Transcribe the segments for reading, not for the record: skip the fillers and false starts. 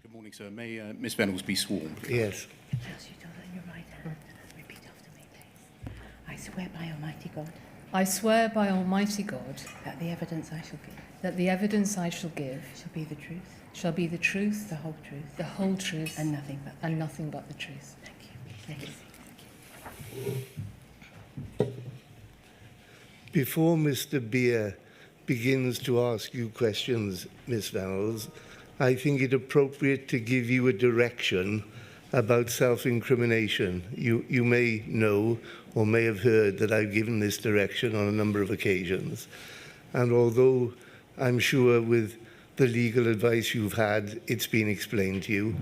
Good morning, sir. May Ms Vennells be sworn, please? Yes. Yes, you do that in your right hand. Repeat after me, please. I swear by Almighty God I swear by Almighty God that the evidence I shall give that the evidence I shall give shall be the truth, shall be the truth, the whole truth, the whole truth, and nothing but the and truth. nothing but the truth. Thank you. Thank you. Before Mr. Beer begins to ask you questions, Ms. Vennells, I think it appropriate to give you a direction about self-incrimination. You may know or may have heard that I've given this direction on a number of occasions. And although I'm sure with the legal advice you've had, it's been explained to you,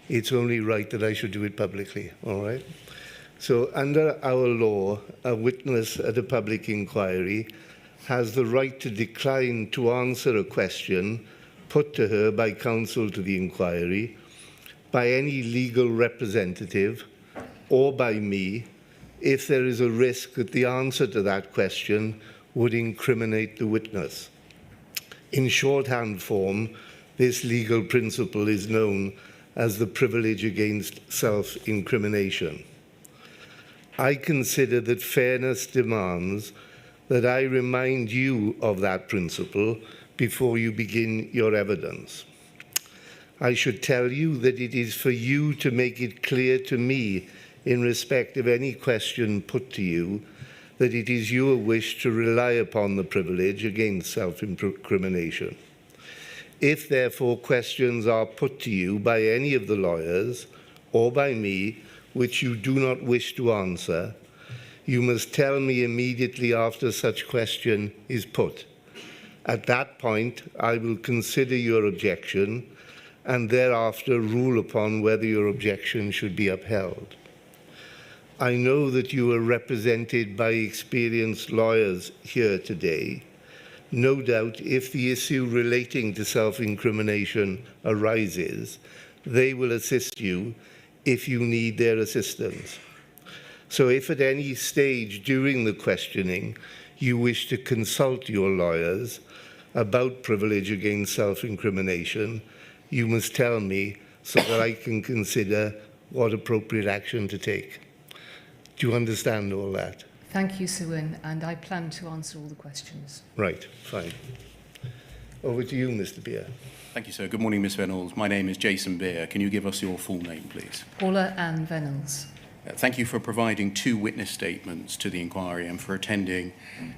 it's only right that I should do it publicly, all right? So under our law, a witness at a public inquiry has the right to decline to answer a question put to her by counsel to the inquiry, by any legal representative, or by me, if there is a risk that the answer to that question would incriminate the witness. In shorthand form, this legal principle is known as the privilege against self-incrimination. I consider that fairness demands that I remind you of that principle before you begin your evidence. I should tell you that it is for you to make it clear to me in respect of any question put to you that it is your wish to rely upon the privilege against self-incrimination. If, therefore, questions are put to you by any of the lawyers or by me which you do not wish to answer, you must tell me immediately after such question is put. At that point, I will consider your objection and thereafter rule upon whether your objection should be upheld. I know that you are represented by experienced lawyers here today. No doubt, if the issue relating to self-incrimination arises, they will assist you if you need their assistance. So if at any stage during the questioning you wish to consult your lawyers about privilege against self-incrimination, you must tell me so that I can consider what appropriate action to take. Do you understand all that? Thank you, Sir Wynne, and I plan to answer all the questions. Right, fine. Over to you, Mr. Beer. Thank you, sir. Good morning, Ms Vennells. My name is Jason Beer. Can you give us your full name, please? Paula Ann Vennells. Thank you for providing 2 witness statements to the inquiry and for attending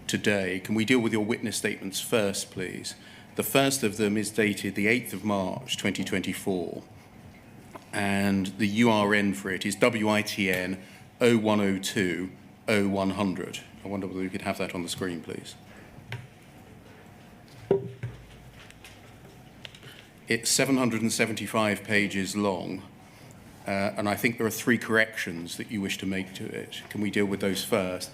today. Can we deal with your witness statements first, please? The first of them is dated the 8th of March 2024, and the URN for it is WITN 0102 0100. I wonder whether we could have that on the screen, please. It's 775 pages long, and I think there are 3 corrections that you wish to make to it. Can we deal with those first?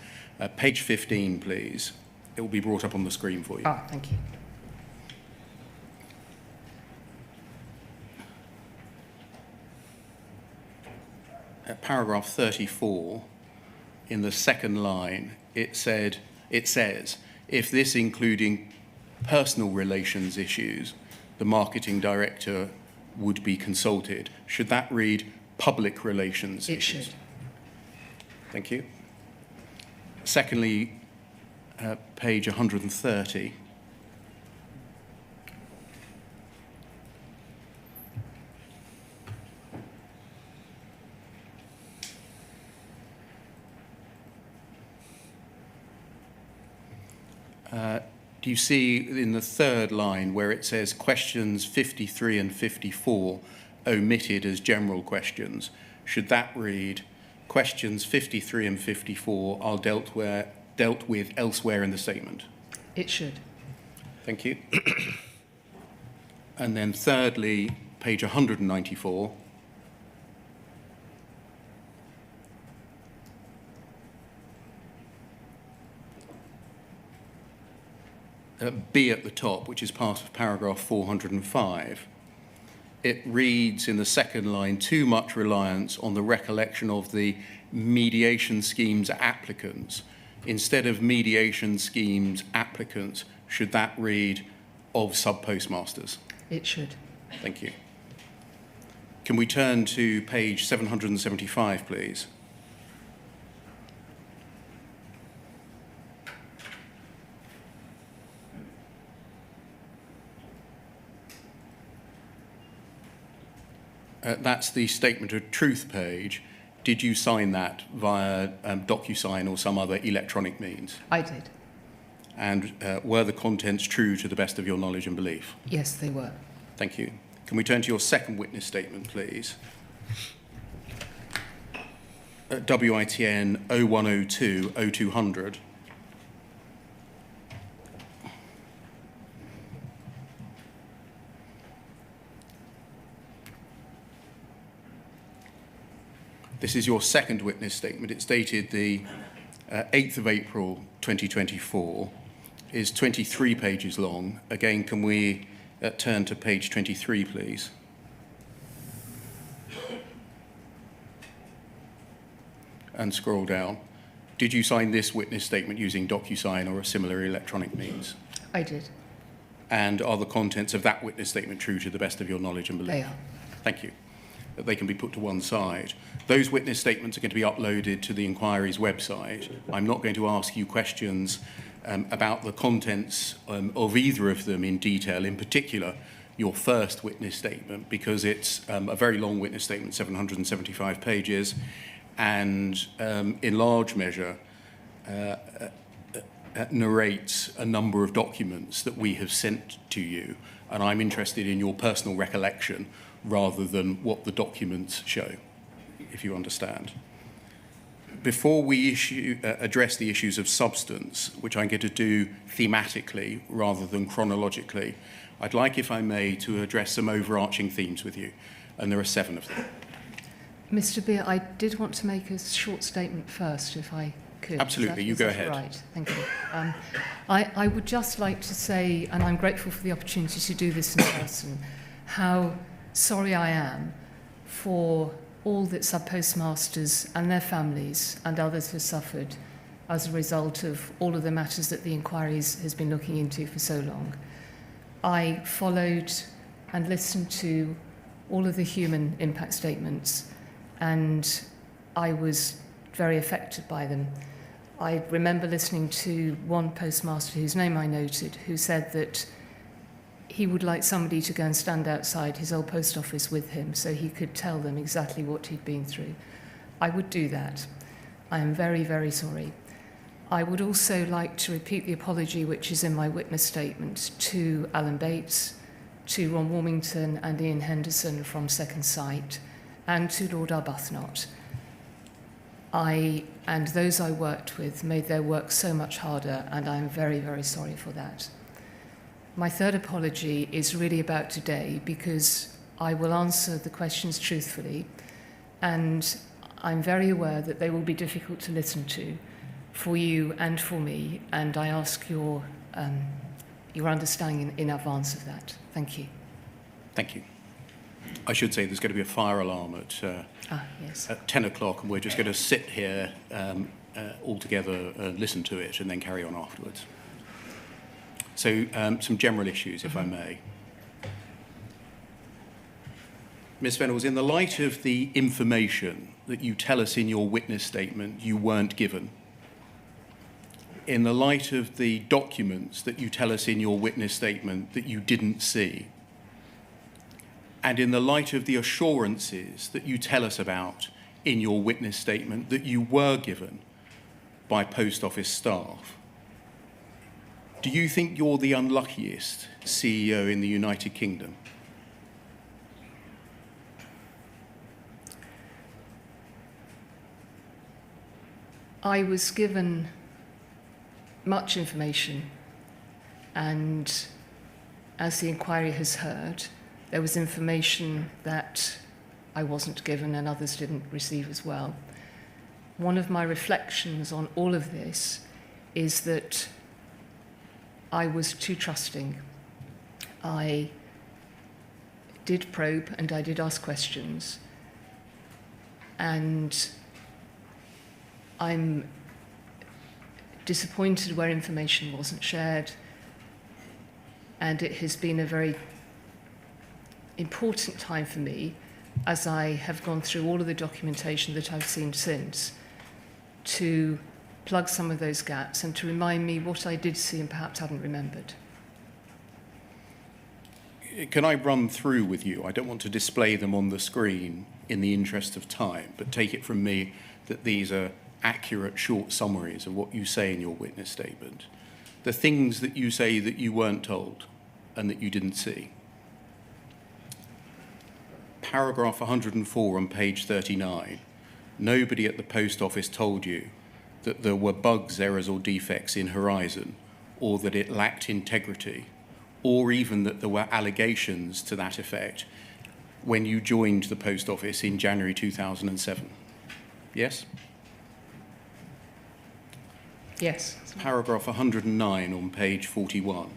Page 15, please. It will be brought up on the screen for you. Thank you. At paragraph 34, in the second line, it says, if this including personal relations issues, the marketing director would be consulted. Should that read public relations issues? It should. Thank you. Secondly, page 130. Do you see in the third line where it says questions 53 and 54 omitted as general questions? Should that read questions 53 and 54 are dealt with elsewhere in the statement? It should. Thank you. And then thirdly, page 194. B at the top, which is part of paragraph 405, it reads in the second line, too much reliance on the recollection of the mediation scheme's applicants. Instead of mediation scheme's applicants, should that read of sub-postmasters? It should. Thank you. Can we turn to page 775, please? That's the statement of truth page. Did you sign that via DocuSign or some other electronic means? I did. And were the contents true to the best of your knowledge and belief? Yes, they were. Thank you. Can we turn to your second witness statement, please? WITN 0102 0200. This is your second witness statement. It's dated the 8th of April 2024. Is 23 pages long. Again, can we turn to page 23, please? And scroll down. Did you sign this witness statement using DocuSign or a similar electronic means? I did. And are the contents of that witness statement true to the best of your knowledge and belief? They are. Thank you. They can be put to one side. Those witness statements are going to be uploaded to the inquiry's website. I'm not going to ask you questions about the contents of either of them in detail, in particular your first witness statement, because it's a very long witness statement, 775 pages, and in large measure narrates a number of documents that we have sent to you, and I'm interested in your personal recollection rather than what the documents show, if you understand. Before we address the issues of substance, which I'm going to do thematically rather than chronologically, I'd like, if I may, to address some overarching themes with you, and there are 7 of them. Mr. Beer, I did want to make a short statement first, if I could. Absolutely, you go ahead. Right, thank you. I would just like to say, and I'm grateful for the opportunity to do this in person, how sorry I am for all that sub-postmasters and their families and others have suffered as a result of all of the matters that the inquiry has been looking into for so long. I followed and listened to all of the human impact statements, and I was very affected by them. I remember listening to one postmaster whose name I noted, who said that he would like somebody to go and stand outside his old post office with him so he could tell them exactly what he'd been through. I would do that. I am very, very sorry. I would also like to repeat the apology which is in my witness statement to Alan Bates, to Ron Warmington and Ian Henderson from Second Sight, and to Lord Arbuthnot. I and those I worked with made their work so much harder, and I'm very, very sorry for that. My third apology is really about today, because I will answer the questions truthfully, and I'm very aware that they will be difficult to listen to for you and for me, and I ask your understanding in advance of that. Thank you. Thank you. I should say there's going to be a fire alarm at 10 o'clock, and we're just going to sit here all together, listen to it, and then carry on afterwards. So some general issues, if I may. Ms. Vennells, in the light of the information that you tell us in your witness statement you weren't given, in the light of the documents that you tell us in your witness statement that you didn't see, and in the light of the assurances that you tell us about in your witness statement that you were given by Post Office staff, do you think you're the unluckiest CEO in the United Kingdom? I was given much information, and as the inquiry has heard, there was information that I wasn't given and others didn't receive as well. One of my reflections on all of this is that I was too trusting. I did probe and I did ask questions, and I'm disappointed where information wasn't shared, and it has been a very important time for me as I have gone through all of the documentation that I've seen since, to plug some of those gaps and to remind me what I did see and perhaps hadn't remembered. Can I run through with you? I don't want to display them on the screen in the interest of time, but take it from me that these are accurate, short summaries of what you say in your witness statement. The things that you say that you weren't told and that you didn't see. Paragraph 104 on page 39. Nobody at the post office told you that there were bugs, errors or defects in Horizon, or that it lacked integrity, or even that there were allegations to that effect when you joined the post office in January 2007. Yes? Yes. Paragraph 109 on page 41.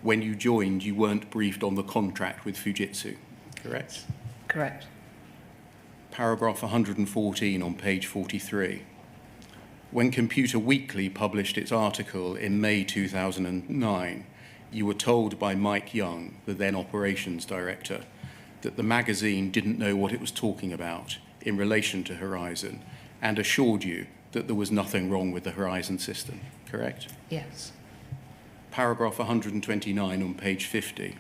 When you joined, you weren't briefed on the contract with Fujitsu, correct? Correct. Paragraph 114 on page 43. When Computer Weekly published its article in May 2009, you were told by Mike Young, the then operations director, that the magazine didn't know what it was talking about in relation to Horizon and assured you that there was nothing wrong with the Horizon system, correct? Yes. Paragraph 129 on page 50.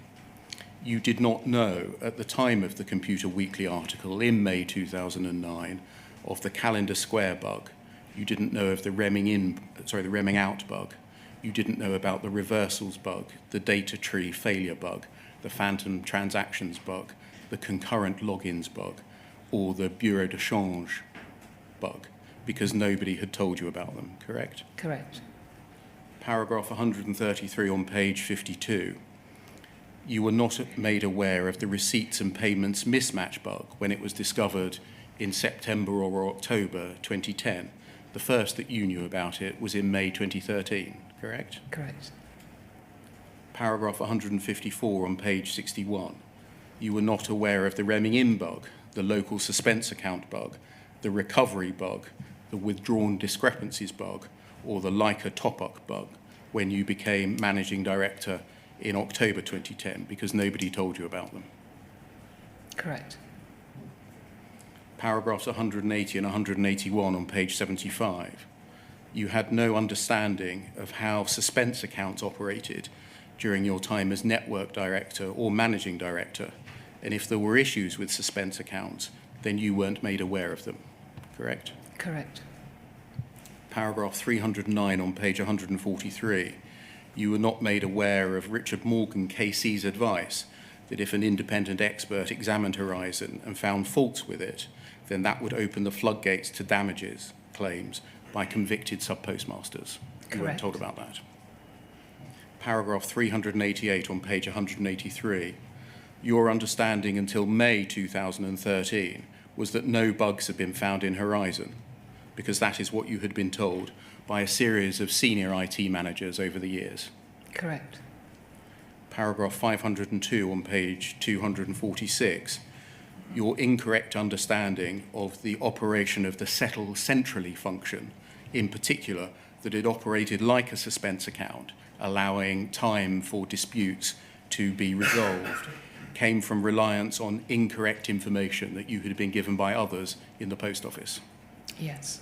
You did not know at the time of the Computer Weekly article in May 2009 of the Calendar Square bug. You didn't know of the remming out bug. You didn't know about the reversals bug, the data tree failure bug, the phantom transactions bug, the concurrent logins bug, or the bureau de change bug, because nobody had told you about them, correct? Correct. Paragraph 133 on page 52. You were not made aware of the receipts and payments mismatch bug when it was discovered in September or October 2010. The first that you knew about it was in May 2013, correct? Correct. Paragraph 154 on page 61. You were not aware of the remming in bug, the local suspense account bug, the recovery bug, the withdrawn discrepancies bug, or the Leica top-up bug when you became managing director in October 2010, because nobody told you about them. Correct. Paragraphs 180 and 181 on page 75. You had no understanding of how suspense accounts operated during your time as network director or managing director, and if there were issues with suspense accounts, then you weren't made aware of them, correct? Correct. Paragraph 309 on page 143. You were not made aware of Richard Morgan KC's advice that if an independent expert examined Horizon and found faults with it, then that would open the floodgates to damages claims by convicted sub-postmasters. You weren't Correct. told about that. Paragraph 388 on page 183. Your understanding until May 2013 was that no bugs had been found in Horizon, because that is what you had been told by a series of senior IT managers over the years. Correct. Paragraph 502 on page 246. Your incorrect understanding of the operation of the settle centrally function, in particular, that it operated like a suspense account, allowing time for disputes to be resolved, came from reliance on incorrect information that you had been given by others in the post office. Yes.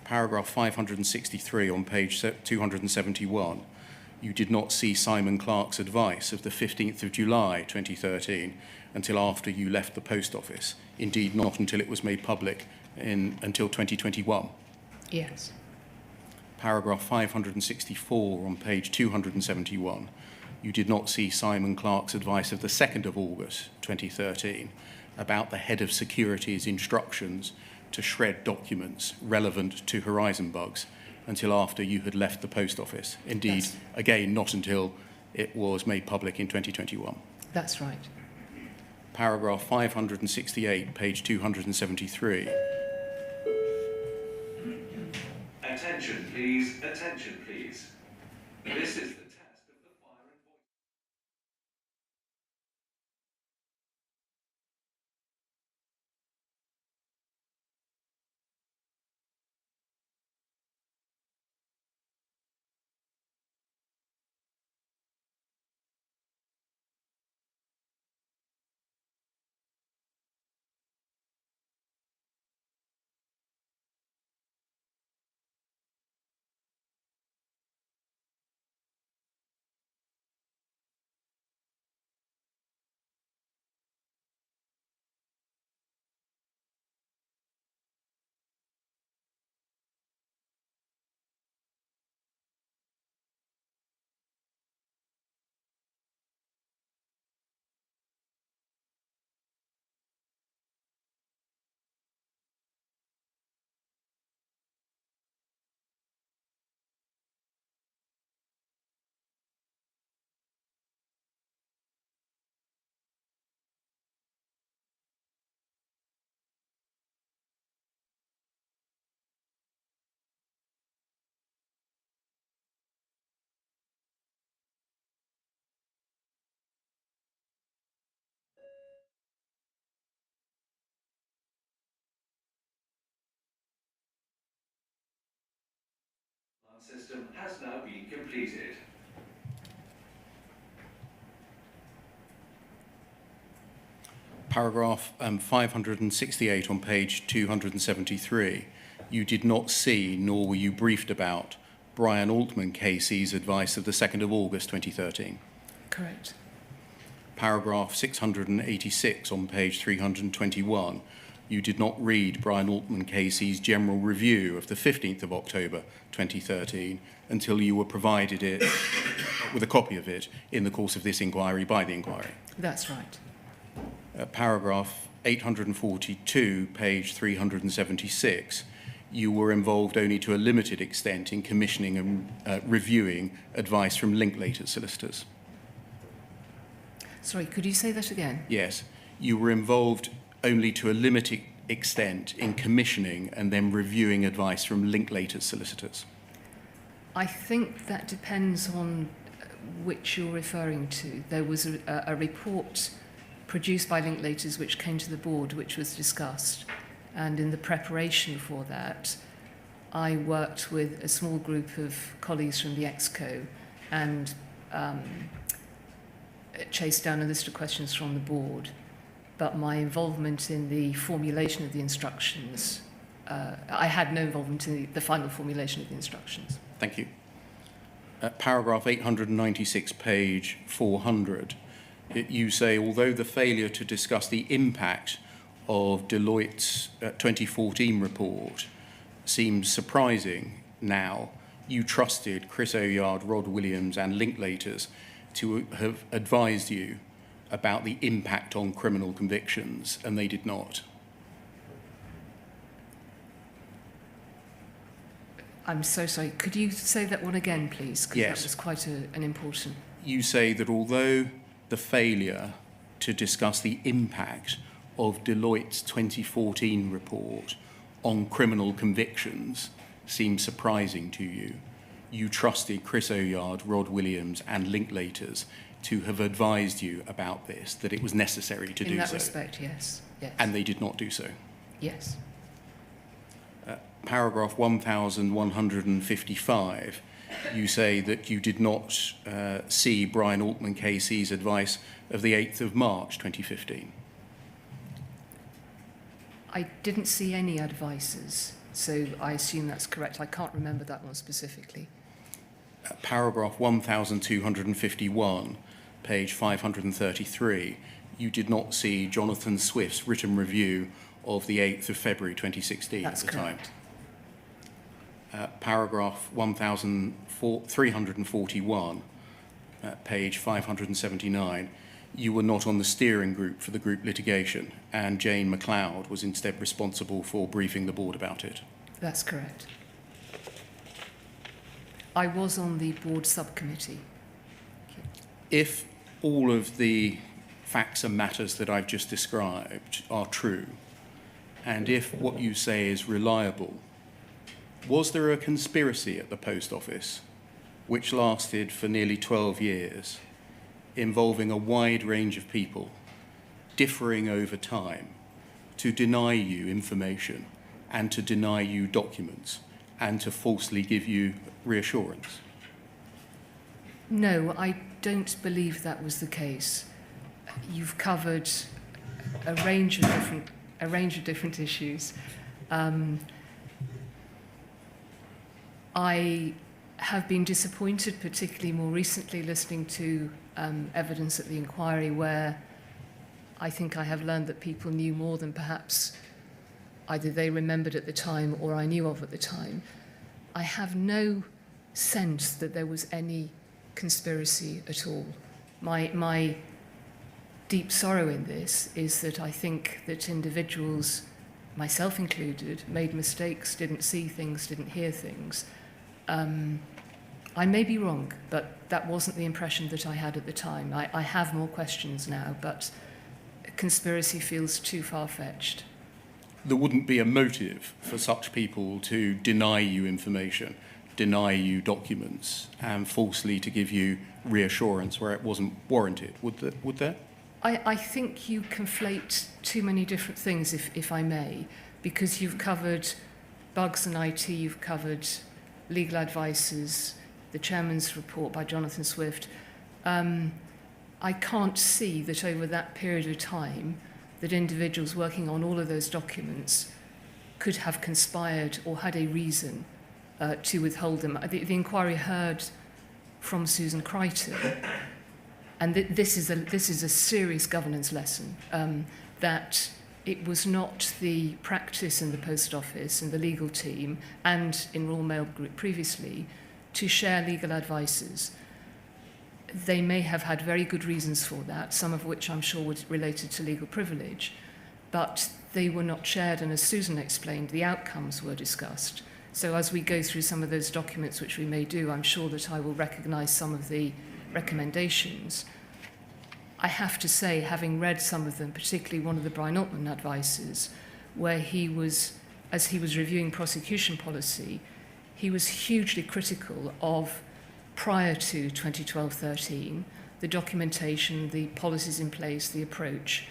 Paragraph 563 on page 271. You did not see Simon Clark's advice of the 15th of July 2013 until after you left the post office. Indeed, not until it was made public until 2021. Yes. Paragraph 564 on page 271. You did not see Simon Clark's advice of the 2nd of August 2013 about the head of security's instructions to shred documents relevant to Horizon bugs until after you had left the post office. Indeed, again, not until it was made public in 2021. That's right. Paragraph 568, page 273. Attention, please. Attention, please. This is the system has now been completed. Paragraph 568 on page 273. You did not see, nor were you briefed about, Brian Altman KC's advice of the 2nd of August 2013. Correct. Paragraph 686 on page 321. You did not read Brian Altman KC's general review of the 15th of October 2013 until you were provided it with a copy of it in the course of this inquiry by the inquiry. That's right. Paragraph 842, page 376. You were involved only to a limited extent in commissioning and reviewing advice from Linklater's solicitors. Sorry, could you say that again? Yes. You were involved only to a limited extent in commissioning and then reviewing advice from Linklater's solicitors. I think that depends on which you're referring to. There was a report produced by Linklaters which came to the board, which was discussed. And in the preparation for that, I worked with a small group of colleagues from the EXCO and chased down a list of questions from the board. But my involvement in the formulation of the instructions, I had no involvement in the final formulation of the instructions. Thank you. Paragraph 896, page 400. You say, although the failure to discuss the impact of Deloitte's 2014 report seems surprising now, you trusted Chris Oyard, Rod Williams and Linklaters to have advised you about the impact on criminal convictions, and they did not. I'm so sorry. Could you say that one again, please? Because Yes. that was quite an important... You say that although the failure to discuss the impact of Deloitte's 2014 report on criminal convictions seems surprising to you, you trusted Chris Oyard, Rod Williams and Linklaters to have advised you about this, that it was necessary to do so. In that respect, yes. Yes. And they did not do so. Yes. Paragraph 1155, you say that you did not see Brian Altman KC's advice of the 8th of March 2015. I didn't see any advices, so I assume that's correct. I can't remember that one specifically. Paragraph 1251, page 533, you did not see Jonathan Swift's written review of the 8th of February 2016 That's at the correct. time. Paragraph 1341, page 579, you were not on the steering group for the group litigation, and Jane MacLeod was instead responsible for briefing the board about it. That's correct. I was on the board subcommittee. If all of the facts and matters that I've just described are true, and if what you say is reliable, was there a conspiracy at the Post Office which lasted for nearly 12 years, involving a wide range of people, differing over time, to deny you information and to deny you documents and to falsely give you reassurance? No, I don't believe that was the case. You've covered a range of different issues. I have been disappointed, particularly more recently, listening to evidence at the inquiry where I think I have learned that people knew more than perhaps either they remembered at the time or I knew of at the time. I have no sense that there was any conspiracy at all. My deep sorrow in this is that I think that individuals, myself included, made mistakes, didn't see things, didn't hear things. I may be wrong, but that wasn't the impression that I had at the time. I have more questions now, but conspiracy feels too far-fetched. There wouldn't be a motive for such people to deny you information, deny you documents, and falsely to give you reassurance where it wasn't warranted, would there? I think you conflate too many different things, if I may, because you've covered bugs and IT, you've covered legal advices, the chairman's report by Jonathan Swift, I can't see that over that period of time that individuals working on all of those documents could have conspired or had a reason to withhold them. The inquiry heard from Susan Crichton, and this is a serious governance lesson, that it was not the practice in the Post Office, in the legal team, and in Royal Mail Group previously, to share legal advices. They may have had very good reasons for that, some of which I'm sure were related to legal privilege, but they were not shared, and as Susan explained, the outcomes were discussed. So as we go through some of those documents, which we may do, I'm sure that I will recognise some of the recommendations. I have to say, having read some of them, particularly one of the Brian Altman advices, where he was, as he was reviewing prosecution policy, he was hugely critical of, prior to 2012-13, the documentation, the policies in place, the approach.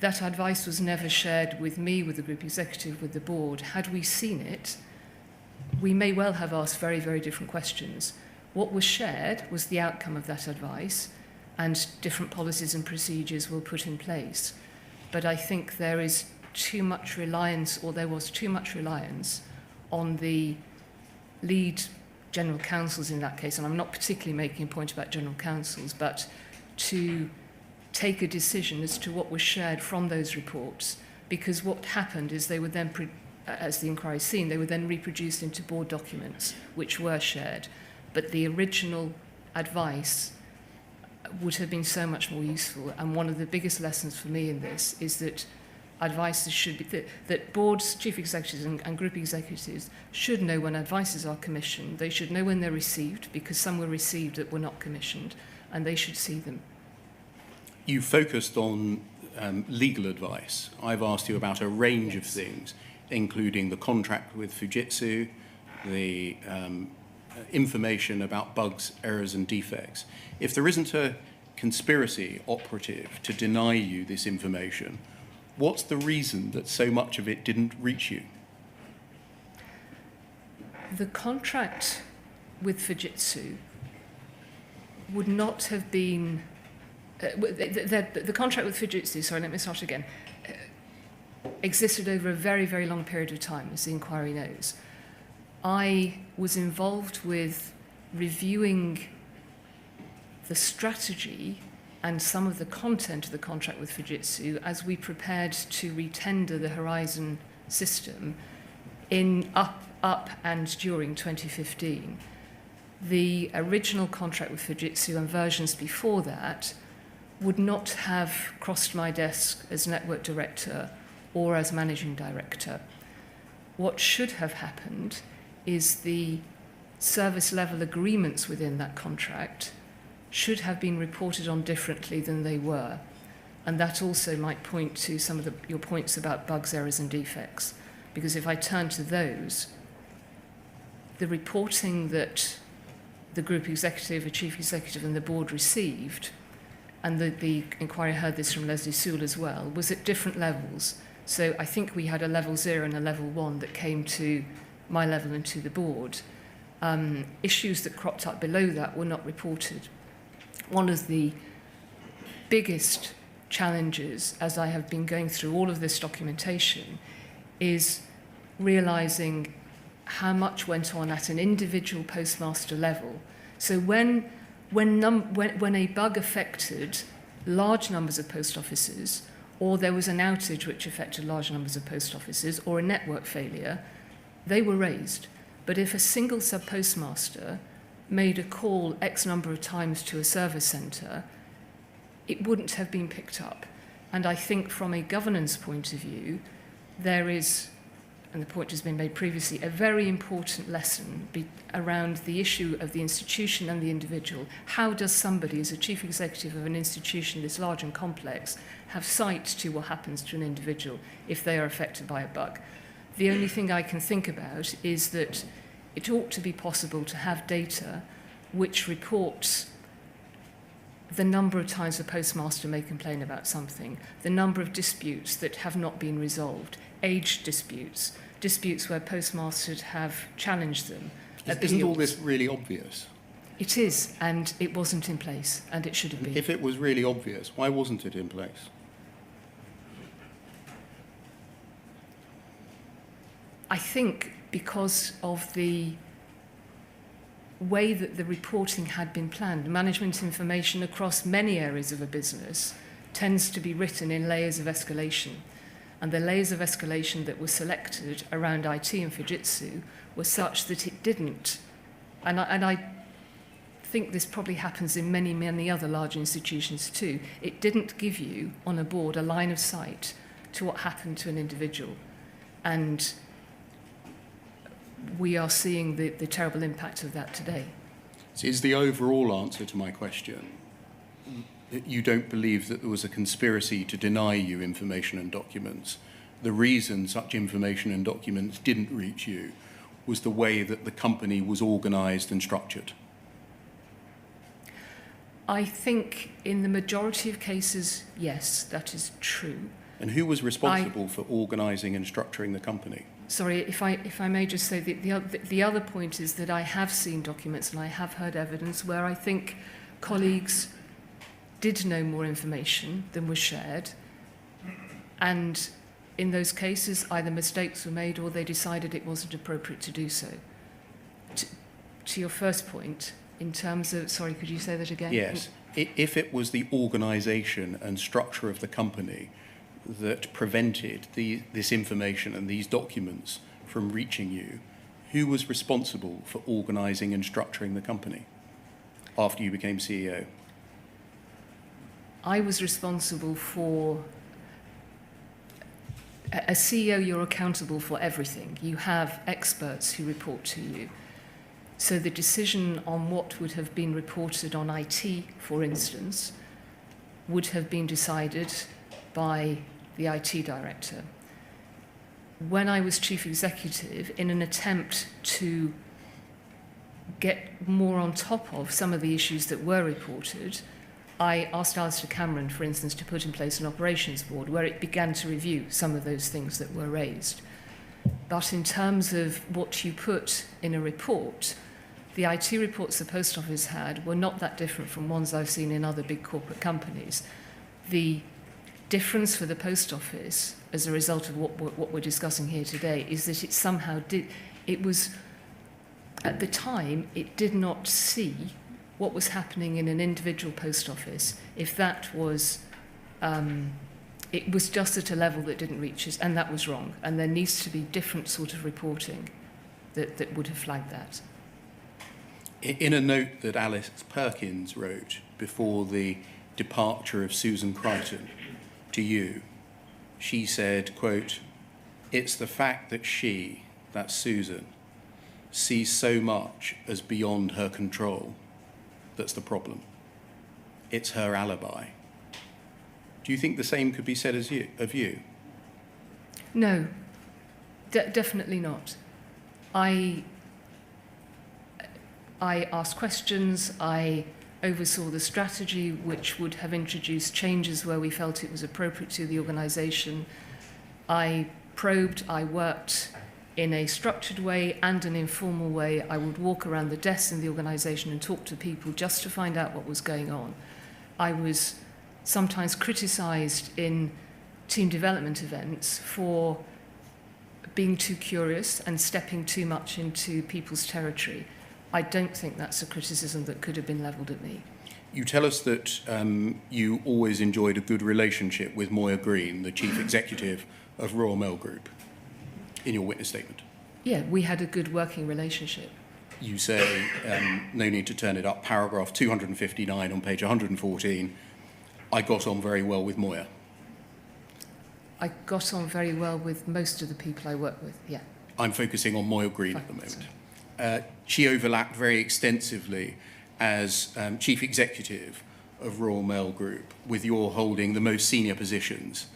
That advice was never shared with me, with the group executive, with the board. Had we seen it, we may well have asked very, very different questions. What was shared was the outcome of that advice, and different policies and procedures were put in place. But I think there is too much reliance, or there was too much reliance, on the lead general counsels in that case, and I'm not particularly making a point about general counsels, but to take a decision as to what was shared from those reports, because what happened is they were then, as the inquiry seen, they were then reproduced into board documents, which were shared. But the original advice would have been so much more useful, and one of the biggest lessons for me in this is that advices should be, that boards, chief executives and group executives should know when advices are commissioned. They should know when they're received, because some were received that were not commissioned, and they should see them. You focused on legal advice. I've asked you about a range of things, including the contract with Fujitsu, the information about bugs, errors and defects. If there isn't a conspiracy operative to deny you this information, what's the reason that so much of it didn't reach you? The contract with Fujitsu would not have been... the contract with Fujitsu, sorry, let me start again, existed over a very, very long period of time, as the inquiry knows. I was involved with reviewing the strategy and some of the content of the contract with Fujitsu as we prepared to retender the Horizon system in up and during 2015. The original contract with Fujitsu and versions before that would not have crossed my desk as network director or as managing director. What should have happened is the service level agreements within that contract should have been reported on differently than they were. And that also might point to some of your points about bugs, errors and defects. Because if I turn to those, the reporting that the group executive, the chief executive and the board received, and the inquiry heard this from Leslie Sewell as well, was at different levels. So I think we had a level 0 and a level 1 that came to my level and to the board. Issues that cropped up below that were not reported. One of the biggest challenges, as I have been going through all of this documentation, is realizing how much went on at an individual postmaster level. So when a bug affected large numbers of post offices, or there was an outage which affected large numbers of post offices, or a network failure, they were raised. But if a single sub-postmaster made a call X number of times to a service centre, it wouldn't have been picked up. And I think from a governance point of view, there is, and the point has been made previously, a very important lesson around the issue of the institution and the individual. How does somebody, as a chief executive of an institution this large and complex, have sight to what happens to an individual if they are affected by a bug? The only thing I can think about is that it ought to be possible to have data which reports the number of times a postmaster may complain about something, the number of disputes that have not been resolved, age disputes, disputes where postmasters have challenged them. Isn't all this really obvious? It is, and it wasn't in place, and it should have been. If it was really obvious, why wasn't it in place? I think because of the way that the reporting had been planned. Management information across many areas of a business tends to be written in layers of escalation. And the layers of escalation that were selected around IT and Fujitsu were such that it didn't. And I think this probably happens in many, many other large institutions too. It didn't give you, on a board, a line of sight to what happened to an individual. And we are seeing the terrible impact of that today. So is the overall answer to my question that you don't believe that there was a conspiracy to deny you information and documents? The reason such information and documents didn't reach you was the way that the company was organised and structured? I think in the majority of cases, yes, that is true. And who was responsible for organising and structuring the company? Sorry, if I may just say, the other point is that I have seen documents and I have heard evidence where I think colleagues did know more information than was shared, and in those cases either mistakes were made or they decided it wasn't appropriate to do so. To your first point, in terms of, sorry, could you say that again? Yes. If it was the organisation and structure of the company that prevented this information and these documents from reaching you, who was responsible for organising and structuring the company after you became CEO? I was responsible for... As CEO, you're accountable for everything. You have experts who report to you. So the decision on what would have been reported on IT, for instance, would have been decided by the IT director. When I was chief executive, in an attempt to get more on top of some of the issues that were reported, I asked Alistair Cameron, for instance, to put in place an operations board where it began to review some of those things that were raised. But in terms of what you put in a report, the IT reports the Post Office had were not that different from ones I've seen in other big corporate companies. The difference for the Post Office, as a result of what we're discussing here today, is that it somehow it was, at the time, it did not see what was happening in an individual post office, if that was, it was just at a level that didn't reach us, and that was wrong. And there needs to be different sort of reporting that would have flagged that. In a note that Alice Perkins wrote before the departure of Susan Crichton to you, she said, quote, "It's the fact that she, that's Susan, sees so much as beyond her control that's the problem. It's her alibi." Do you think the same could be said of you? No, definitely not. I asked questions, I oversaw the strategy which would have introduced changes where we felt it was appropriate to the organisation. I probed, I worked in a structured way and an informal way. I would walk around the desks in the organisation and talk to people just to find out what was going on. I was sometimes criticised in team development events for being too curious and stepping too much into people's territory. I don't think that's a criticism that could have been levelled at me. You tell us that you always enjoyed a good relationship with Moya Greene, the chief executive of Royal Mail Group, in your witness statement. Yeah, we had a good working relationship. You say, no need to turn it up, paragraph 259 on page 114, "I got on very well with Moya." I got on very well with most of the people I work with, yeah. I'm focusing on Moya Greene at the Fine, moment. sorry. She overlapped very extensively as chief executive of Royal Mail Group, with your holding the most senior positions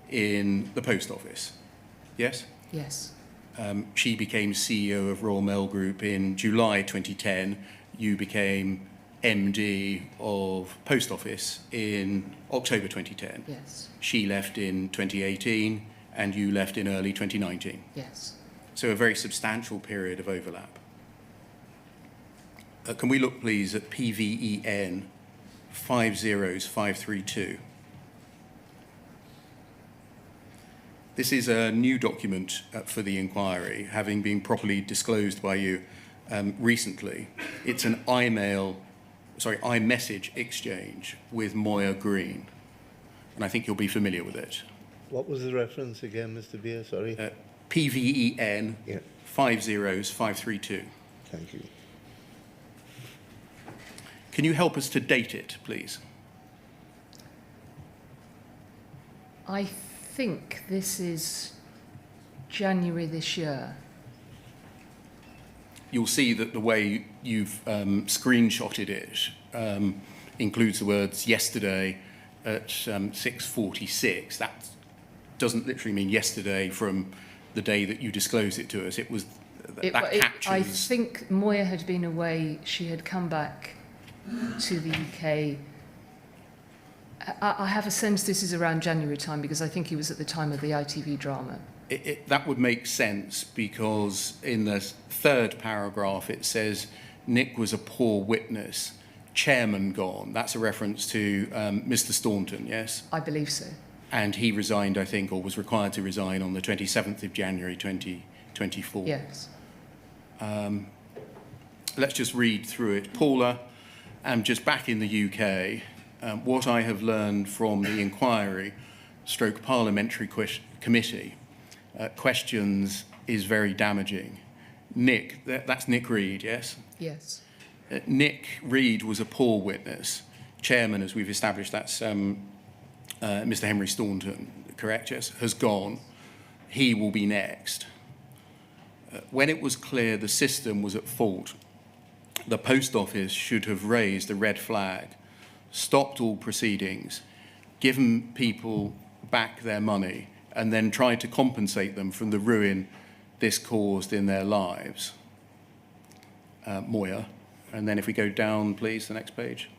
in the Post Office. Yes? Yes. She became CEO of Royal Mail Group in July 2010. You became MD of Post Office in October 2010. Yes. She left in 2018 and you left in early 2019. Yes. So a very substantial period of overlap. Can we look, please, at PVEN 50532? This is a new document for the inquiry, having been properly disclosed by you recently. It's an iMessage exchange with Moya Greene, and I think you'll be familiar with it. What was the reference again, Mr. Beer? Sorry. PVEN Yeah. 50532. Thank you. Can you help us to date it, please? I think this is January this year. You'll see that the way you've screenshotted it includes the words yesterday at 6:46. That doesn't literally mean yesterday from the day that you disclosed it to us. It was that captures. I think Moya had been away. She had come back to the UK. I have a sense this is around January time because I think he was at the time of the ITV drama. That would make sense because in the third paragraph it says Nick was a poor witness, chairman gone. That's a reference to Mr. Staunton, yes? I believe so. And he resigned, I think, or was required to resign on the 27th of January 2024. Yes. Let's just read through it. Paula, I'm just back in the UK. What I have learned from the inquiry stroke parliamentary committee questions is very damaging. Nick, that's Nick Reed, yes? Yes. Nick Reed was a poor witness. Chairman, as we've established, that's Mr. Henry Staunton, correct, yes? Has gone. He will be next. When it was clear the system was at fault, the Post Office should have raised a red flag, stopped all proceedings, given people back their money, and then tried to compensate them from the ruin this caused in their lives. Moya. And then if we go down, please, the next page.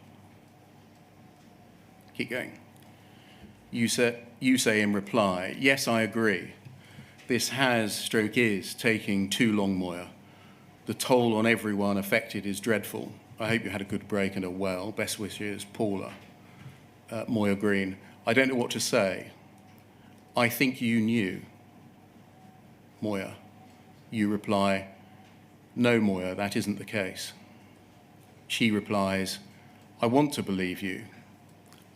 Keep going. You say in reply, yes, I agree. This is taking too long, Moya. The toll on everyone affected is dreadful. I hope you had a good break and are well. Best wishes, Paula. Moya Greene. I don't know what to say. I think you knew. Moya. You reply, no, Moya, that isn't the case. She replies, I want to believe you.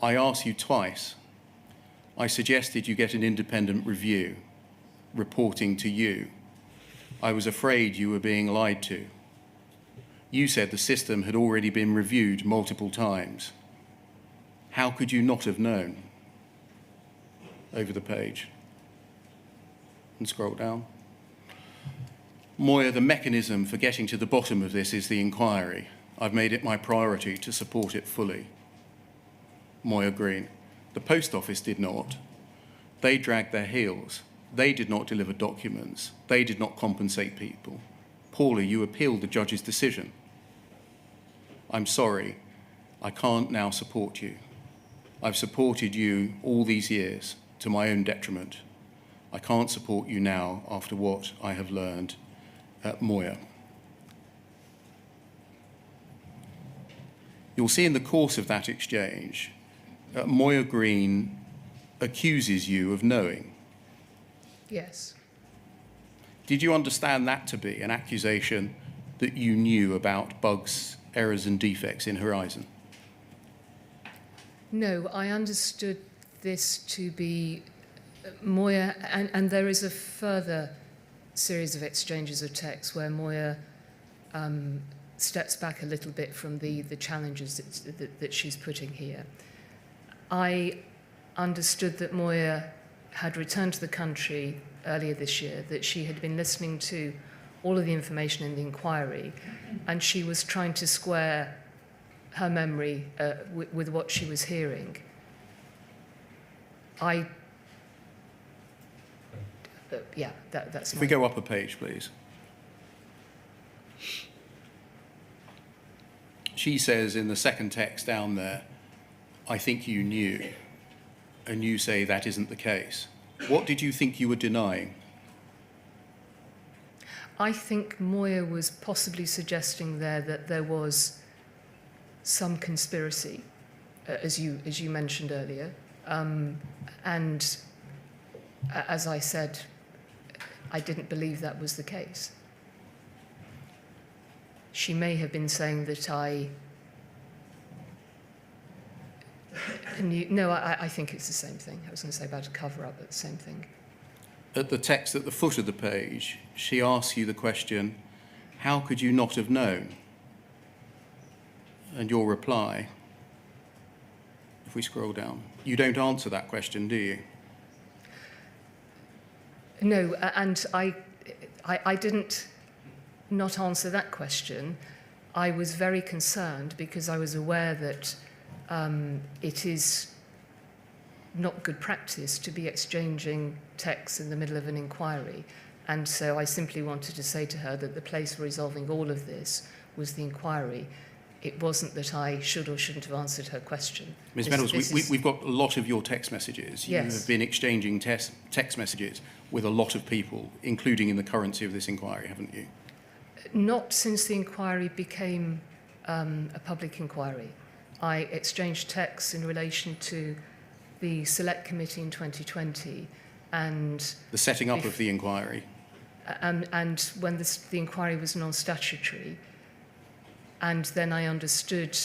I asked you twice. I suggested you get an independent review, reporting to you. I was afraid you were being lied to. You said the system had already been reviewed multiple times. How could you not have known? Over the page. And scroll down. Moya, the mechanism for getting to the bottom of this is the inquiry. I've made it my priority to support it fully. Moya Greene. The Post Office did not. They dragged their heels. They did not deliver documents. They did not compensate people. Paula, you appealed the judge's decision. I'm sorry. I can't now support you. I've supported you all these years to my own detriment. I can't support you now after what I have learned at Moya. You'll see in the course of that exchange, Moya Greene accuses you of knowing. Yes. Did you understand that to be an accusation that you knew about bugs, errors and defects in Horizon? No, I understood this to be Moya, and there is a further series of exchanges of text where Moya steps back a little bit from the challenges that she's putting here. I understood that Moya had returned to the country earlier this year, that she had been listening to all of the information in the inquiry, and she was trying to square her memory with what she was hearing. That's If we go up a page, please. She says in the second text down there, I think you knew, and you say that isn't the case. What did you think you were denying? I think Moya was possibly suggesting there that there was some conspiracy, as you mentioned earlier, and as I said, I didn't believe that was the case. She may have been saying that I knew. No, I think it's the same thing. I was going to say about a cover-up, but the same thing. At the text at the foot of the page, she asks you the question, how could you not have known? And your reply, if we scroll down, you don't answer that question, do you? No, and I didn't not answer that question. I was very concerned because I was aware that it is not good practice to be exchanging texts in the middle of an inquiry. And so I simply wanted to say to her that the place for resolving all of this was the inquiry. It wasn't that I should or shouldn't have answered her question. Ms. Vennells, we've got a lot of your text messages. Yes. You have been exchanging text messages with a lot of people, including in the currency of this inquiry, haven't you? Not since the inquiry became a public inquiry. I exchanged texts in relation to the Select Committee in 2020 and The setting up of the inquiry. and when the inquiry was non-statutory. And then I understood,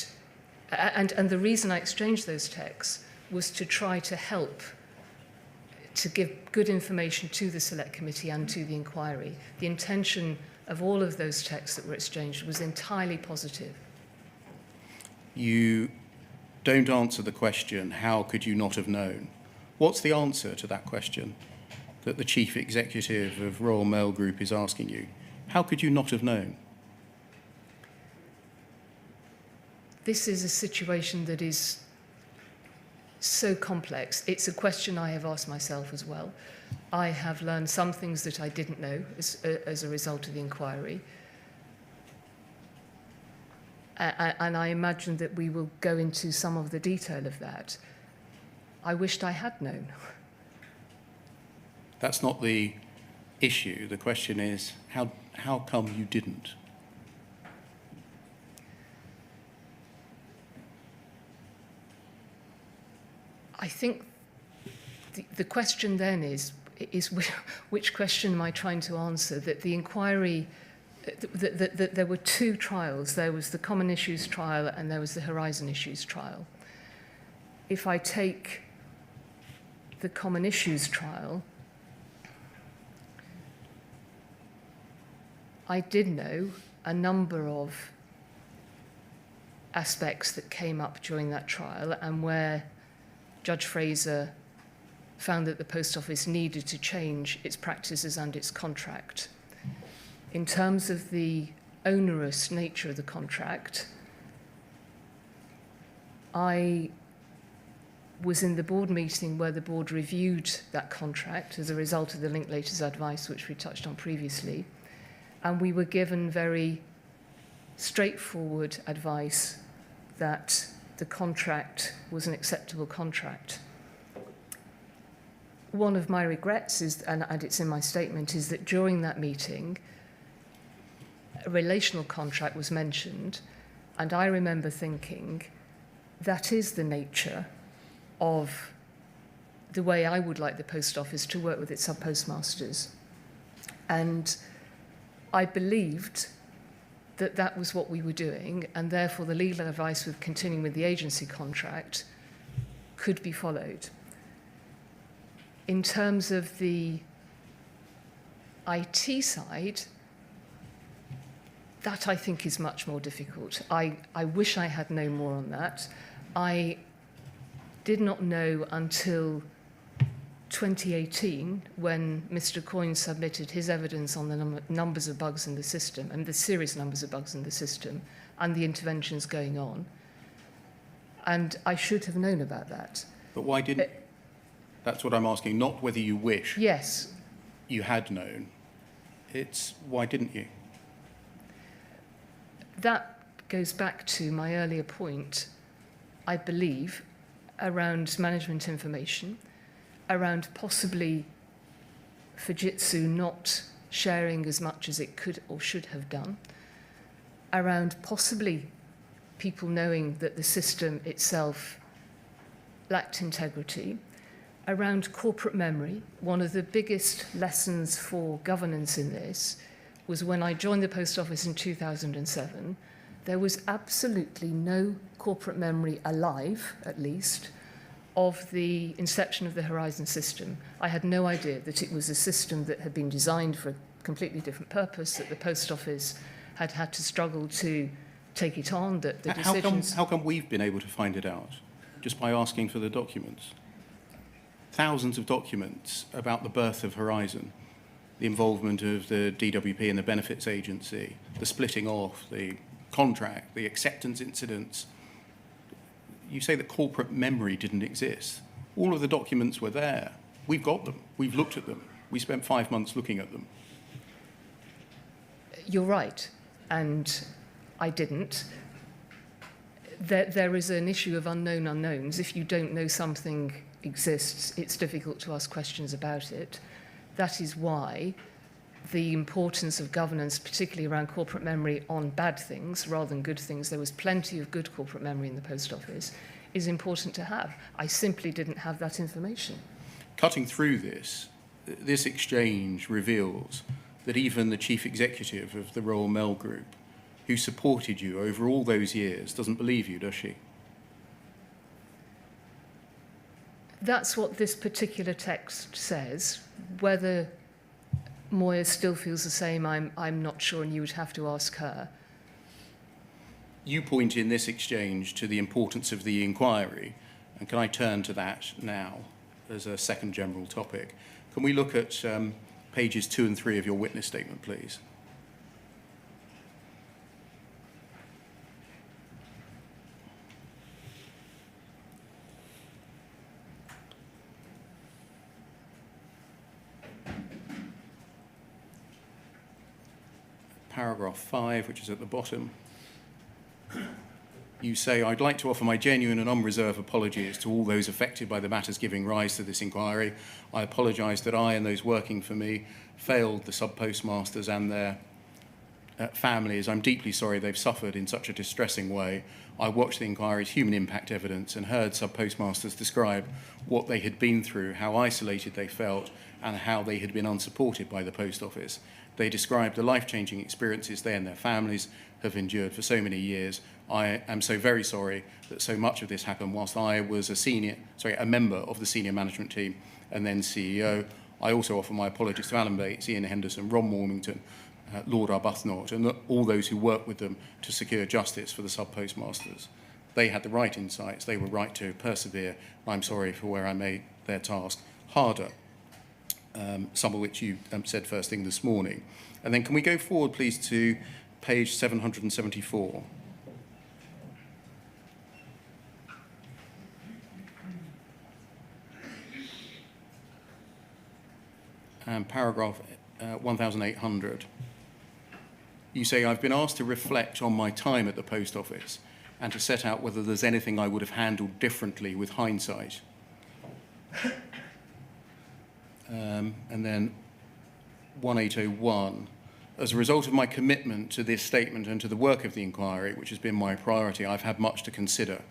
and the reason I exchanged those texts was to try to help to give good information to the Select Committee and to the inquiry. The intention of all of those texts that were exchanged was entirely positive. You don't answer the question, how could you not have known? What's the answer to that question that the Chief Executive of Royal Mail Group is asking you? How could you not have known? This is a situation that is so complex. It's a question I have asked myself as well. I have learned some things that I didn't know as a result of the inquiry. And I imagine that we will go into some of the detail of that. I wished I had known. That's not the issue. The question is, how come you didn't? I think the question then is which question am I trying to answer? That the inquiry, that there were two trials. There was the Common Issues trial and there was the Horizon Issues trial. If I take the Common Issues trial, I did know a number of aspects that came up during that trial and where Judge Fraser found that the Post Office needed to change its practices and its contract. In terms of the onerous nature of the contract, I was in the board meeting where the board reviewed that contract as a result of the Linklaters advice, which we touched on previously, and we were given very straightforward advice that the contract was an acceptable contract. One of my regrets is, and it's in my statement, is that during that meeting, a relational contract was mentioned, and I remember thinking, that is the nature of the way I would like the Post Office to work with its sub-postmasters. And I believed that that was what we were doing, and therefore the legal advice with continuing with the agency contract could be followed. In terms of the IT side, that I think is much more difficult. I wish I had known more on that. I did not know until 2018 when Mr. Coyne submitted his evidence on the numbers of bugs in the system and the serious numbers of bugs in the system and the interventions going on. And I should have known about that. But why didn't? That's what I'm asking, not whether you wish Yes. you had known. It's why didn't you? That goes back to my earlier point, I believe, around management information, around possibly Fujitsu not sharing as much as it could or should have done, around possibly people knowing that the system itself lacked integrity, around corporate memory. One of the biggest lessons for governance in this was when I joined the Post Office in 2007, there was absolutely no corporate memory alive, at least, of the inception of the Horizon system. I had no idea that it was a system that had been designed for a completely different purpose, that the Post Office had had to struggle to take it on, that the decisions... How come we've been able to find it out? Just by asking for the documents. Thousands of documents about the birth of Horizon, the involvement of the DWP and the Benefits Agency, the splitting off, the contract, the acceptance incidents. You say that corporate memory didn't exist. All of the documents were there. We've got them. We've looked at them. We spent 5 months looking at them. You're right, and I didn't. There is an issue of unknown unknowns. If you don't know something exists, it's difficult to ask questions about it. That is why the importance of governance, particularly around corporate memory on bad things rather than good things, there was plenty of good corporate memory in the Post Office, is important to have. I simply didn't have that information. Cutting through this exchange reveals that even the chief executive of the Royal Mail Group, who supported you over all those years, doesn't believe you, does she? That's what this particular text says. Whether Moya still feels the same, I'm not sure, and you would have to ask her. You point in this exchange to the importance of the inquiry, and can I turn to that now as a second general topic? Can we look at pages 2 and 3 of your witness statement, please? Paragraph 5, which is at the bottom. You say, I'd like to offer my genuine and unreserved apologies to all those affected by the matters giving rise to this inquiry. I apologise that I and those working for me failed the sub-postmasters and their families. I'm deeply sorry they've suffered in such a distressing way. I watched the inquiry's human impact evidence and heard sub-postmasters describe what they had been through, how isolated they felt, and how they had been unsupported by the Post Office. They described the life-changing experiences they and their families have endured for so many years. I am so very sorry that so much of this happened whilst I was a member of the senior management team and then CEO. I also offer my apologies to Alan Bates, Ian Henderson, Ron Warmington, Lord Arbuthnot, and all those who worked with them to secure justice for the sub-postmasters. They had the right insights. They were right to persevere. I'm sorry for where I made their task harder. Some of which you said first thing this morning. And then can we go forward, please, to page 774? And paragraph 1800. You say, I've been asked to reflect on my time at the Post Office and to set out whether there's anything I would have handled differently with hindsight. And then 1801, as a result of my commitment to this statement and to the work of the inquiry, which has been my priority, I've had much to consider.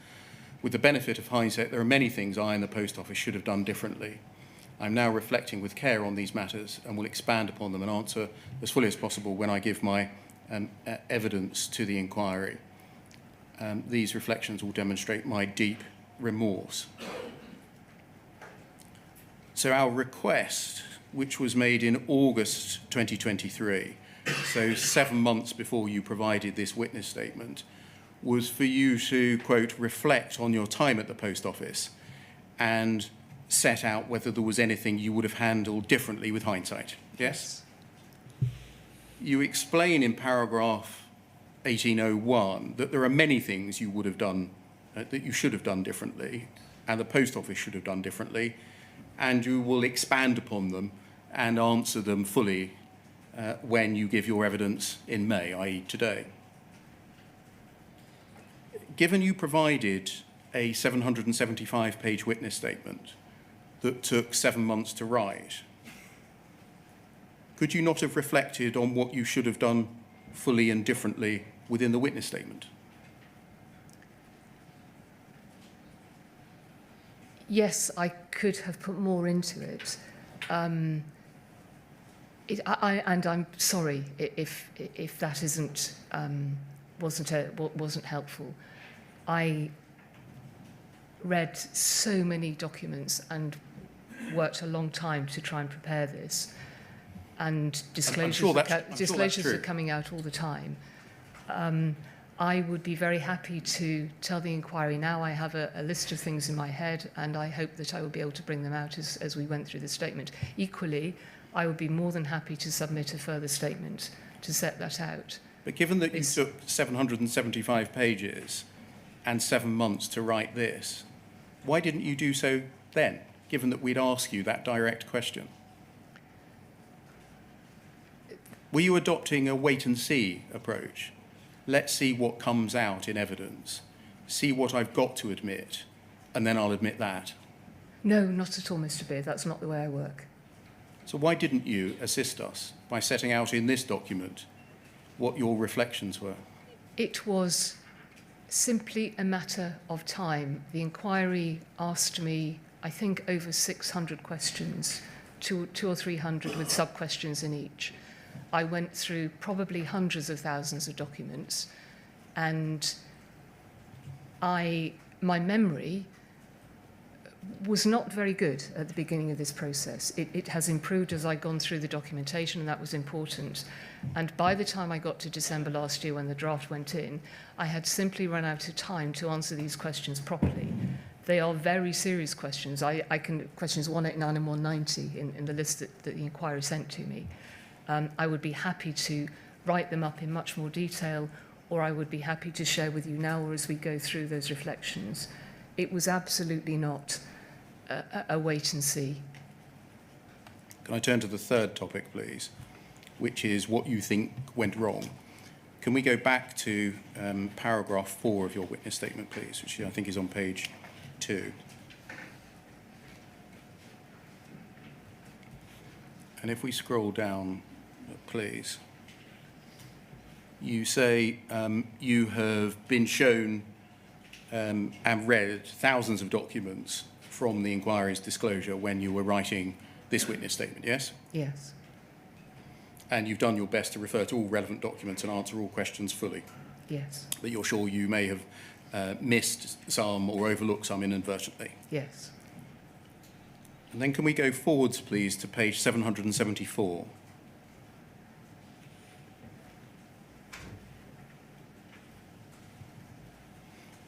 With the benefit of hindsight, there are many things I and the Post Office should have done differently. I'm now reflecting with care on these matters and will expand upon them and answer as fully as possible when I give my evidence to the inquiry. These reflections will demonstrate my deep remorse. So our request, which was made in August 2023, so 7 months before you provided this witness statement, was for you to, quote, reflect on your time at the Post Office and set out whether there was anything you would have handled differently with hindsight. Yes? You explain in paragraph 1801 that there are many things you would have done, that you should have done differently, and the Post Office should have done differently, and you will expand upon them and answer them fully when you give your evidence in May, i.e. today. Given you provided a 775-page witness statement that took 7 months to write, Could you not have reflected on what you should have done fully and differently within the witness statement? Yes, I could have put more into it. And I'm sorry if that wasn't helpful. I read so many documents and worked a long time to try and prepare this. And disclosures are coming out all the time. I would be very happy to tell the inquiry now. I have a list of things in my head, and I hope that I will be able to bring them out as we went through the statement. Equally, I would be more than happy to submit a further statement to set that out. But given that you took 775 pages and 7 months to write this, why didn't you do so then, given that we'd ask you that direct question? Were you adopting a wait-and-see approach? Let's see what comes out in evidence, see what I've got to admit, and then I'll admit that. No, not at all, Mr. Beard. That's not the way I work. So why didn't you assist us by setting out in this document what your reflections were? It was simply a matter of time. The inquiry asked me, I think, over 600 questions, two or 300 with sub-questions in each. I went through probably hundreds of thousands of documents, and my memory was not very good at the beginning of this process. It has improved as I've gone through the documentation, and that was important. And by the time I got to December last year, when the draft went in, I had simply run out of time to answer these questions properly. They are very serious questions. Questions 189 and 190 in the list that the inquiry sent to me. I would be happy to write them up in much more detail, or I would be happy to share with you now or as we go through those reflections. It was absolutely not a wait and see. Can I turn to the third topic, please, which is what you think went wrong? Can we go back to paragraph 4 of your witness statement, please, which I think is on page 2. And if we scroll down, please, you say you have been shown and read thousands of documents from the inquiry's disclosure when you were writing this witness statement, yes? Yes. And you've done your best to refer to all relevant documents and answer all questions fully. Yes. But you're sure you may have missed some or overlooked some inadvertently. Yes. And then can we go forwards, please, to page 774.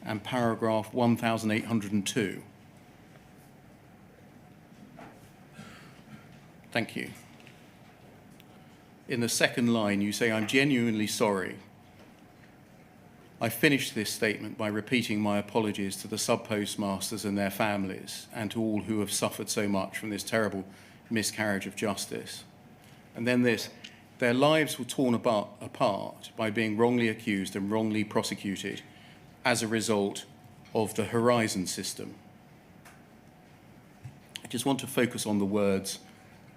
And paragraph 1802. Thank you. In the second line, you say, I'm genuinely sorry. I finished this statement by repeating my apologies to the sub-postmasters and their families and to all who have suffered so much from this terrible miscarriage of justice. And then this, their lives were torn apart by being wrongly accused and wrongly prosecuted as a result of the Horizon system. I just want to focus on the words,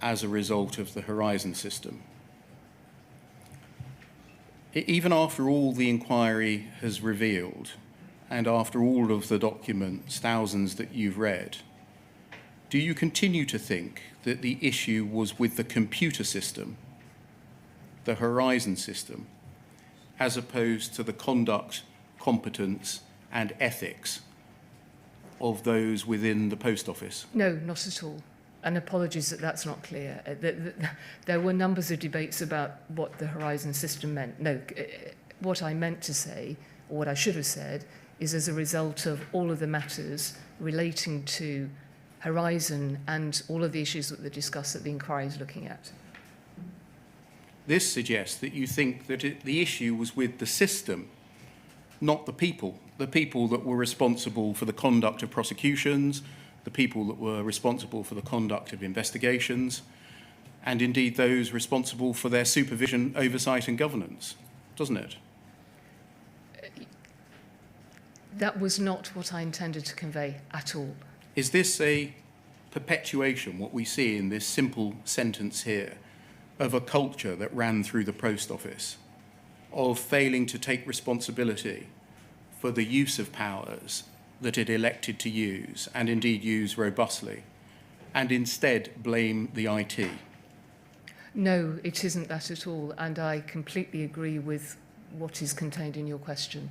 as a result of the Horizon system. Even after all the inquiry has revealed, and after all of the documents, thousands that you've read, do you continue to think that the issue was with the computer system, the Horizon system, as opposed to the conduct, competence, and ethics of those within the Post Office? No, not at all. And apologies that that's not clear. There were numbers of debates about what the Horizon system meant. No, what I meant to say, or what I should have said, is as a result of all of the matters relating to Horizon and all of the issues that were discussed that the inquiry is looking at. This suggests that you think that the issue was with the system, not the people that were responsible for the conduct of prosecutions, the people that were responsible for the conduct of investigations, and indeed those responsible for their supervision, oversight and governance, doesn't it? That was not what I intended to convey at all. Is this a perpetuation, what we see in this simple sentence here, of a culture that ran through the post office, of failing to take responsibility for the use of powers that it elected to use, and indeed use robustly, and instead blame the IT? No, it isn't that at all, and I completely agree with what is contained in your question.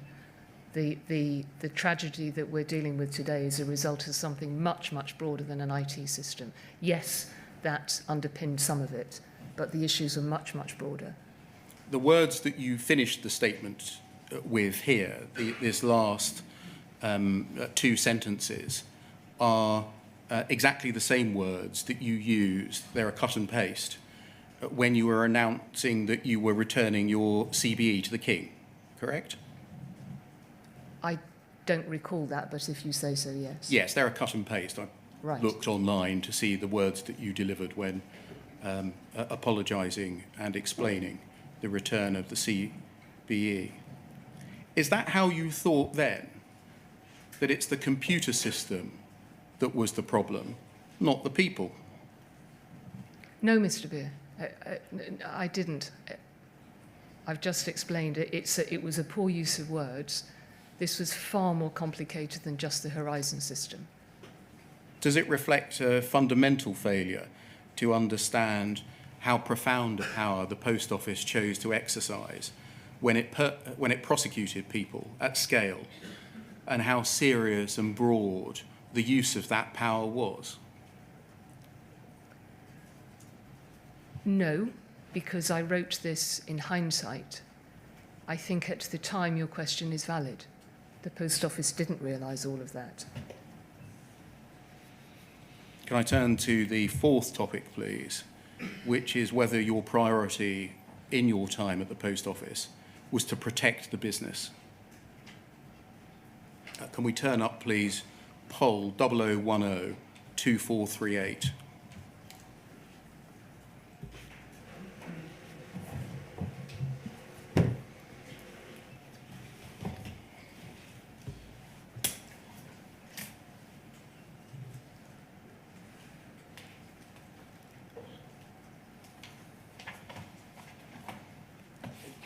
The tragedy that we're dealing with today is a result of something much, much broader than an IT system. Yes, that underpinned some of it, but the issues are much, much broader. The words that you finished the statement with here, this last two sentences, are exactly the same words that you used. They're a cut and paste when you were announcing that you were returning your CBE to the King, correct? I don't recall that, but if you say so, yes. Yes, they're a cut and paste. I Right. looked online to see the words that you delivered when apologising and explaining the return of the CBE. Is that how you thought then? That it's the computer system that was the problem, not the people? No, Mr. Beer, I didn't. I've just explained it. It was a poor use of words. This was far more complicated than just the Horizon system. Does it reflect a fundamental failure to understand how profound a power the Post Office chose to exercise when it prosecuted people at scale, and how serious and broad the use of that power was? No, because I wrote this in hindsight. I think at the time your question is valid. The Post Office didn't realise all of that. Can I turn to the fourth topic, please, which is whether your priority in your time at the Post Office was to protect the business? Can we turn up, please, poll 0010 2438?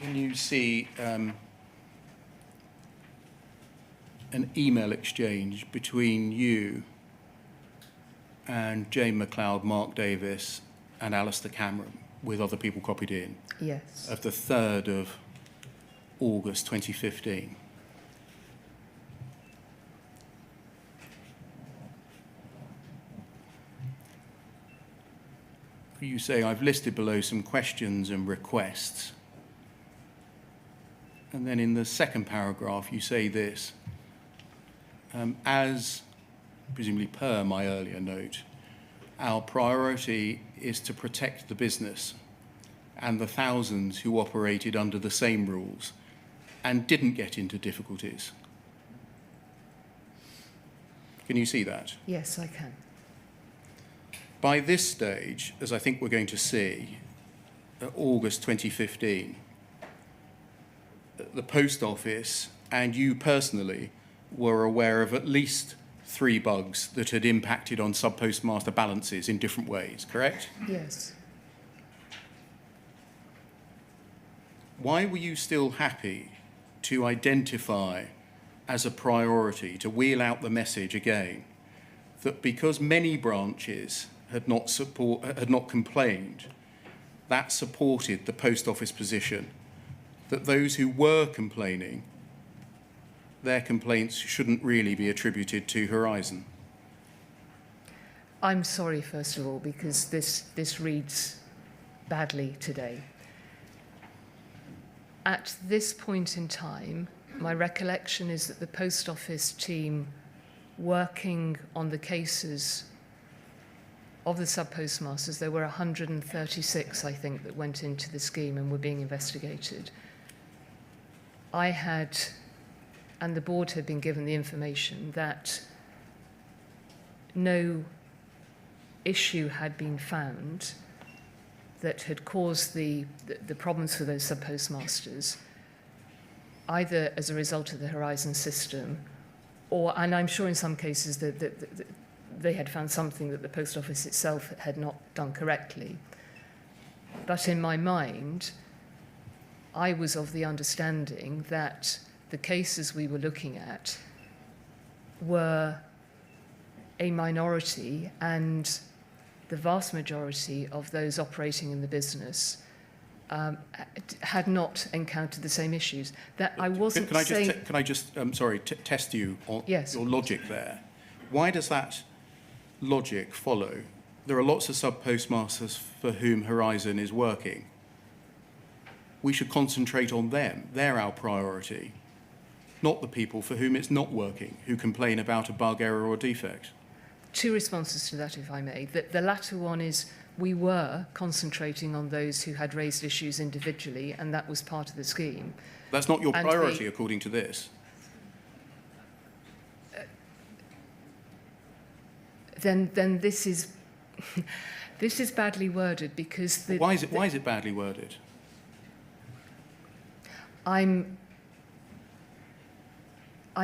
Can you see an email exchange between you and Jane McLeod, Mark Davis and Alistair Cameron, with other people copied in, Yes. of the 3rd of August 2015? You say, I've listed below some questions and requests. And then in the second paragraph, you say this, as presumably per my earlier note, our priority is to protect the business and the thousands who operated under the same rules and didn't get into difficulties. Can you see that? Yes, I can. By this stage, as I think we're going to see, August 2015, the Post Office and you personally were aware of at least 3 bugs that had impacted on sub-postmaster balances in different ways, correct? Yes. Why were you still happy to identify as a priority, to wheel out the message again, that because many branches had not complained, that supported the Post Office position that those who were complaining, their complaints shouldn't really be attributed to Horizon? I'm sorry, first of all, because this reads badly today. At this point in time, my recollection is that the Post Office team working on the cases of the sub-postmasters, there were 136, I think, that went into the scheme and were being investigated. I had, and the board had been given the information that no issue had been found that had caused the problems for those sub-postmasters, either as a result of the Horizon system, or, and I'm sure in some cases that they had found something that the Post Office itself had not done correctly. But in my mind, I was of the understanding that the cases we were looking at were a minority, and the vast majority of those operating in the business had not encountered the same issues. That I wasn't saying... Can I just test you on Yes. your logic there? Why does that logic follow? There are lots of sub-postmasters for whom Horizon is working. We should concentrate on them. They're our priority, not the people for whom it's not working, who complain about a bug, error or defect. Two responses to that, if I may. The latter one is we were concentrating on those who had raised issues individually, and that was part of the scheme. That's not your And priority, according to this. Then this is this is badly worded, because Why is it badly worded? I'm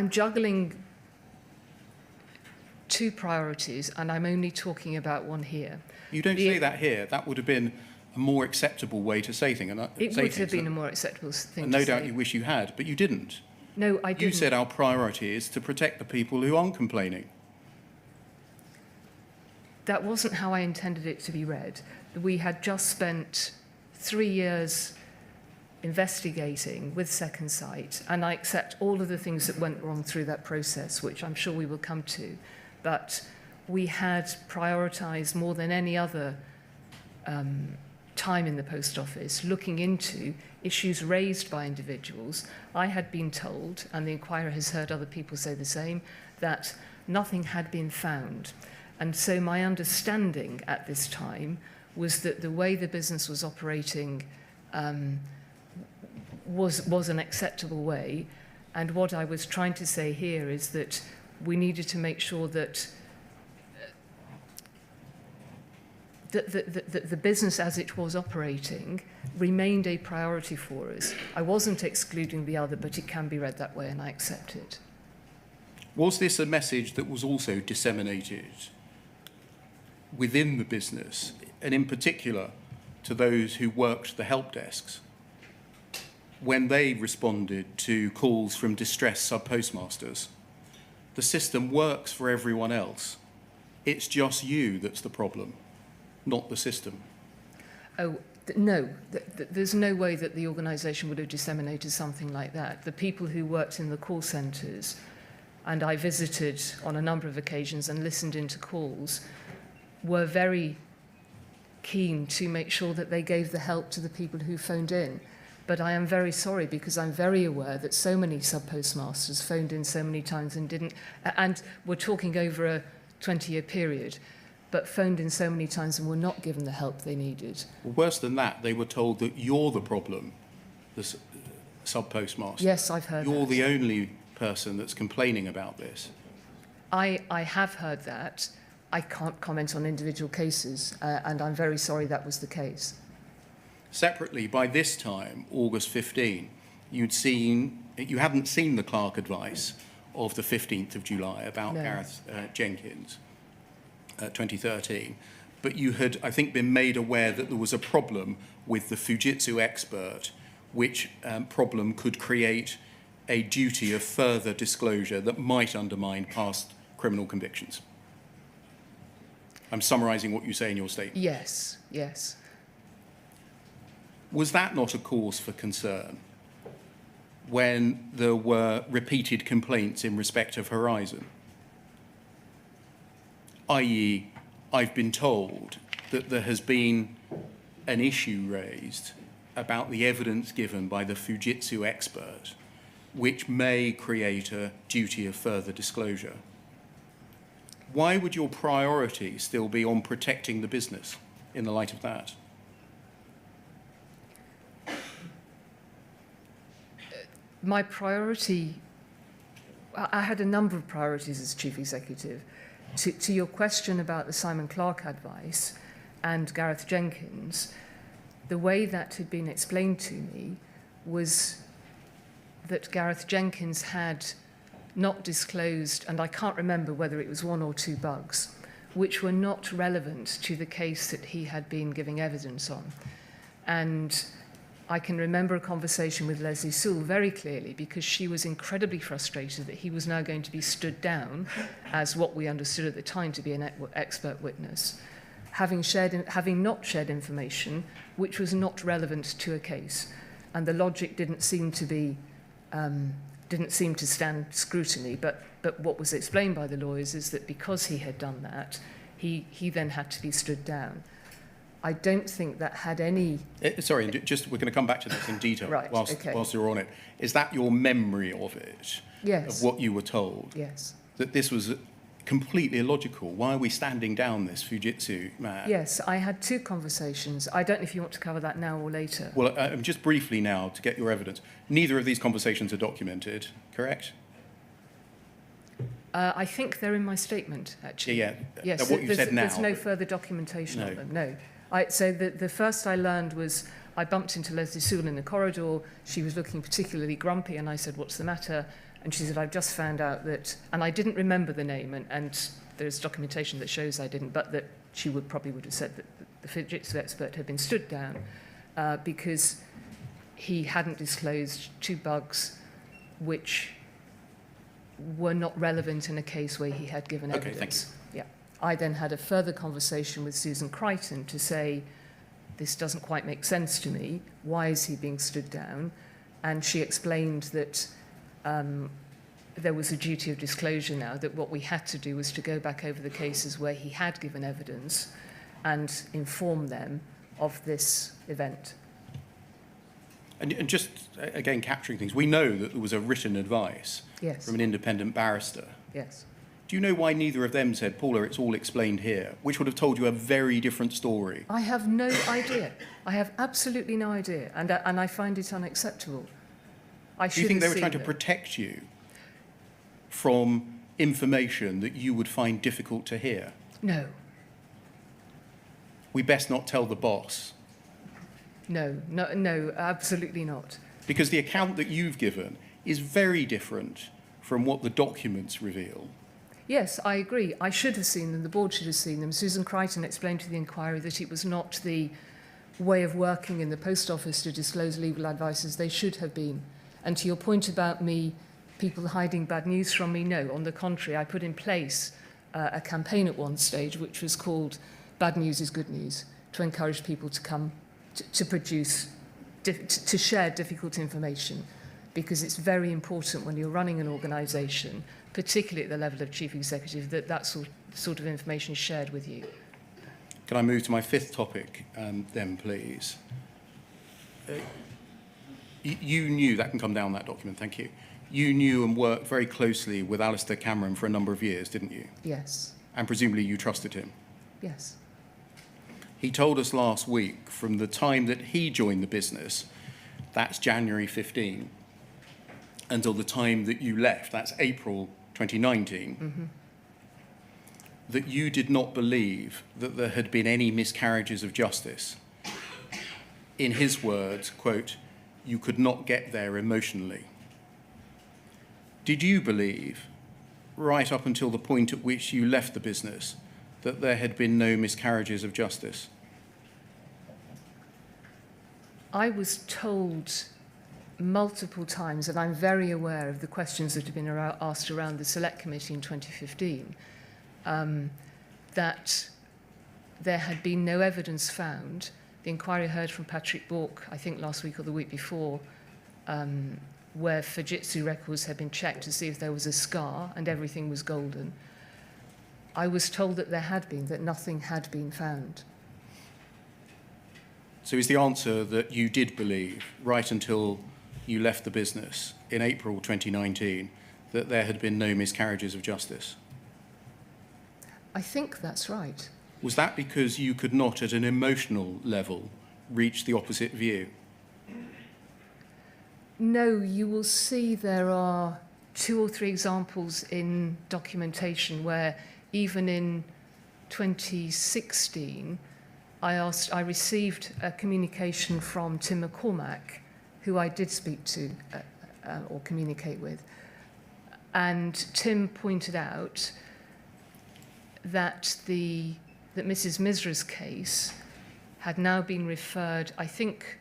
juggling two priorities, and I'm only talking about one here. You don't say that here. That would have been a more acceptable way to say things. It would have been a more acceptable thing and to no say. doubt you wish you had, but you didn't. No, I didn't. You said our priority is to protect the people who aren't complaining. That wasn't how I intended it to be read. We had just spent 3 years investigating with Second Sight, and I accept all of the things that went wrong through that process, which I'm sure we will come to. But we had prioritised more than any other time in the Post Office looking into issues raised by individuals. I had been told, and the Inquirer has heard other people say the same, that nothing had been found. And so my understanding at this time was that the way the business was operating was an acceptable way. And what I was trying to say here is that we needed to make sure that the business as it was operating remained a priority for us. I wasn't excluding the other, but it can be read that way, and I accept it. Was this a message that was also disseminated within the business, and in particular to those who worked the help desks, when they responded to calls from distressed sub-postmasters? The system works for everyone else. It's just you that's the problem, not the system. Oh, no, there's no way that the organisation would have disseminated something like that. The people who worked in the call centres, and I visited on a number of occasions and listened into calls, were very keen to make sure that they gave the help to the people who phoned in. But I am very sorry, because I'm very aware that so many sub-postmasters phoned in so many times and didn't, and we're talking over a 20-year period, but phoned in so many times and were not given the help they needed. Well, worse than that, they were told that you're the problem, the sub-postmaster. Yes, I've heard You're that. the only person that's complaining about this. I have heard that. I can't comment on individual cases, and I'm very sorry that was the case. Separately, by this time, August 15, you hadn't seen the Clark advice of the 15th of July about No. Gareth Jenkins, 2013, but you had, I think, been made aware that there was a problem with the Fujitsu expert, which problem could create a duty of further disclosure that might undermine past criminal convictions. I'm summarising what you say in your statement. Yes, yes. Was that not a cause for concern when there were repeated complaints in respect of Horizon? I.e., I've been told that there has been an issue raised about the evidence given by the Fujitsu expert, which may create a duty of further disclosure. Why would your priority still be on protecting the business in the light of that? My priority, I had a number of priorities as Chief Executive. To your question about the Simon Clark advice and Gareth Jenkins, the way that had been explained to me was that Gareth Jenkins had not disclosed, and I can't remember whether it was 1 or 2 bugs, which were not relevant to the case that he had been giving evidence on. And I can remember a conversation with Leslie Sewell very clearly, because she was incredibly frustrated that he was now going to be stood down as what we understood at the time to be an expert witness, having not shared information which was not relevant to a case. And the logic didn't seem to stand scrutiny, but what was explained by the lawyers is that because he had done that, he then had to be stood down. I don't think that had any... Sorry, just we're going to come back to this in detail Right, whilst you're on it. Is that your memory of it? Yes. Of what you were told? Yes. That this was completely illogical? Why are we standing down this Fujitsu man? Yes, I had two conversations. I don't know if you want to cover that now or later. Well, just briefly now to get your evidence. Neither of these conversations are documented, correct? I think they're in my statement, actually. Yeah. Yes, What you said now. There's no further documentation No. of them, no. So the first I learned was I bumped into Leslie Sewell in the corridor. She was looking particularly grumpy, and I said, "What's the matter?" And she said, "I've just found out that..." And I didn't remember the name, and there's documentation that shows I didn't, but that she probably would have said that the Fujitsu expert had been stood down because he hadn't disclosed two bugs which were not relevant in a case where he had given evidence. Okay, thank you. Yeah. I then had a further conversation with Susan Crichton to say, this doesn't quite make sense to me. Why is he being stood down? And she explained that there was a duty of disclosure now, that what we had to do was to go back over the cases where he had given evidence and inform them of this event. And just, again, capturing things, we know that there was a written advice Yes. from an independent barrister. Yes. Do you know why neither of them said, "Paula, it's all explained here," which would have told you a very different story? I have no idea. I have absolutely no idea, and I find it unacceptable. Do you think they were trying to protect you from information that you would find difficult to hear? No, We best not tell the boss. no, absolutely not. Because the account that you've given is very different from what the documents reveal. Yes, I agree. I should have seen them. The board should have seen them. Susan Crichton explained to the inquiry that it was not the way of working in the Post Office to disclose legal advice as they should have been. And to your point about people hiding bad news from me, no. On the contrary, I put in place a campaign at one stage which was called Bad News is Good News, to encourage people to come to share difficult information, because it's very important when you're running an organisation, particularly at the level of chief executive, that sort of information is shared with you. Can I move to my fifth topic then, please? You knew, that can come down that document, thank you. You knew and worked very closely with Alistair Cameron for a number of years, didn't you? Yes, And presumably you trusted him. yes. He told us last week, from the time that he joined the business, that's January 15, until the time that you left, that's April 2019, that you did not believe that there had been any miscarriages of justice. In his words, quote, "You could not get there emotionally." Did you believe, right up until the point at which you left the business, that there had been no miscarriages of justice? I was told multiple times, and I'm very aware of the questions that have been asked around the Select Committee in 2015, that there had been no evidence found. The inquiry heard from Patrick Bork, I think last week or the week before, where Fujitsu records had been checked to see if there was a scar and everything was golden. I was told that there had been, that nothing had been found. So is the answer that you did believe, right until you left the business in April 2019, that there had been no miscarriages of justice? I think that's right. Was that because you could not, at an emotional level, reach the opposite view? No, you will see there are 2 or 3 examples in documentation where even in 2016, I received a communication from Tim McCormack, who I did speak to or communicate with. And Tim pointed out that Mrs. Misra's case had now been referred, I think,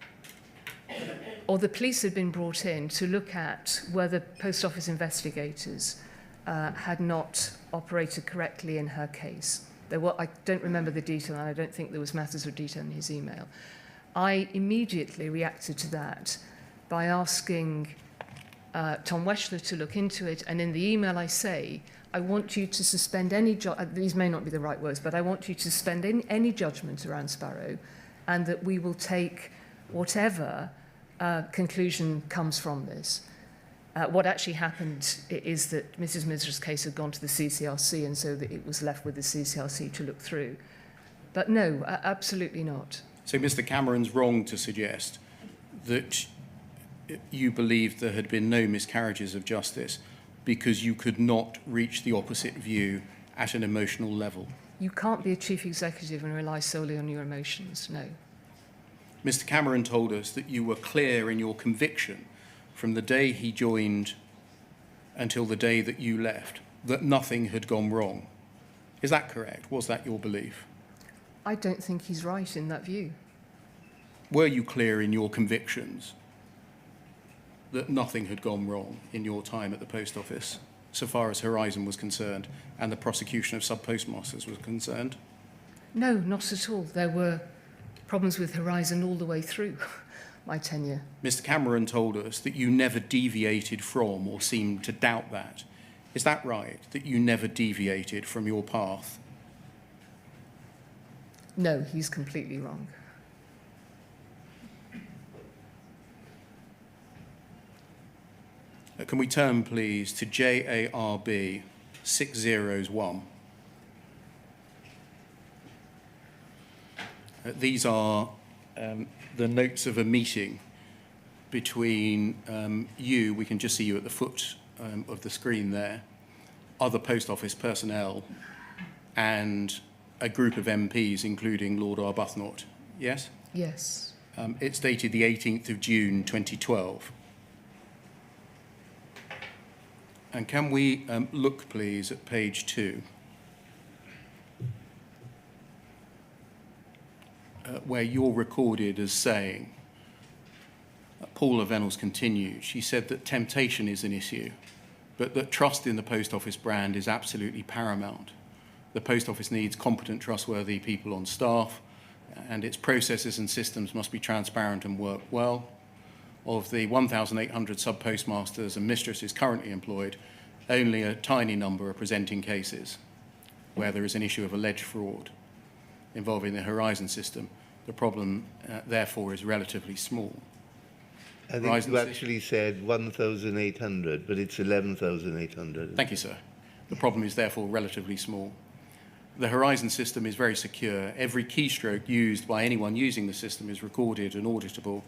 or the police had been brought in to look at whether Post Office investigators had not operated correctly in her case. I don't remember the detail, and I don't think there was matters of detail in his email. I immediately reacted to that by asking Tom Weschler to look into it, and in the email I say, I want you to suspend any, these may not be the right words, but I want you to suspend any judgment around Sparrow, and that we will take whatever conclusion comes from this. What actually happened is that Mrs. Misra's case had gone to the CCRC, and so that it was left with the CCRC to look through. But no, absolutely not. So Mr. Cameron's wrong to suggest that you believed there had been no miscarriages of justice because you could not reach the opposite view at an emotional level. You can't be a chief executive and rely solely on your emotions, no. Mr. Cameron told us that you were clear in your conviction from the day he joined until the day that you left, that nothing had gone wrong. Is that correct? Was that your belief? I don't think he's right in that view. Were you clear in your convictions that nothing had gone wrong in your time at the Post Office, so far as Horizon was concerned and the prosecution of sub-postmasters was concerned? No, not at all. There were problems with Horizon all the way through my tenure. Mr. Cameron told us that you never deviated from or seemed to doubt that. Is that right, that you never deviated from your path? No, he's completely wrong. Can we turn, please, to JARB 601? These are the notes of a meeting between you, we can just see you at the foot of the screen there, other Post Office personnel, and a group of MPs, including Lord Arbuthnot. Yes? Yes. It's dated the 18th of June 2012. And can we look, please, at page 2, where you're recorded as saying, Paula Vennells continued, she said that temptation is an issue, but that trust in the Post Office brand is absolutely paramount. The Post Office needs competent, trustworthy people on staff, and its processes and systems must be transparent and work well. Of the 1,800 sub-postmasters and mistresses currently employed, only a tiny number are presenting cases where there is an issue of alleged fraud involving the Horizon system. The problem, therefore, is relatively small. I think you actually said 1,800, but it's 11,800. Thank you, sir. The problem is, therefore, relatively small. The Horizon system is very secure. Every keystroke used by anyone using the system is recorded and auditable.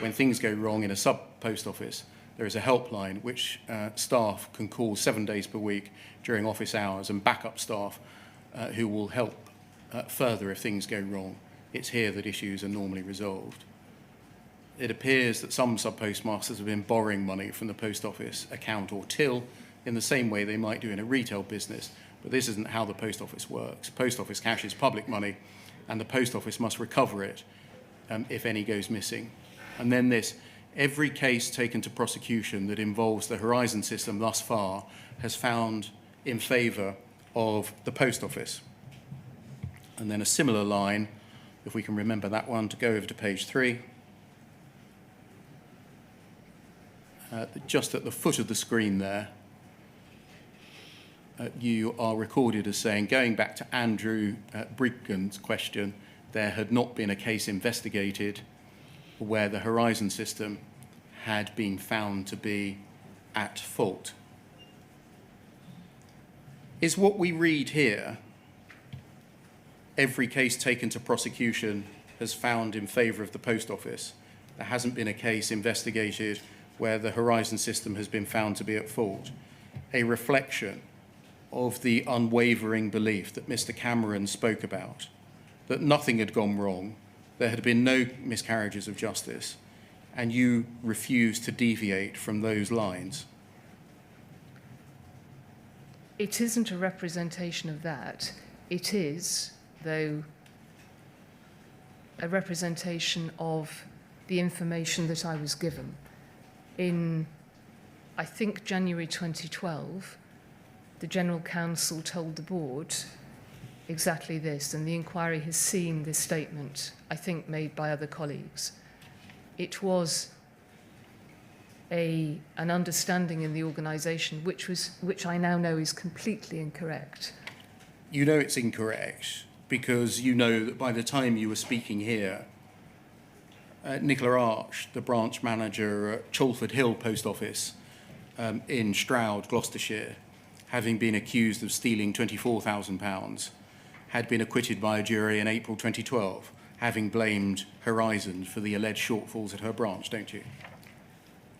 When things go wrong in a sub-post office, there is a helpline which staff can call 7 days per week during office hours, and backup staff who will help further if things go wrong. It's here that issues are normally resolved. It appears that some sub-postmasters have been borrowing money from the Post Office account or till in the same way they might do in a retail business, but this isn't how the Post Office works. Post Office cash is public money, and the Post Office must recover it if any goes missing. And then this, every case taken to prosecution that involves the Horizon system thus far has found in favour of the Post Office. And then a similar line, if we can remember that one, to go over to page 3. Just at the foot of the screen there, you are recorded as saying, going back to Andrew Brigham's question, there had not been a case investigated where the Horizon system had been found to be at fault. Is what we read here, every case taken to prosecution has found in favour of the Post Office, there hasn't been a case investigated where the Horizon system has been found to be at fault, a reflection of the unwavering belief that Mr. Cameron spoke about, that nothing had gone wrong, there had been no miscarriages of justice, and you refused to deviate from those lines? It isn't a representation of that. It is, though a representation of the information that I was given. In, I think, January 2012, the General Counsel told the board exactly this, and the inquiry has seen this statement, I think, made by other colleagues. It was an understanding in the organisation which I now know is completely incorrect. You know it's incorrect because you know that by the time you were speaking here, Nicola Arch, the branch manager at Chalford Hill Post Office in Stroud, Gloucestershire, having been accused of stealing £24,000, had been acquitted by a jury in April 2012, having blamed Horizon for the alleged shortfalls at her branch, don't you?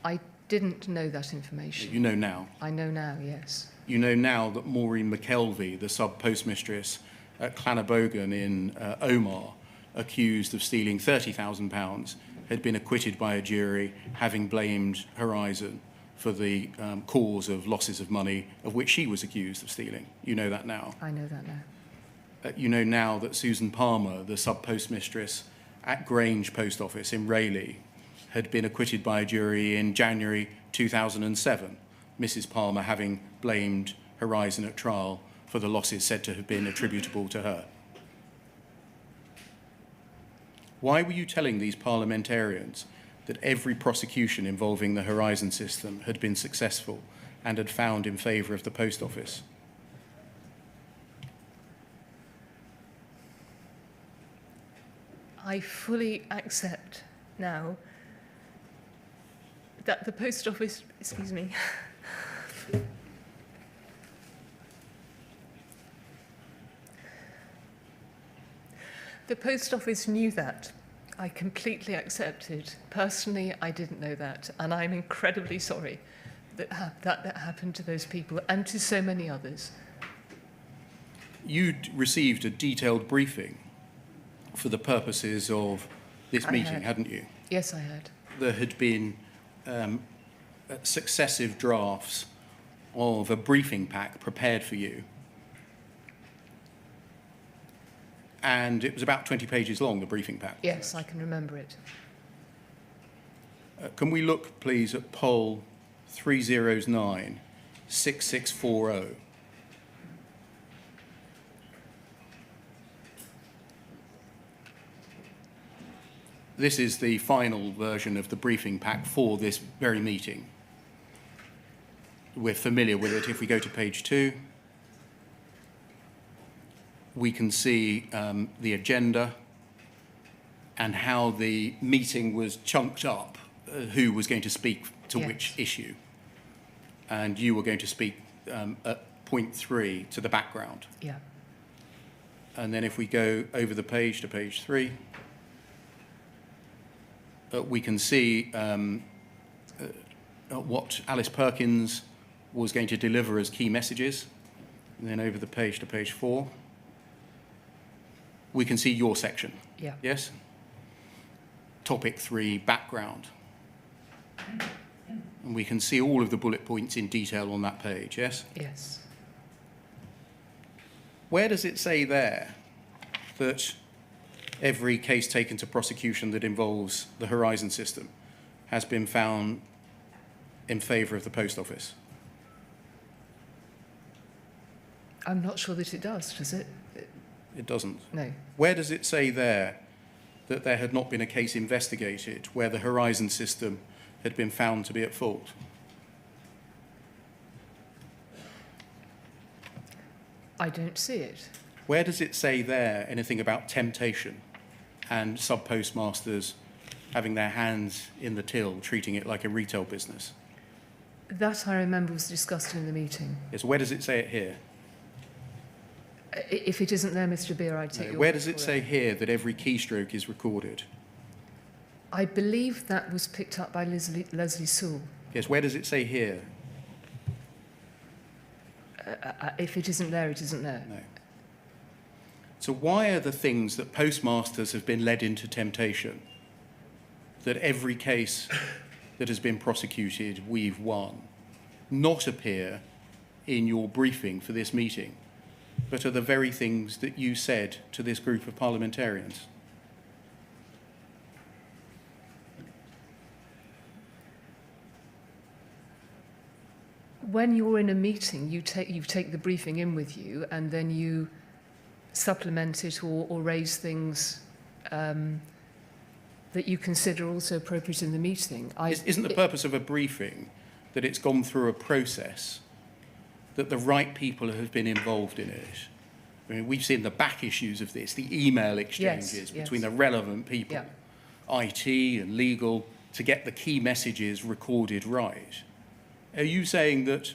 I didn't know that information. You know now. I know now, yes. You know now that Maureen McKelvey, the sub-postmistress at Clannabogan in Omagh, accused of stealing £30,000, had been acquitted by a jury, having blamed Horizon for the cause of losses of money of which she was accused of stealing. You know that now. I know that now. You know now that Susan Palmer, the sub-postmistress at Grange Post Office in Rayleigh, had been acquitted by a jury in January 2007, Mrs. Palmer having blamed Horizon at trial for the losses said to have been attributable to her. Why were you telling these parliamentarians that every prosecution involving the Horizon system had been successful and had found in favour of the Post Office? I fully accept now that the Post Office, excuse me, the Post Office knew that. I completely accepted. Personally, I didn't know that, and I'm incredibly sorry that that happened to those people and to so many others. You'd received a detailed briefing for the purposes of this meeting, hadn't you? Yes, I had. There had been successive drafts of a briefing pack prepared for you. And it was about 20 pages long, the briefing pack. Yes, I can remember it. Can we look, please, at poll 309-6640? This is the final version of the briefing pack for this very meeting. We're familiar with it. If we go to page 2, we can see the agenda and how the meeting was chunked up, who was going to speak to which issue. And you were going to speak at point 3 to the background. Yeah. And then if we go over the page to page 3, we can see what Alice Perkins was going to deliver as key messages. And then over the page to page 4, we can see your section. Yeah. Yes? Topic 3, background. And we can see all of the bullet points in detail on that page, yes? Yes. Where does it say there that every case taken to prosecution that involves the Horizon system has been found in favour of the Post Office? I'm not sure that it does it? It doesn't. No. Where does it say there that there had not been a case investigated where the Horizon system had been found to be at fault? I don't see it. Where does it say there anything about temptation and sub-postmasters having their hands in the till, treating it like a retail business? That, I remember, was discussed in the meeting. Yes, where does it say it here? If it isn't there, Mr. Beer, I'd take your Where word does it for say here that every keystroke is recorded? I believe that was picked up by Leslie Sewell. Yes, where does it say here? If it isn't there, it isn't there. No. So why are the things that postmasters have been led into temptation, that every case that has been prosecuted we've won, not appear in your briefing for this meeting, but are the very things that you said to this group of parliamentarians? when you're in a meeting, you take the briefing in with you, and then you supplement it or raise things that you consider also appropriate in the meeting. Isn't the purpose of a briefing that it's gone through a process, that the right people have been involved in it? I mean, we've seen the back issues of this, the email exchanges between the relevant people, IT and legal, to get the key messages recorded right. Are you saying that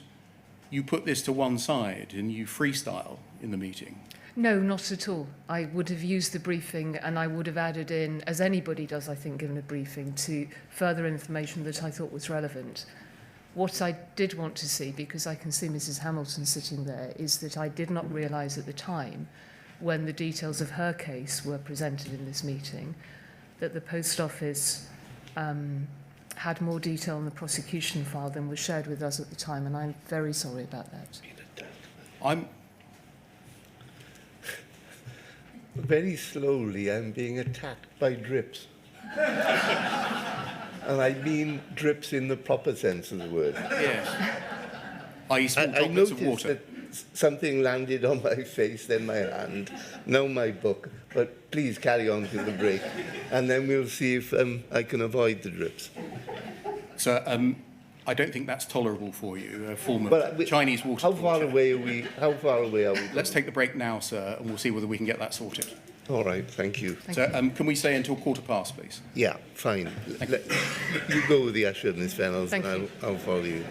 you put this to one side and you freestyle in the meeting? No, not at all. I would have used the briefing, and I would have added in, as anybody does, I think, given a briefing, to further information that I thought was relevant. What I did want to see, because I can see Mrs. Hamilton sitting there, is that I did not realise at the time, when the details of her case were presented in this meeting, that the Post Office had more detail on the prosecution file than was shared with us at the time, and I'm very sorry about that. Very slowly, I'm being attacked by drips. And I mean drips in the proper sense of the word. Yes. I small I droplets of noticed water. that something landed on my face, then my hand, now my book. But please carry on to the break, and then we'll see if I can avoid the drips. So I don't think that's tolerable for you, a form of Chinese water. How far away are we? Let's take the break now, sir, and we'll see whether we can get that sorted. All right, thank you. Can we stay until 15:15, please? Yeah, fine. You go with the usher, Miss Vennells, Thank and you. I'll follow you.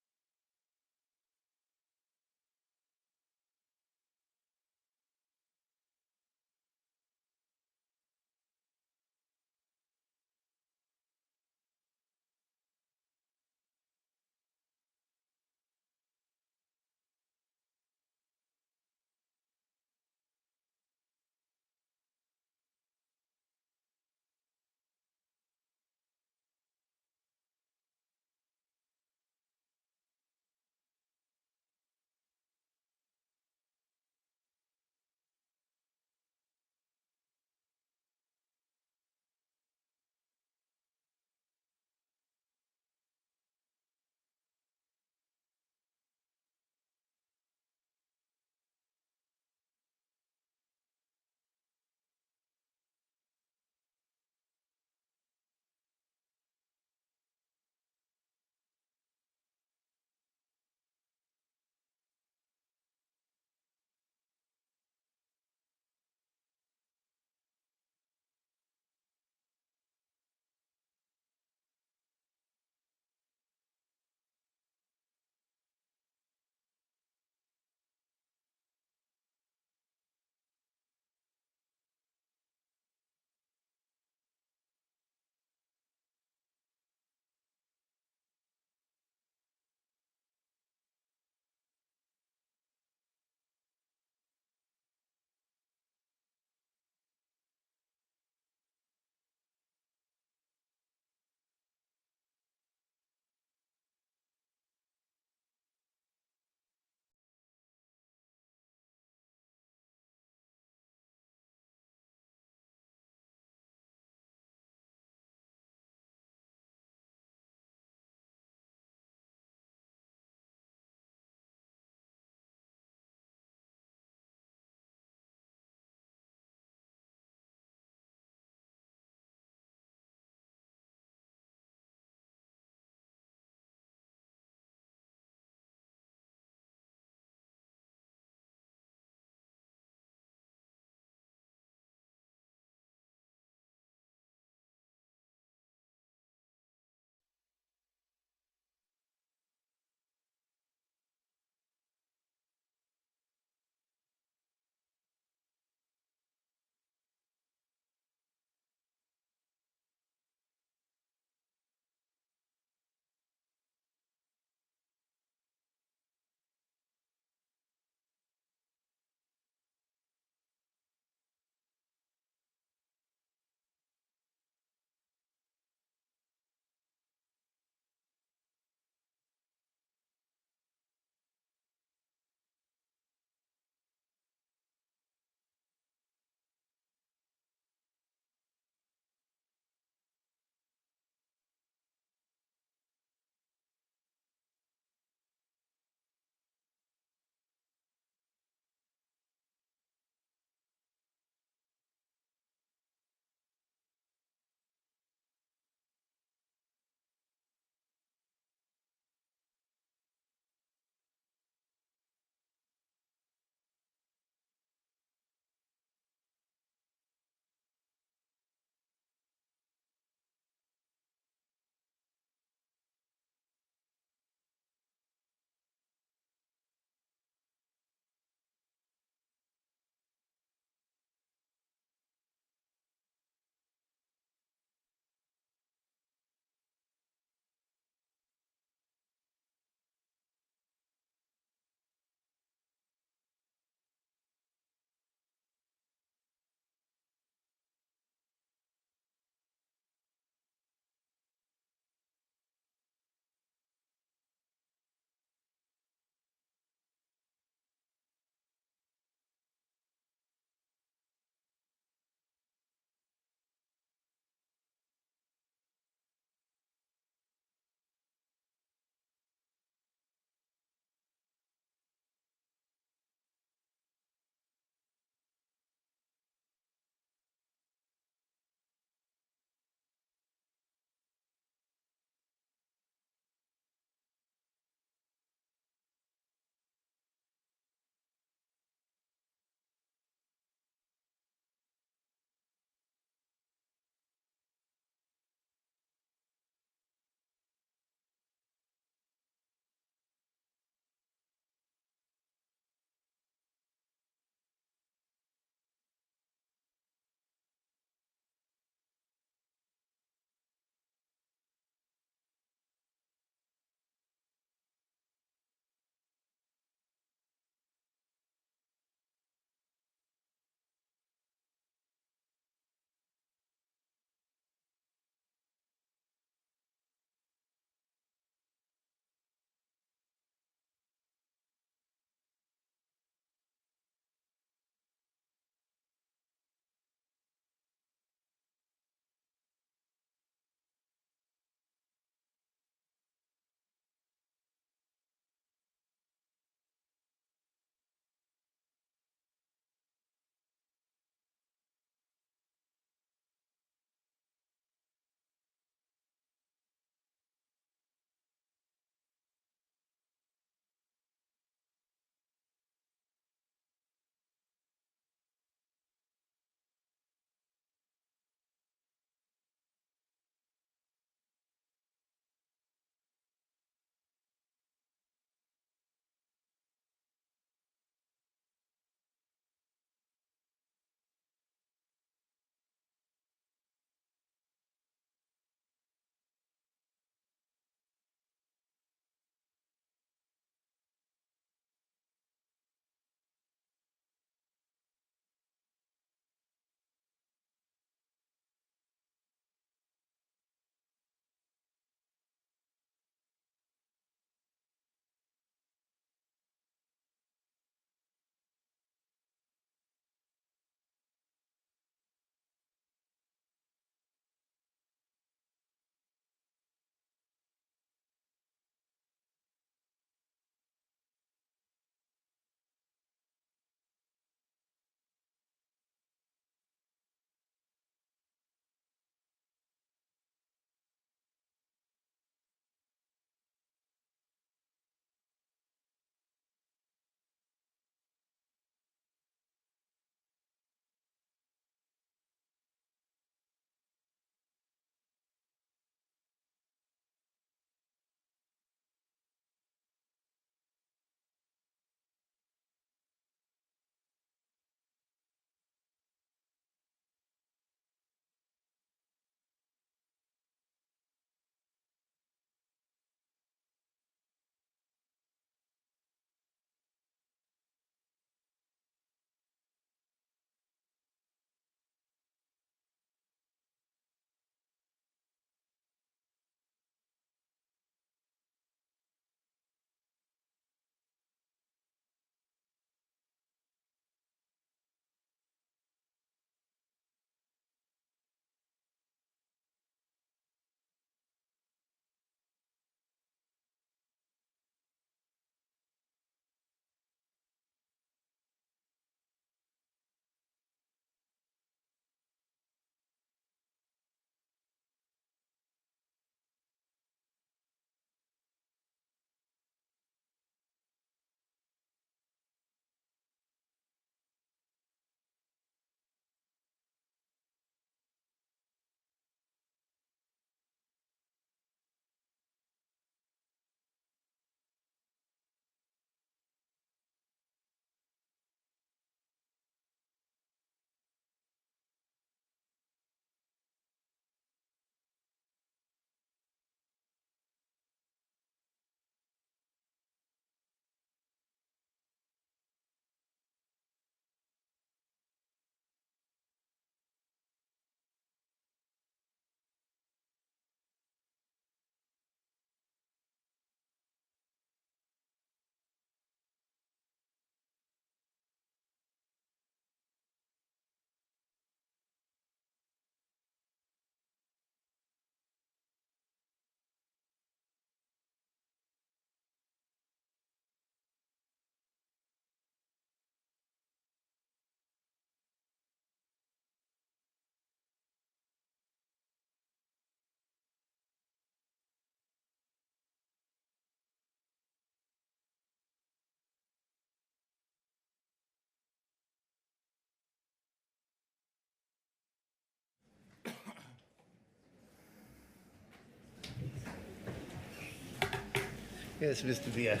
Yes, Mr. Beer.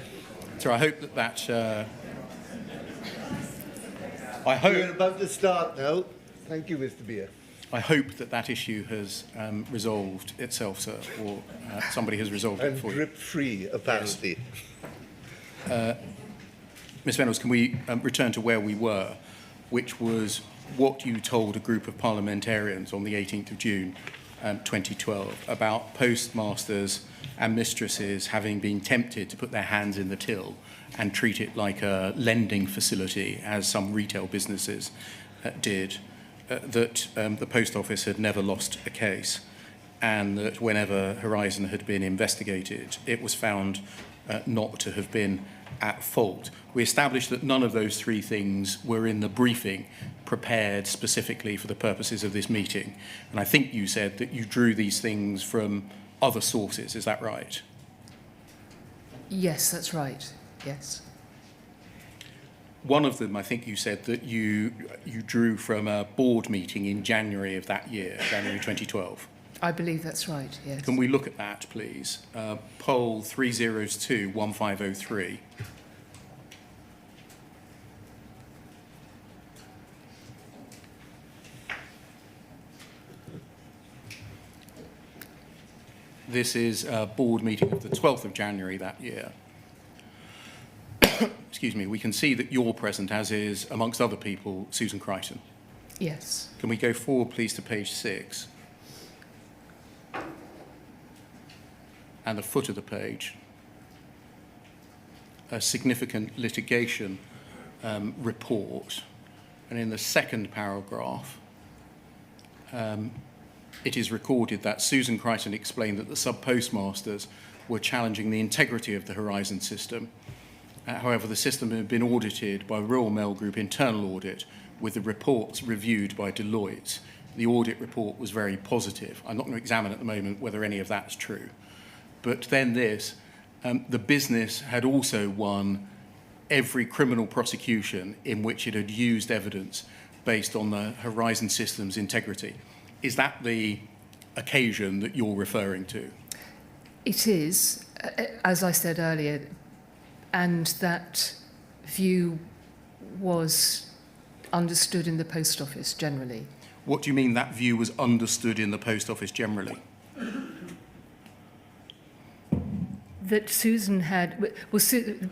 So I hope that We're about to start now. Thank you, Mr. Beer. I hope that issue has resolved itself, sir, or somebody has resolved it And for you. drip-free, apparently. Ms Vennells, can we return to where we were, which was what you told a group of parliamentarians on the 18th of June 2012 about postmasters and mistresses having been tempted to put their hands in the till and treat it like a lending facility, as some retail businesses did, that the Post Office had never lost a case, and that whenever Horizon had been investigated, it was found not to have been at fault. We established that none of those three things were in the briefing prepared specifically for the purposes of this meeting. And I think you said that you drew these things from other sources. Is that right? Yes, that's right. Yes. One of them, I think you said that you drew from a board meeting in January of that year, January 2012. I believe that's right, yes. Can we look at that, please? Poll 302-1503. This is a board meeting of the 12th of January that year. Excuse me, we can see that you're present, as is, amongst other people, Susan Crichton. Yes. Can we go forward, please, to page 6? And the foot of the page, a significant litigation report. And in the second paragraph, it is recorded that Susan Crichton explained that the sub-postmasters were challenging the integrity of the Horizon system. However, the system had been audited by Royal Mail Group internal audit, with the reports reviewed by Deloitte. The audit report was very positive. I'm not going to examine at the moment whether any of that's true. But then this, the business had also won every criminal prosecution in which it had used evidence based on the Horizon system's integrity. Is that the occasion that you're referring to? It is, as I said earlier, and that view was understood in the Post Office generally. What do you mean that view was understood in the Post Office generally? That Susan had,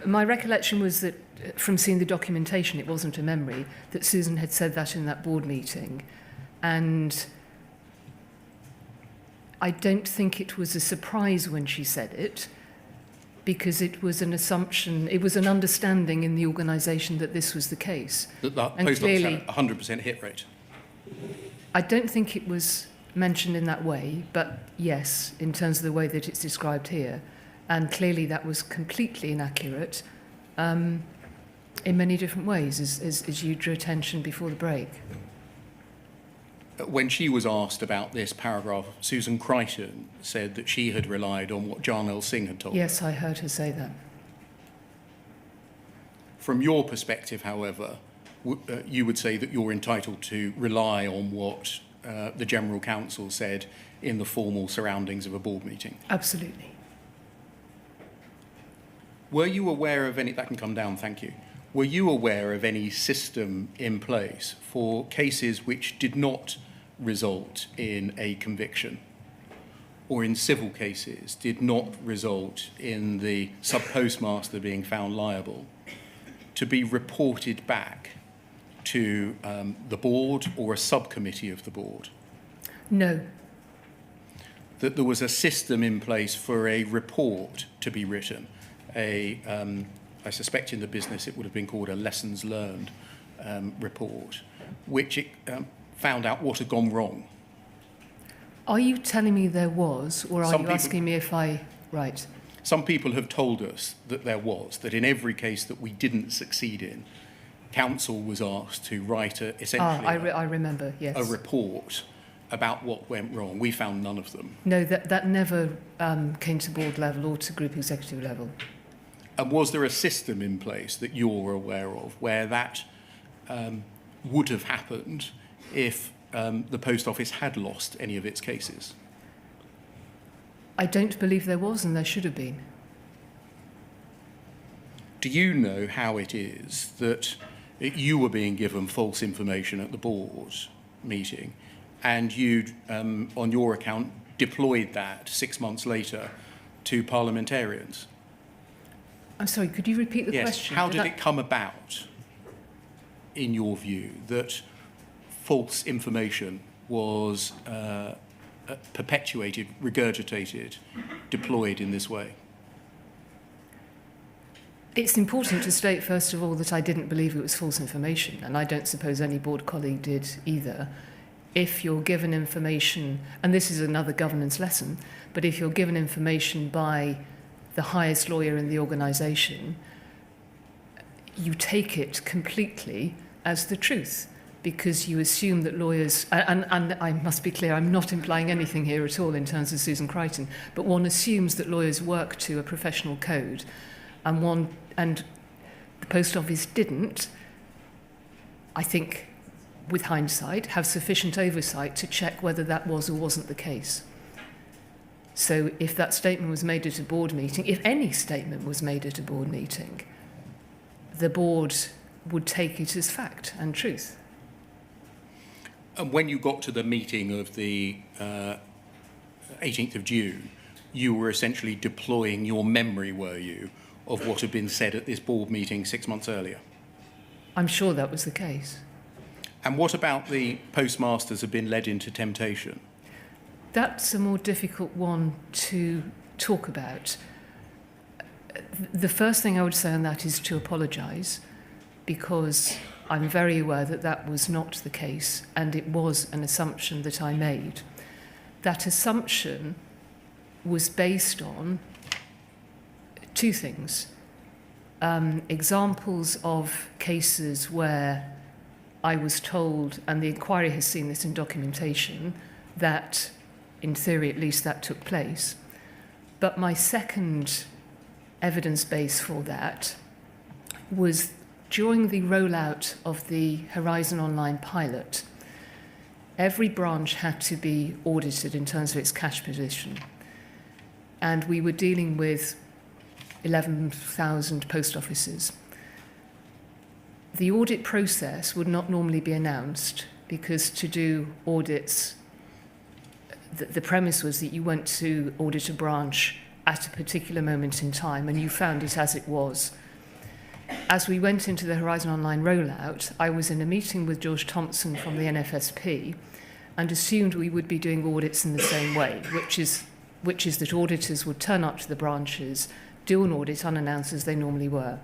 my recollection was that from seeing the documentation, it wasn't a memory, that Susan had said that in that board meeting. And I don't think it was a surprise when she said it, because it was an assumption, it was an understanding in the organisation that this was the case. That the And Post Office clearly, had a 100% hit rate? I don't think it was mentioned in that way, but yes, in terms of the way that it's described here. And clearly that was completely inaccurate in many different ways, as you drew attention before the break. When she was asked about this paragraph, Susan Crichton said that she had relied on what Jarnell Singh had told her. Yes, I heard her say that. From your perspective, however, you would say that you're entitled to rely on what the General Counsel said in the formal surroundings of a board meeting? Absolutely. Were you aware of any, that can come down, thank you. Were you aware of any system in place for cases which did not result in a conviction, or in civil cases did not result in the sub-postmaster being found liable, to be reported back to the board or a subcommittee of the board? No. That there was a system in place for a report to be written, I suspect in the business it would have been called a lessons learned report, which it found out what had gone wrong. Are you telling me there was, or are Some you people- asking me if I... Right. Some people have told us that there was, that in every case that we didn't succeed in, counsel was asked to write essentially I remember, yes. a report about what went wrong. We found none of them. No, that never came to board level or to group executive level. And was there a system in place that you're aware of where that would have happened if the Post Office had lost any of its cases? I don't believe there was, and there should have been. do you know how it is that you were being given false information at the board meeting and you, on your account, deployed that 6 months later to parliamentarians? I'm sorry, could you repeat the Yes. question? How did it come about, in your view, that false information was perpetuated, regurgitated, deployed in this way? It's important to state, first of all, that I didn't believe it was false information, and I don't suppose any board colleague did either. If you're given information, and this is another governance lesson, but if you're given information by the highest lawyer in the organisation, you take it completely as the truth, because you assume that lawyers, and I must be clear, I'm not implying anything here at all in terms of Susan Crichton, but one assumes that lawyers work to a professional code, and the Post Office didn't, I think, with hindsight, have sufficient oversight to check whether that was or wasn't the case. So if that statement was made at a board meeting, if any statement was made at a board meeting, the board would take it as fact and truth. And when you got to the meeting of the 18th of June, you were essentially deploying your memory, were you, of what had been said at this board meeting 6 months earlier? I'm sure that was the case. And what about the postmasters have been led into temptation? That's a more difficult one to talk about. The first thing I would say on that is to apologise, because I'm very aware that that was not the case, and it was an assumption that I made. That assumption was based on two things. Examples of cases where I was told, and the inquiry has seen this in documentation, that, in theory at least, that took place. But my second evidence base for that was during the rollout of the Horizon Online pilot. Every branch had to be audited in terms of its cash position. And we were dealing with 11,000 post offices. The audit process would not normally be announced, because to do audits, the premise was that you went to audit a branch at a particular moment in time and you found it as it was. As we went into the Horizon Online rollout, I was in a meeting with George Thompson from the NFSP and assumed we would be doing audits in the same way, which is that auditors would turn up to the branches, do an audit unannounced as they normally were.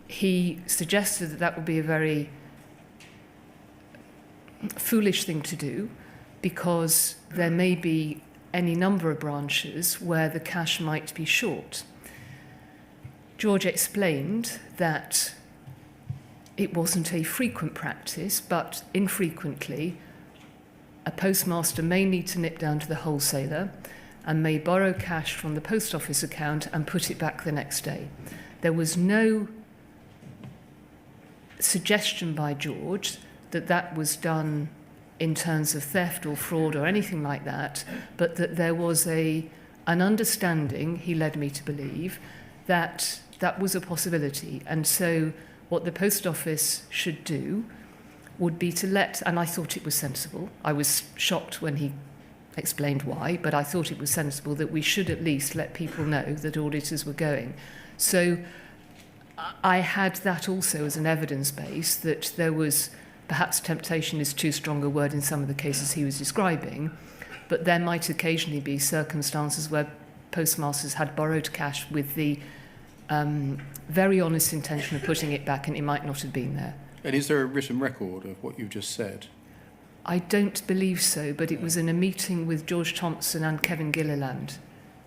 He suggested that that would be a very foolish thing to do, because there may be any number of branches where the cash might be short. George explained that it wasn't a frequent practice, but infrequently, a postmaster may need to nip down to the wholesaler and may borrow cash from the post office account and put it back the next day. There was no suggestion by George that that was done in terms of theft or fraud or anything like that, but that there was an understanding, he led me to believe, that that was a possibility. And so what the post office should do would be to let, and I thought it was sensible, I was shocked when he explained why, but I thought it was sensible that we should at least let people know that auditors were going. So I had that also as an evidence base, that there was, perhaps temptation is too strong a word in some of the cases he was describing, but there might occasionally be circumstances where postmasters had borrowed cash with the very honest intention of putting it back, and it might not have been there. And is there a written record of what you've just said? I don't believe so, but it was in a meeting with George Thompson and Kevin Gilliland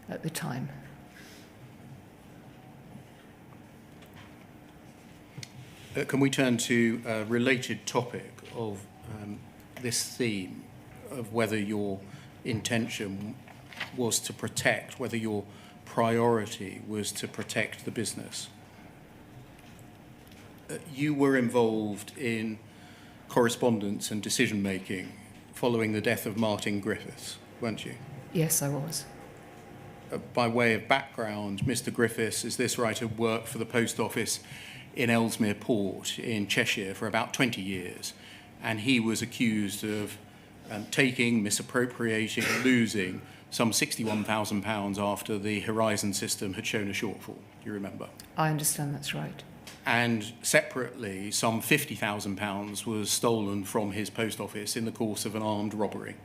at the time. Can we turn to a related topic of this theme of whether your intention was to protect, whether your priority was to protect the business? You were involved in correspondence and decision-making following the death of Martin Griffith, weren't you? Yes, I was. by way of background, Mr. Griffiths, as this writer, worked for the Post Office in Ellesmere Port in Cheshire for about 20 years. And he was accused of taking, misappropriating, losing some £61,000 after the Horizon system had shown a shortfall. Do you remember? I understand that's right. And separately, some £50,000 was stolen from his post office in the course of an armed robbery.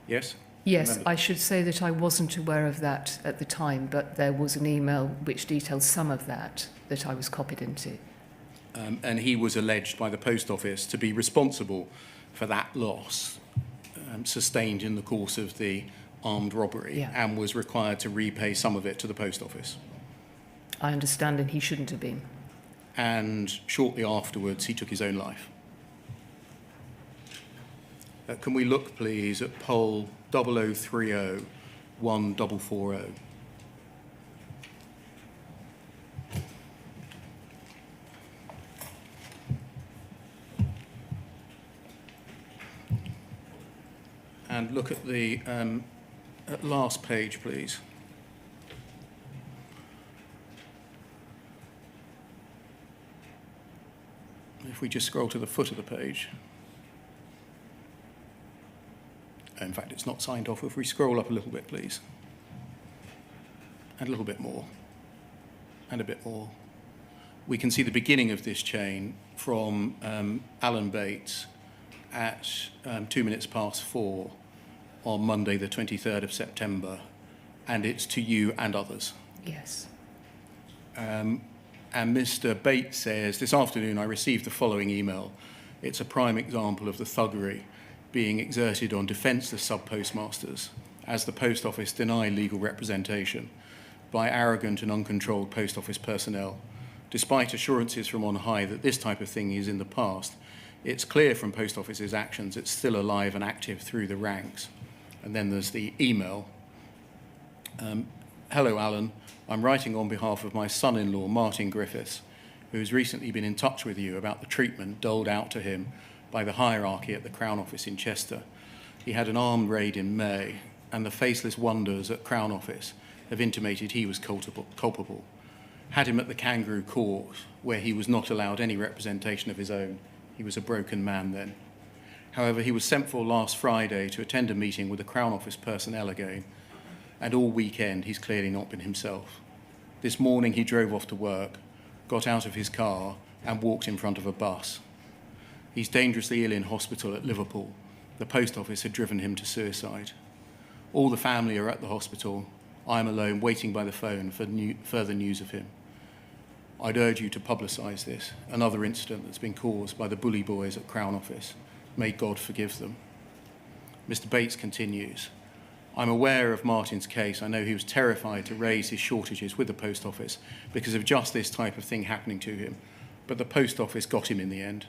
Yes? Yes, Remember? I should say that I wasn't aware of that at the time, but there was an email which detailed some of that I was copied into. And he was alleged by the post office to be responsible for that loss sustained in the course of the armed robbery, Yeah. and was required to repay some of it to the post office. I understand, and he shouldn't have been. And shortly afterwards, he took his own life. Can we look, please, at poll 0030 1440? And look at the last page, please. If we just scroll to the foot of the page. In fact, it's not signed off. If we scroll up a little bit, please. And a little bit more. And a bit more. We can see the beginning of this chain from Alan Bates at 2 minutes past 4 on Monday, the 23rd of September. And it's to you and others. Yes. And Mr. Bates says, this afternoon I received the following email. It's a prime example of the thuggery being exerted on defenceless sub-postmasters as the Post Office deny legal representation by arrogant and uncontrolled Post Office personnel. Despite assurances from on high that this type of thing is in the past, it's clear from Post Office's actions it's still alive and active through the ranks. And then there's the email. Hello, Alan. I'm writing on behalf of my son-in-law, Martin Griffiths, who has recently been in touch with you about the treatment doled out to him by the hierarchy at the Crown Office in Chester. He had an armed raid in May, and the faceless wonders at Crown Office have intimated he was culpable. Had him at the Kangaroo Court, where he was not allowed any representation of his own. He was a broken man then. However, he was sent for last Friday to attend a meeting with the Crown Office personnel again, and all weekend he's clearly not been himself. This morning he drove off to work, got out of his car and walked in front of a bus. He's dangerously ill in hospital at Liverpool. The Post Office had driven him to suicide. All the family are at the hospital. I'm alone, waiting by the phone for further news of him. I'd urge you to publicise this, another incident that's been caused by the bully boys at Crown Office. May God forgive them. Mr. Bates continues, I'm aware of Martin's case. I know he was terrified to raise his shortages with the Post Office because of just this type of thing happening to him. But the Post Office got him in the end.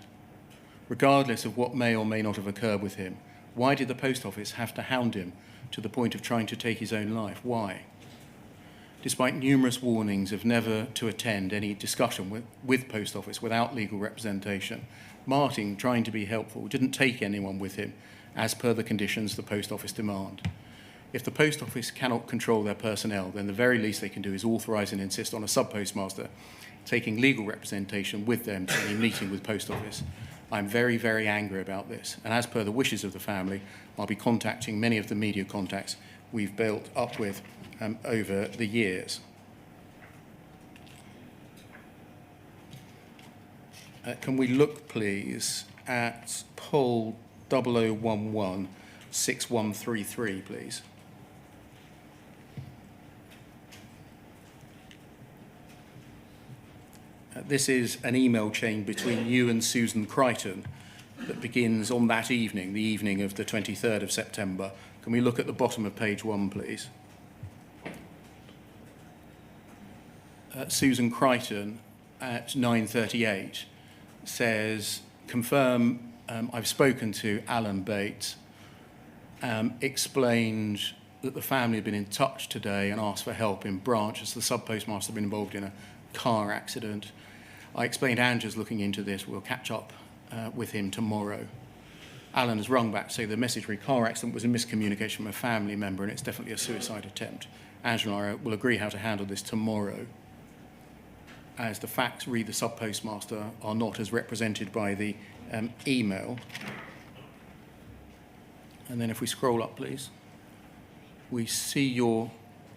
Regardless of what may or may not have occurred with him, why did the Post Office have to hound him to the point of trying to take his own life? Why? Despite numerous warnings of never to attend any discussion with Post Office without legal representation, Martin, trying to be helpful, didn't take anyone with him as per the conditions the Post Office demand. If the Post Office cannot control their personnel, then the very least they can do is authorise and insist on a sub-postmaster taking legal representation with them to any meeting with Post Office. I'm very, very angry about this, and as per the wishes of the family, I'll be contacting many of the media contacts we've built up with over the years. Can we look, please, at poll 0011 6133, please? This is an email chain between you and Susan Crichton that begins on that evening, the evening of the 23rd of September. Can we look at the bottom of page 1, please? Susan Crichton at 9:38 says, confirm I've spoken to Alan Bates, explained that the family had been in touch today and asked for help in branch as the sub-postmaster had been involved in a car accident. I explained Andrew's looking into this. We'll catch up with him tomorrow. Alan has rung back to say the message re car accident was a miscommunication from a family member and it's definitely a suicide attempt. Angela and I will agree how to handle this tomorrow, as the facts read the sub-postmaster are not as represented by the email. And then if we scroll up, please, we see your,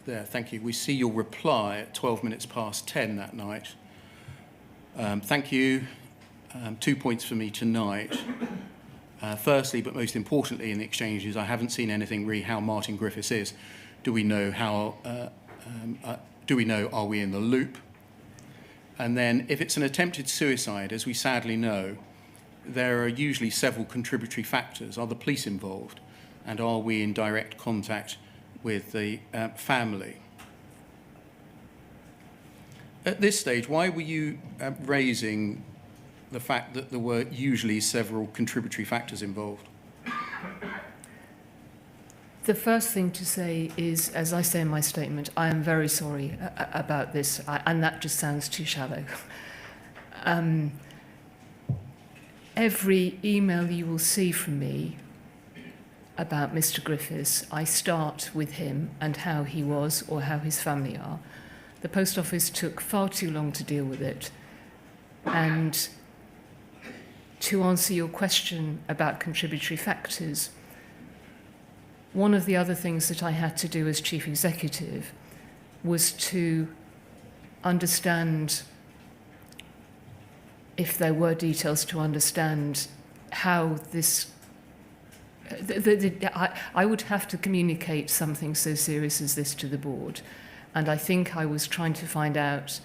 there, thank you, we see your reply at 12 minutes past 10 that night. Thank you. 2 points for me tonight. Firstly, but most importantly in the exchanges, I haven't seen anything re how Martin Griffiths is. Do we know how, are we in the loop? And then if it's an attempted suicide, as we sadly know, there are usually several contributory factors. Are the police involved? And are we in direct contact with the family? At this stage, why were you raising the fact that there were usually several contributory factors involved? The first thing to say is, as I say in my statement, I am very sorry about this, and that just sounds too shallow. Every email you will see from me about Mr. Griffiths, I start with him and how he was or how his family are. The post office took far too long to deal with it. And to answer your question about contributory factors, one of the other things that I had to do as chief executive was to understand, if there were details, to understand how this... I would have to communicate something so serious as this to the board, and I think I was trying to find out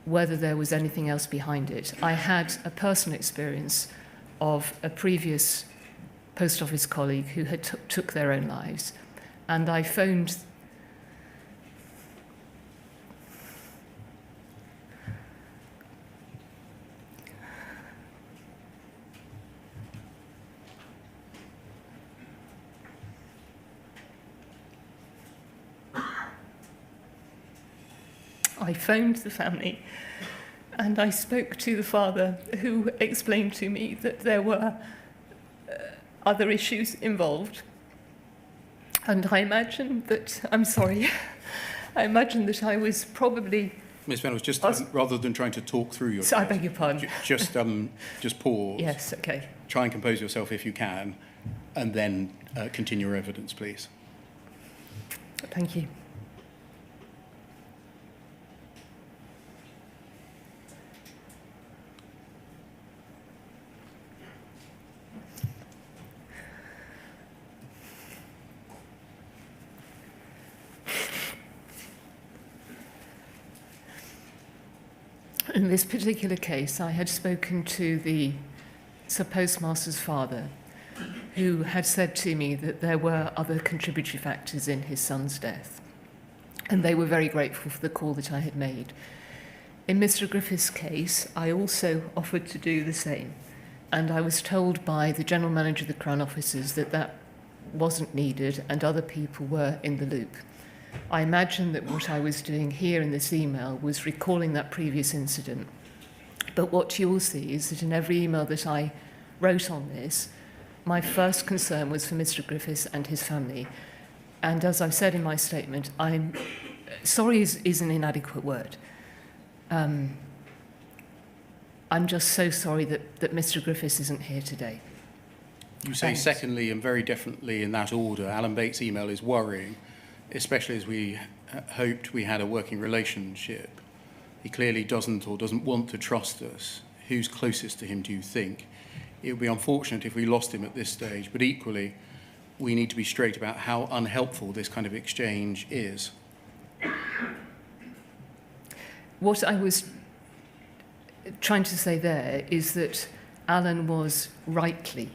whether there was anything else behind it. I had a personal experience of a previous post office colleague who had took their own lives, and I phoned the family, and I spoke to the father, who explained to me that there were other issues involved. And I imagine that, I'm sorry, I imagine that I was probably... Ms. Vennells, just rather than trying to talk through your... So I beg your pardon. Just pause. Yes, okay. Try and compose yourself if you can, and then continue your evidence, please. Thank you. In this particular case, I had spoken to the sub-postmaster's father, who had said to me that there were other contributory factors in his son's death, and they were very grateful for the call that I had made. In Mr. Griffith's case, I also offered to do the same, and I was told by the General Manager of the Crown Offices that that wasn't needed and other people were in the loop. I imagine that what I was doing here in this email was recalling that previous incident. But what you'll see is that in every email that I wrote on this, my first concern was for Mr. Griffiths and his family. And as I've said in my statement, sorry is an inadequate word. I'm just so sorry that Mr. Griffiths isn't here today. You say Thanks. Secondly, and very definitely in that order, Alan Bates' email is worrying, especially as we hoped we had a working relationship. He clearly doesn't want to trust us. Who's closest to him, do you think? It would be unfortunate if we lost him at this stage, but equally, we need to be straight about how unhelpful this kind of exchange is. What I was trying to say there is that Alan was rightly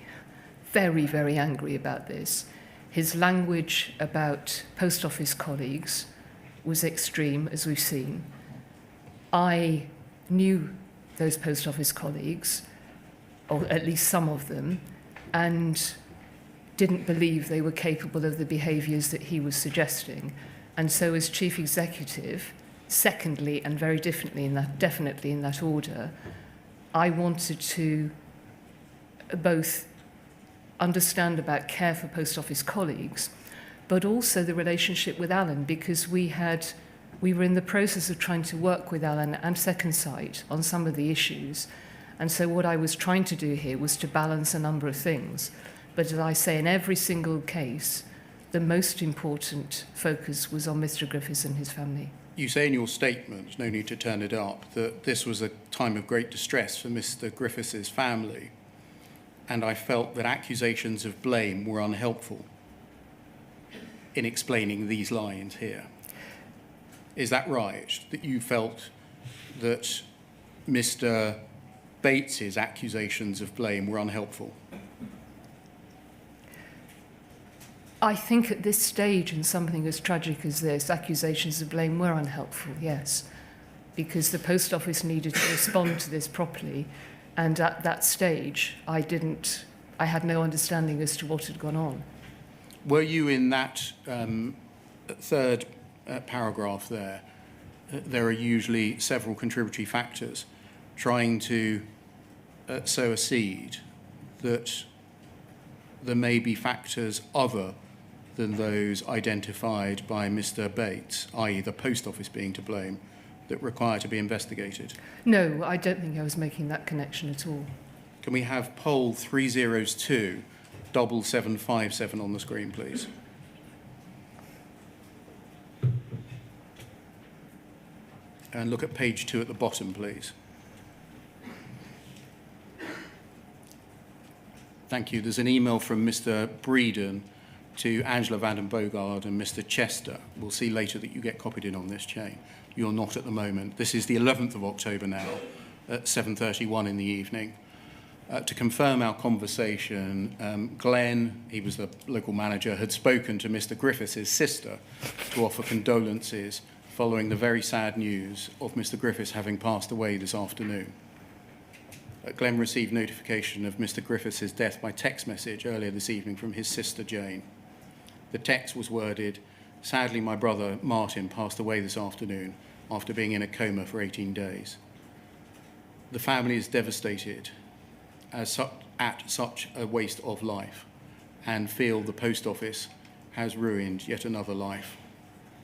very, very angry about this. His language about post office colleagues was extreme, as we've seen. I knew those post office colleagues, or at least some of them, and didn't believe they were capable of the behaviours that he was suggesting. And so as chief executive, secondly, and very definitely in that order, I wanted to both understand about care for post office colleagues, but also the relationship with Alan, because we were in the process of trying to work with Alan and Second Sight on some of the issues. And so what I was trying to do here was to balance a number of things. But as I say, in every single case, the most important focus was on Mr. Griffiths and his family. You say in your statement, no need to turn it up, that this was a time of great distress for Mr. Griffiths' family, and I felt that accusations of blame were unhelpful in explaining these lines here. Is that right, that you felt that Mr. Bates's accusations of blame were unhelpful? I think at this stage, in something as tragic as this, accusations of blame were unhelpful, yes, because the post office needed to respond to this properly, and at that stage, I had no understanding as to what had gone on. Were you in that third paragraph there? There are usually several contributory factors trying to sow a seed that there may be factors other than those identified by Mr. Bates, i.e. the post office being to blame, that require to be investigated? No, I don't think I was making that connection at all. Can we have poll 302 7757 on the screen, please? And look at page 2 at the bottom, please. Thank you. There's an email from Mr. Breeden to Angela Van den Bogard and Mr. Chester. We'll see later that you get copied in on this chain. You're not at the moment. This is the 11th of October now at 7:31 in the evening. To confirm our conversation, Glenn, he was the local manager, had spoken to Mr. Griffiths' sister to offer condolences following the very sad news of Mr. Griffiths having passed away this afternoon. Glenn received notification of Mr. Griffiths' death by text message earlier this evening from his sister Jane. The text was worded, "Sadly, my brother Martin passed away this afternoon after being in a coma for 18 days. The family is devastated at such a waste of life and feel the post office has ruined yet another life.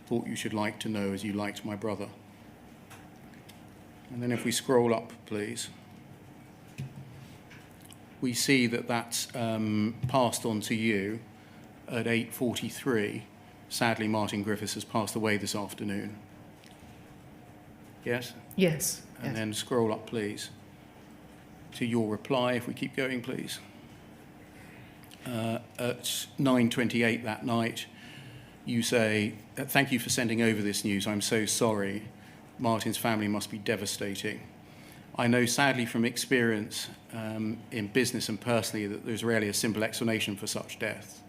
Thought you should like to know as you liked my brother." And then if we scroll up, please, we see that that's passed on to you at 8:43. Sadly, Martin Griffiths has passed away this afternoon. Yes? Yes. And yes. then scroll up, please, to your reply, if we keep going, please. At 9:28 that night, you say, "Thank you for sending over this news. I'm so sorry. Martin's family must be devastating. I know, sadly, from experience in business and personally, that there's rarely a simple explanation for such deaths,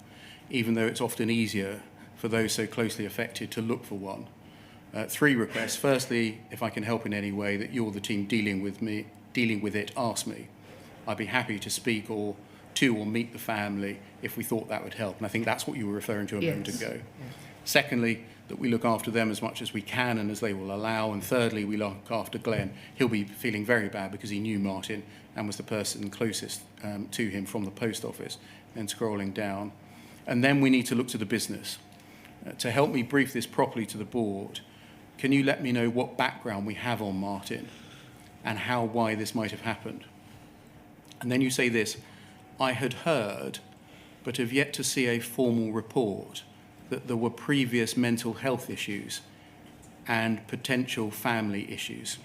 even though it's often easier for those so closely affected to look for one. 3 requests. Firstly, if I can help in any way that you're the team dealing with it, ask me. I'd be happy to speak or meet the family if we thought that would help." And I think that's what you were referring to a moment ago. Yes. Secondly, that we look after them as much as we can and as they will allow. And thirdly, we look after Glenn. He'll be feeling very bad because he knew Martin and was the person closest to him from the post office. And scrolling down. And then we need to look to the business. To help me brief this properly to the board, can you let me know what background we have on Martin and why this might have happened? And then you say this, "I had heard, but have yet to see a formal report, that there were previous mental health issues and potential family issues."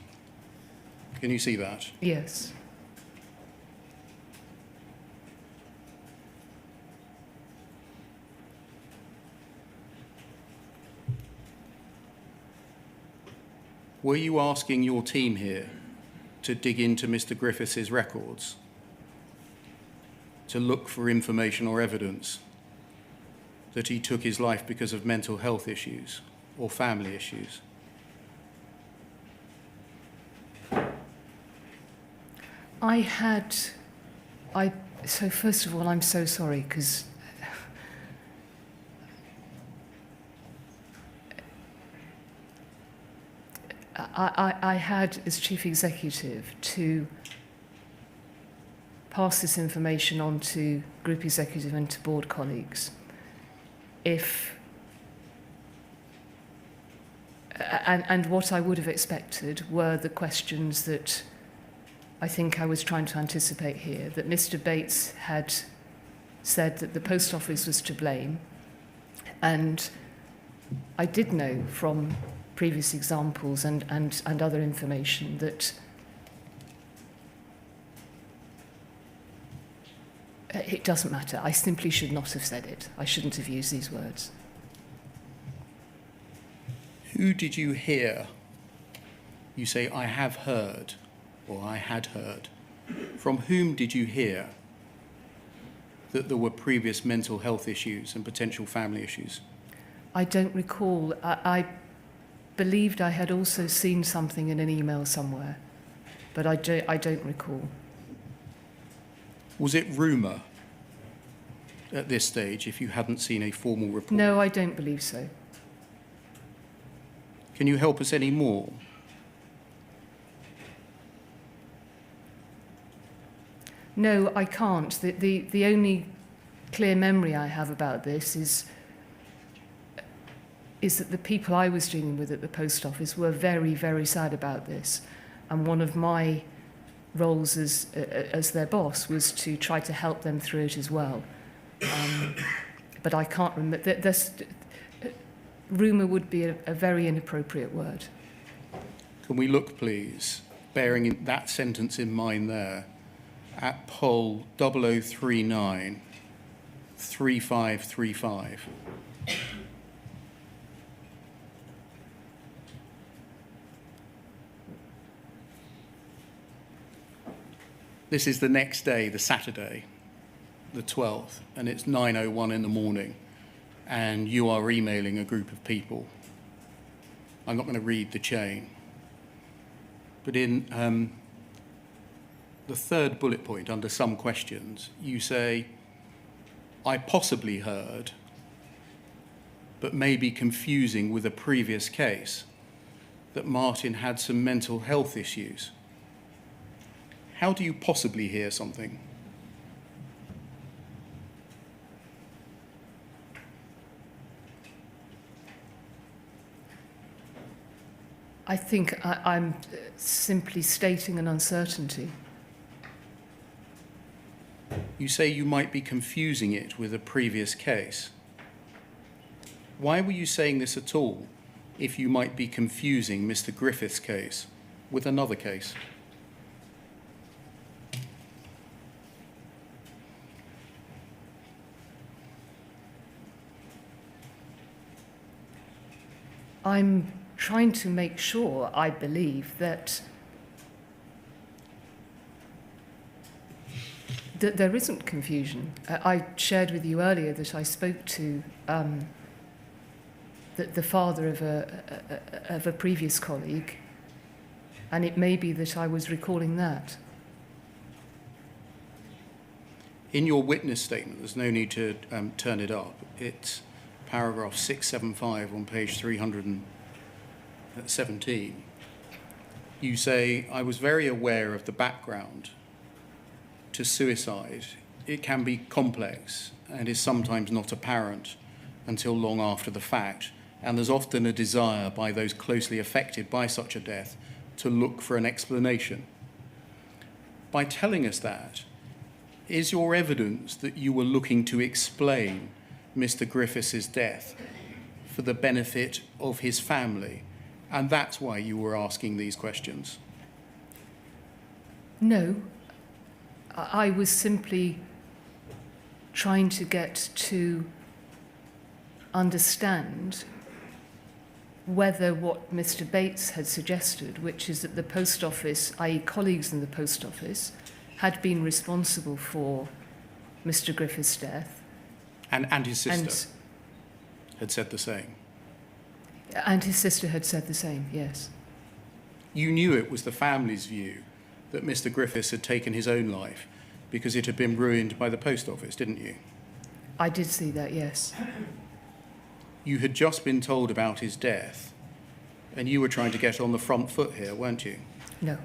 Can you see that? Yes. Were you asking your team here to dig into Mr. Griffiths' records, to look for information or evidence that he took his life because of mental health issues or family issues? So first of all, I'm so sorry, because I had, as chief executive, to pass this information on to group executive and to board colleagues. And what I would have expected were the questions that I think I was trying to anticipate here, that Mr. Bates had said that the Post Office was to blame, and I did know from previous examples and other information that it doesn't matter. I simply should not have said it. I shouldn't have used these words. Who did you hear? You say, I have heard, or I had heard. From whom did you hear that there were previous mental health issues and potential family issues? I don't recall. I believed I had also seen something in an email somewhere, but I don't recall. Was it rumour at this stage if you hadn't seen a formal report? No, I don't believe so. Can you help us any more? No, I can't. The only clear memory I have about this is that the people I was dealing with at the post office were very, very sad about this. And one of my roles as their boss was to try to help them through it as well. But I can't remember. Rumour would be a very inappropriate word. Can we look, please, bearing that sentence in mind there, at poll 0039 3535. This is the next day, the Saturday, the 12th, and it's 9:01 in the morning, and you are emailing a group of people. I'm not going to read the chain, but in the third bullet point under some questions, you say, I possibly heard, but may be confusing with a previous case, that Martin had some mental health issues. How do you possibly hear something? I think I'm simply stating an uncertainty. You say you might be confusing it with a previous case. Why were you saying this at all if you might be confusing Mr. Griffith's case with another case? I'm trying to make sure, I believe, that there isn't confusion. I shared with you earlier that I spoke to the father of a previous colleague, and it may be that I was recalling that. In your witness statement, there's no need to turn it up. It's paragraph 675 on page 317. You say, I was very aware of the background to suicide. It can be complex and is sometimes not apparent until long after the fact, and there's often a desire by those closely affected by such a death to look for an explanation. By telling us that, is your evidence that you were looking to explain Mr. Griffiths' death for the benefit of his family, and that's why you were asking these questions? No, I was simply trying to get to understand whether what Mr. Bates had suggested, which is that the post office, i.e. colleagues in the post office, had been responsible for Mr. Griffiths' death. And his sister had said the same. And his sister had said the same, yes. You knew it was the family's view that Mr. Griffiths had taken his own life because it had been ruined by the post office, didn't you? I did see that, yes. You had just been told about his death, and you were trying to get on the front foot here, weren't you? No.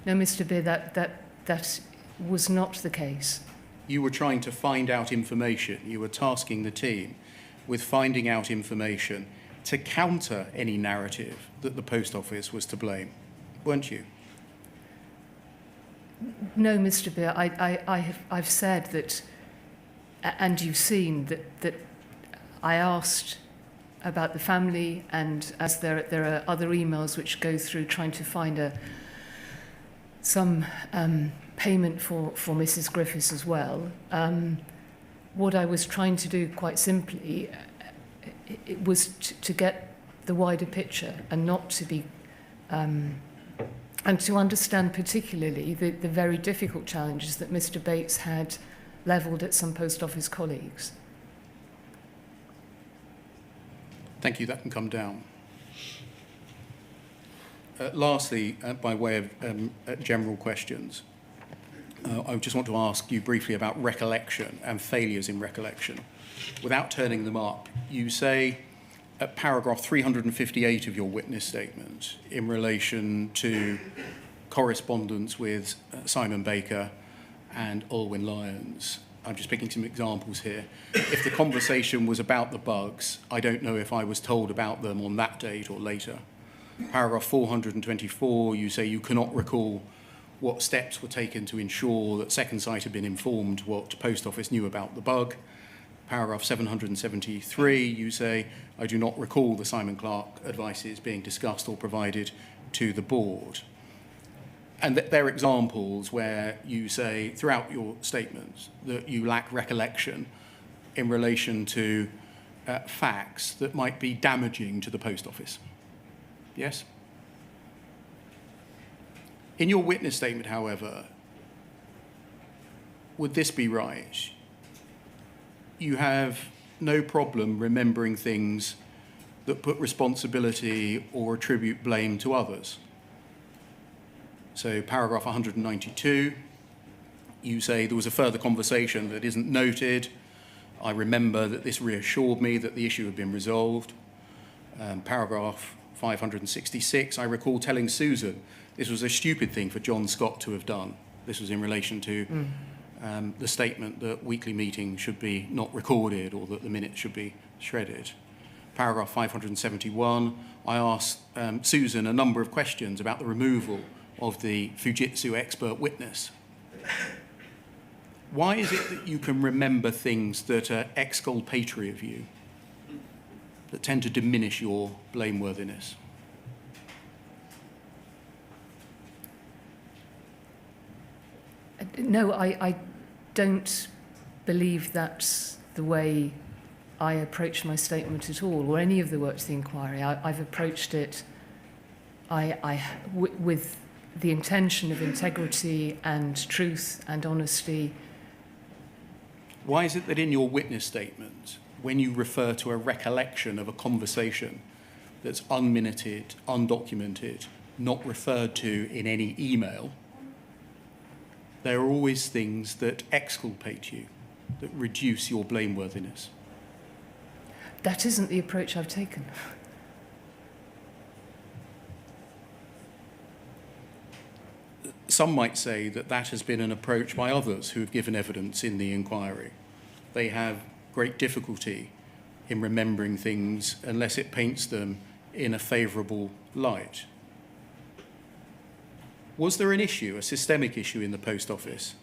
No, Mr. Beer, that was not the case. You were trying to find out information. You were tasking the team with finding out information to counter any narrative that the Post Office was to blame, weren't you? No, Mr. Beer, I've said that, and you've seen that I asked about the family, and as there are other emails which go through trying to find some payment for Mrs. Griffiths as well. What I was trying to do, quite simply, it was to get the wider picture and not to be, and to understand particularly the very difficult challenges that Mr. Bates had levelled at some Post Office colleagues. Thank you. That can come down. Lastly, by way of general questions, I just want to ask you briefly about recollection and failures in recollection. Without turning them up, you say at paragraph 358 of your witness statement in relation to correspondence with Simon Baker and Alwyn Lyons, I'm just picking some examples here. If the conversation was about the bugs, I don't know if I was told about them on that date or later. Paragraph 424, you say you cannot recall what steps were taken to ensure that Second Sight had been informed what Post Office knew about the bug. Paragraph 773, you say, I do not recall the Simon Clark advices being discussed or provided to the board. And they're examples where you say throughout your statements that you lack recollection in relation to facts that might be damaging to the Post Office. Yes? In your witness statement, however, would this be right? You have no problem remembering things that put responsibility or attribute blame to others. So paragraph 192, you say there was a further conversation that isn't noted. I remember that this reassured me that the issue had been resolved. Paragraph 566, I recall telling Susan this was a stupid thing for John Scott to have done. This was in relation to the statement that weekly meetings should be not recorded or that the minutes should be shredded. Paragraph 571, I asked Susan a number of questions about the removal of the Fujitsu expert witness. Why is it that you can remember things that are exculpatory of you, that tend to diminish your blameworthiness? No, I don't believe that's the way I approach my statement at all, or any of the work to the inquiry. I've approached it with the intention of integrity and truth and honesty. Why is it that in your witness statement, when you refer to a recollection of a conversation that's unminuted, undocumented, not referred to in any email, there are always things that exculpate you, that reduce your blameworthiness? That isn't the approach I've taken. Some might say that that has been an approach by others who have given evidence in the inquiry. They have great difficulty in remembering things unless it paints them in a favourable light. Was there an issue, a systemic issue in the Post Office,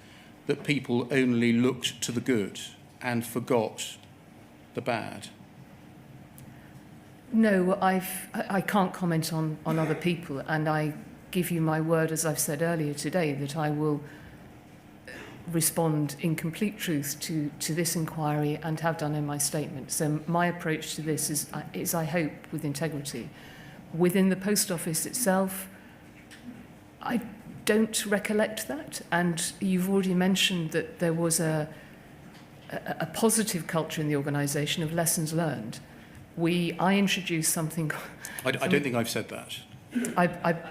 that people only looked to the good and forgot the bad? No, I can't comment on other people, and I give you my word, as I've said earlier today, that I will respond in complete truth to this inquiry and have done in my statement. So my approach to this is, I hope, with integrity. Within the Post Office itself, I don't recollect that, and you've already mentioned that there was a positive culture in the organisation of lessons learned. I introduced something... I don't think I've said that.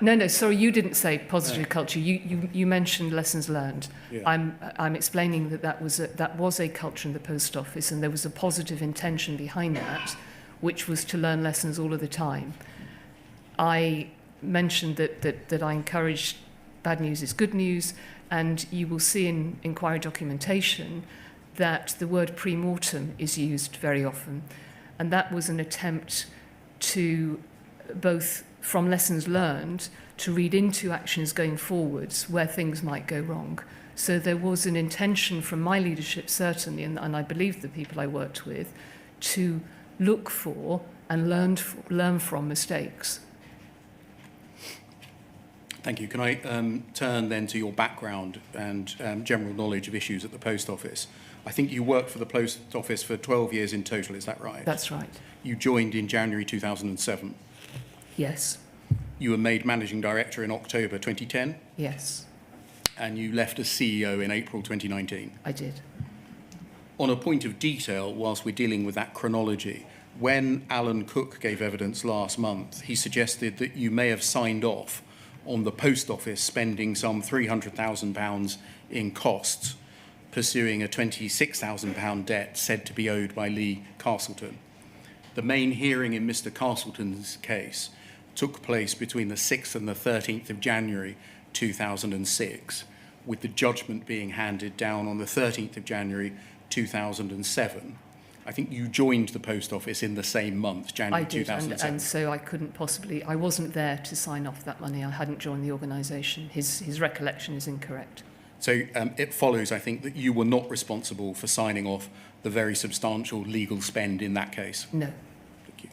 No, sorry, you didn't say positive culture. You mentioned lessons learned. Yeah. I'm explaining that was a culture in the Post Office, and there was a positive intention behind that, which was to learn lessons all of the time. I mentioned that I encouraged bad news is good news, And you will see in inquiry documentation that the word pre-mortem is used very often. And that was an attempt to, both from lessons learned, to read into actions going forwards where things might go wrong. So there was an intention from my leadership, certainly, and I believe the people I worked with, to look for and learn from mistakes. Thank you. Can I turn then to your background and general knowledge of issues at the Post Office? I think you worked for the Post Office for 12 years in total, is that right? That's right. You joined in January 2007. Yes. You were made Managing Director in October 2010. Yes, And you left as CEO in April 2019. I did. On a point of detail, whilst we're dealing with that chronology, when Alan Cook gave evidence last month, he suggested that you may have signed off on the Post Office spending some £300,000 in costs, pursuing a £26,000 debt said to be owed by Lee Castleton. The main hearing in Mr. Castleton's case took place between the 6th and the 13th of January 2006, with the judgment being handed down on the 13th of January 2007. I think you joined the Post Office in the same month, January I did, 2007. and so I couldn't possibly, I wasn't there to sign off that money. I hadn't joined the organisation. His recollection is incorrect. So it follows, I think, that you were not responsible for signing off the very substantial legal spend in that case. No. Thank you.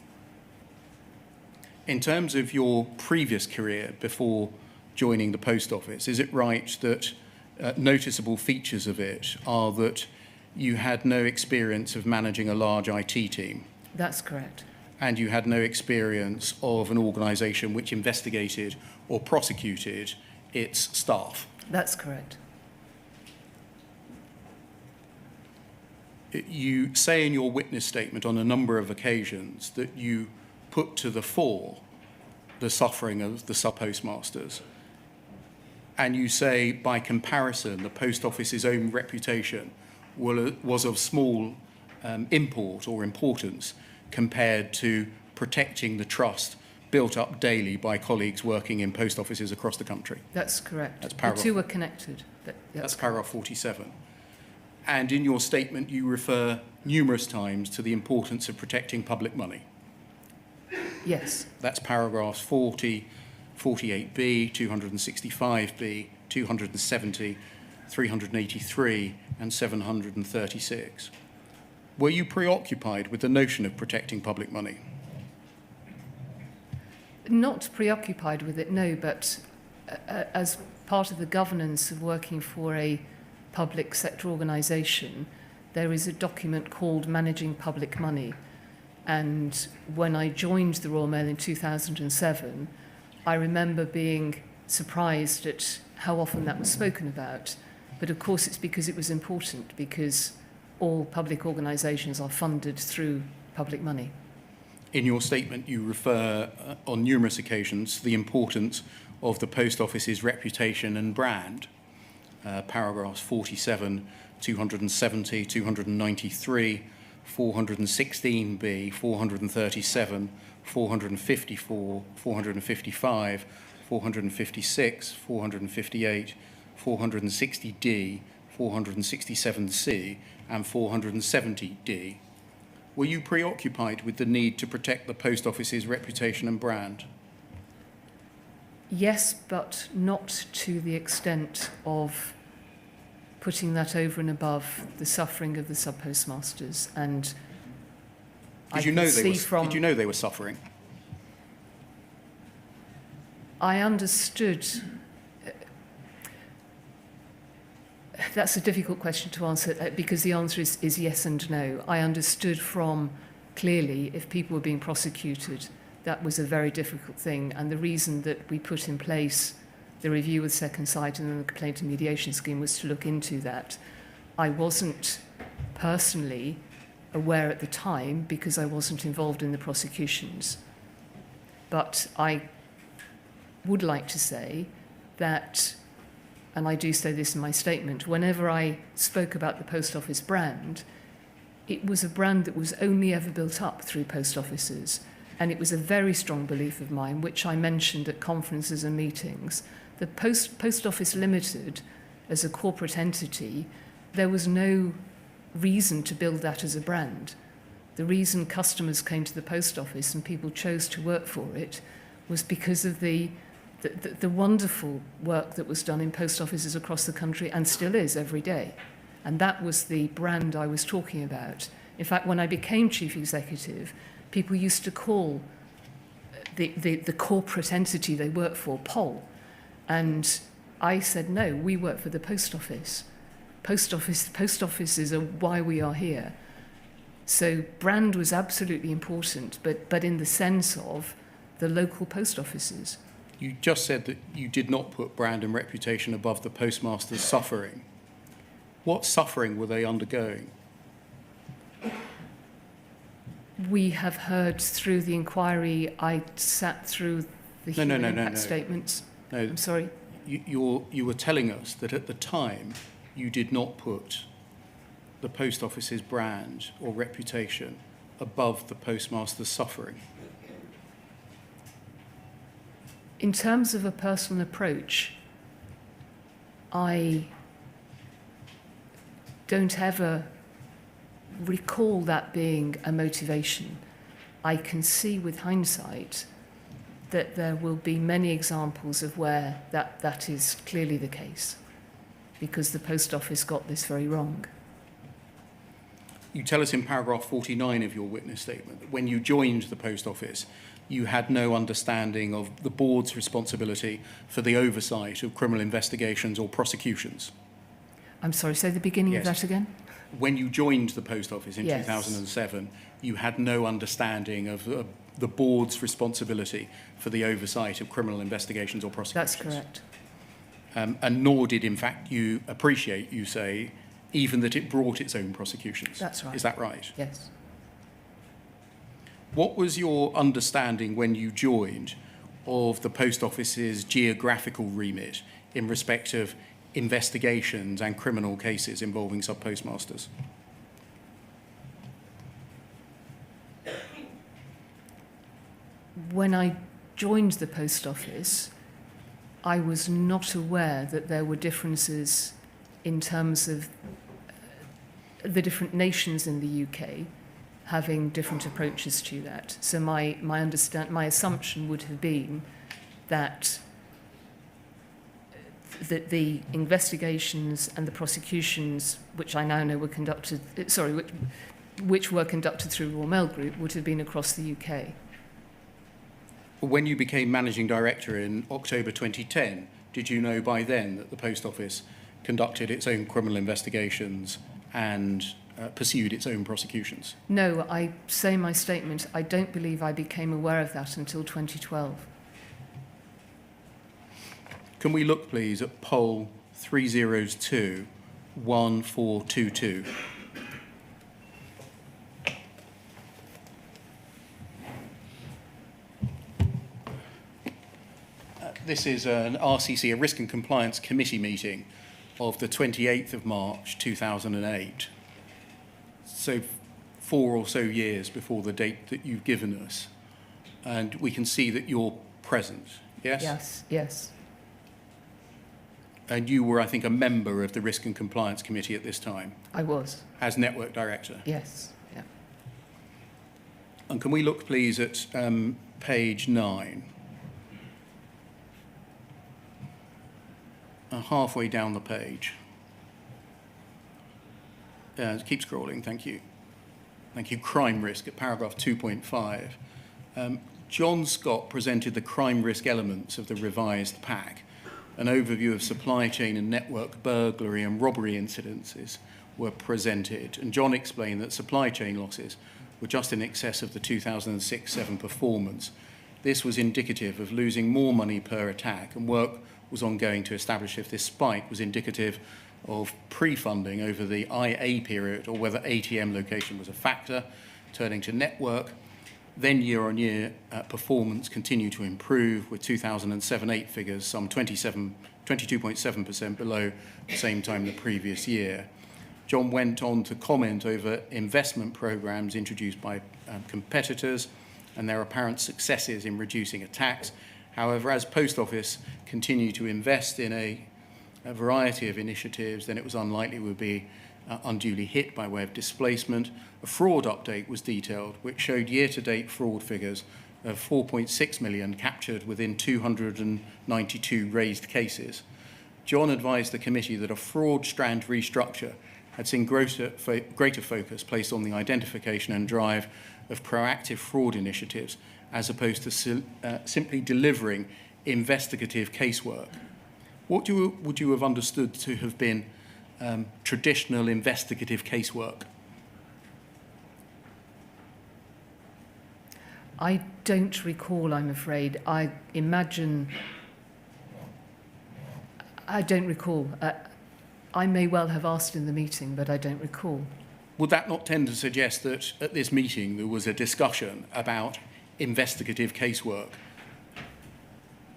In terms of your previous career before joining the Post Office, is it right that noticeable features of it are that you had no experience of managing a large IT team, That's correct. and you had no experience of an organisation which investigated or prosecuted its staff? That's correct. You say in your witness statement on a number of occasions that you put to the fore the suffering of the sub-postmasters. And you say, by comparison, the Post Office's own reputation was of small import or importance compared to protecting the trust built up daily by colleagues working in post offices across the country. That's correct. That's the paragraph. two are connected. That's paragraph 47. And in your statement, you refer numerous times to the importance of protecting public money. Yes. That's paragraphs 40, 48B, 265B, 270, 383, and 736. Were you preoccupied with the notion of protecting public money? Not preoccupied with it, no, but as part of the governance of working for a public sector organisation, there is a document called Managing Public Money. And when I joined the Royal Mail in 2007, I remember being surprised at how often that was spoken about. But of course it's because it was important, because all public organisations are funded through public money. In your statement, you refer on numerous occasions to the importance of the Post Office's reputation and brand. Paragraphs 47, 270, 293, 416B, 437, 454, 455, 456, 458, 460D, 467C, and 470D. Were you preoccupied with the need to protect the Post Office's reputation and brand? Yes, but not to the extent of putting that over and above the suffering of the sub-postmasters. And Did you know they were suffering? I understood. That's a difficult question to answer because the answer is yes and no. I understood from clearly if people were being prosecuted, that was a very difficult thing. And the reason that we put in place the review with Second Sight and then the complaint and mediation scheme was to look into that. I wasn't personally aware at the time because I wasn't involved in the prosecutions. But I would like to say that, and I do say this in my statement, whenever I spoke about the Post Office brand, it was a brand that was only ever built up through post offices. And it was a very strong belief of mine, which I mentioned at conferences and meetings. The Post Office Limited as a corporate entity, there was no reason to build that as a brand. The reason customers came to the post office and people chose to work for it was because of the wonderful work that was done in post offices across the country and still is every day. And that was the brand I was talking about. In fact, when I became chief executive, people used to call the corporate entity they worked for POL. And I said, no, we work for the post office. Post offices are why we are here. So brand was absolutely important, but in the sense of the local post offices. You just said that you did not put brand and reputation above the postmaster's suffering. What suffering were they undergoing? We have heard through the inquiry, I sat through the human impact statements. No, I'm sorry. You were telling us that at the time you did not put the post office's brand or reputation above the postmaster's suffering. In terms of a personal approach, I don't ever recall that being a motivation. I can see with hindsight that there will be many examples of where that is clearly the case, because the post office got this very wrong. You tell us in paragraph 49 of your witness statement that when you joined the post office, you had no understanding of the board's responsibility for the oversight of criminal investigations or prosecutions. I'm sorry, say the beginning Yes. of that again? When you joined the post office in Yes. 2007, you had no understanding of the board's responsibility for the oversight of criminal investigations or prosecutions. That's correct. And nor did, in fact, you appreciate, you say, even that it brought its own prosecutions. That's right. Is that right? Yes. What was your understanding when you joined of the post office's geographical remit in respect of investigations and criminal cases involving sub-postmasters? When I joined the post office, I was not aware that there were differences in terms of the different nations in the UK having different approaches to that. So my assumption would have been that the investigations and the prosecutions, which I now know were conducted, which were conducted through Royal Mail Group, would have been across the UK. When you became managing director in October 2010, did you know by then that the post office conducted its own criminal investigations and pursued its own prosecutions? No, I say in my statement, I don't believe I became aware of that until 2012. Can we look, please, at poll 302-1422? This is an RCC, a Risk and Compliance Committee meeting of the 28th of March 2008. So 4 or so years before the date that you've given us. And we can see that you're present, yes? Yes, yes. And you were, I think, a member of the Risk and Compliance Committee at this time, I was. as Network Director. Yes, yeah. And can we look, please, at page 9? Halfway down the page. Keep scrolling, thank you. Thank you. Crime risk at paragraph 2.5. John Scott presented the crime risk elements of the revised pack. An overview of supply chain and network burglary and robbery incidences were presented. And John explained that supply chain losses were just in excess of the 2006-07 performance. This was indicative of losing more money per attack, and work was ongoing to establish if this spike was indicative of pre-funding over the IA period or whether ATM location was a factor. Turning to network, then year-on-year performance continued to improve, with 2007-08 figures some 22.7% below the same time the previous year. John went on to comment over investment programs introduced by competitors and their apparent successes in reducing attacks. However, as Post Office continued to invest in a a variety of initiatives, then it was unlikely we would be unduly hit by way of displacement. A fraud update was detailed, which showed year-to-date fraud figures of 4.6 million captured within 292 raised cases. John advised the committee that a fraud strand restructure had seen greater focus placed on the identification and drive of proactive fraud initiatives as opposed to simply delivering investigative casework. What would you have understood to have been traditional investigative casework? I don't recall, I'm afraid. I imagine... I don't recall. I may well have asked in the meeting, but I don't recall. Would that not tend to suggest that at this meeting there was a discussion about investigative casework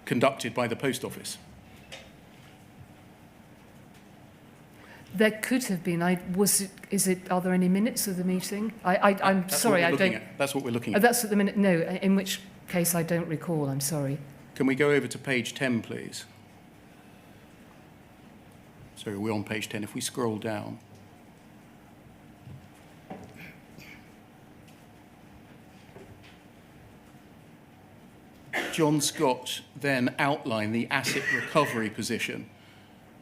conducted by the Post Office? There could have been. Are there any minutes of the meeting? I'm sorry, I don't... That's what we're looking at. That's at the minute. No, in which case I don't recall. I'm sorry. Can we go over to page 10, please? Sorry, we're on page 10. If we scroll down. John Scott then outlined the asset recovery position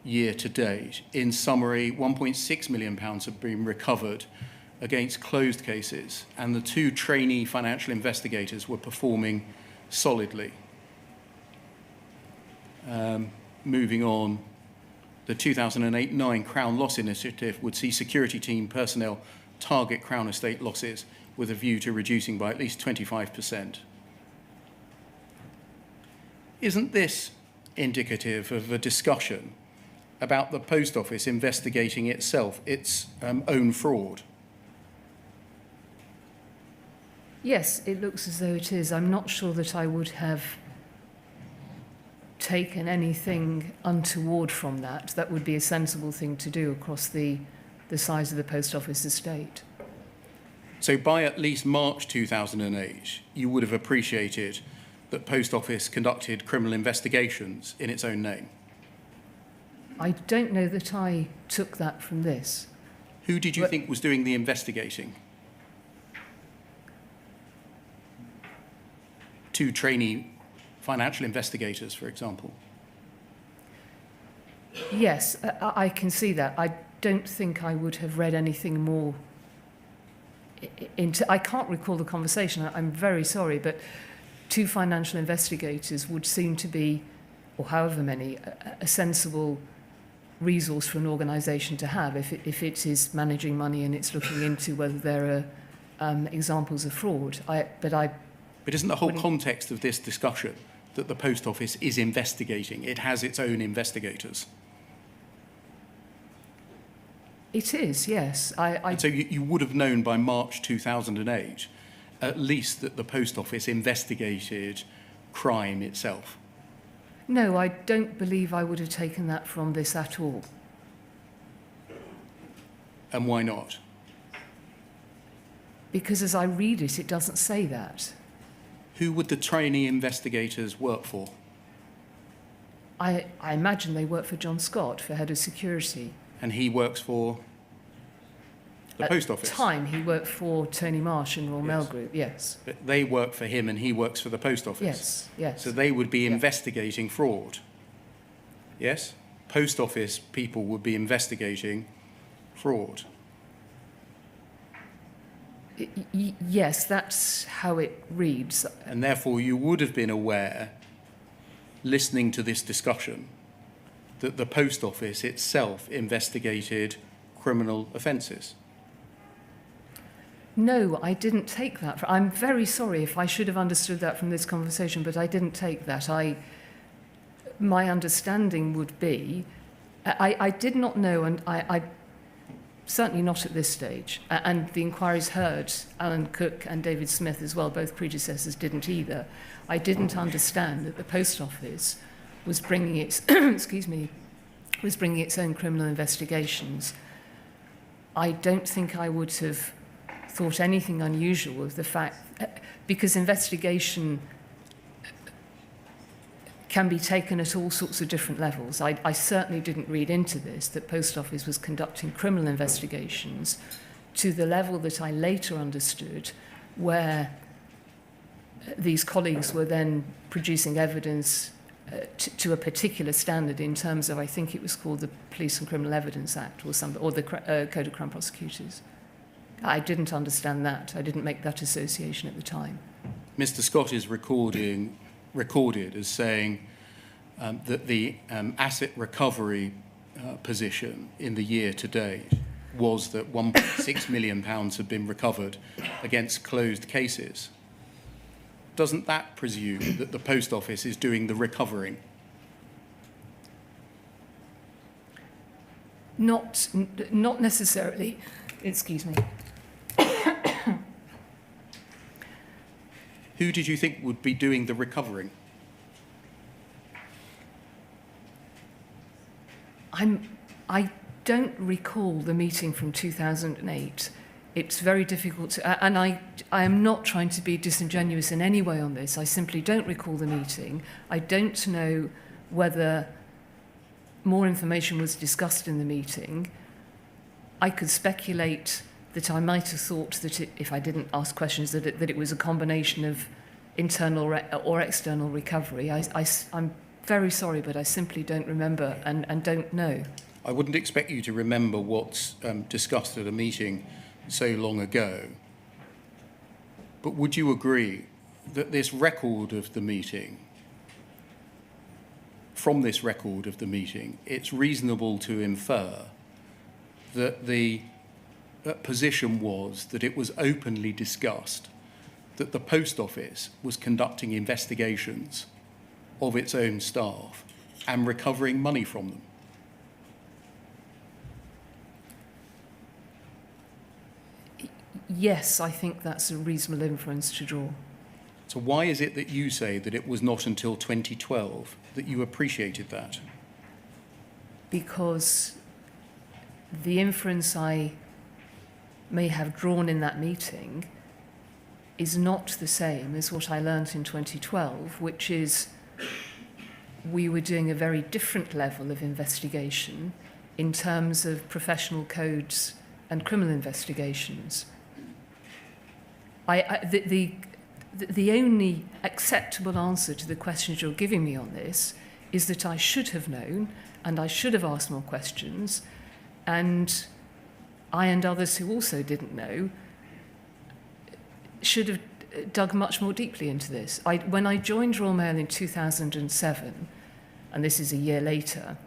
year to date. In summary, £1.6 million have been recovered against closed cases, and the 2 trainee financial investigators were performing solidly. Moving on, the 2008-9 Crown Loss Initiative would see security team personnel target Crown Estate losses with a view to reducing by at least 25%. Isn't this indicative of a discussion about the Post Office investigating itself, its own fraud? Yes, it looks as though it is. I'm not sure that I would have taken anything untoward from that. That would be a sensible thing to do across the size of the Post Office estate. So by at least March 2008, you would have appreciated that Post Office conducted criminal investigations in its own name? I don't know that I took that from this. Who did you think was doing the investigating? 2 trainee financial investigators, for example. Yes, I can see that. I don't think I would have read anything more into... I can't recall the conversation. I'm very sorry, but 2 financial investigators would seem to be, or however many, a sensible resource for an organisation to have if it is managing money and it's looking into whether there are examples of fraud. But isn't the whole context of this discussion that the Post Office is investigating? It has its own investigators. It is, yes. So you would have known by March 2008 at least that the Post Office investigated crime itself. No, I don't believe I would have taken that from this at all. And why not? Because as I read it, it doesn't say that. Who would the trainee investigators work for? I imagine they work for John Scott, for Head of Security. And he works for the Post Office? At the time, he worked for Tony Marsh and Royal Mail Group, yes. But they work for him and he works for the Post Office? Yes, yes. So they would be investigating fraud? Yes? Post Office people would be investigating fraud? Yes, that's how it reads. And therefore you would have been aware, listening to this discussion, that the Post Office itself investigated criminal offences? No, I didn't take that. I'm very sorry if I should have understood that from this conversation, but I didn't take that. My understanding would be, I did not know, and I certainly not at this stage, and the inquiries heard Alan Cook and David Smith as well, both predecessors didn't either. I didn't understand that the Post Office was bringing its, was bringing its own criminal investigations. I don't think I would have thought anything unusual of the fact, because investigation can be taken at all sorts of different levels. I certainly didn't read into this that Post Office was conducting criminal investigations to the level that I later understood, where these colleagues were then producing evidence to a particular standard in terms of, I think it was called the Police and Criminal Evidence Act or the Code of Crown Prosecutors. I didn't understand that. I didn't make that association at the time. Mr. Scott is recorded as saying that the asset recovery position in the year to date was that £1.6 million had been recovered against closed cases. Doesn't that presume that the Post Office is doing the recovering? Not necessarily. Excuse me. Who did you think would be doing the recovering? I don't recall the meeting from 2008. It's very difficult to, and I am not trying to be disingenuous in any way on this. I simply don't recall the meeting. I don't know whether more information was discussed in the meeting. I could speculate that I might have thought that if I didn't ask questions, that it was a combination of internal or external recovery. I'm very sorry, but I simply don't remember and don't know. I wouldn't expect you to remember what's discussed at a meeting so long ago. But would you agree that this record of the meeting, from this record of the meeting, it's reasonable to infer that the position was that it was openly discussed that the Post Office was conducting investigations of its own staff and recovering money from them? Yes, I think that's a reasonable inference to draw. So why is it that you say that it was not until 2012 that you appreciated that? Because the inference I may have drawn in that meeting is not the same as what I learnt in 2012, which is we were doing a very different level of investigation in terms of professional codes and criminal investigations. The only acceptable answer to the questions you're giving me on this is that I should have known and I should have asked more questions, and I and others who also didn't know should have dug much more deeply into this. When I joined Royal Mail in 2007, and this is a year later,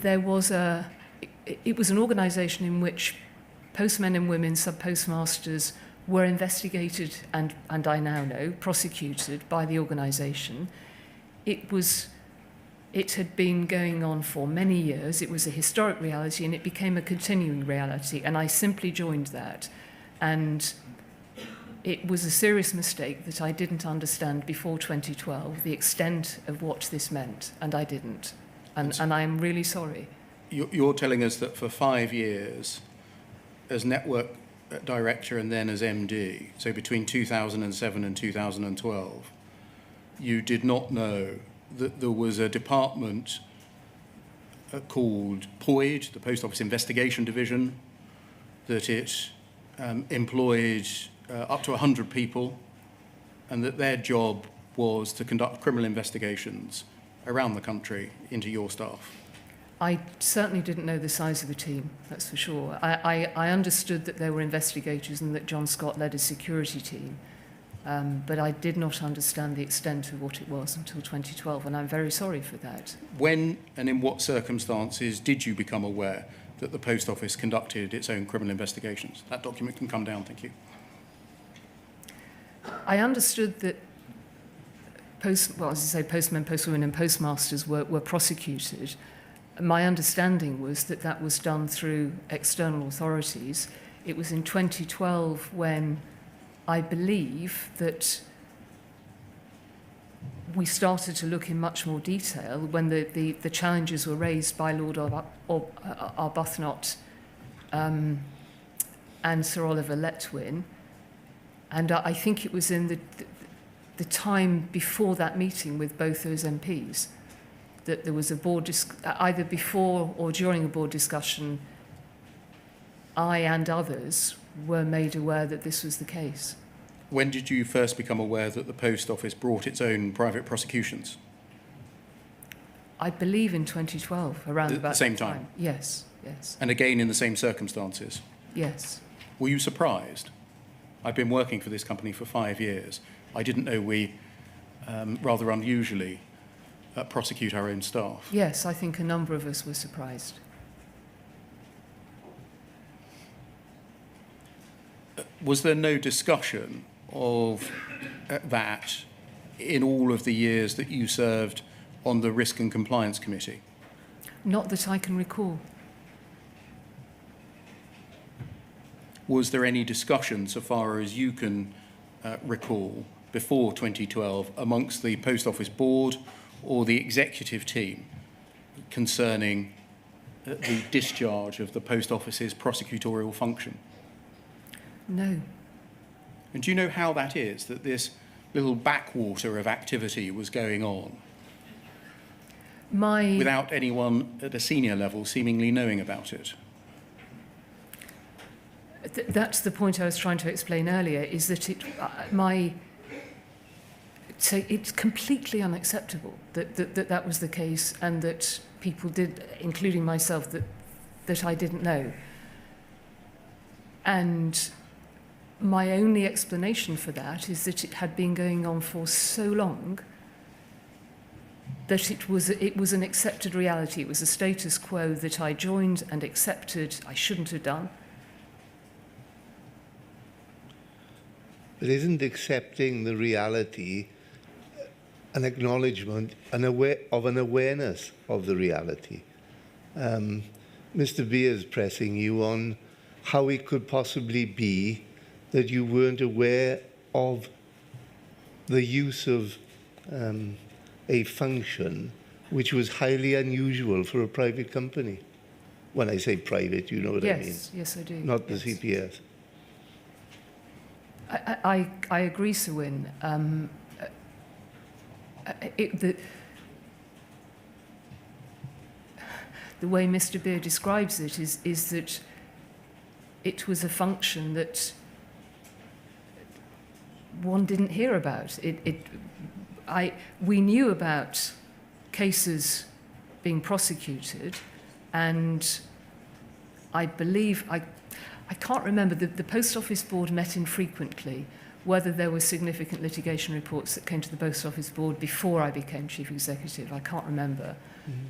it was an organisation in which postmen and women, sub-postmasters, were investigated and I now know, prosecuted by the organisation. It had been going on for many years. It was a historic reality and it became a continuing reality, and I simply joined that. And it was a serious mistake that I didn't understand before 2012 the extent of what this meant, and I didn't. And I am really sorry. You're telling us that for 5 years, as network director and then as MD, so between 2007 and 2012, you did not know that there was a department called POID, the Post Office Investigation Division, that it employed up to 100 people, and that their job was to conduct criminal investigations around the country into your staff? I certainly didn't know the size of the team, that's for sure. I understood that there were investigators and that John Scott led a security team, but I did not understand the extent of what it was until 2012, and I'm very sorry for that. When and in what circumstances did you become aware that the Post Office conducted its own criminal investigations? That document can come down, thank you. I understood that postmen, postwomen and postmasters were prosecuted. My understanding was that that was done through external authorities. It was in 2012 when I believe that we started to look in much more detail, when the challenges were raised by Lord Arbuthnot and Sir Oliver Letwin. And I think it was in the time before that meeting with both those MPs, that there was a board, either before or during a board discussion, I and others were made aware that this was the case. When did you first become aware that the Post Office brought its own private prosecutions? I believe in 2012, around about the same that time? Yes, yes, And again in the same circumstances? yes. Were you surprised? I've been working for this company for 5 years. I didn't know we, rather unusually, prosecute our own staff. Yes, I think a number of us were surprised. Was there no discussion of that in all of the years that you served on the Risk and Compliance Committee? Not that I can recall. Was there any discussion, so far as you can recall, before 2012 amongst the Post Office Board or the executive team concerning the discharge of the Post Office's prosecutorial function? No. And do you know how that is, that this little backwater of activity was going on without anyone at a senior level seemingly knowing about it? That's the point I was trying to explain earlier, is that it's completely unacceptable that was the case, and that people did, including myself, that I didn't know. And my only explanation for that is that it had been going on for so long that it was an accepted reality. It was a status quo that I joined and accepted. I shouldn't have done. But isn't accepting the reality an acknowledgement of an awareness of the reality? Mr. Beer's pressing you on how it could possibly be that you weren't aware of the use of a function which was highly unusual for a private company. When I say private, you know what I mean. Yes, I do. Not the Yes. CPS. I agree, Sir Wynne. The way Mr. Beer describes it is that it was a function that one didn't hear about. We knew about cases being prosecuted, and I believe, I can't remember, the Post Office Board met infrequently, whether there were significant litigation reports that came to the Post Office Board before I became Chief Executive. I can't remember. Mm-hmm.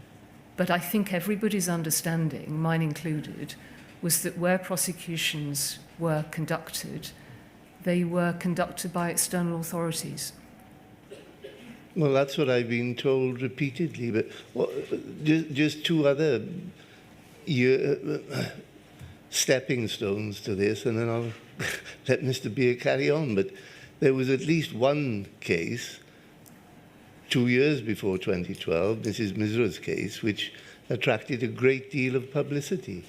But I think everybody's understanding, mine included, was that where prosecutions were conducted, they were conducted by external authorities. Well, that's what I've been told repeatedly. But just two other stepping stones to this, and then I'll let Mr. Beer carry on. But there was at least one case 2 years before 2012, Mrs. Misra's case, which attracted a great deal of publicity.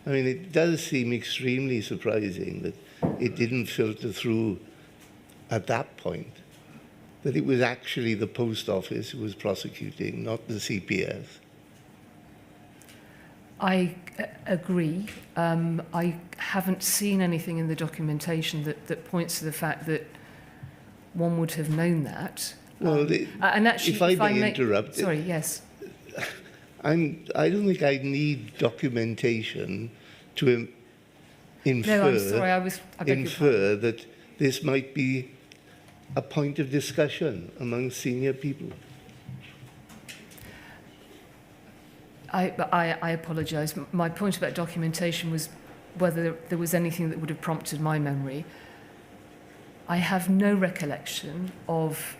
I mean, it does seem extremely surprising that it didn't filter through at that point, that it was actually the Post Office who was prosecuting, not the CPS. I agree. I haven't seen anything in the documentation that points to the fact that one would have known that. Well, and actually, if I may interrupt, sorry, yes. I don't think I need documentation to infer, no, I'm sorry, I beg infer that this might be a point of discussion among senior people. I apologise. My point about documentation was whether there was anything that would have prompted my memory. I have no recollection of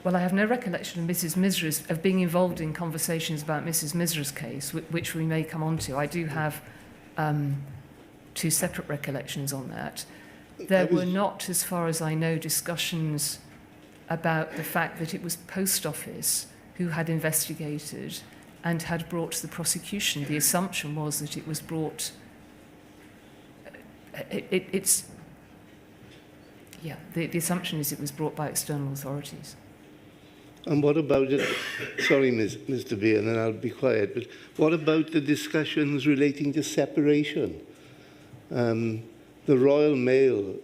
Mrs. Misra's, of being involved in conversations about Mrs. Misra's case, which we may come on to. I do have two separate recollections on that. There were not, as far as I know, discussions about the fact that it was Post Office who had investigated and had brought the prosecution. The assumption was that it was brought... Yeah, the assumption is it was brought by external authorities. And what about it? Sorry, Mr. Beer, and then I'll be quiet. But what about the discussions relating to separation? The Royal Mail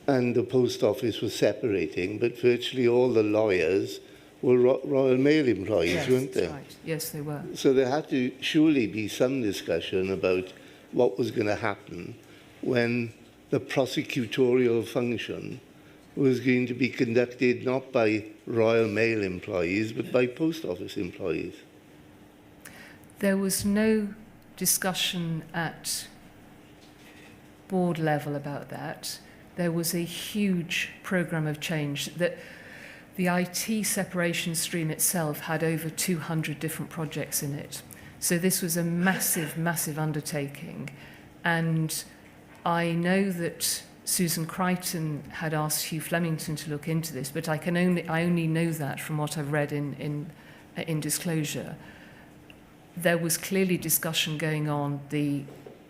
and the Post Office were separating, but virtually all the lawyers were Royal Mail employees, Yes, weren't they? that's right. Yes, they were. So there had to surely be some discussion about what was going to happen when the prosecutorial function was going to be conducted not by Royal Mail employees, but by Post Office employees. There was no discussion at board level about that. There was a huge programme of change. That the IT separation stream itself had over 200 different projects in it. So this was a massive, massive undertaking. And I know that Susan Crichton had asked Hugh Flemington to look into this, but I only know that from what I've read in disclosure. There was clearly discussion going on. The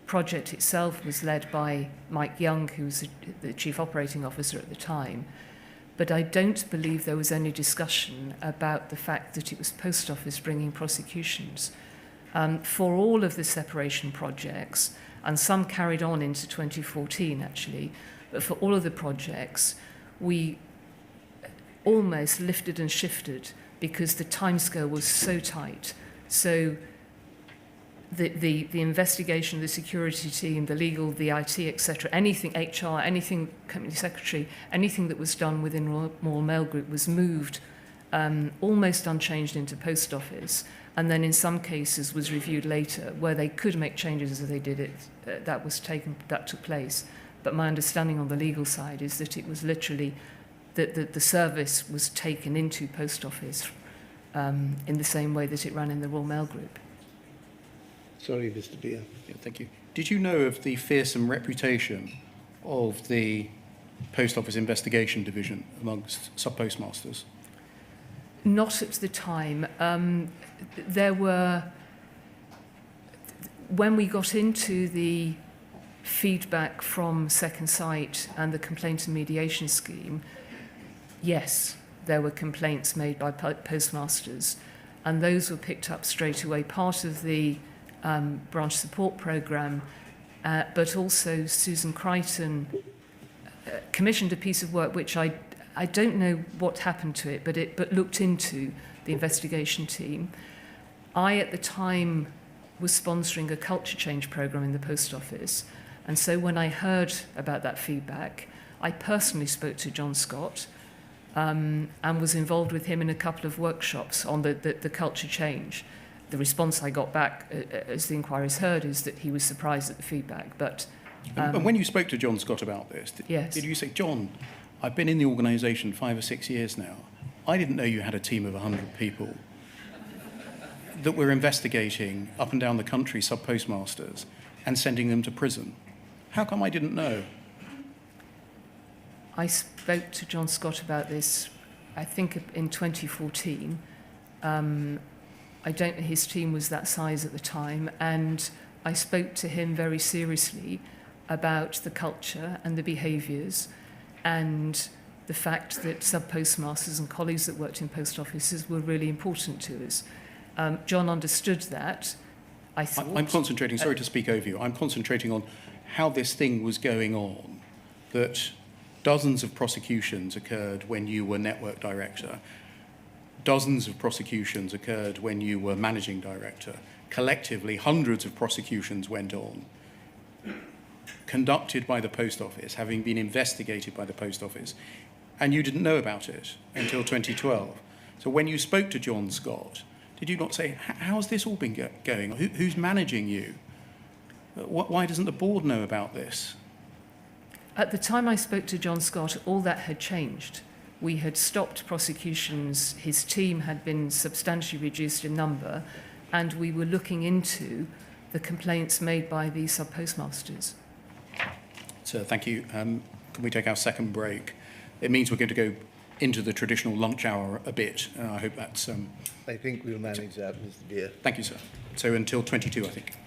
project itself was led by Mike Young, who was the chief operating officer at the time. But I don't believe there was any discussion about the fact that it was Post Office bringing prosecutions. For all of the separation projects, and some carried on into 2014 actually, but for all of the projects, we almost lifted and shifted because the timescale was so tight. So the investigation, the security team, the legal, the IT, etc., anything, HR, anything, company secretary, anything that was done within Royal Mail Group was moved almost unchanged into Post Office, and then in some cases was reviewed later where they could make changes as they did it. That took place. But my understanding on the legal side is that it was literally that the service was taken into Post Office in the same way that it ran in the Royal Mail Group. Sorry, Mr. Beer. Yeah, thank you. Did you know of the fearsome reputation of the Post Office Investigation Division amongst sub-postmasters? Not at the time. There were, when we got into the feedback from Second Sight and the complaint and mediation scheme, yes, there were complaints made by postmasters, and those were picked up straight away. Part of the branch support programme, but also Susan Crichton commissioned a piece of work which I don't know what happened to it, but looked into the investigation team. I, at the time, was sponsoring a culture change programme in the Post Office, and so when I heard about that feedback, I personally spoke to John Scott and was involved with him in a couple of workshops on the culture change. The response I got back, as the inquiries heard, is that he was surprised at the feedback. But and when you spoke to John Scott about this, did you say, John, I've been in the organisation 5 or 6 years now. I didn't know you had a team of 100 people that were investigating up and down the country sub-postmasters and sending them to prison. How come I didn't know? I spoke to John Scott about this, I think, in 2014. I don't know, his team was that size at the time, and I spoke to him very seriously about the culture and the behaviours and the fact that sub-postmasters and colleagues that worked in post offices were really important to us. John understood that. I'm concentrating, sorry to speak over you, I'm concentrating on how this thing was going on, that dozens of prosecutions occurred when you were network director, dozens of prosecutions occurred when you were managing director. Collectively, hundreds of prosecutions went on, conducted by the Post Office, having been investigated by the Post Office, and you didn't know about it until 2012. So when you spoke to John Scott, did you not say, how's this all been going? Who's managing you? Why doesn't the board know about this? At the time I spoke to John Scott, all that had changed. We had stopped prosecutions, his team had been substantially reduced in number, and we were looking into the complaints made by the sub-postmasters. So thank you. Can we take our second break? It means we're going to go into the traditional lunch hour a bit. I hope that's... I think we'll manage that, Mr. Beer. Thank you, sir. So until 22, I think.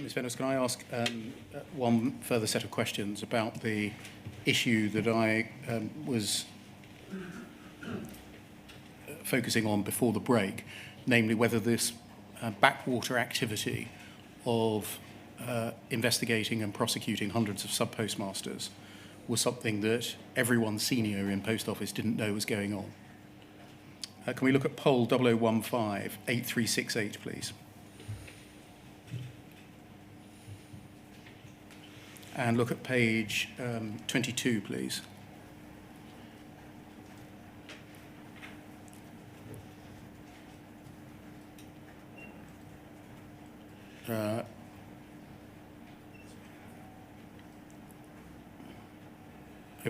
Ms Vennells, can I ask one further set of questions about the issue that I was focusing on before the break, namely whether this backwater activity of investigating and prosecuting hundreds of sub-postmasters was something that everyone senior in Post Office didn't know was going on. Can we look at poll 0015-8368, please? And look at page 22, please. Over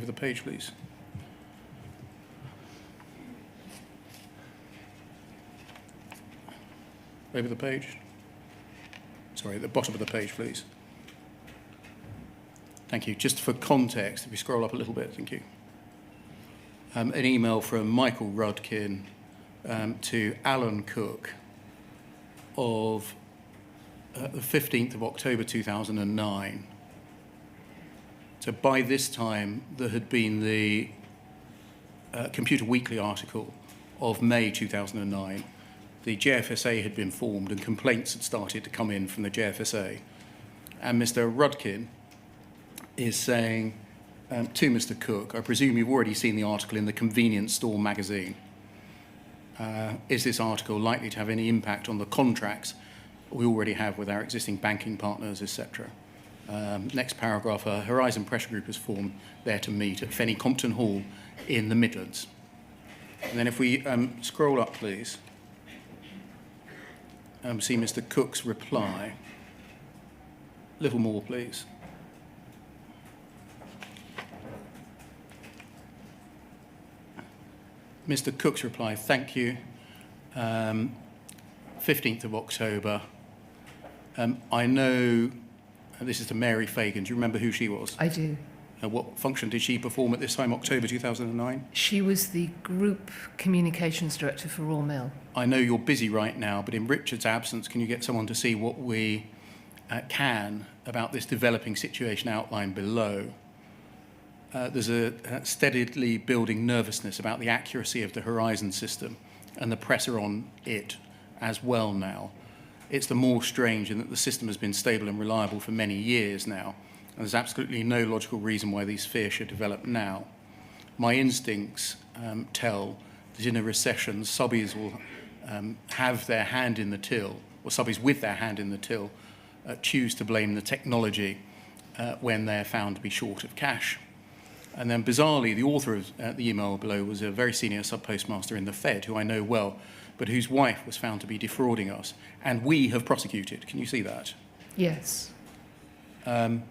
the page, please. Over the page. Sorry, at the bottom of the page, please. Thank you. Just for context, if we scroll up a little bit, thank you. An email from Michael Rudkin to Alan Cook of the 15th of October 2009. So by this time, there had been the Computer Weekly article of May 2009. The JFSA had been formed and complaints had started to come in from the JFSA. And Mr. Rudkin is saying to Mr. Cook, I presume you've already seen the article in the Convenience Store magazine. Is this article likely to have any impact on the contracts we already have with our existing banking partners, etc.? Next paragraph, a Horizon Pressure Group is formed there to meet at Fenny Compton Hall in the Midlands. And then if we scroll up, please, see Mr. Cook's reply. A little more, please. Mr. Cook's reply, thank you. 15th of October. I know, this is to Mary Fagan. Do you remember who she was? I do. What function did she perform at this time, October 2009? She was the Group Communications Director for Royal Mail. I know you're busy right now, but in Richard's absence, can you get someone to see what we can about this developing situation outlined below? There's a steadily building nervousness about the accuracy of the Horizon system and the pressure on it as well now. It's the more strange in that the system has been stable and reliable for many years now, and there's absolutely no logical reason why these fears should develop now. My instincts tell that in a recession, subbies will have their hand in the till, or subbies with their hand in the till, choose to blame the technology when they're found to be short of cash. And then bizarrely, the author of the email below was a very senior sub-postmaster in the Fed, who I know well, but whose wife was found to be defrauding us. And we have prosecuted. Can you see that? Yes. And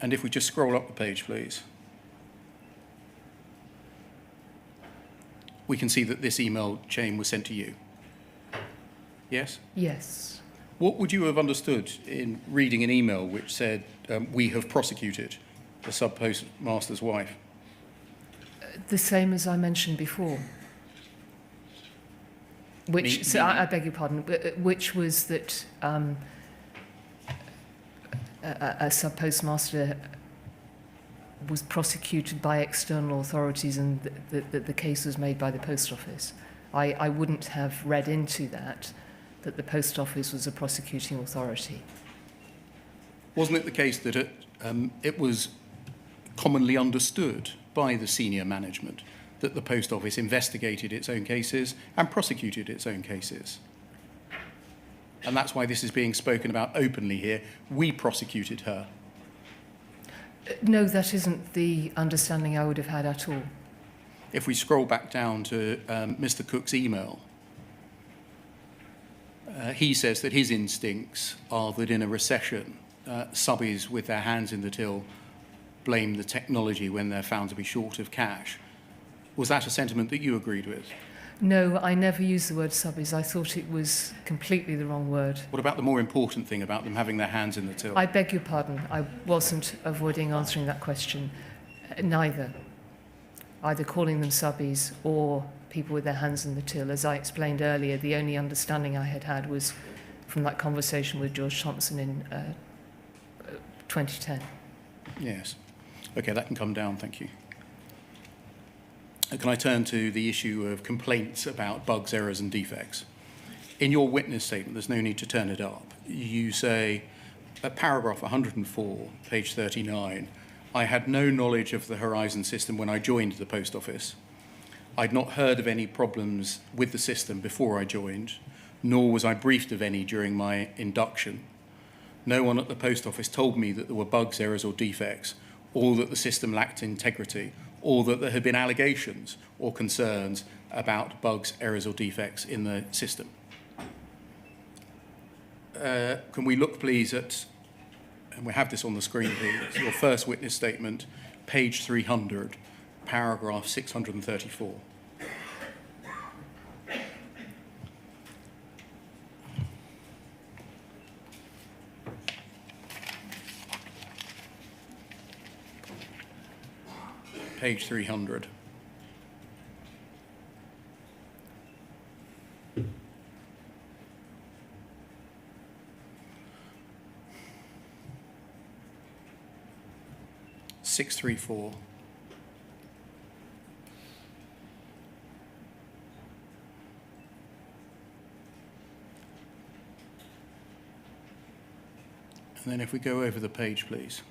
if we just scroll up the page, please. We can see that this email chain was sent to you. Yes? Yes. What would you have understood in reading an email which said, we have prosecuted the sub-postmaster's wife? The same as I mentioned before. Which, so I beg your pardon, which was that a sub-postmaster was prosecuted by external authorities and the case was made by the Post Office. I wouldn't have read into that the Post Office was a prosecuting authority. Wasn't it the case that it was commonly understood by the senior management that the Post Office investigated its own cases and prosecuted its own cases? And that's why this is being spoken about openly here. We prosecuted her. No, that isn't the understanding I would have had at all. If we scroll back down to Mr. Cook's email, he says that his instincts are that in a recession, subbies with their hands in the till blame the technology when they're found to be short of cash. Was that a sentiment that you agreed with? No, I never used the word subbies. I thought it was completely the wrong word. What about the more important thing about them having their hands in the till? I beg your pardon. I wasn't avoiding answering that question. Neither. Either calling them subbies or people with their hands in the till. As I explained earlier, the only understanding I had was from that conversation with George Thompson in 2010. Yes. Okay, that can come down, thank you. Can I turn to the issue of complaints about bugs, errors and defects? In your witness statement, there's no need to turn it up. You say, at paragraph 104, page 39, I had no knowledge of the Horizon system when I joined the post office. I'd not heard of any problems with the system before I joined, nor was I briefed of any during my induction. No one at the post office told me that there were bugs, errors or defects, or that the system lacked integrity, or that there had been allegations or concerns about bugs, errors or defects in the system. Can we look, please, at, and we have this on the screen, please, your first witness statement, page 300, paragraph 634. Page 300. Six, 3, 4. And then if we go over the page, please.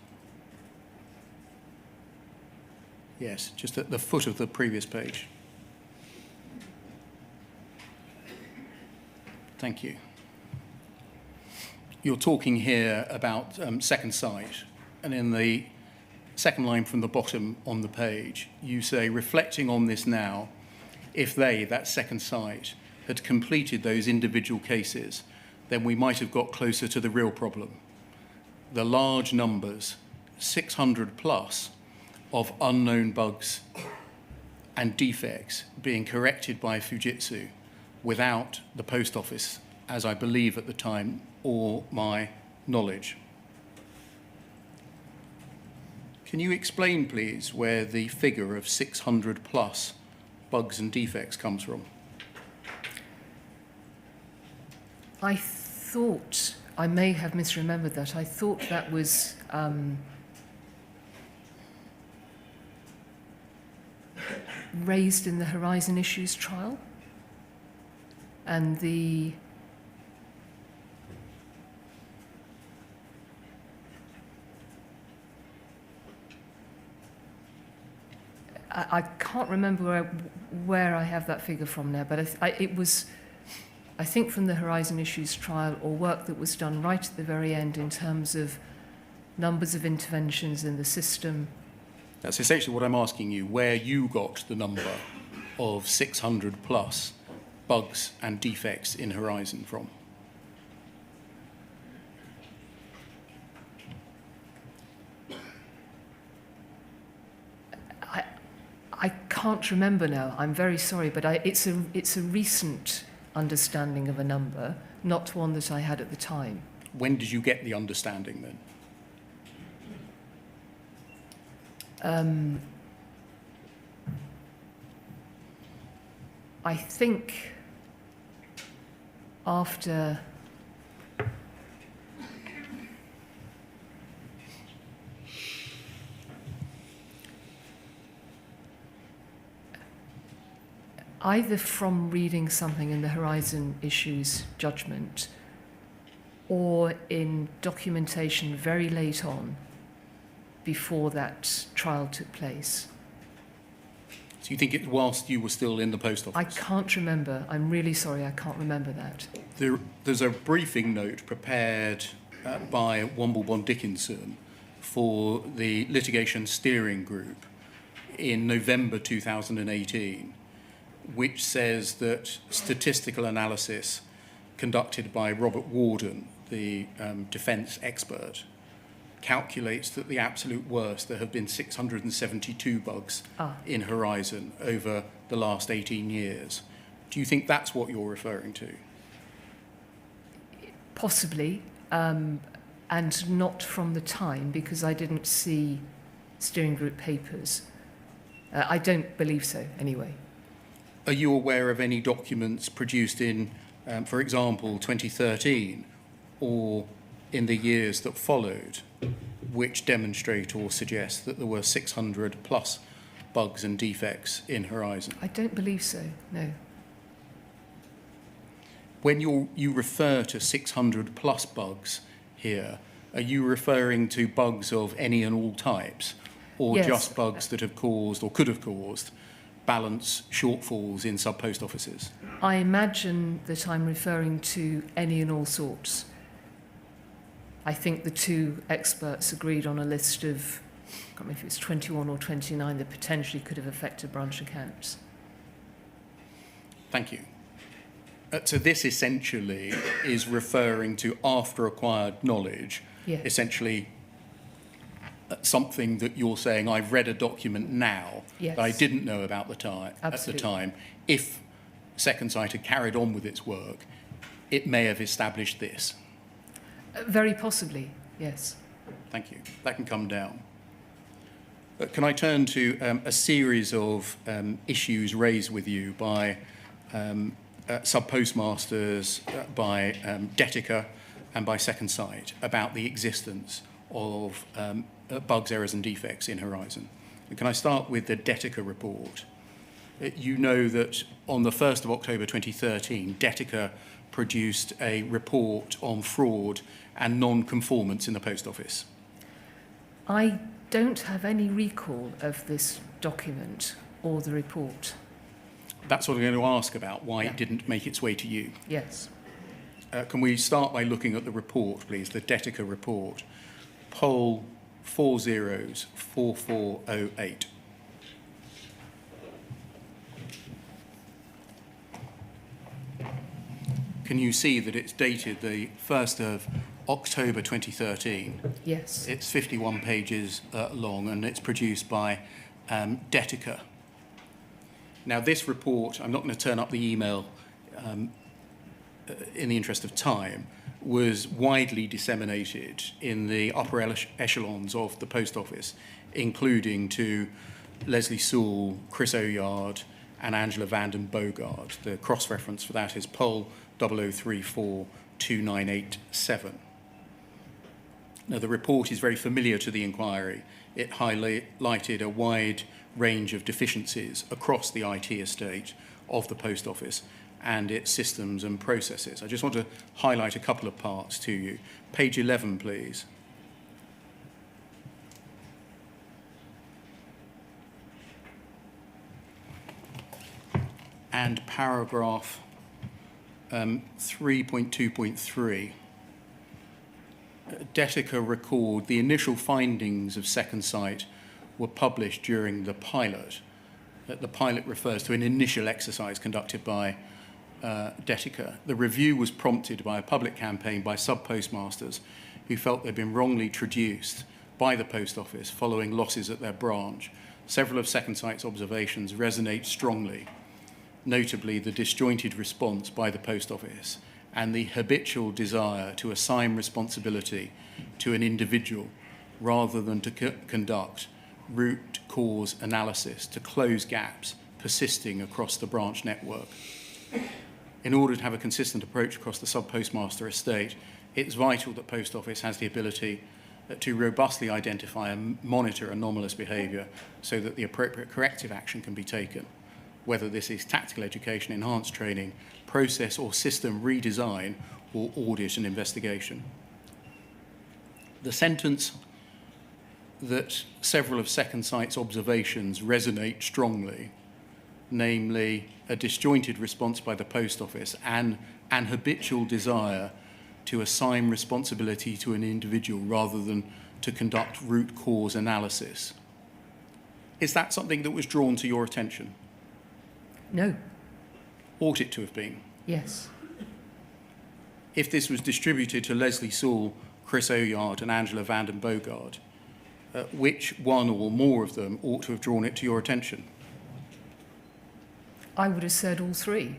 Yes, just at the foot of the previous page. Thank you. You're talking here about second sight, and in the second line from the bottom on the page, you say, reflecting on this now, if they, that second sight, had completed those individual cases, then we might have got closer to the real problem. The large numbers, 600 plus, of unknown bugs and defects being corrected by Fujitsu without the post office, as I believe at the time, or my knowledge. Can you explain, please, where the figure of 600 plus bugs and defects comes from? I thought, I may have misremembered that, I thought that was raised in the Horizon Issues trial, and the I can't remember where I have that figure from now, but it was, I think, from the Horizon Issues trial, or work that was done right at the very end in terms of numbers of interventions in the system. That's essentially what I'm asking you, where you got the number of 600 plus bugs and defects in Horizon from. I can't remember now. I'm very sorry, but it's a recent understanding of a number, not one that I had at the time. When did you get the understanding then? I think after either from reading something in the Horizon Issues judgment or in documentation very late on before that trial took place. So you think it whilst you were still in the post office? I can't remember. I'm really sorry, I can't remember that. There's a briefing note prepared by Womblebond Dickinson for the litigation steering group in November 2018, which says that statistical analysis conducted by Robert Warden, the defence expert, calculates that the absolute worst, there have been 672 bugs in Horizon over the last 18 years. Do you think that's what you're referring to? Possibly, and not from the time, because I didn't see steering group papers. I don't believe so, anyway. Are you aware of any documents produced in, for example, 2013, or in the years that followed, which demonstrate or suggest that there were 600 plus bugs and defects in Horizon? I don't believe so, no. When you refer to 600 plus bugs here, are you referring to bugs of any and all types, or Yes. just bugs that have caused or could have caused balance shortfalls in sub-post offices? I imagine that I'm referring to any and all sorts. I think the two experts agreed on a list of, I can't remember if it was 21 or 29 that potentially could have affected branch accounts. Thank you. So this essentially is referring to after acquired knowledge, Yes. essentially something that you're saying, I've read a document now Yes. that I didn't know about at the Absolutely. time. If Second Sight had carried on with its work, it may have established this. Very possibly, yes. Thank you. That can come down. Can I turn to a series of issues raised with you by sub-postmasters, by Detica and by Second Sight about the existence of bugs, errors and defects in Horizon? And can I start with the Detica report? You know that on the 1st of October 2013, Detica produced a report on fraud and non-conformance in the Post Office. I don't have any recall of this document or the report. That's what I'm going to ask about, why Yeah. it didn't make its way to you. Yes. Can we start by looking at the report, please, the Detica report, poll 404408. Can you see that it's dated the 1st of October 2013? Yes. It's 51 pages long, and it's produced by Detica. Now, this report, I'm not going to turn up the email in the interest of time, was widely disseminated in the upper echelons of the Post Office, including to Leslie Sewell, Chris Oyard, and Angela Vanden Bogard. The cross-reference for that is poll 00342987. Now, the report is very familiar to the inquiry. It highlighted a wide range of deficiencies across the IT estate of the Post Office and its systems and processes. I just want to highlight a couple of parts to you. Page 11, please. And paragraph 3.2.3. Detica record the initial findings of Second Sight were published during the pilot. The pilot refers to an initial exercise conducted by Detica. The review was prompted by a public campaign by sub-postmasters who felt they'd been wrongly traduced by the Post Office following losses at their branch. Several of Second Sight's observations resonate strongly, notably the disjointed response by the Post Office and the habitual desire to assign responsibility to an individual rather than to conduct root cause analysis to close gaps persisting across the branch network. In order to have a consistent approach across the sub-postmaster estate, it's vital that Post Office has the ability to robustly identify and monitor anomalous behaviour so that the appropriate corrective action can be taken, whether this is tactical education, enhanced training, process or system redesign, or audit and investigation. The sentence that several of Second Sight's observations resonate strongly, namely a disjointed response by the Post Office and an habitual desire to assign responsibility to an individual rather than to conduct root cause analysis. Is that something that was drawn to your attention? No. Ought it to have been? Yes. If this was distributed to Leslie Sewell, Chris Oyard and Angela Vanden Bogard, which one or more of them ought to have drawn it to your attention? I would have said all three.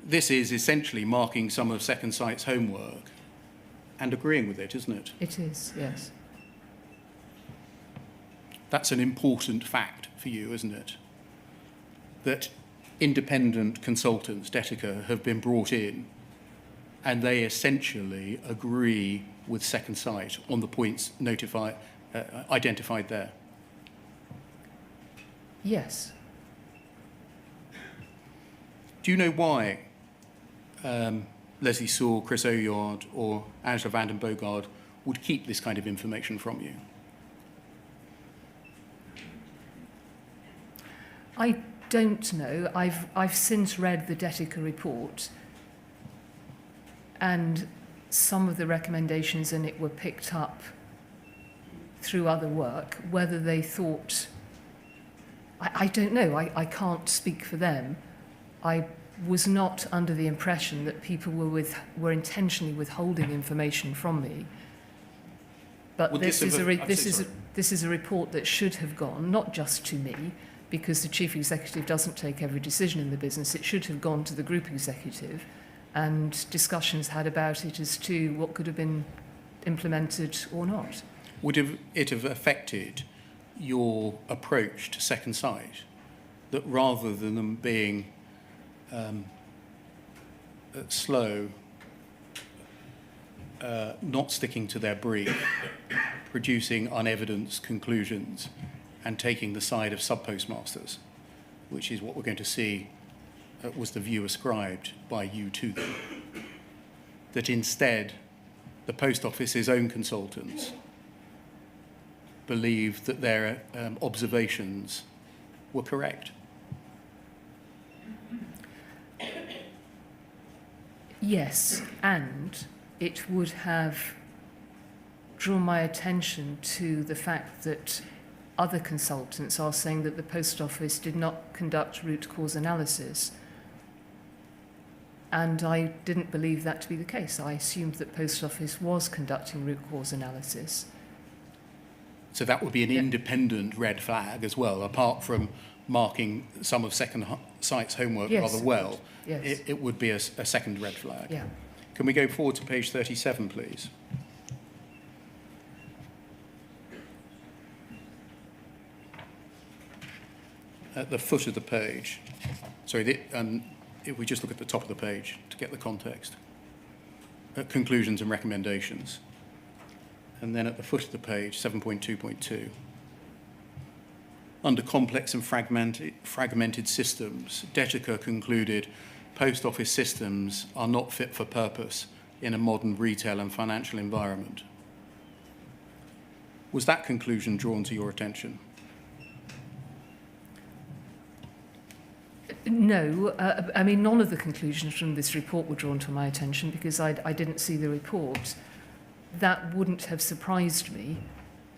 This is essentially marking some of Second Sight's homework and agreeing with it, isn't it? It is, yes. That's an important fact for you, isn't it? That independent consultants, Detica, have been brought in and they essentially agree with second sight on the points identified there? Yes. Do you know why Leslie Sewell, Chris Oyard or Angela van den Boogaard would keep this kind of information from you? I don't know. I've since read the Detica report, and some of the recommendations in it were picked up through other work. Whether they thought, I don't know. I can't speak for them. I was not under the impression that people were intentionally withholding information from me. But Would this this is have this is a report that should have gone not just to me, because the chief executive doesn't take every decision in the business. It should have gone to the group executive, and discussions had about it as to what could have been implemented or not. Would it have affected your approach to second sight, that rather than them being slow, not sticking to their brief, producing unevidenced conclusions and taking the side of sub-postmasters, which is what we're going to see was the view ascribed by you to them, that instead the Post Office's own consultants believed that their observations were correct? Yes, and it would have drawn my attention to the fact that other consultants are saying that the Post Office did not conduct root cause analysis. And I didn't believe that to be the case. I assumed that Post Office was conducting root cause analysis. So that would be an independent red flag as well, apart from marking some of second sight's homework rather well. Yes. It would be a second red flag. Yeah. Can we go forward to page 37, please? At the foot of the page, sorry, if we just look at the top of the page to get the context, conclusions and recommendations. And then at the foot of the page, 7.2.2, under complex and fragmented systems, Detica concluded Post Office systems are not fit for purpose in a modern retail and financial environment. Was that conclusion drawn to your attention? No, I mean, none of the conclusions from this report were drawn to my attention because I didn't see the report. That wouldn't have surprised me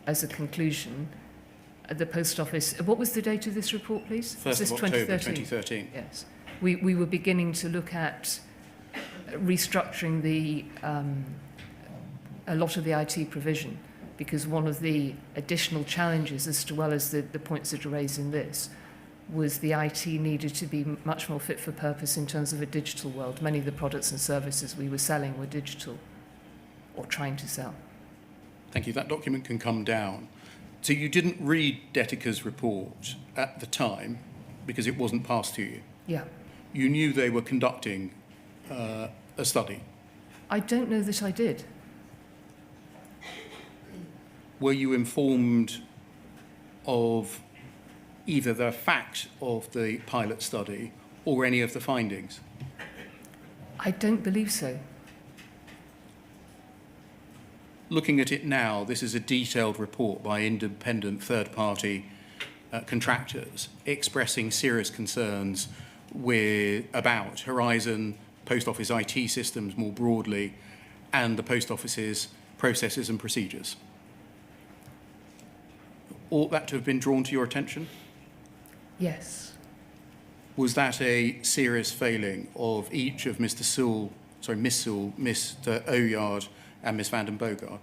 as a conclusion. The Post Office, what was the date of this report, please? 1st of October 2013. Yes. We were beginning to look at restructuring a lot of the IT provision, because one of the additional challenges, as well as the points that are raised in this, was the IT needed to be much more fit for purpose in terms of a digital world. Many of the products and services we were selling were digital, or trying to sell. Thank you. That document can come down. So you didn't read Detica's report at the time because it wasn't passed to you? Yeah. You knew they were conducting a study? I don't know that I did. Were you informed of either the fact of the pilot study or any of the findings? I don't believe so. Looking at it now, this is a detailed report by independent third-party contractors expressing serious concerns about Horizon, Post Office IT systems more broadly, and the Post Office's processes and procedures. Ought that to have been drawn to your attention? Yes. Was that a serious failing of each of Miss Sewell, Mr. Oyard, and Miss van den Boogaard?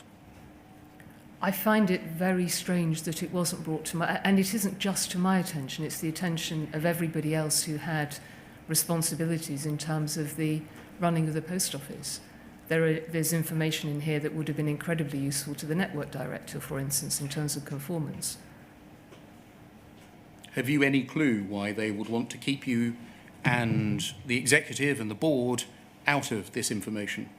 I find it very strange that it wasn't brought to my... And it isn't just to my attention, it's the attention of everybody else who had responsibilities in terms of the running of the Post Office. There's information in here that would have been incredibly useful to the network director, for instance, in terms of conformance. Have you any clue why they would want to keep you and the executive and the board out of this information?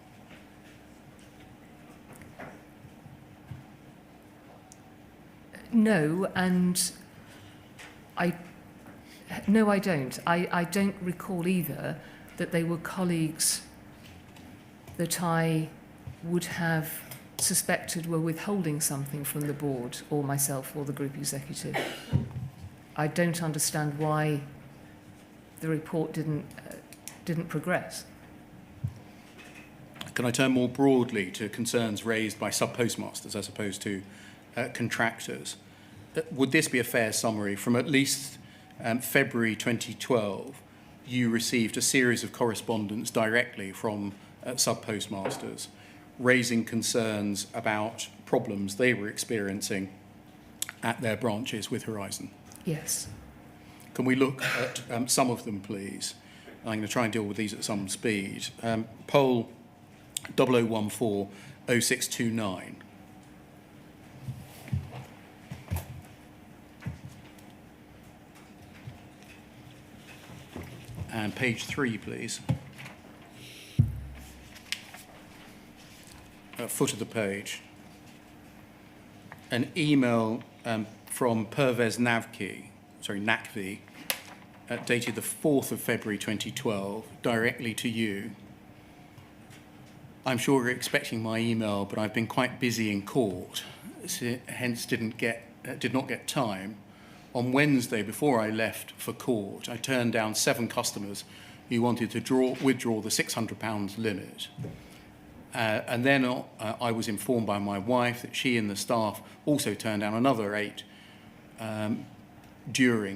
No, and no, I don't. I don't recall either that they were colleagues that I would have suspected were withholding something from the board or myself or the group executive. I don't understand why the report didn't progress. Can I turn more broadly to concerns raised by sub-postmasters as opposed to contractors? Would this be a fair summary? From at least February 2012, you received a series of correspondence directly from sub-postmasters raising concerns about problems they were experiencing at their branches with Horizon. Yes. Can we look at some of them, please? I'm going to try and deal with these at some speed. Poll 0014-0629. And page 3, please. Foot of the page. An email from Pervez Nakvi, dated the 4th of February 2012, directly to you. I'm sure you're expecting my email, but I've been quite busy in court, hence did not get time. On Wednesday, before I left for court, I turned down 7 customers who wanted to withdraw the £600 limit. And then I was informed by my wife that she and the staff also turned down another 8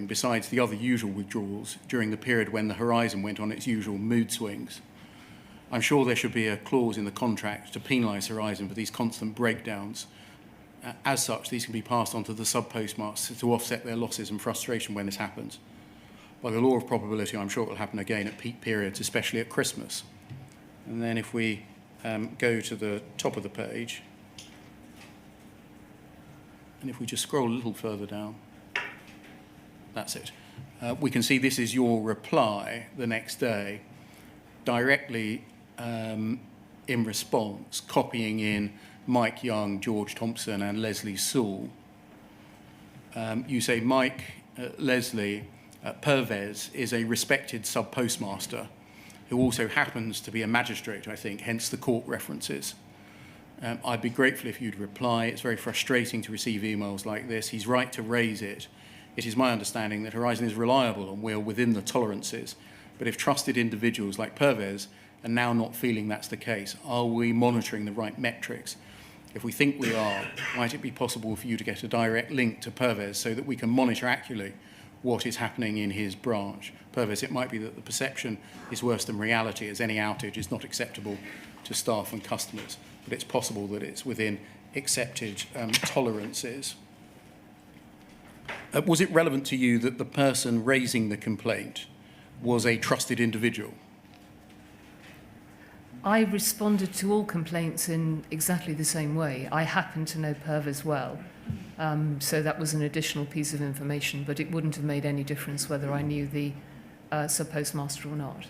besides the other usual withdrawals, during the period when the Horizon went on its usual mood swings. I'm sure there should be a clause in the contract to penalise Horizon for these constant breakdowns. As such, these can be passed on to the sub-postmaster to offset their losses and frustration when this happens. By the law of probability, I'm sure it will happen again at peak periods, especially at Christmas. And then if we go to the top of the page, and if we just scroll a little further down, that's it. We can see this is your reply the next day, directly in response, copying in Mike Young, George Thompson, and Leslie Sewell. You say, Mike, Leslie, Pervez is a respected sub-postmaster who also happens to be a magistrate, I think, hence the court references. I'd be grateful if you'd reply. It's very frustrating to receive emails like this. He's right to raise it. It is my understanding that Horizon is reliable and we're within the tolerances. But if trusted individuals like Pervez are now not feeling that's the case, are we monitoring the right metrics? If we think we are, might it be possible for you to get a direct link to Pervez so that we can monitor accurately what is happening in his branch? Pervez, it might be that the perception is worse than reality, as any outage is not acceptable to staff and customers, but it's possible that it's within accepted tolerances. Was it relevant to you that the person raising the complaint was a trusted individual? I responded to all complaints in exactly the same way. I happen to know Pervez well, so that was an additional piece of information, but it wouldn't have made any difference whether I knew the sub-postmaster or not.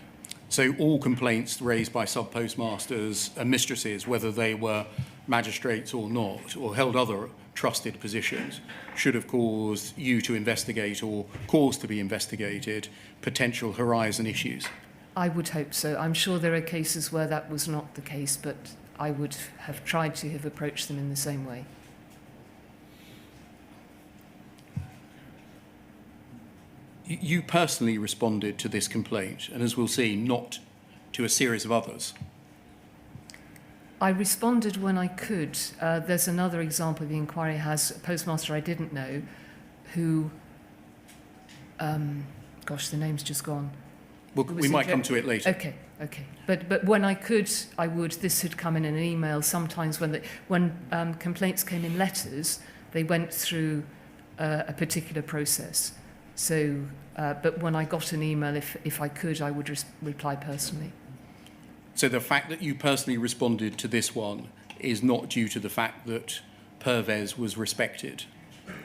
So all complaints raised by sub-postmasters and mistresses, whether they were magistrates or not, or held other trusted positions, should have caused you to investigate or caused to be investigated potential Horizon issues? I would hope so. I'm sure there are cases where that was not the case, but I would have tried to have approached them in the same way. You personally responded to this complaint, and as we'll see, not to a series of others. I responded when I could. There's another example the inquiry has, a postmaster I didn't know, who, gosh, the name's just gone. Well, we might come to it later. Okay. But when I could, I would. This had come in an email. Sometimes when complaints came in letters, they went through a particular process. So, but when I got an email, if I could, I would reply personally. So the fact that you personally responded to this one is not due to the fact that Pervez was respected?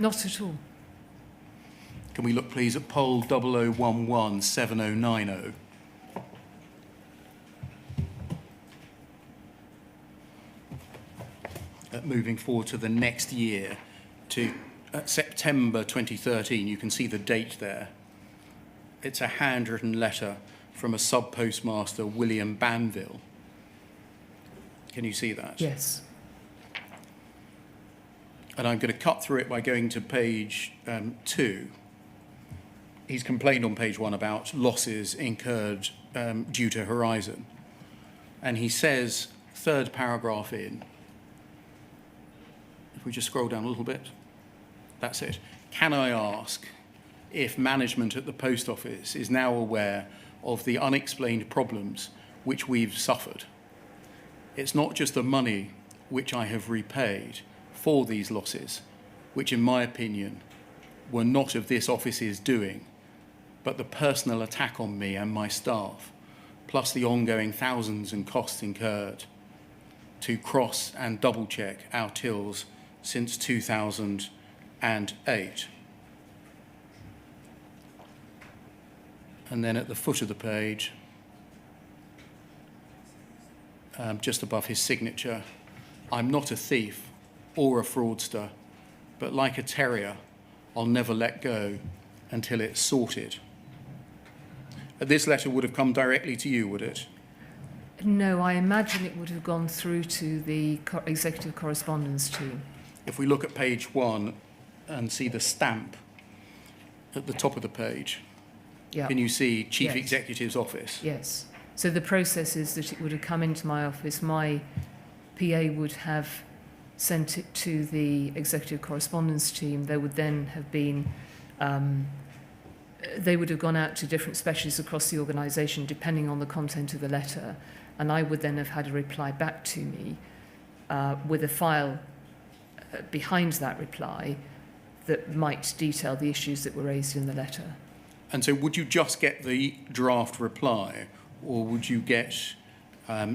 Not at all. Can we look, please, at poll 0011-7090? Moving forward to the next year, to September 2013. You can see the date there. It's a handwritten letter from a sub-postmaster, William Banville. Can you see that? Yes. And I'm going to cut through it by going to page 2. He's complained on page 1 about losses incurred due to Horizon. And he says, third paragraph in, if we just scroll down a little bit, that's it. Can I ask if management at the Post Office is now aware of the unexplained problems which we've suffered? It's not just the money which I have repaid for these losses, which in my opinion were not of this office's doing, but the personal attack on me and my staff, plus the ongoing thousands and costs incurred to cross and double check our tills since 2008. And then at the foot of the page, just above his signature, I'm not a thief or a fraudster, but like a terrier, I'll never let go until it's sorted. This letter would have come directly to you, would it? No, I imagine it would have gone through to the executive correspondence team. If we look at page 1 and see the stamp at the top of the page, Yeah. can you see Chief Yes. Executive's office? Yes. So the process is that it would have come into my office. My PA would have sent it to the executive correspondence team. There would then have been, they would have gone out to different specialists across the organisation depending on the content of the letter. And I would then have had a reply back to me with a file behind that reply that might detail the issues that were raised in the letter. And so would you just get the draft reply, or would you get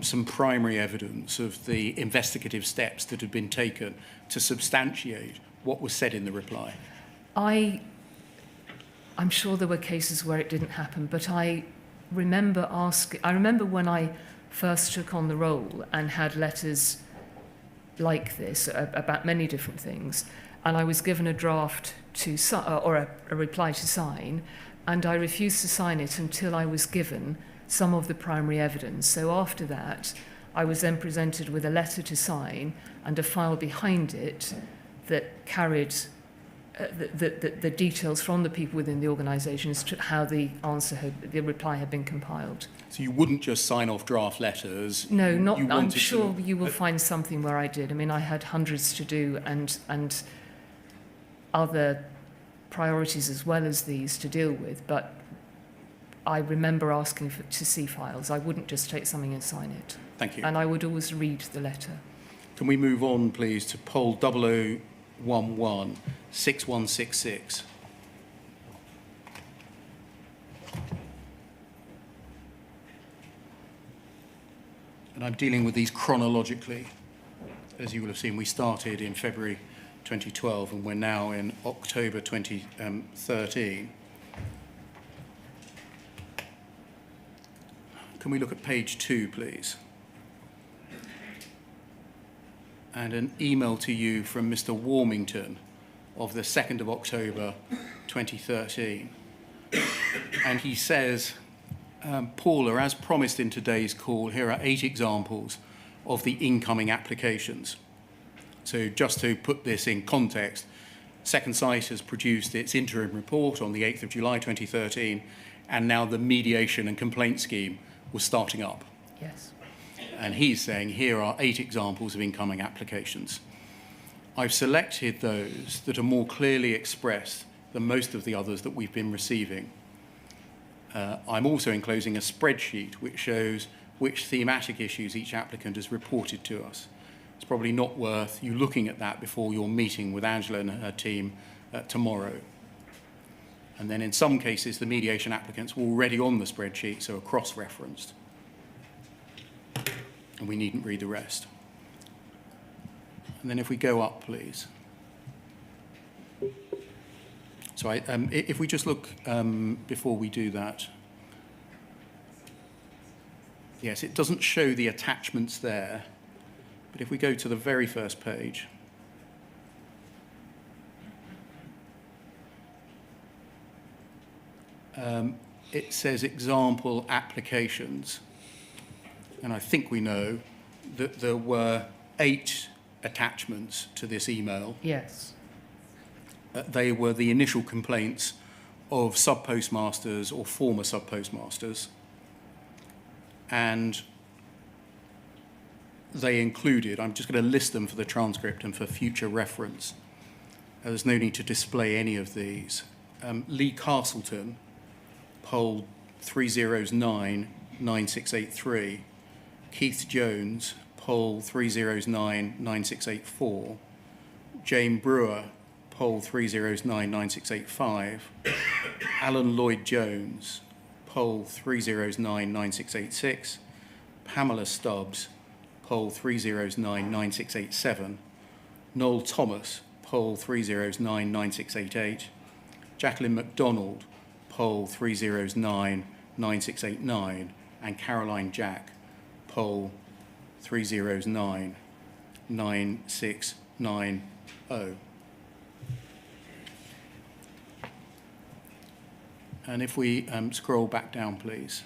some primary evidence of the investigative steps that had been taken to substantiate what was said in the reply? I'm sure there were cases where it didn't happen, but I remember when I first took on the role and had letters like this about many different things, and I was given a draft to or a reply to sign, and I refused to sign it until I was given some of the primary evidence. So after that, I was then presented with a letter to sign and a file behind it that carried the details from the people within the organisation as to how the reply had been compiled. So you wouldn't just sign off draft letters? No, not. You I'm wanted sure to, you will find something where I did. I mean, I had hundreds to do and other priorities as well as these to deal with, but I remember asking to see files. I wouldn't just take something and sign it. Thank you. And I would always read the letter. Can we move on, please, to poll 0011 6166? And I'm dealing with these chronologically. As you will have seen, we started in February 2012 and we're now in October 2013. Can we look at page 2, please? And an email to you from Mr. Warmington of the 2nd of October 2013. And he says, Paula, as promised in today's call, here are 8 examples of the incoming applications. So just to put this in context, Second Sight has produced its interim report on the 8th of July 2013, and now the mediation and complaint scheme was starting up. Yes. And he's saying, here are 8 examples of incoming applications. I've selected those that are more clearly expressed than most of the others that we've been receiving. I'm also enclosing a spreadsheet which shows which thematic issues each applicant has reported to us. It's probably not worth you looking at that before your meeting with Angela and her team tomorrow. And then in some cases, the mediation applicants were already on the spreadsheet, so are cross-referenced. And we needn't read the rest. And then if we go up, please. So if we just look before we do that. Yes, it doesn't show the attachments there, but if we go to the very first page, it says example applications. And I think we know that there were 8 attachments to this email. Yes. They were the initial complaints of sub-postmasters or former sub-postmasters. And they included, I'm just going to list them for the transcript and for future reference. There's no need to display any of these. Lee Castleton, poll 309-9683. Keith Jones, poll 309-9684. Jane Brewer, poll 309-9685. Alan Lloyd Jones, poll 309-9686. Pamela Stubbs, poll 309-9687. Noel Thomas, poll 309-9688. Jacqueline MacDonald, poll 309-9689. And Caroline Jack, poll 309-9690. And if we scroll back down, please.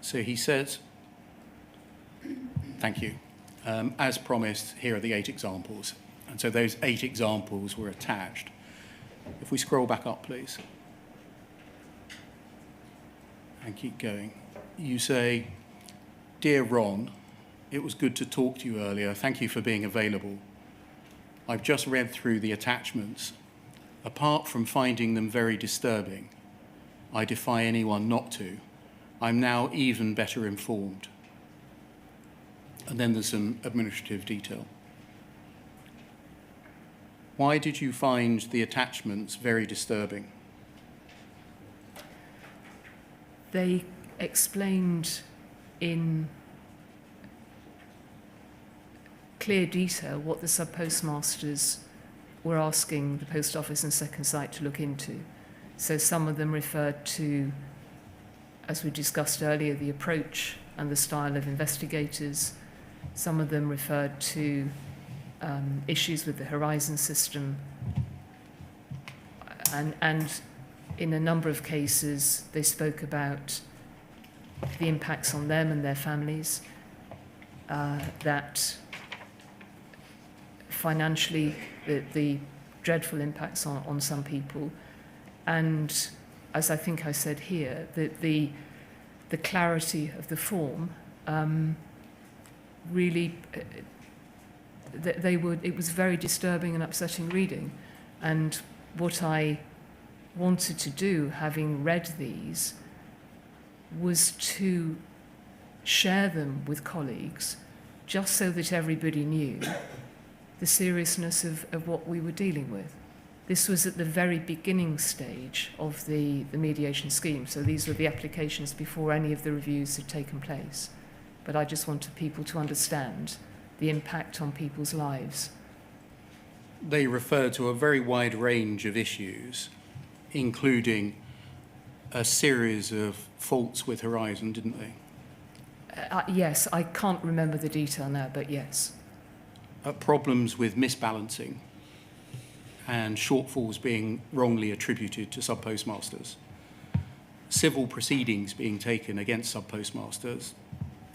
So he says, thank you. As promised, here are the 8 examples. And so those 8 examples were attached. If we scroll back up, please. And keep going. You say, "Dear Ron, it was good to talk to you earlier. Thank you for being available. I've just read through the attachments. Apart from finding them very disturbing, I defy anyone not to. I'm now even better informed." And then there's some administrative detail. Why did you find the attachments very disturbing? They explained in clear detail what the sub-postmasters were asking the Post Office and Second Sight to look into. So some of them referred to, as we discussed earlier, the approach and the style of investigators. Some of them referred to issues with the Horizon system. And in a number of cases, they spoke about the impacts on them and their families, that financially, the dreadful impacts on some people. And as I think I said here, the clarity of the form really, it was very disturbing and upsetting reading. And what I wanted to do, having read these, was to share them with colleagues, just so that everybody knew the seriousness of what we were dealing with. This was at the very beginning stage of the mediation scheme, so these were the applications before any of the reviews had taken place. But I just wanted people to understand the impact on people's lives. They refer to a very wide range of issues, including a series of faults with Horizon, didn't they? Yes, I can't remember the detail now, but yes. Problems with misbalancing and shortfalls being wrongly attributed to sub-postmasters. Civil proceedings being taken against sub-postmasters,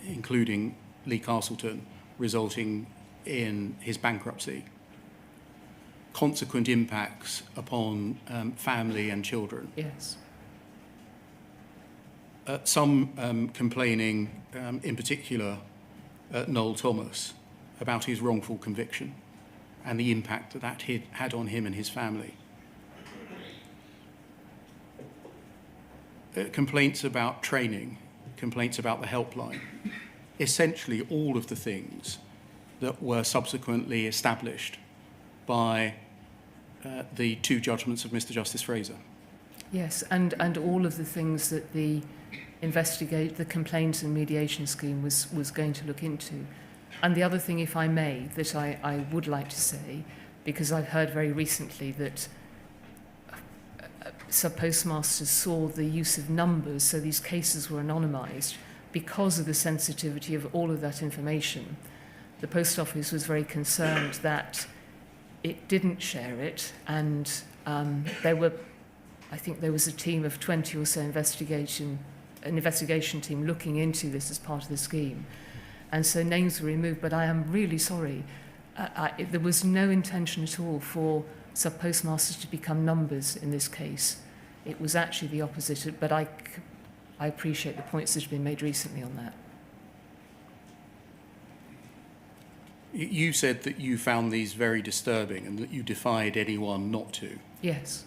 including Lee Castleton, resulting in his bankruptcy. Consequent impacts upon family and children. Yes. Some complaining, in particular, Noel Thomas, about his wrongful conviction and the impact that that had on him and his family. Complaints about training, complaints about the helpline. Essentially all of the things that were subsequently established by the 2 judgments of Mr. Justice Fraser. Yes, and all of the things that the complaints and mediation scheme was going to look into. And the other thing, if I may, that I would like to say, because I've heard very recently that sub-postmasters saw the use of numbers, so these cases were anonymised, because of the sensitivity of all of that information. The Post Office was very concerned that it didn't share it, and I think there was a team of 20 or so an investigation team looking into this as part of the scheme. And so names were removed, but I am really sorry. There was no intention at all for sub-postmasters to become numbers in this case. It was actually the opposite, but I appreciate the points that have been made recently on that. You said that you found these very disturbing and that you defied anyone not to. Yes.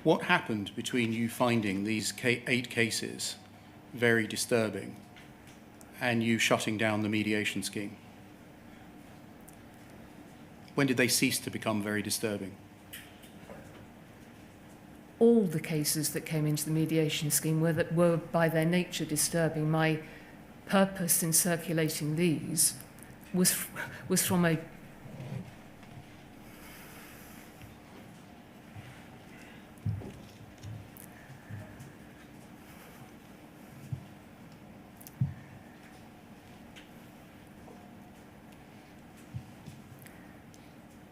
What happened between you finding these 8 cases very disturbing and you shutting down the mediation scheme? When did they cease to become very disturbing? All the cases that came into the mediation scheme were by their nature disturbing. My purpose in circulating these was from a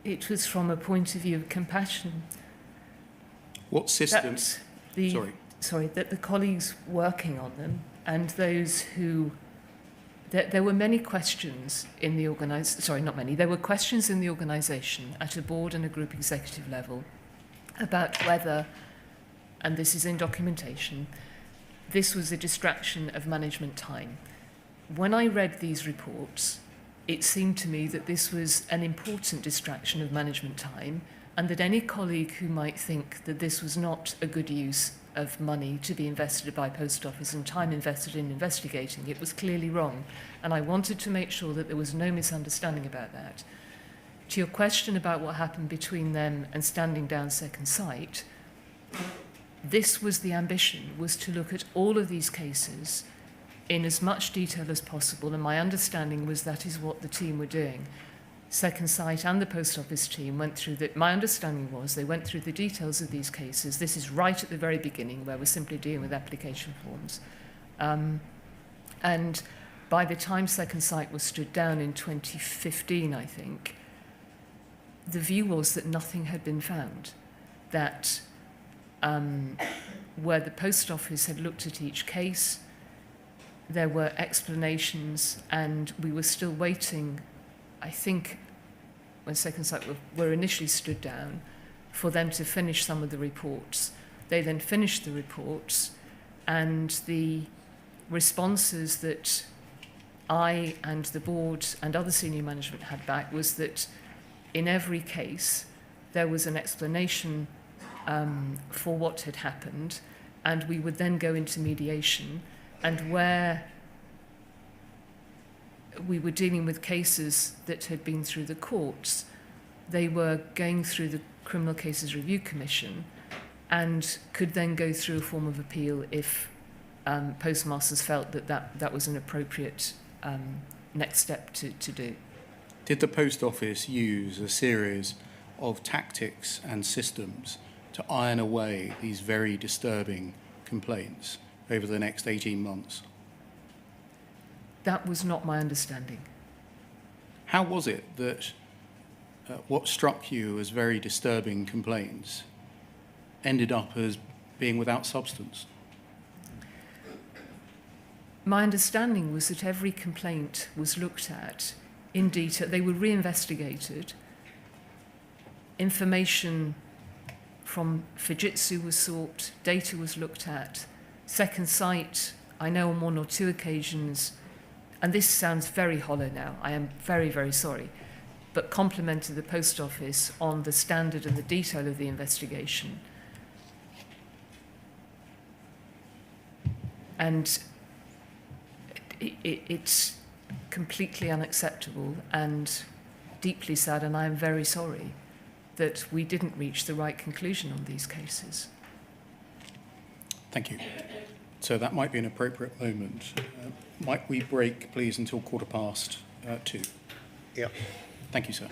it was from a point of view of compassion. What systems? That the colleagues working on them and those who... There were many questions in the there were questions in the organisation at a board and a group executive level about whether, and this is in documentation, this was a distraction of management time. When I read these reports, it seemed to me that this was an important distraction of management time, and that any colleague who might think that this was not a good use of money to be invested by Post Office and time invested in investigating it was clearly wrong. And I wanted to make sure that there was no misunderstanding about that. To your question about what happened between them and standing down Second Sight, this was the ambition, was to look at all of these cases in as much detail as possible, and my understanding was that is what the team were doing. Second Sight and the Post Office team went through my understanding was they went through the details of these cases. This is right at the very beginning where we're simply dealing with application forms. And by the time Second Sight was stood down in 2015, I think, the view was that nothing had been found, that where the Post Office had looked at each case, there were explanations, and we were still waiting, I think, when Second Sight were initially stood down, for them to finish some of the reports. They then finished the reports, and the responses that I and the board and other senior management had back was that in every case there was an explanation for what had happened, and we would then go into mediation. And where we were dealing with cases that had been through the courts, they were going through the Criminal Cases Review Commission and could then go through a form of appeal if postmasters felt that was an appropriate next step to do. Did the Post Office use a series of tactics and systems to iron away these very disturbing complaints over the next 18 months? That was not my understanding. How was it that what struck you as very disturbing complaints ended up as being without substance? My understanding was that every complaint was looked at in detail. They were reinvestigated. Information from Fujitsu was sought, data was looked at. Second Sight, I know on 1 or 2 occasions, and this sounds very hollow now, I am very, very sorry, but complimented the Post Office on the standard and the detail of the investigation. And it's completely unacceptable and deeply sad, and I am very sorry that we didn't reach the right conclusion on these cases. Thank you. So that might be an appropriate moment. Might we break, please, until 2:15? Yeah. Thank you, sir.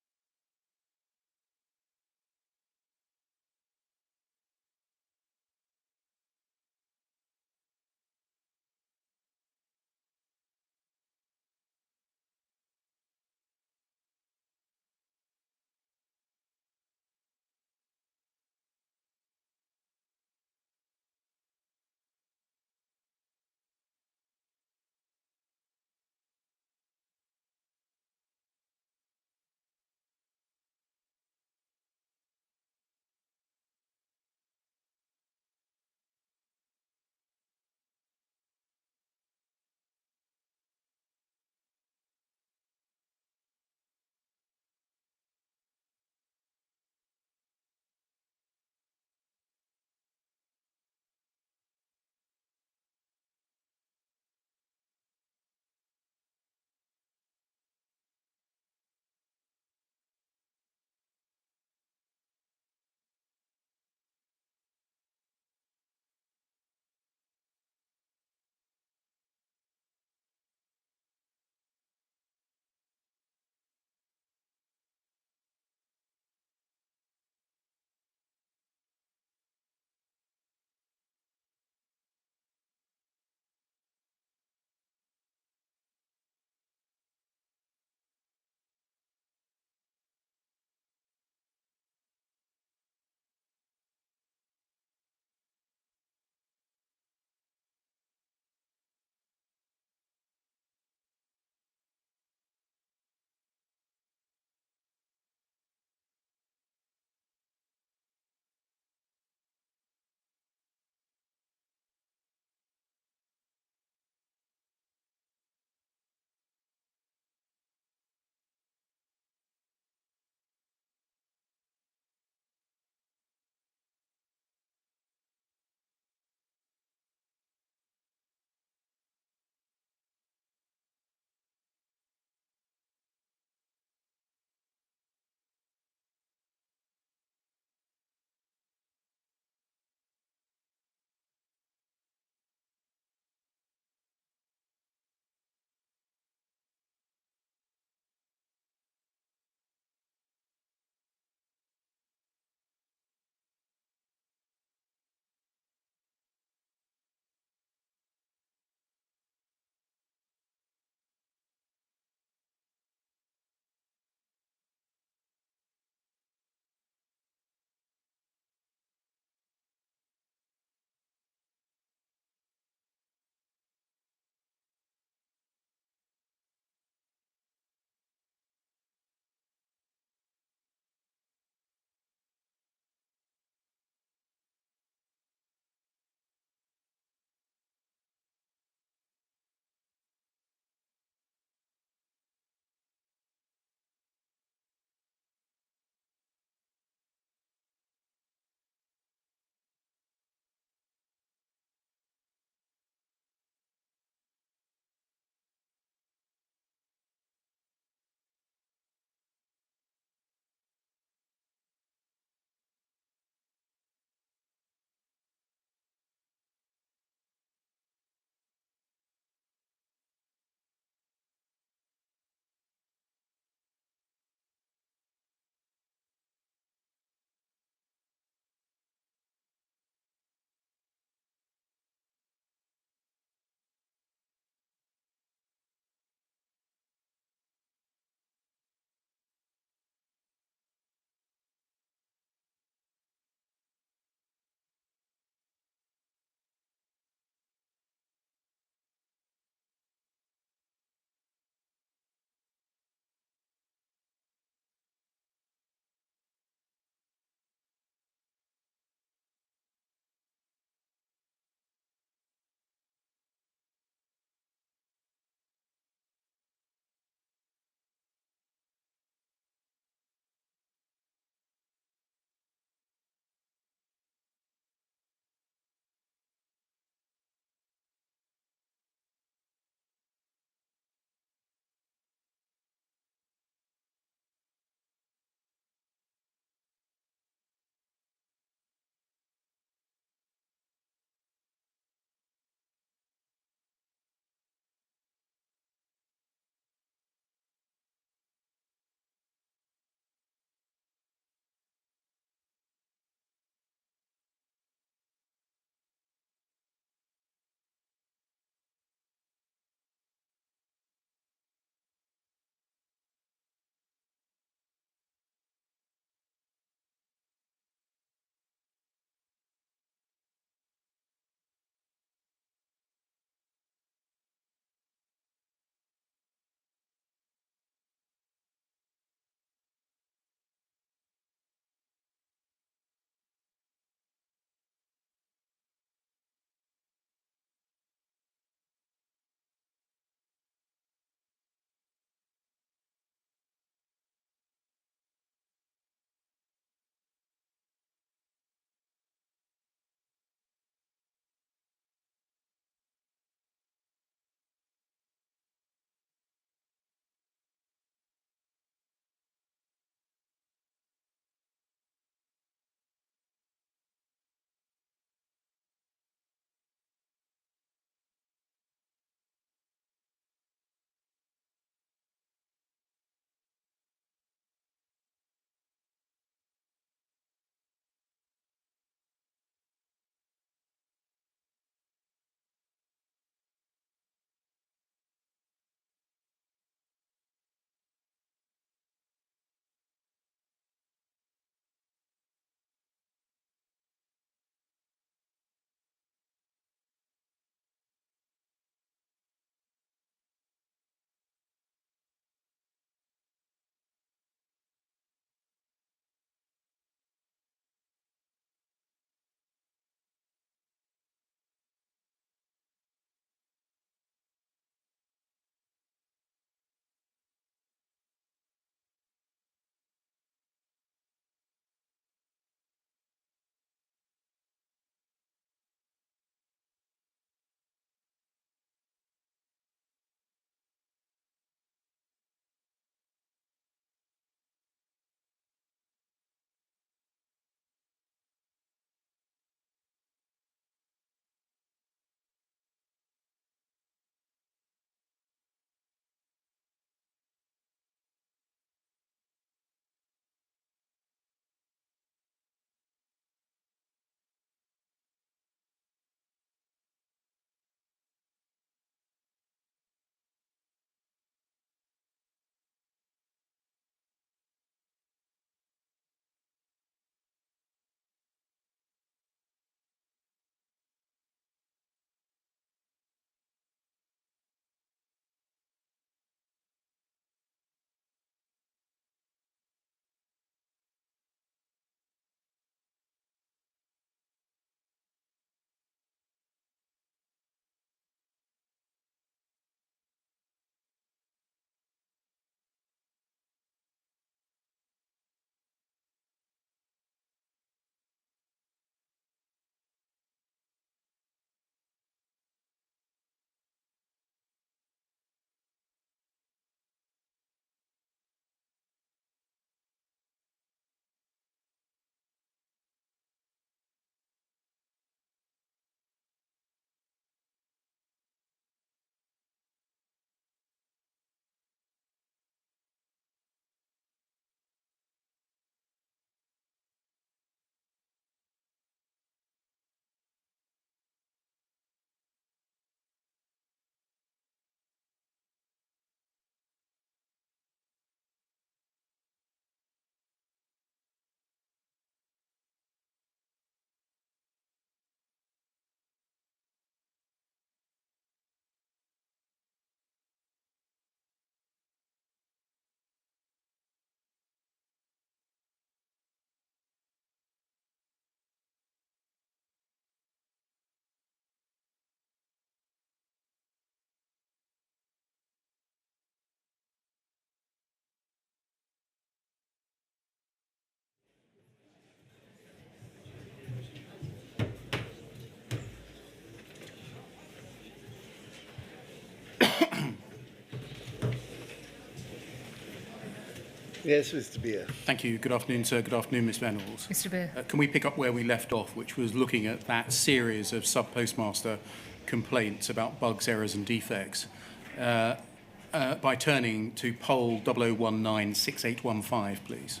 Yes, Mr. Beer. Thank you. Good afternoon, sir. Good afternoon, Ms Vennells. Mr. Beer. Can we pick up where we left off, which was looking at that series of sub-postmaster complaints about bugs, errors and defects, by turning to poll 00196815, please.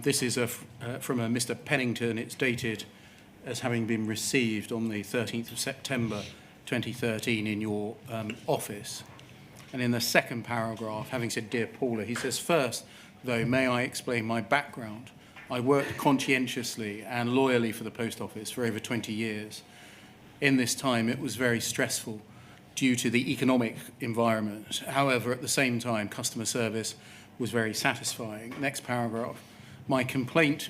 This is from a Mr. Pennington. It's dated as having been received on the 13th of September 2013 in your office. And in the second paragraph, having said, "Dear Paula," he says, "First, though, may I explain my background? I worked conscientiously and loyally for the Post Office for over 20 years. In this time, it was very stressful due to the economic environment. However, at the same time, customer service was very satisfying." Next paragraph. "My complaint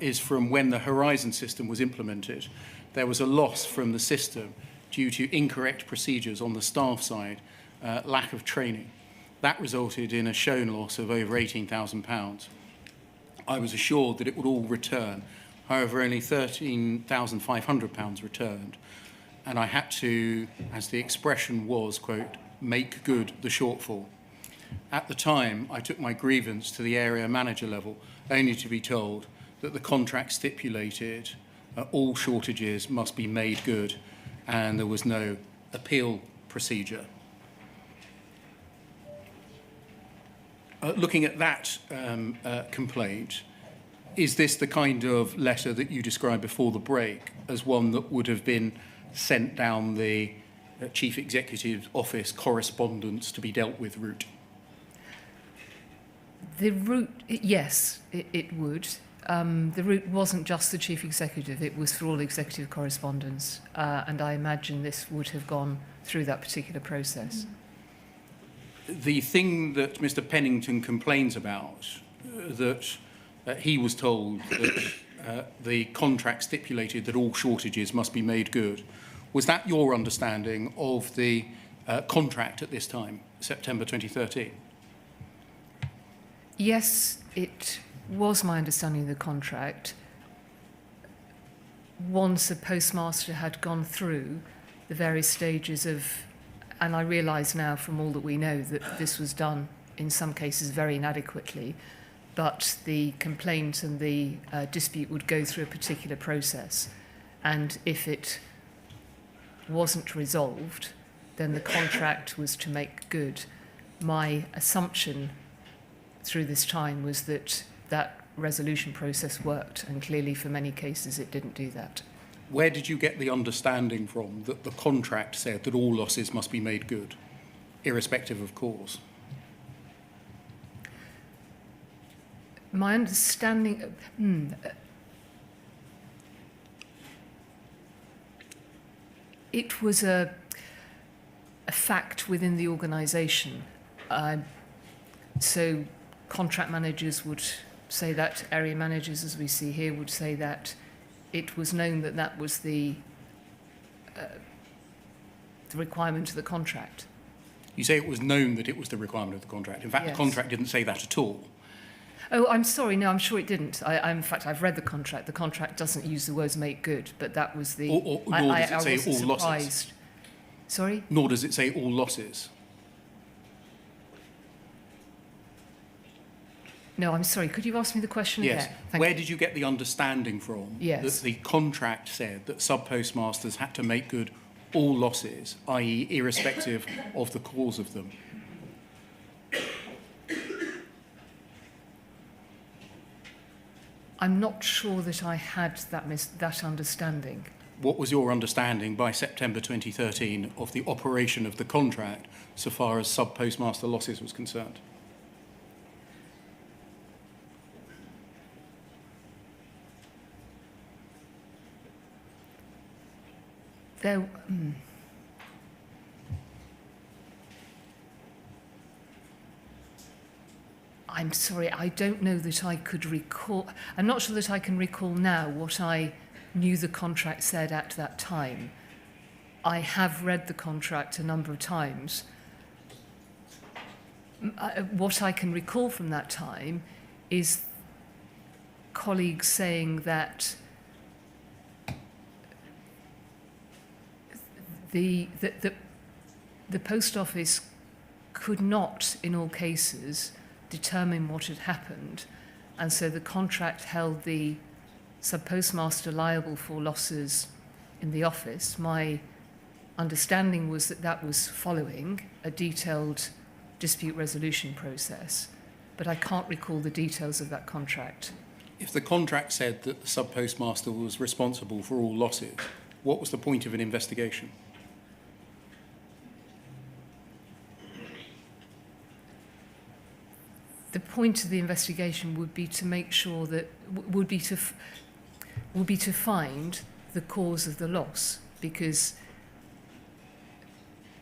is from when the Horizon system was implemented. There was a loss from the system due to incorrect procedures on the staff side, lack of training. That resulted in a shown loss of over £18,000. I was assured that it would all return. However, only £13,500 returned. And I had to, as the expression was, quote, make good the shortfall. At the time, I took my grievance to the area manager level, only to be told that the contract stipulated all shortages must be made good, and there was no appeal procedure." Looking at that complaint, is this the kind of letter that you described before the break as one that would have been sent down the Chief Executive's office correspondence to be dealt with route? The route, yes, it would. The route wasn't just the Chief Executive, it was for all executive correspondence. And I imagine this would have gone through that particular process. The thing that Mr. Pennington complains about, that he was told that the contract stipulated that all shortages must be made good, was that your understanding of the contract at this time, September 2013? Yes, it was my understanding of the contract. Once a postmaster had gone through the various stages of, and I realise now from all that we know that this was done in some cases very inadequately, but the complaint and the dispute would go through a particular process. And if it wasn't resolved, then the contract was to make good. My assumption through this time was that that resolution process worked, and clearly for many cases it didn't do that. Where did you get the understanding from that the contract said that all losses must be made good, irrespective of cause? My understanding, it was a fact within the organisation. So contract managers would say that, area managers, as we see here, would say that it was known that that was the requirement of the contract. You say it was known that it was the requirement of the contract. In fact, Yes. The contract didn't say that at all. Oh, I'm sorry. No, I'm sure it didn't. In fact, I've read the contract. The contract doesn't use the words "make good," but that was the. Nor does it say wasn't all losses. surprised. Sorry. Nor does it say all losses. No, I'm sorry. Could you ask me the question Yes. again? Thank Where you. did you get the understanding from Yes. that the contract said that sub-postmasters had to make good all losses, i.e. irrespective of the cause of them? I'm not sure that I had that understanding. What was your understanding by September 2013 of the operation of the contract so far as sub-postmaster losses was concerned? There, I'm sorry, I don't know that I could recall. I'm not sure that I can recall now what I knew the contract said at that time. I have read the contract a number of times. What I can recall from that time is colleagues saying that the Post Office could not, in all cases, determine what had happened, and so the contract held the sub-postmaster liable for losses in the office. My understanding was that that was following a detailed dispute resolution process, but I can't recall the details of that contract. If the contract said that the sub-postmaster was responsible for all losses, what was the point of an investigation? The point of the investigation would be to make sure that would be to find the cause of the loss, because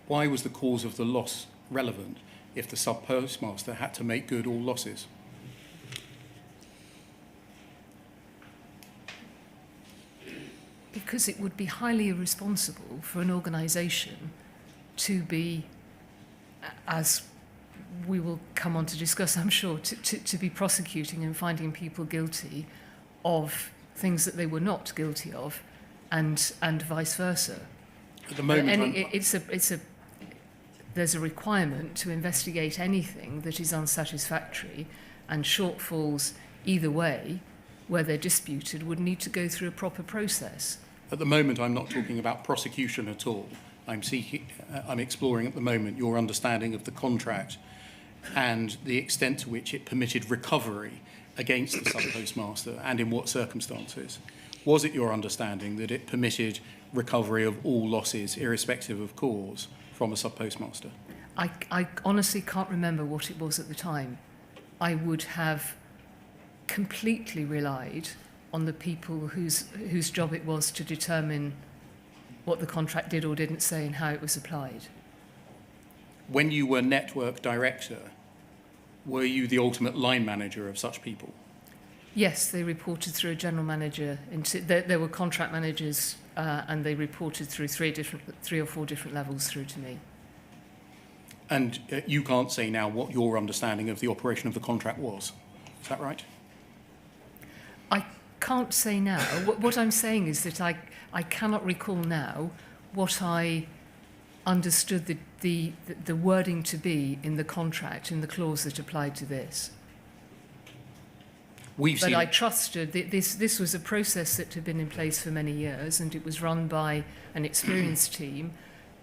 Why was the cause of the loss relevant if the sub-postmaster had to make good all losses? because it would be highly irresponsible for an organisation to be, as we will come on to discuss, I'm sure, to be prosecuting and finding people guilty of things that they were not guilty of, and vice versa. At the moment, There's a requirement to investigate anything that is unsatisfactory, and shortfalls either way, where they're disputed, would need to go through a proper process. At the moment, I'm not talking about prosecution at all. I'm exploring at the moment your understanding of the contract and the extent to which it permitted recovery against the sub-postmaster, and in what circumstances. Was it your understanding that it permitted recovery of all losses, irrespective of cause, from a sub-postmaster? I honestly can't remember what it was at the time. I would have completely relied on the people whose job it was to determine what the contract did or didn't say and how it was applied. When you were network director, were you the ultimate line manager of such people? Yes, they reported through a general manager. There were contract managers, and they reported through three or four different levels through to me. And you can't say now what your understanding of the operation of the contract was. Is that right? I can't say now. What I'm saying is that I cannot recall now what I understood the wording to be in the contract, in the clause that applied to this. But I trusted that this was a process that had been in place for many years, and it was run by an experienced team.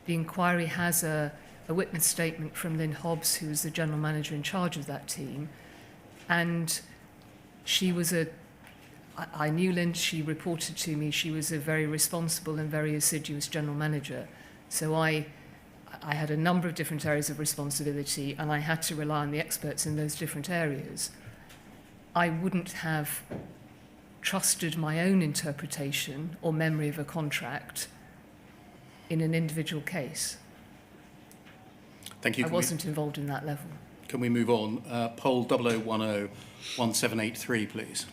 The inquiry has a witness statement from Lynn Hobbs, who was the general manager in charge of that team, and she was I knew Lynn, she reported to me, she was a very responsible and very assiduous general manager. So I had a number of different areas of responsibility, and I had to rely on the experts in those different areas. I wouldn't have trusted my own interpretation or memory of a contract in an individual case. Thank you. I wasn't involved in that level. Can we move on? Poll 0010 1783, please.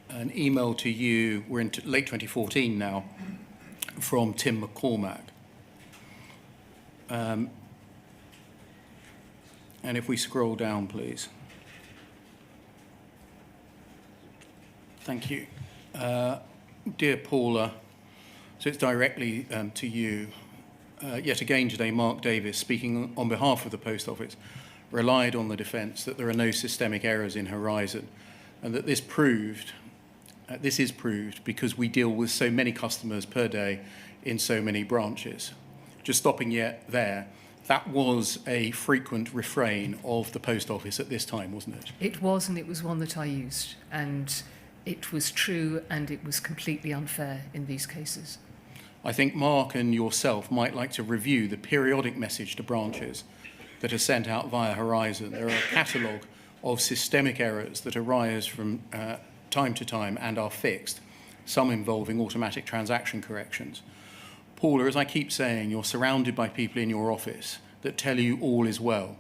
An email to you, we're in late 2014 now, from Tim McCormack. And if we scroll down, please. Thank you. Dear Paula, so it's directly to you. Yet again today, Mark Davis, speaking on behalf of the Post Office, relied on the defence that there are no systemic errors in Horizon, and that this is proved because we deal with so many customers per day in so many branches. Just stopping yet there, that was a frequent refrain of the Post Office at this time, wasn't it? It was, and it was one that I used, and it was true, and it was completely unfair in these cases. I think Mark and yourself might like to review the periodic message to branches that are sent out via Horizon. There are a catalogue of systemic errors that arise from time to time and are fixed, some involving automatic transaction corrections. Paula, as I keep saying, you're surrounded by people in your office that tell you all is well.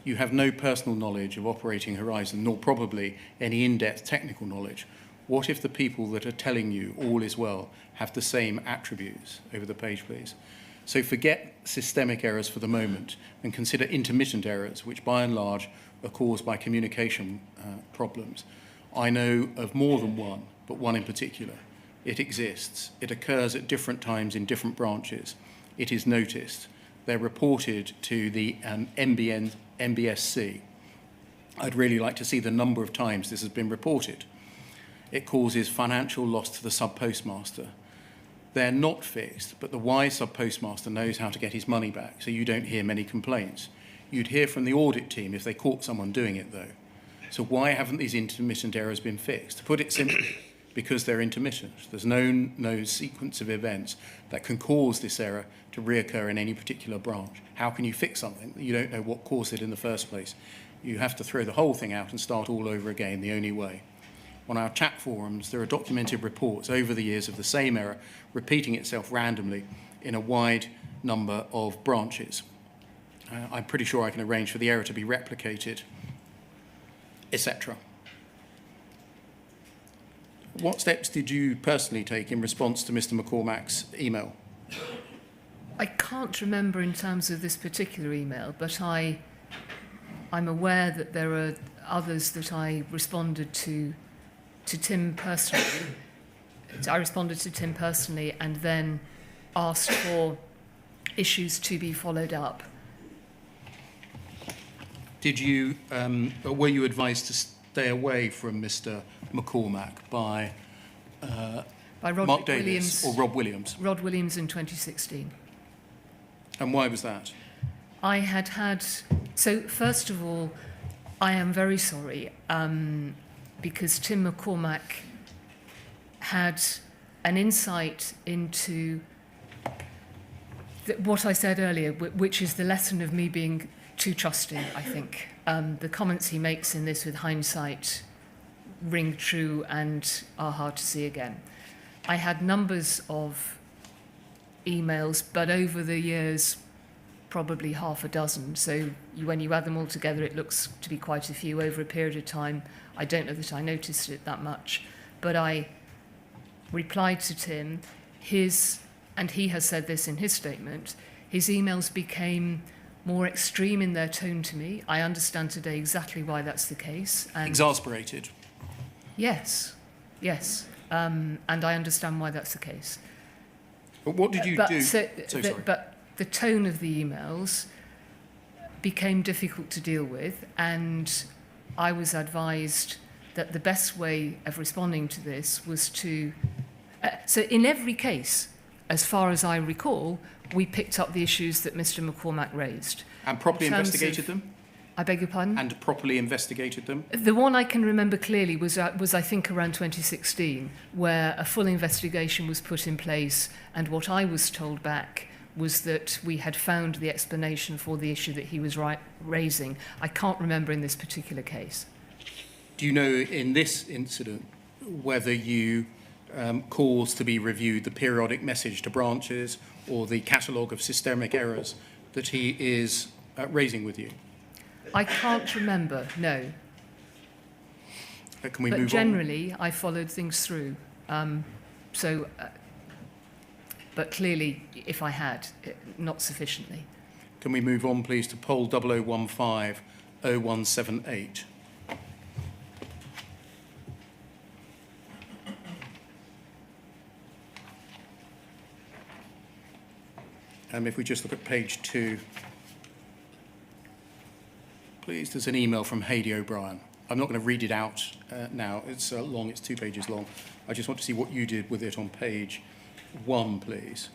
You have no personal knowledge of operating Horizon, nor probably any in-depth technical knowledge. What if the people that are telling you all is well have the same attributes? Over the page, please. So forget systemic errors for the moment and consider intermittent errors, which by and large are caused by communication problems. I know of more than one, but one in particular. It exists. It occurs at different times in different branches. It is noticed. They're reported to the MBSC. I'd really like to see the number of times this has been reported. It causes financial loss to the sub-postmaster. They're not fixed, but the wise sub-postmaster knows how to get his money back, so you don't hear many complaints. You'd hear from the audit team if they caught someone doing it, though. So why haven't these intermittent errors been fixed? To put it simply, because they're intermittent. There's no sequence of events that can cause this error to reoccur in any particular branch. How can you fix something that you don't know what caused it in the first place? You have to throw the whole thing out and start all over again, the only way. On our chat forums, there are documented reports over the years of the same error repeating itself randomly in a wide number of branches. I'm pretty sure I can arrange for the error to be replicated, etc. What steps did you personally take in response to Mr. McCormack's email? I can't remember in terms of this particular email, but I'm aware that there are others that I responded to Tim personally. I responded to Tim personally and then asked for issues to be followed up. Did you, were you advised to stay away from Mr. McCormack by Mark Davis or Rob Williams? Rod Williams in 2016. And why was that? I had, so first of all, I am very sorry because Tim McCormack had an insight into what I said earlier, which is the lesson of me being too trusting, I think. The comments he makes in this with hindsight ring true and are hard to see again. I had numbers of emails, but over the years, probably half a dozen. So when you add them all together, it looks to be quite a few over a period of time. I don't know that I noticed it that much, but I replied to Tim. And he has said this in his statement, his emails became more extreme in their tone to me. I understand today exactly why that's the case. And exasperated? Yes, yes. And I understand why that's the case. But what did you do? Sorry. But the tone of the emails became difficult to deal with, and I was advised that the best way of responding to this was to... so in every case, as far as I recall, we picked up the issues that Mr. McCormack raised. And properly investigated them? I beg your pardon? And properly investigated them? The one I can remember clearly was I think, around 2016, where a full investigation was put in place, and what I was told back was that we had found the explanation for the issue that he was raising. I can't remember in this particular case. Do you know in this incident whether you caused to be reviewed the periodic message to branches or the catalogue of systemic errors that he is raising with you? I can't remember, no. Can we but move generally, on? I followed things through. But clearly, if I had, not sufficiently. Can we move on, please, to poll 0015-0178? If we just look at page 2, please, there's an email from Hayley O'Brien. I'm not going to read it out now. It's long, it's 2 pages long. I just want to see what you did with it on page 1, please.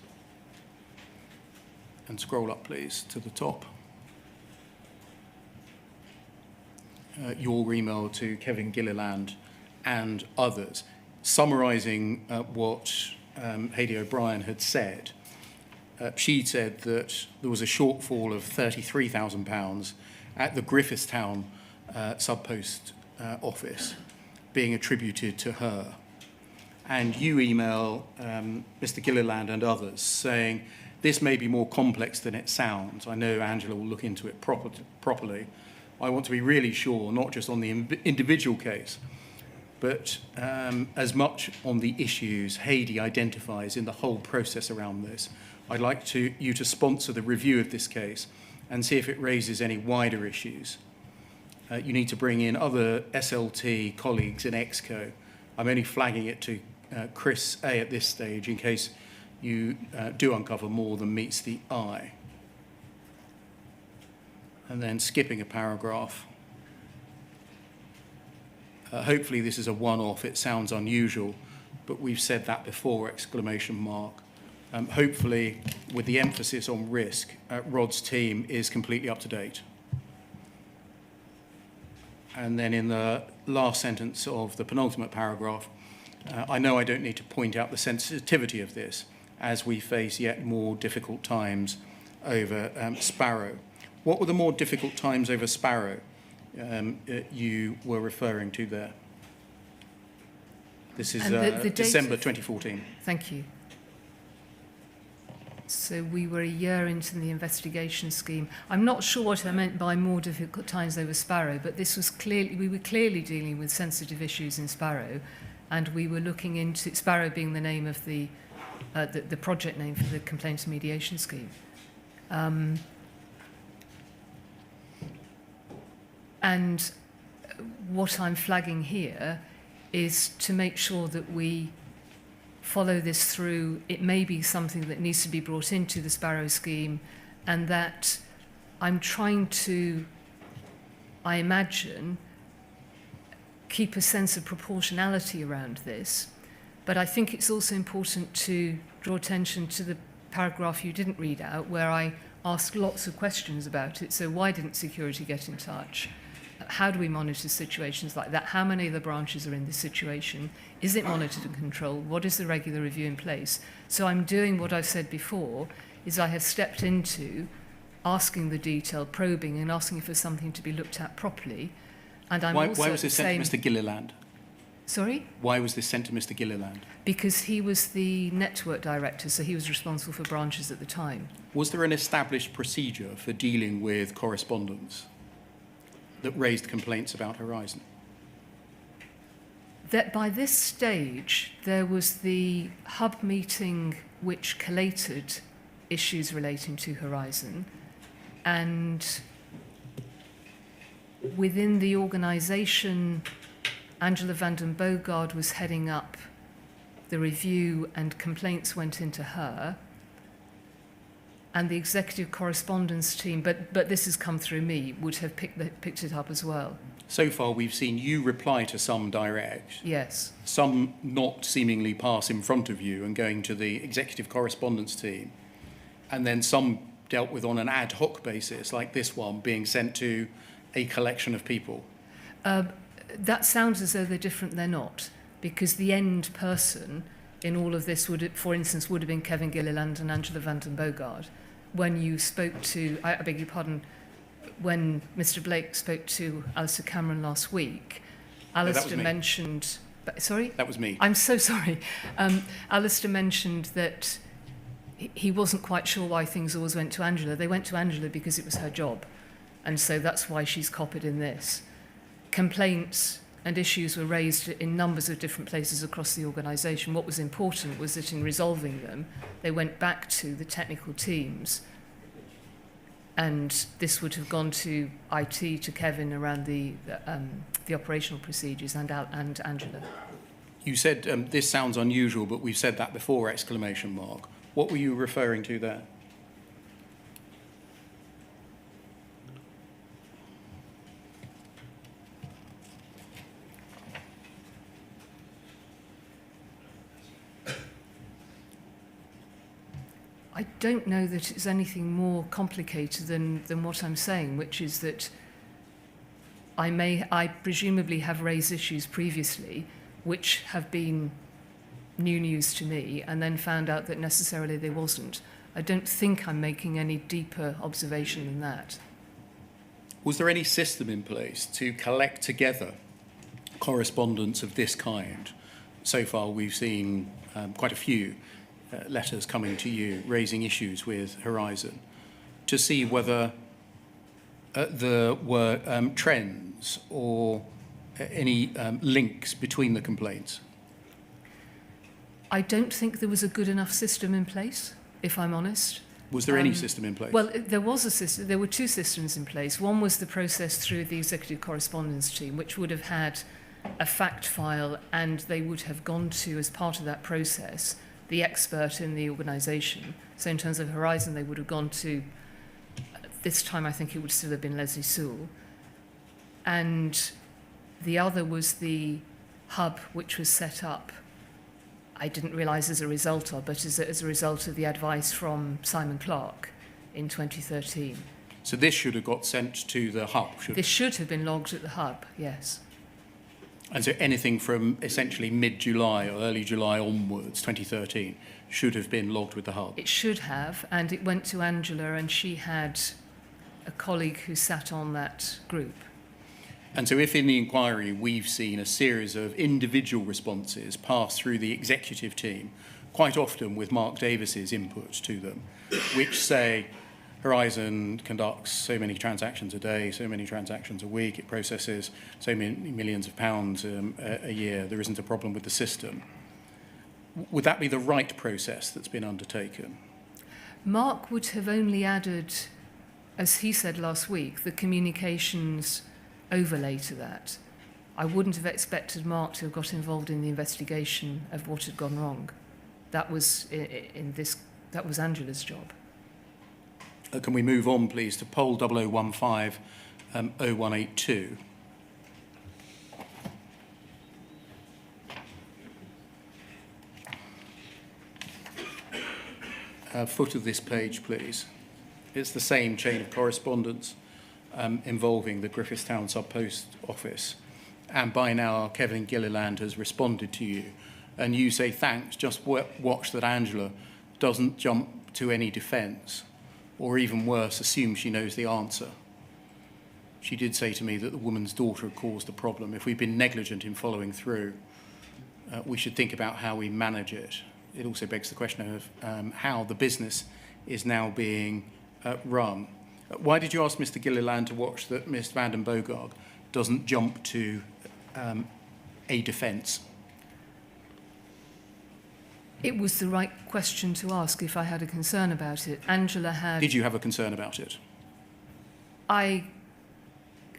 And scroll up, please, to the top. Your email to Kevin Gilliland and others, summarising what Hayley O'Brien had said. She said that there was a shortfall of £33,000 at the Griffith Sub-post office being attributed to her. And you email Mr. Gilliland and others saying, this may be more complex than it sounds. I know Angela will look into it properly. I want to be really sure, not just on the individual case, but as much on the issues Hayley identifies in the whole process around this. I'd like you to sponsor the review of this case and see if it raises any wider issues. You need to bring in other SLT colleagues in EXCO. I'm only flagging it to Chris A at this stage in case you do uncover more than meets the eye. And then skipping a paragraph. Hopefully this is a one-off. It sounds unusual, but we've said that before, exclamation mark. Hopefully, with the emphasis on risk, Rod's team is completely up to date. And then in the last sentence of the penultimate paragraph, I know I don't need to point out the sensitivity of this as we face yet more difficult times over Sparrow. What were the more difficult times over Sparrow you were referring to there? This is December 2014. Thank you. So we were a year into the investigation scheme. I'm not sure what I meant by more difficult times over Sparrow, but this was clearly, we were clearly dealing with sensitive issues in Sparrow, and we were looking into Sparrow being the name of the project name for the complaints mediation scheme. And what I'm flagging here is to make sure that we follow this through. It may be something that needs to be brought into the Sparrow scheme, and that I'm trying to, I imagine, keep a sense of proportionality around this. But I think it's also important to draw attention to the paragraph you didn't read out, where I asked lots of questions about it. So why didn't security get in touch? How do we monitor situations like that? How many of the branches are in this situation? Is it monitored and controlled? What is the regular review in place? So I'm doing what I've said before, is I have stepped into asking the detail, probing, and asking for something to be looked at properly. And I'm also why was this sent to Mr. Gilliland? Sorry? Why was this sent to Mr. Gilliland? Because he was the network director, so he was responsible for branches at the time. Was there an established procedure for dealing with correspondence that raised complaints about Horizon? That by this stage, there was the hub meeting which collated issues relating to Horizon, and within the organisation, Angela van den Boogaard was heading up the review, and complaints went into her. And the executive correspondence team, but this has come through me, would have picked it up as well. So far, we've seen you reply to some direct. Yes. Some not seemingly pass in front of you and going to the executive correspondence team. And then some dealt with on an ad hoc basis, like this one, being sent to a collection of people. That sounds as though they're different. They're not. Because the end person in all of this would, for instance, would have been Kevin Gilliland and Angela van den Boogaard. When you spoke to, I beg your pardon, when Mr. Blake spoke to Alistair Cameron last week, Alistair mentioned... Sorry? That was me. I'm so sorry. Alistair mentioned that he wasn't quite sure why things always went to Angela. They went to Angela because it was her job. And so that's why she's copied in this. Complaints and issues were raised in numbers of different places across the organisation. What was important was that in resolving them, they went back to the technical teams, and this would have gone to IT, to Kevin, around the operational procedures, and Angela. You said this sounds unusual, but we've said that before, exclamation mark. What were you referring to there? I don't know that it's anything more complicated than what I'm saying, which is that I presumably have raised issues previously which have been new news to me, and then found out that necessarily they wasn't. I don't think I'm making any deeper observation than that. Was there any system in place to collect together correspondence of this kind? So far, we've seen quite a few letters coming to you raising issues with Horizon, to see whether there were trends or any links between the complaints. I don't think there was a good enough system in place. if I'm honest. Was there any system in place? Well, there was a system. There were two systems in place. One was the process through the executive correspondence team, which would have had a fact file, and they would have gone to, as part of that process, the expert in the organisation. So in terms of Horizon, they would have gone to, this time I think it would still have been Leslie Sewell. And the other was the hub, which was set up, I didn't realise as a result of, but as a result of the advice from Simon Clarke in 2013. So this should have got sent to the hub, This should have been logged at the hub, yes. And so anything from essentially mid-July or early July onwards, 2013, should have been logged with the hub. It should have, and it went to Angela, and she had a colleague who sat on that group. And so if in the inquiry we've seen a series of individual responses pass through the executive team, quite often with Mark Davis's input to them, which say Horizon conducts so many transactions a day, so many transactions a week, it processes so many millions of pounds a year, there isn't a problem with the system. Would that be the right process that's been undertaken? Mark would have only added, as he said last week, the communications overlay to that. I wouldn't have expected Mark to have got involved in the investigation of what had gone wrong. That was that was Angela's job. Can we move on, please, to poll 0015 0182? Foot of this page, please. It's the same chain of correspondence involving the Griffith Town Sub-Post Office. And by now, Kevin Gilliland has responded to you. And you say, thanks, just watch that Angela doesn't jump to any defence, or even worse, assume she knows the answer. She did say to me that the woman's daughter had caused the problem. If we've been negligent in following through, we should think about how we manage it. It also begs the question of how the business is now being run. Why did you ask Mr. Gilliland to watch that Ms. van den Bogaard doesn't jump to a defence? It was the right question to ask if I had a concern about it. Angela had... Did you have a concern about it?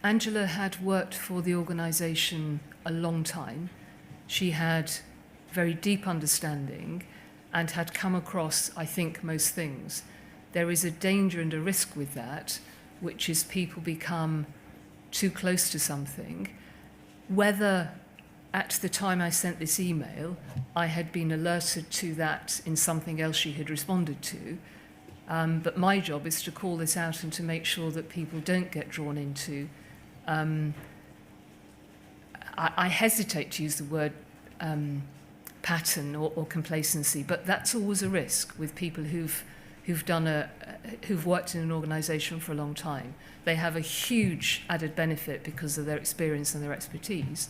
Angela had worked for the organisation a long time. She had very deep understanding and had come across, I think, most things. There is a danger and a risk with that, which is people become too close to something. Whether at the time I sent this email, I had been alerted to that in something else she had responded to. But my job is to call this out and to make sure that people don't get drawn into. I hesitate to use the word pattern or complacency, but that's always a risk with people who've worked in an organisation for a long time. They have a huge added benefit because of their experience and their expertise,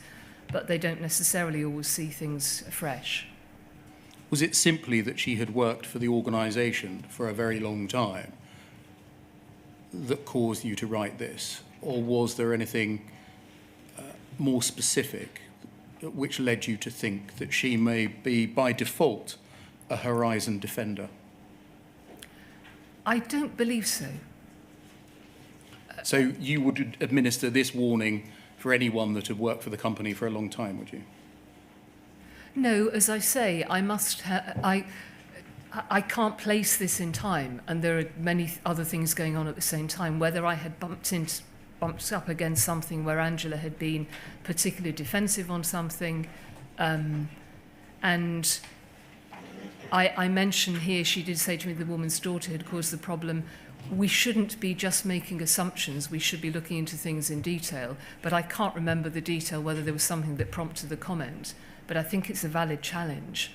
but they don't necessarily always see things afresh. Was it simply that she had worked for the organisation for a very long time that caused you to write this? Or was there anything more specific which led you to think that she may be, by default, a Horizon defender? I don't believe so. So you would administer this warning for anyone that had worked for the company for a long time, would you? No, as I say, I can't place this in time, and there are many other things going on at the same time. Whether I had bumped up against something where Angela had been particularly defensive on something, and I mention here, she did say to me the woman's daughter had caused the problem. We shouldn't be just making assumptions. We should be looking into things in detail. But I can't remember the detail, whether there was something that prompted the comment. But I think it's a valid challenge.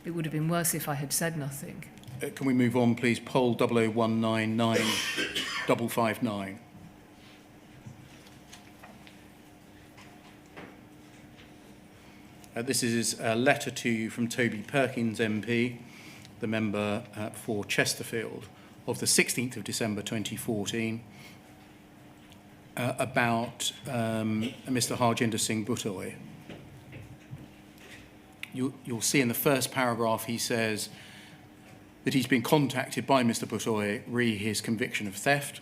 It would have been worse if I had said nothing. Can we move on, please? Poll 00199 This is a letter to you from Toby Perkins MP, the member for Chesterfield, of the 16th of December 2014, about Mr. Harjinder Singh Bhutoi. You'll see in the first paragraph he says, that he's been contacted by Mr. Butoy re his conviction of theft.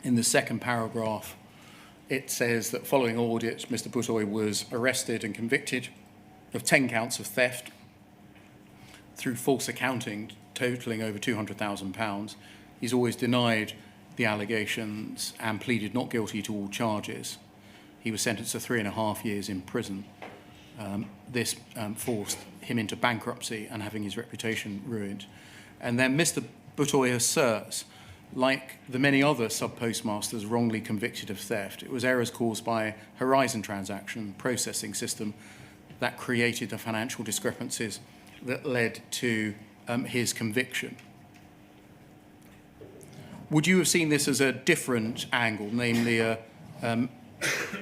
In the second paragraph, it says that following audit, Mr. Butoy was arrested and convicted of 10 counts of theft through false accounting totalling over £200,000. He's always denied the allegations and pleaded not guilty to all charges. He was sentenced to 3.5 years in prison. This forced him into bankruptcy and having his reputation ruined. And then Mr. Butoy asserts, like the many other sub-postmasters wrongly convicted of theft, it was errors caused by Horizon transaction processing system that created the financial discrepancies that led to his conviction. Would you have seen this as a different angle, namely a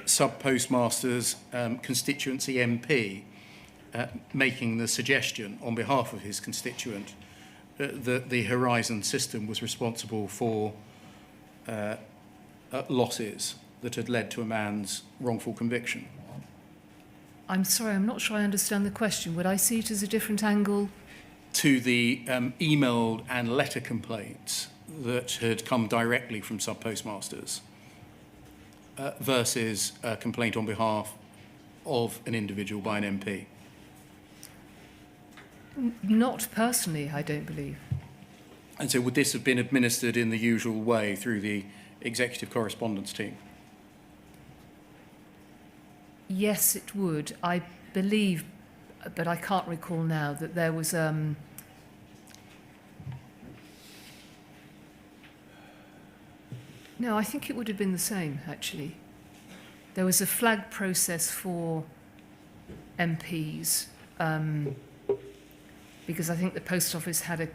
sub-postmaster's constituency MP making the suggestion on behalf of his constituent that the Horizon system was responsible for losses that had led to a man's wrongful conviction? I'm sorry, I'm not sure I understand the question. Would I see it as a different angle? To the emailed and letter complaints that had come directly from sub-postmasters versus a complaint on behalf of an individual by an MP? Not personally, I don't believe. And so would this have been administered in the usual way through the executive correspondence team? Yes, it would. I believe, but I can't recall now, that there was no, I think it would have been the same, actually. There was a flag process for MPs because I think the Post Office had a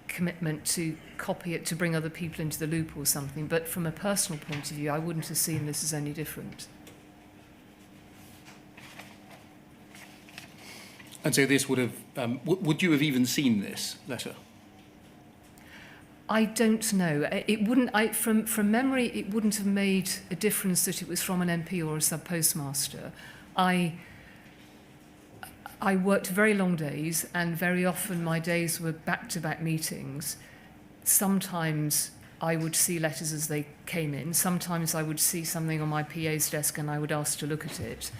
commitment to copy it, to bring other people into the loop or something. But from a personal point of view, I wouldn't have seen this as any different. And so this would have, would you have even seen this letter? I don't know. It wouldn't. From memory, it wouldn't have made a difference that it was from an MP or a sub-postmaster. I worked very long days, and very often my days were back-to-back meetings. Sometimes I would see letters as they came in. Sometimes I would see something on my PA's desk, and I would ask to look at it.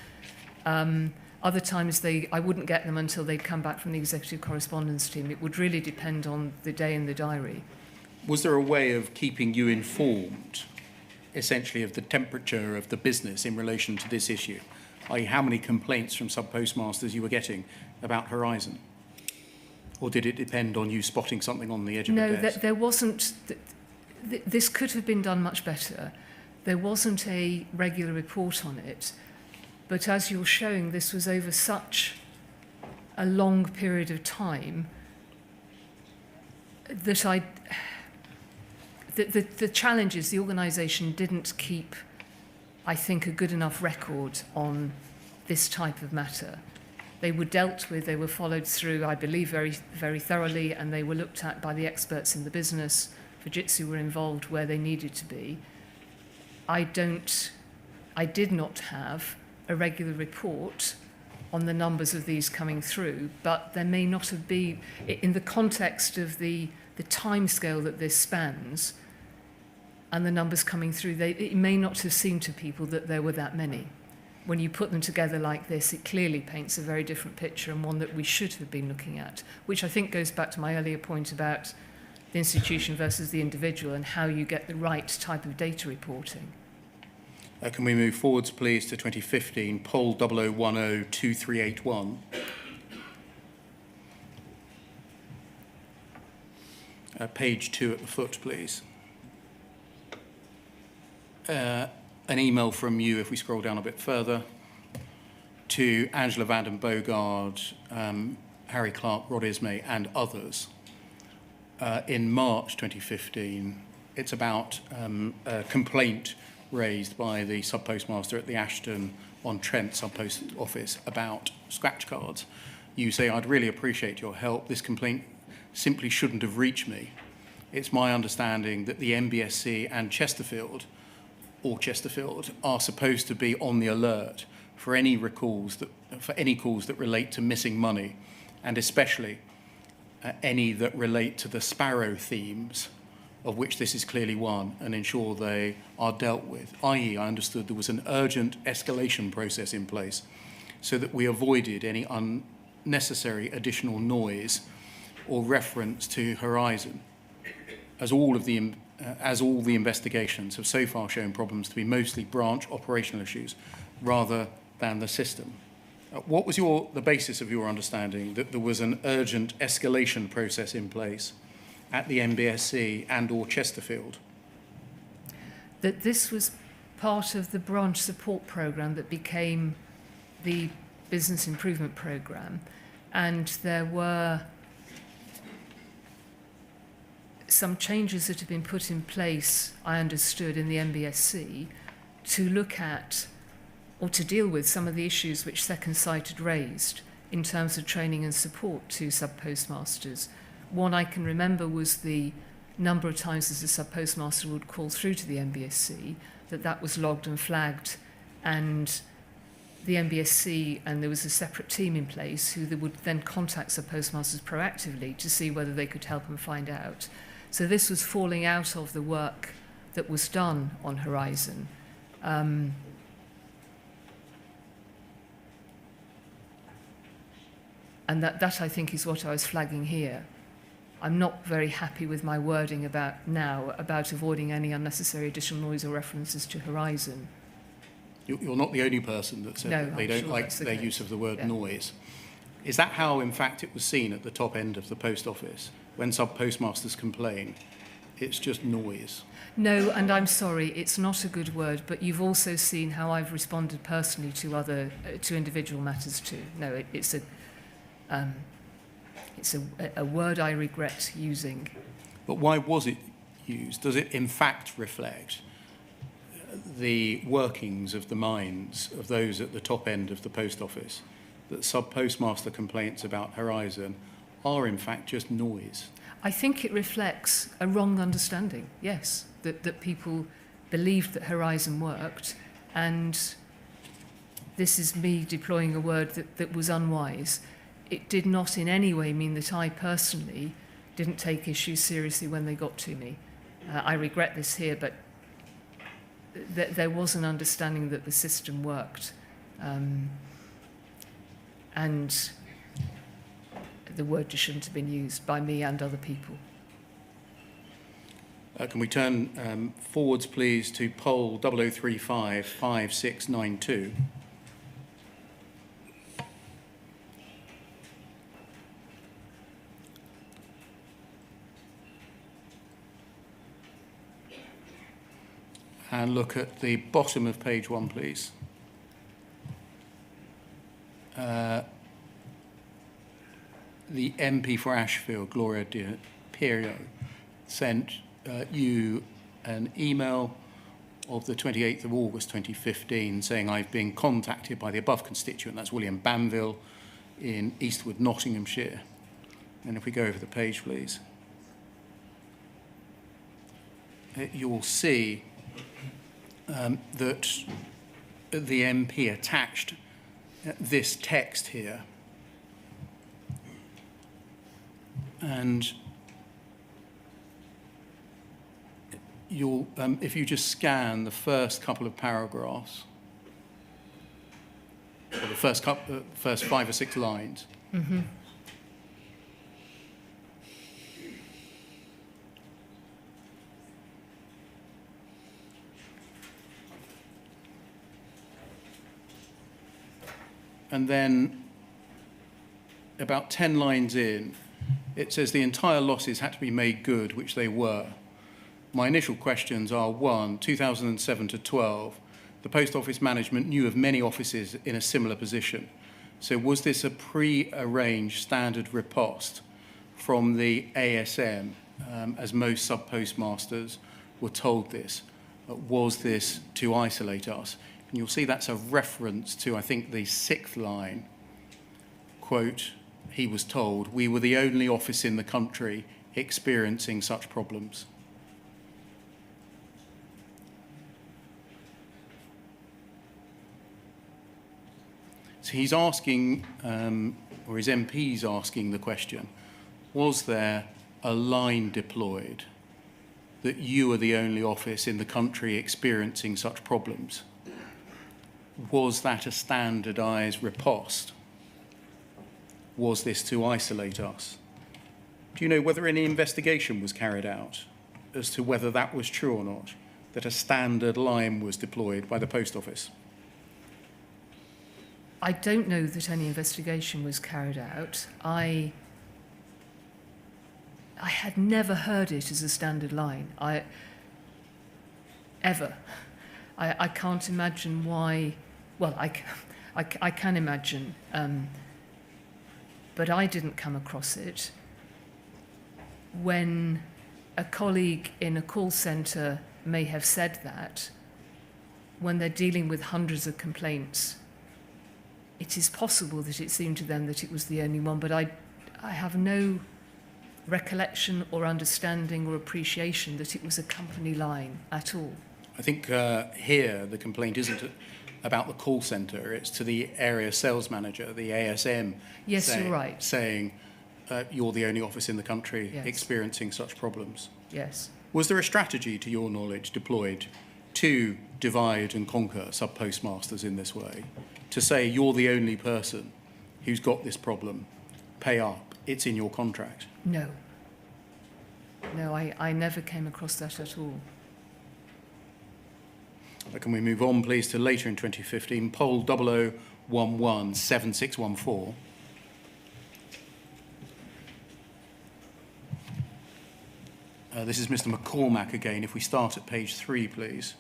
Other times I wouldn't get them until they'd come back from the executive correspondence team. It would really depend on the day in the diary. Was there a way of keeping you informed, essentially, of the temperature of the business in relation to this issue? I.e., how many complaints from sub-postmasters you were getting about Horizon? Or did it depend on you spotting something on the edge of a desk? No, there wasn't. This could have been done much better. There wasn't a regular report on it. But as you're showing, this was over such a long period of time that the challenge is the organisation didn't keep, I think, a good enough record on this type of matter. They were dealt with, they were followed through, I believe, very, very thoroughly, and they were looked at by the experts in the business. Fujitsu were involved where they needed to be. I did not have a regular report on the numbers of these coming through, but there may not have been, in the context of the timescale that this spans and the numbers coming through, it may not have seemed to people that there were that many. When you put them together like this, it clearly paints a very different picture, and one that we should have been looking at, which I think goes back to my earlier point about the institution versus the individual and how you get the right type of data reporting. Can we move forwards, please, to 2015, poll 00102381. Page 2 at the foot, please. An email from you, if we scroll down a bit further, to Angela Vanden Bogard, Harry Clark, Rod Ismay, and others. In March 2015, it's about a complaint raised by the sub-postmaster at the Ashton-on-Trent sub-post office about scratch cards. You say, I'd really appreciate your help. This complaint simply shouldn't have reached me. It's my understanding that the MBSC and Chesterfield are supposed to be on the alert for any calls that relate to missing money, and especially any that relate to the sparrow themes, of which this is clearly one, and ensure they are dealt with, i.e. I understood there was an urgent escalation process in place so that we avoided any unnecessary additional noise or reference to Horizon, as all the investigations have so far shown problems to be mostly branch operational issues rather than the system. What was the basis of your understanding that there was an urgent escalation process in place at the MBSC and or Chesterfield? That this was part of the branch support programme that became the business improvement programme, and there were some changes that have been put in place, I understood, in the MBSC to look at or to deal with some of the issues which Second Sight had raised in terms of training and support to sub-postmasters. One I can remember was the number of times as a sub-postmaster would call through to the MBSC, that was logged and flagged, and the MBSC, and there was a separate team in place who they would then contact sub-postmasters proactively to see whether they could help and find out. So this was falling out of the work that was done on Horizon. And that I think is what I was flagging here. I'm not very happy with my wording about avoiding any unnecessary additional noise or references to Horizon. You're not the only person that said that they don't like their use of the word noise. Is that how, in fact, it was seen at the top end of the post office? When sub-postmasters complain, it's just noise. No, and I'm sorry, it's not a good word, but you've also seen how I've responded personally to individual matters too. No, it's a word I regret using. But why was it used? Does it in fact reflect the workings of the minds of those at the top end of the post office, that sub-postmaster complaints about Horizon are in fact just noise? I think it reflects a wrong understanding, yes, that people believed that Horizon worked, and this is me deploying a word that was unwise. It did not in any way mean that I personally didn't take issues seriously when they got to me. I regret this here, but there was an understanding that the system worked. And the word just shouldn't have been used by me and other people. Can we turn forwards, please, to poll 0035 5692. And look at the bottom of page 1, please. The MP for Ashfield, Gloria Di Piero, sent you an email of the 28th of August 2015 saying, I've been contacted by the above constituent, that's William Banville, in Eastwood, Nottinghamshire. And if we go over the page, please, you'll see that the MP attached this text here. And you'll, if you just scan the first couple of paragraphs, or the first 5 or 6 lines, and then about 10 lines in, it says the entire losses had to be made good, which they were. My initial questions are, 1, 2007 to 12, the Post Office management knew of many offices in a similar position. So was this a pre-arranged standard riposte from the ASM, as most sub-postmasters were told this? Was this to isolate us? And you'll see that's a reference to, I think, the 6th line, quote, he was told, we were the only office in the country experiencing such problems. So he's asking, or his MP's asking the question, was there a line deployed that you are the only office in the country experiencing such problems? Was that a standardised riposte? Was this to isolate us? Do you know whether any investigation was carried out as to whether that was true or not, that a standard line was deployed by the Post Office? I don't know that any investigation was carried out. I had never heard it as a standard line. Ever. I can't imagine why. Well, I can imagine, but I didn't come across it. When a colleague in a call centre may have said that, when they're dealing with hundreds of complaints, it is possible that it seemed to them that it was the only one, but I have no recollection or understanding or appreciation that it was a company line at all. I think here the complaint isn't about the call centre, it's to the area sales manager, the ASM. Yes, you're right. Saying you're the only office in the country Yes. experiencing such problems. Yes. Was there a strategy, to your knowledge, deployed to divide and conquer sub-postmasters in this way? To say you're the only person who's got this problem, pay up, it's in your contract? No. No, I never came across that at all. Can we move on, please, to later in 2015, poll 00117614. This is Mr. McCormack again. If we start at page 3, please.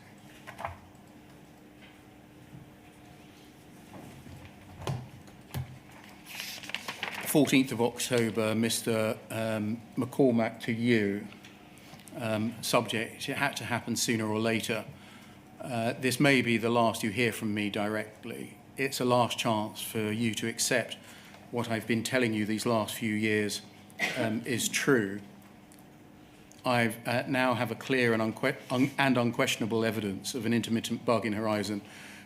"14th of October, Mr. McCormack, to you. Subject, it had to happen sooner or later. This may be the last you hear from me directly. It's a last chance for you to accept what I've been telling you these last few years is true. I now have a clear and unquestionable evidence of an intermittent bug in Horizon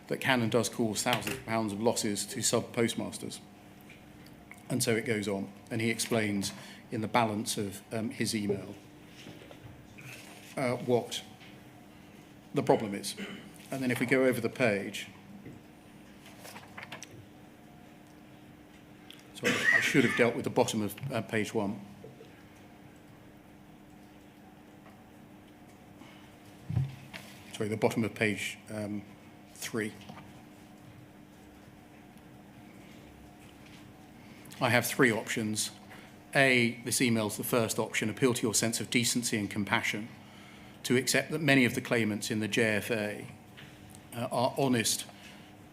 that can and does cause thousands of pounds of losses to sub-postmasters." And so it goes on, and he explains in the balance of his email what the problem is. And then if we go over the page, so I should have dealt with the bottom of page 1. Sorry, the bottom of page 3. I have 3 options. A, this email's the first option: appeal to your sense of decency and compassion, to accept that many of the claimants in the JFA are honest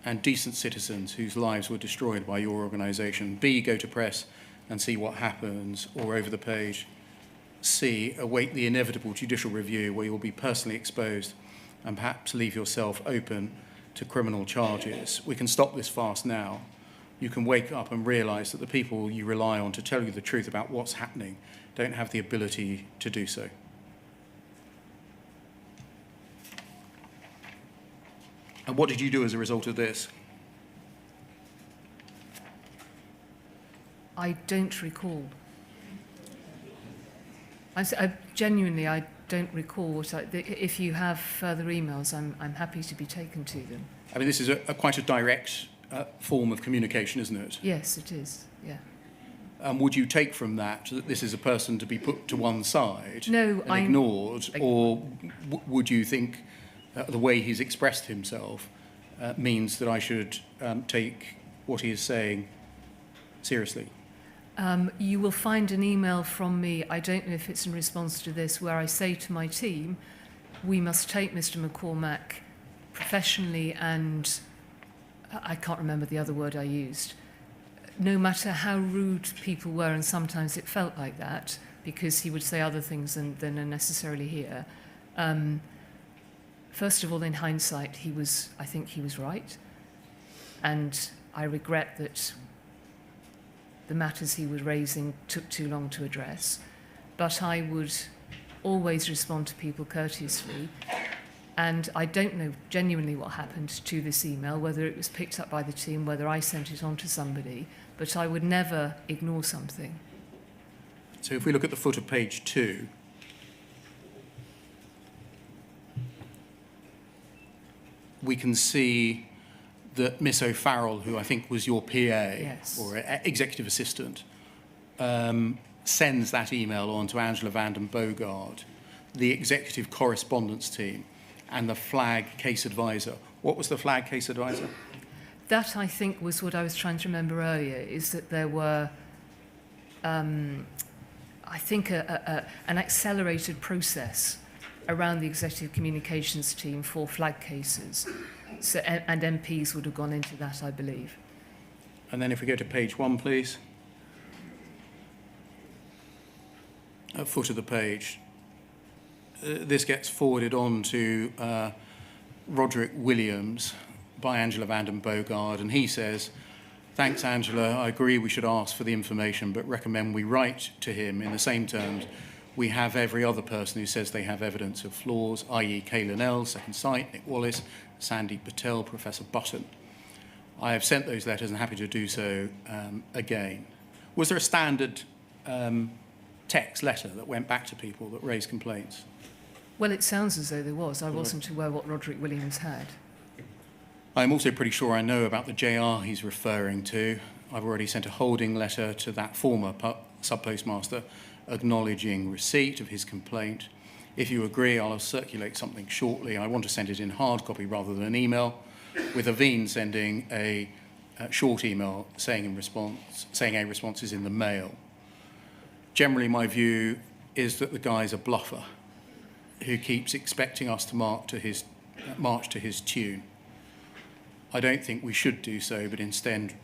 and decent citizens whose lives were destroyed by your organisation. B, go to press and see what happens, or over the page. C, await the inevitable judicial review where you'll be personally exposed and perhaps leave yourself open to criminal charges. We can stop this farce now. You can wake up and realise that the people you rely on to tell you the truth about what's happening don't have the ability to do so. And what did you do as a result of this? I don't recall. Genuinely, I don't recall what if you have further emails, I'm happy to be taken to them. I mean, this is quite a direct form of communication, isn't it? Yes, it is, yeah. Would you take from that that this is a person to be put to one side No, and ignored, or would you think the way he's expressed himself means that I should take what he is saying seriously? You will find an email from me, I don't know if it's in response to this, where I say to my team, we must take Mr. McCormack professionally and I can't remember the other word I used. No matter how rude people were, and sometimes it felt like that, because he would say other things than are necessarily here. First of all, in hindsight, I think he was right. And I regret that the matters he was raising took too long to address. But I would always respond to people courteously. And I don't know genuinely what happened to this email, whether it was picked up by the team, whether I sent it on to somebody, but I would never ignore something. So if we look at the foot of page 2, we can see that Miss O'Farrell, who I think was your PA Yes. or executive assistant, sends that email on to Angela Vanden Bogaard, the executive correspondence team, and the flag case advisor. What was the flag case advisor? That, I think, was what I was trying to remember earlier, is that there were, I think, an accelerated process around the executive communications team for flag cases. So, and MPs would have gone into that, I believe. And then if we go to page 1, please. At foot of the page. This gets forwarded on to Roderick Williams by Angela Vanden Bogaard, and he says, "Thanks, Angela. I agree we should ask for the information, but recommend we write to him in the same terms we have every other person who says they have evidence of flaws, i.e. Kay Linnell, Second Sight, Nick Wallace, Sandy Patel, Professor Button. I have sent those letters and happy to do so again." Was there a standard text letter that went back to people that raised complaints? Well, it sounds as though there was. I wasn't aware what Roderick Williams had. I'm also pretty sure I know about the JR he's referring to. I've already sent a holding letter to that former sub-postmaster acknowledging receipt of his complaint. If you agree, I'll circulate something shortly. I want to send it in hard copy rather than an email, with Aveen sending a short email saying a response is in the mail. Generally, my view is that the guy's a bluffer who keeps expecting us to march to his tune. I don't think we should do so, but instead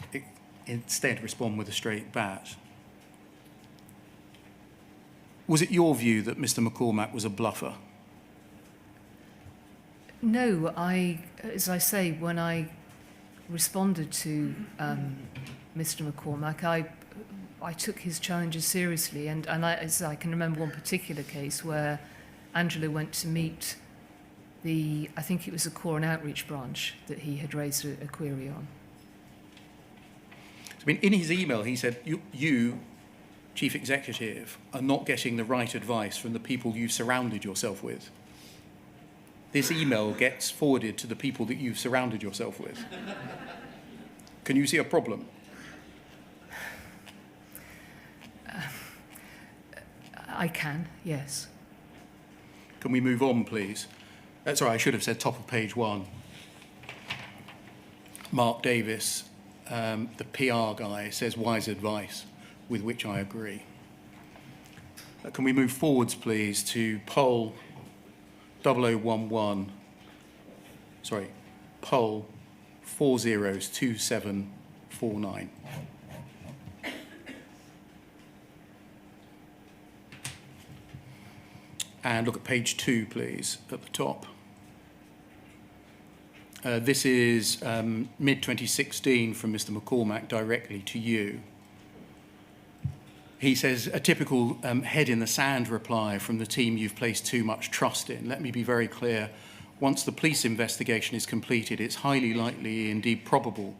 respond with a straight bat. Was it your view that Mr. McCormack was a bluffer? No, as I say, when I responded to Mr. McCormack, I took his challenges seriously, and as I can remember one particular case where Angela went to meet I think it was the Core and Outreach branch that he had raised a query on. I mean, in his email, he said, you, Chief Executive, are not getting the right advice from the people you've surrounded yourself with. This email gets forwarded to the people that you've surrounded yourself with. Can you see a problem? I can, yes. Can we move on, please? Sorry, I should have said top of page 1. Mark Davis, the PR guy, says wise advice, with which I agree. Can we move forwards, please, to poll 0011, sorry, poll 402749. And look at page 2, please, at the top. This is mid-2016 from Mr. McCormack directly to you. He says, a typical head-in-the-sand reply from the team you've placed too much trust in. Let me be very clear. Once the police investigation is completed, it's highly likely, indeed probable,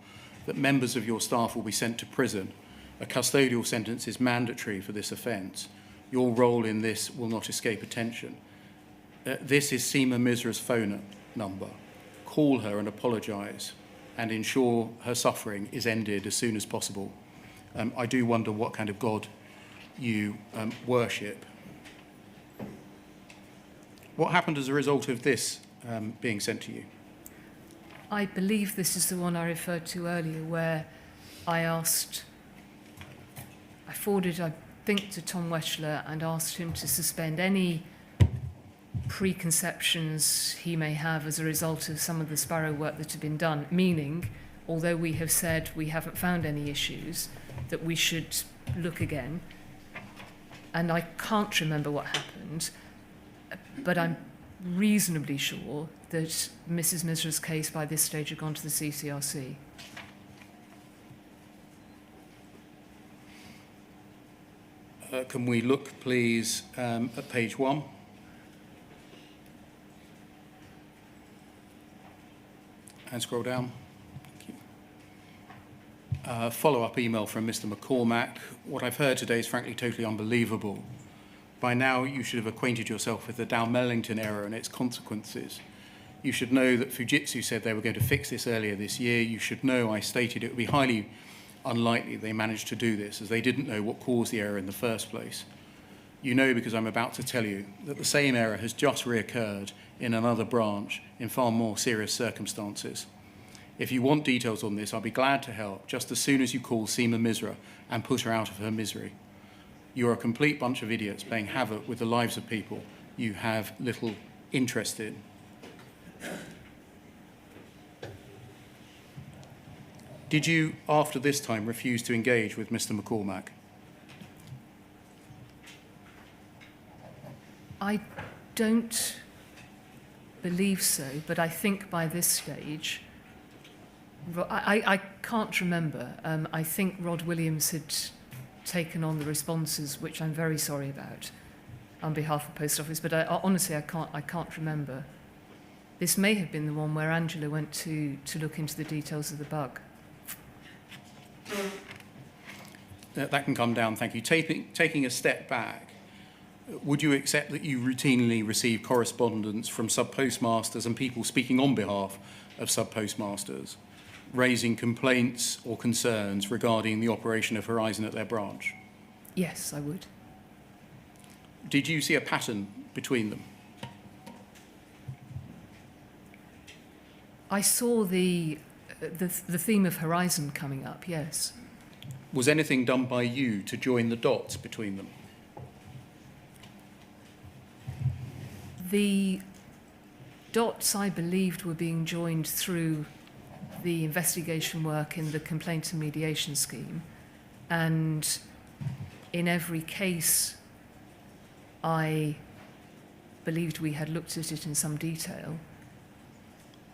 that members of your staff will be sent to prison. A custodial sentence is mandatory for this offence. Your role in this will not escape attention. This is Seema Misra's phone number. Call her and apologise and ensure her suffering is ended as soon as possible. I do wonder what kind of God you worship. What happened as a result of this being sent to you? I believe this is the one I referred to earlier, where I forwarded, I think, to Tom Weschler and asked him to suspend any preconceptions he may have as a result of some of the Sparrow work that had been done, meaning, although we have said we haven't found any issues, that we should look again. And I can't remember what happened, but I'm reasonably sure that Mrs. Misra's case by this stage had gone to the CCRC. Can we look, please, at page 1? And scroll down. Thank you. follow-up email from Mr. McCormack. What I've heard today is frankly totally unbelievable. By now, you should have acquainted yourself with the Dow-Mellington error and its consequences. You should know that Fujitsu said they were going to fix this earlier this year. You should know I stated it would be highly unlikely they managed to do this, as they didn't know what caused the error in the first place. You know, because I'm about to tell you, that the same error has just reoccurred in another branch in far more serious circumstances. If you want details on this, I'll be glad to help just as soon as you call Seema Misra and put her out of her misery. You're a complete bunch of idiots playing havoc with the lives of people you have little interest in. Did you, after this time, refuse to engage with Mr. McCormack? I don't believe so, but I think by this stage, I can't remember. I think Rod Williams had taken on the responses, which I'm very sorry about, on behalf of Post Office, but honestly, I can't remember. This may have been the one where Angela went to look into the details of the bug. That can come down, thank you. Taking a step back, would you accept that you routinely receive correspondence from sub-postmasters and people speaking on behalf of sub-postmasters, raising complaints or concerns regarding the operation of Horizon at their branch? Yes, I would. Did you see a pattern between them? I saw the theme of Horizon coming up, yes. Was anything done by you to join the dots between them? The dots, I believed, were being joined through the investigation work in the complaint and mediation scheme. And in every case, I believed we had looked at it in some detail.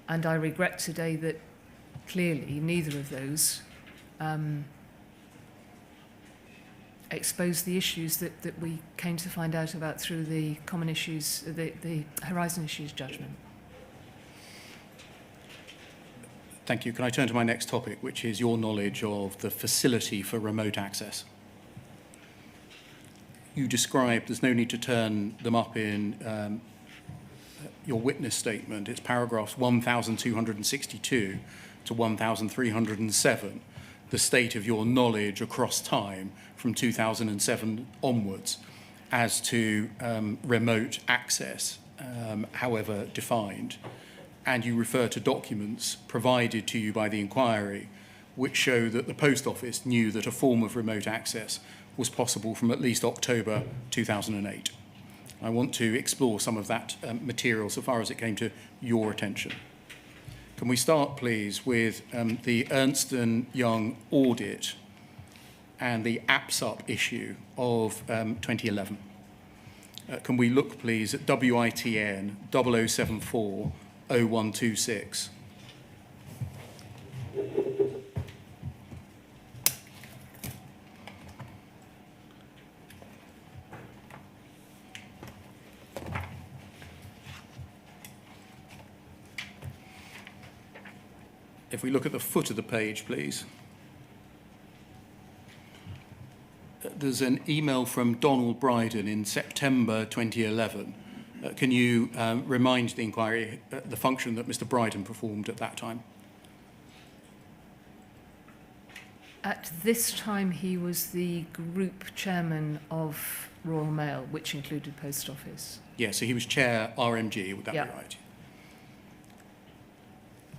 And I regret today that clearly neither of those exposed the issues that we came to find out about through the common issues, the Horizon issues judgment. Thank you. Can I turn to my next topic, which is your knowledge of the facility for remote access? You described, there's no need to turn them up in your witness statement. It's paragraphs 1,262 to 1,307, the state of your knowledge across time from 2007 onwards as to remote access, however defined. And you refer to documents provided to you by the inquiry which show that the Post Office knew that a form of remote access was possible from at least October 2008. I want to explore some of that material so far as it came to your attention. Can we start, please, with the Ernst & Young audit and the APSUP issue of 2011? Can we look, please, at WITN 0074 0126? If we look at the foot of the page, please. There's an email from Donald Bryden in September 2011. Can you remind the inquiry the function that Mr. Bryden performed at that time? At this time, he was the group chairman of Royal Mail, which included Post Office. Yeah, so he was chair RMG, would that be right?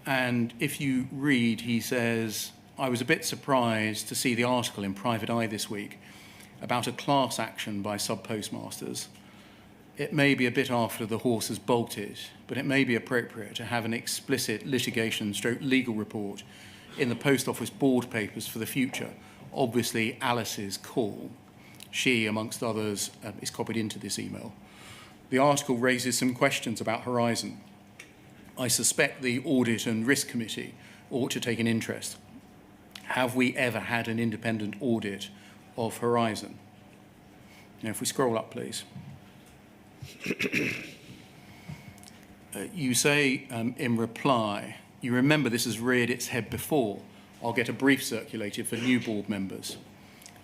And if you read, he says, I was a bit surprised to see the article in Private Eye this week about a class action by sub-postmasters. It may be a bit after the horse has bolted, but it may be appropriate to have an explicit litigation/legal report in the Post Office board papers for the future. Obviously, Alice's call. She, amongst others, is copied into this email. The article raises some questions about Horizon. I suspect the Audit and Risk Committee ought to take an interest. Have we ever had an independent audit of Horizon? Now, if we scroll up, please. You say in reply, you remember this has reared its head before I'll get a brief circulated for new board members.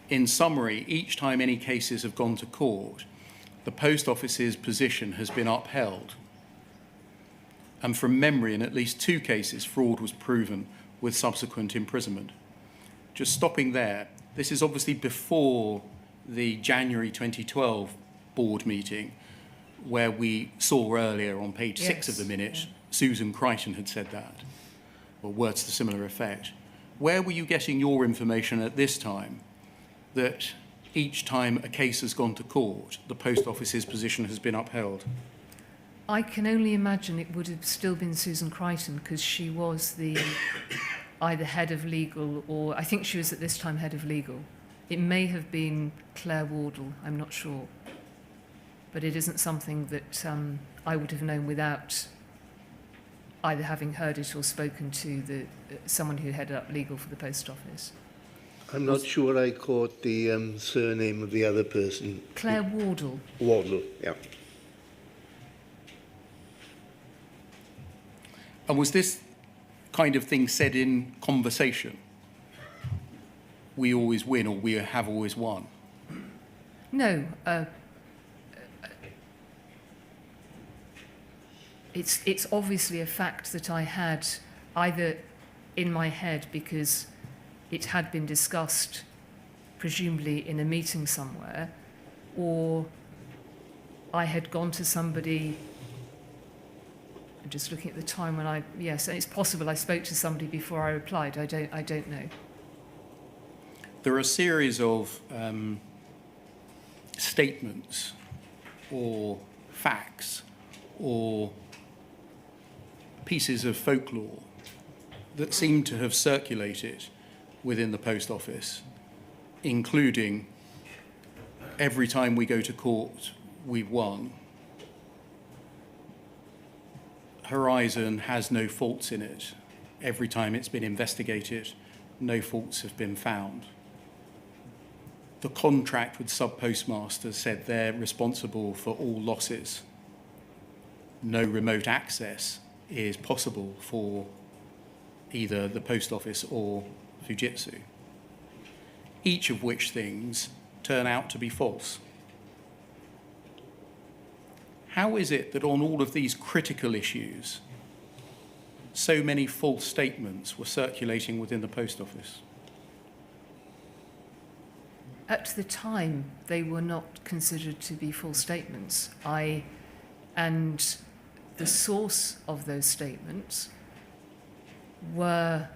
In summary, each time any cases have gone to court, the Post Office's position has been upheld. And from memory, in at least 2 cases, fraud was proven with subsequent imprisonment. Just stopping there, this is obviously before the January 2012 board meeting, where we saw earlier on page 6 of the minutes, Susan Crichton had said that, or words to similar effect. Where were you getting your information at this time that each time a case has gone to court, the Post Office's position has been upheld? I can only imagine it would have still been Susan Crichton, because she was the either head of legal, or I think she was at this time head of legal. It may have been Claire Wardle, I'm not sure. But it isn't something that I would have known without either having heard it or spoken to someone who headed up legal for the Post Office. I'm not sure I caught the surname of the other person. Claire Wardle. Wardle, yeah. And was this kind of thing said in conversation? We always win, or we have always won? No. It's obviously a fact that I had either in my head because it had been discussed, presumably in a meeting somewhere, or I had gone to somebody. I'm just looking at the time when yes, it's possible I spoke to somebody before I replied. I don't know. There are a series of statements or facts or pieces of folklore that seem to have circulated within the Post Office, including every time we go to court, we've won. Horizon has no faults in it. Every time it's been investigated, no faults have been found. The contract with Sub-postmaster said they're responsible for all losses. No remote access is possible for either the Post Office or Fujitsu, each of which things turn out to be false. How is it that on all of these critical issues, so many false statements were circulating within the Post Office? At the time, they were not considered to be false statements. And the source of those statements were,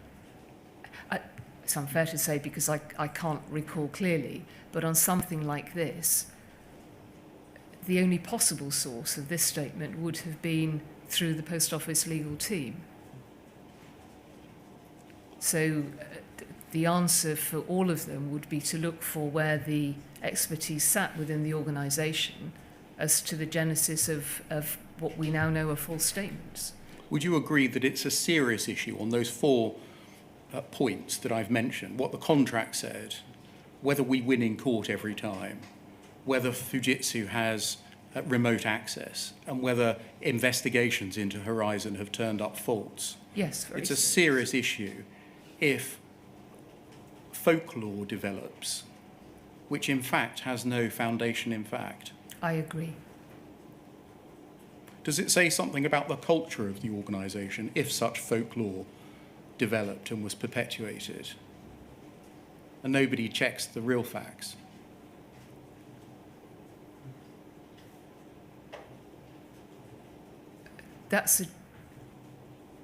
it's unfair to say because I can't recall clearly, but on something like this, the only possible source of this statement would have been through the Post Office legal team. So the answer for all of them would be to look for where the expertise sat within the organisation as to the genesis of what we now know are false statements. Would you agree that it's a serious issue on those 4 points that I've mentioned, what the contract said, whether we win in court every time, whether Fujitsu has remote access, and whether investigations into Horizon have turned up faults? Yes, very It's a serious. serious issue if folklore develops, which in fact has no foundation in fact. I agree. Does it say something about the culture of the organisation if such folklore developed and was perpetuated and nobody checks the real facts? That's a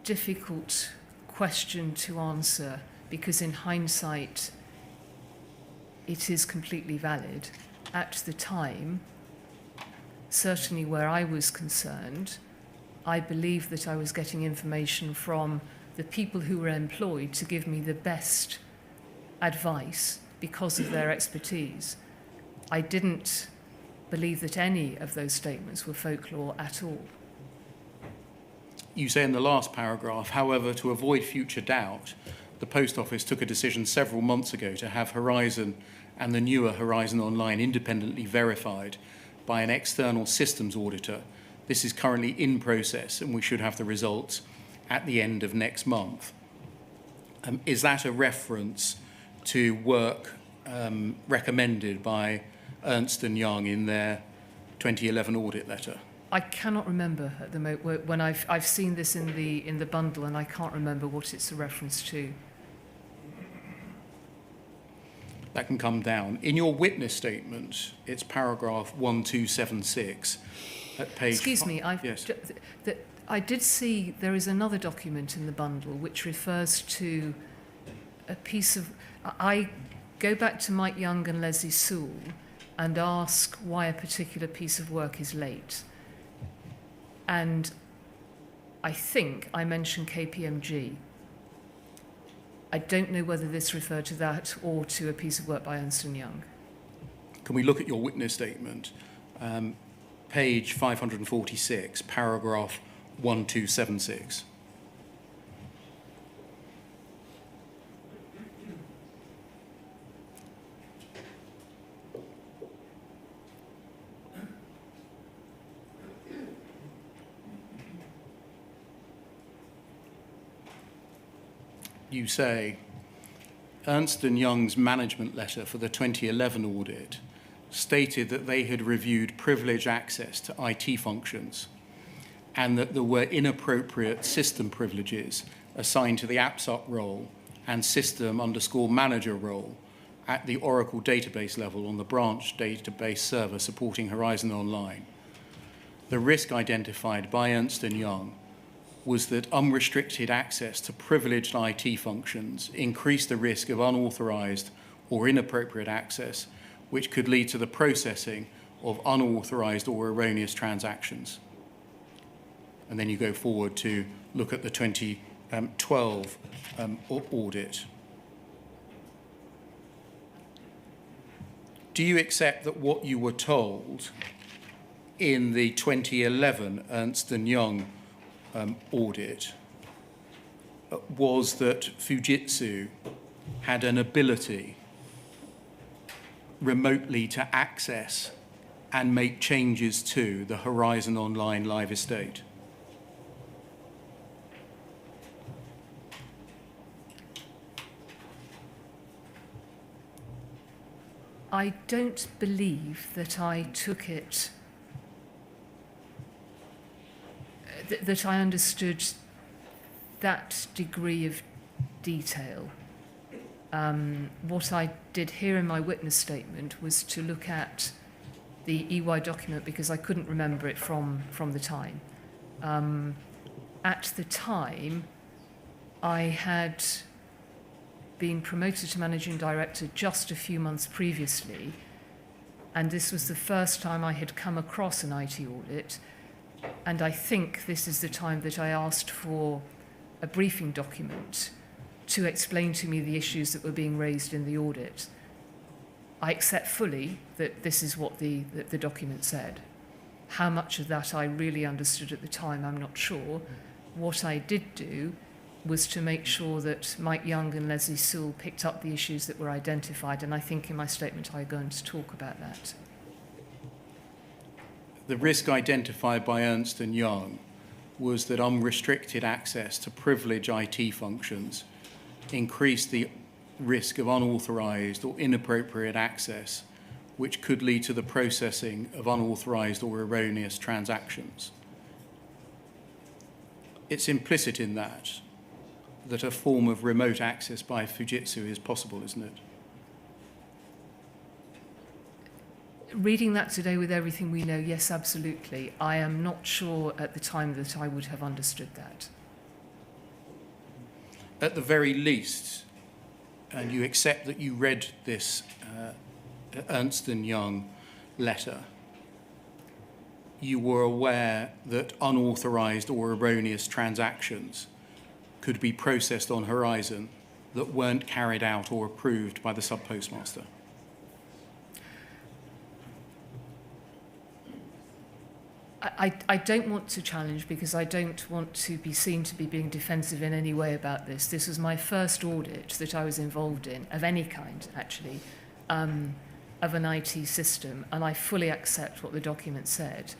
difficult question to answer because in hindsight it is completely valid. At the time, certainly where I was concerned, I believed that I was getting information from the people who were employed to give me the best advice because of their expertise. I didn't believe that any of those statements were folklore at all. You say in the last paragraph, however, to avoid future doubt, the Post Office took a decision several months ago to have Horizon and the newer Horizon Online independently verified by an external systems auditor. This is currently in process and we should have the results at the end of next month. is that a reference to work recommended by Ernst & Young in their 2011 audit letter? I cannot remember at the moment when I've seen this in the bundle, and I can't remember what it's a reference to. That can come down. In your witness statement, it's paragraph 1276 at page... Excuse me, yes. I did see there is another document in the bundle which refers to a piece of... I go back to Mike Young and Leslie Sewell and ask why a particular piece of work is late. And I think I mentioned KPMG. I don't know whether this referred to that or to a piece of work by Ernst & Young. Can we look at your witness statement? Page 546, paragraph 1276. You say, Ernst & Young's management letter for the 2011 audit stated that they had reviewed privileged access to IT functions and that there were inappropriate system privileges assigned to the AppSup role and system_manager role at the Oracle database level on the branch database server supporting Horizon Online. The risk identified by Ernst & Young was that unrestricted access to privileged IT functions increased the risk of unauthorized or inappropriate access, which could lead to the processing of unauthorized or erroneous transactions. And then you go forward to look at the 2012 audit. Do you accept that what you were told in the 2011 Ernst & Young audit was that Fujitsu had an ability remotely to access and make changes to the Horizon Online live estate? I don't believe that I took it, that I understood that degree of detail. What I did here in my witness statement was to look at the EY document because I couldn't remember it from the time. At the time, I had been promoted to managing director just a few months previously, and this was the first time I had come across an IT audit, and I think this is the time that I asked for a briefing document to explain to me the issues that were being raised in the audit. I accept fully that this is what the document said. How much of that I really understood at the time, I'm not sure. What I did do was to make sure that Mike Young and Leslie Sewell picked up the issues that were identified, and I think in my statement I'm going to talk about that. The risk identified by Ernst & Young was that unrestricted access to privileged IT functions increased the risk of unauthorized or inappropriate access, which could lead to the processing of unauthorized or erroneous transactions. It's implicit in that a form of remote access by Fujitsu is possible, isn't it? Reading that today with everything we know, yes, absolutely. I am not sure at the time that I would have understood that. At the very least, and you accept that you read this Ernst & Young letter, you were aware that unauthorized or erroneous transactions could be processed on Horizon that weren't carried out or approved by the Sub-postmaster. I don't want to challenge because I don't want to be seen to be being defensive in any way about this. This was my first audit that I was involved in, of any kind, actually, of an IT system, and I fully accept what the document said.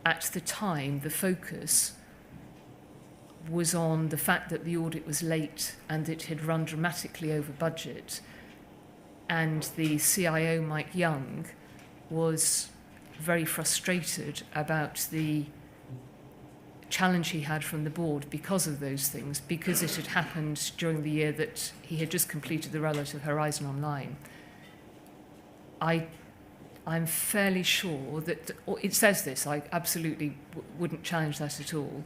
At the time, the focus was on the fact that the audit was late and it had run dramatically over budget, and the CIO, Mike Young, was very frustrated about the challenge he had from the board because of those things, because it had happened during the year that he had just completed the rollout of Horizon Online. I'm fairly sure that, or it says this, I absolutely wouldn't challenge that at all,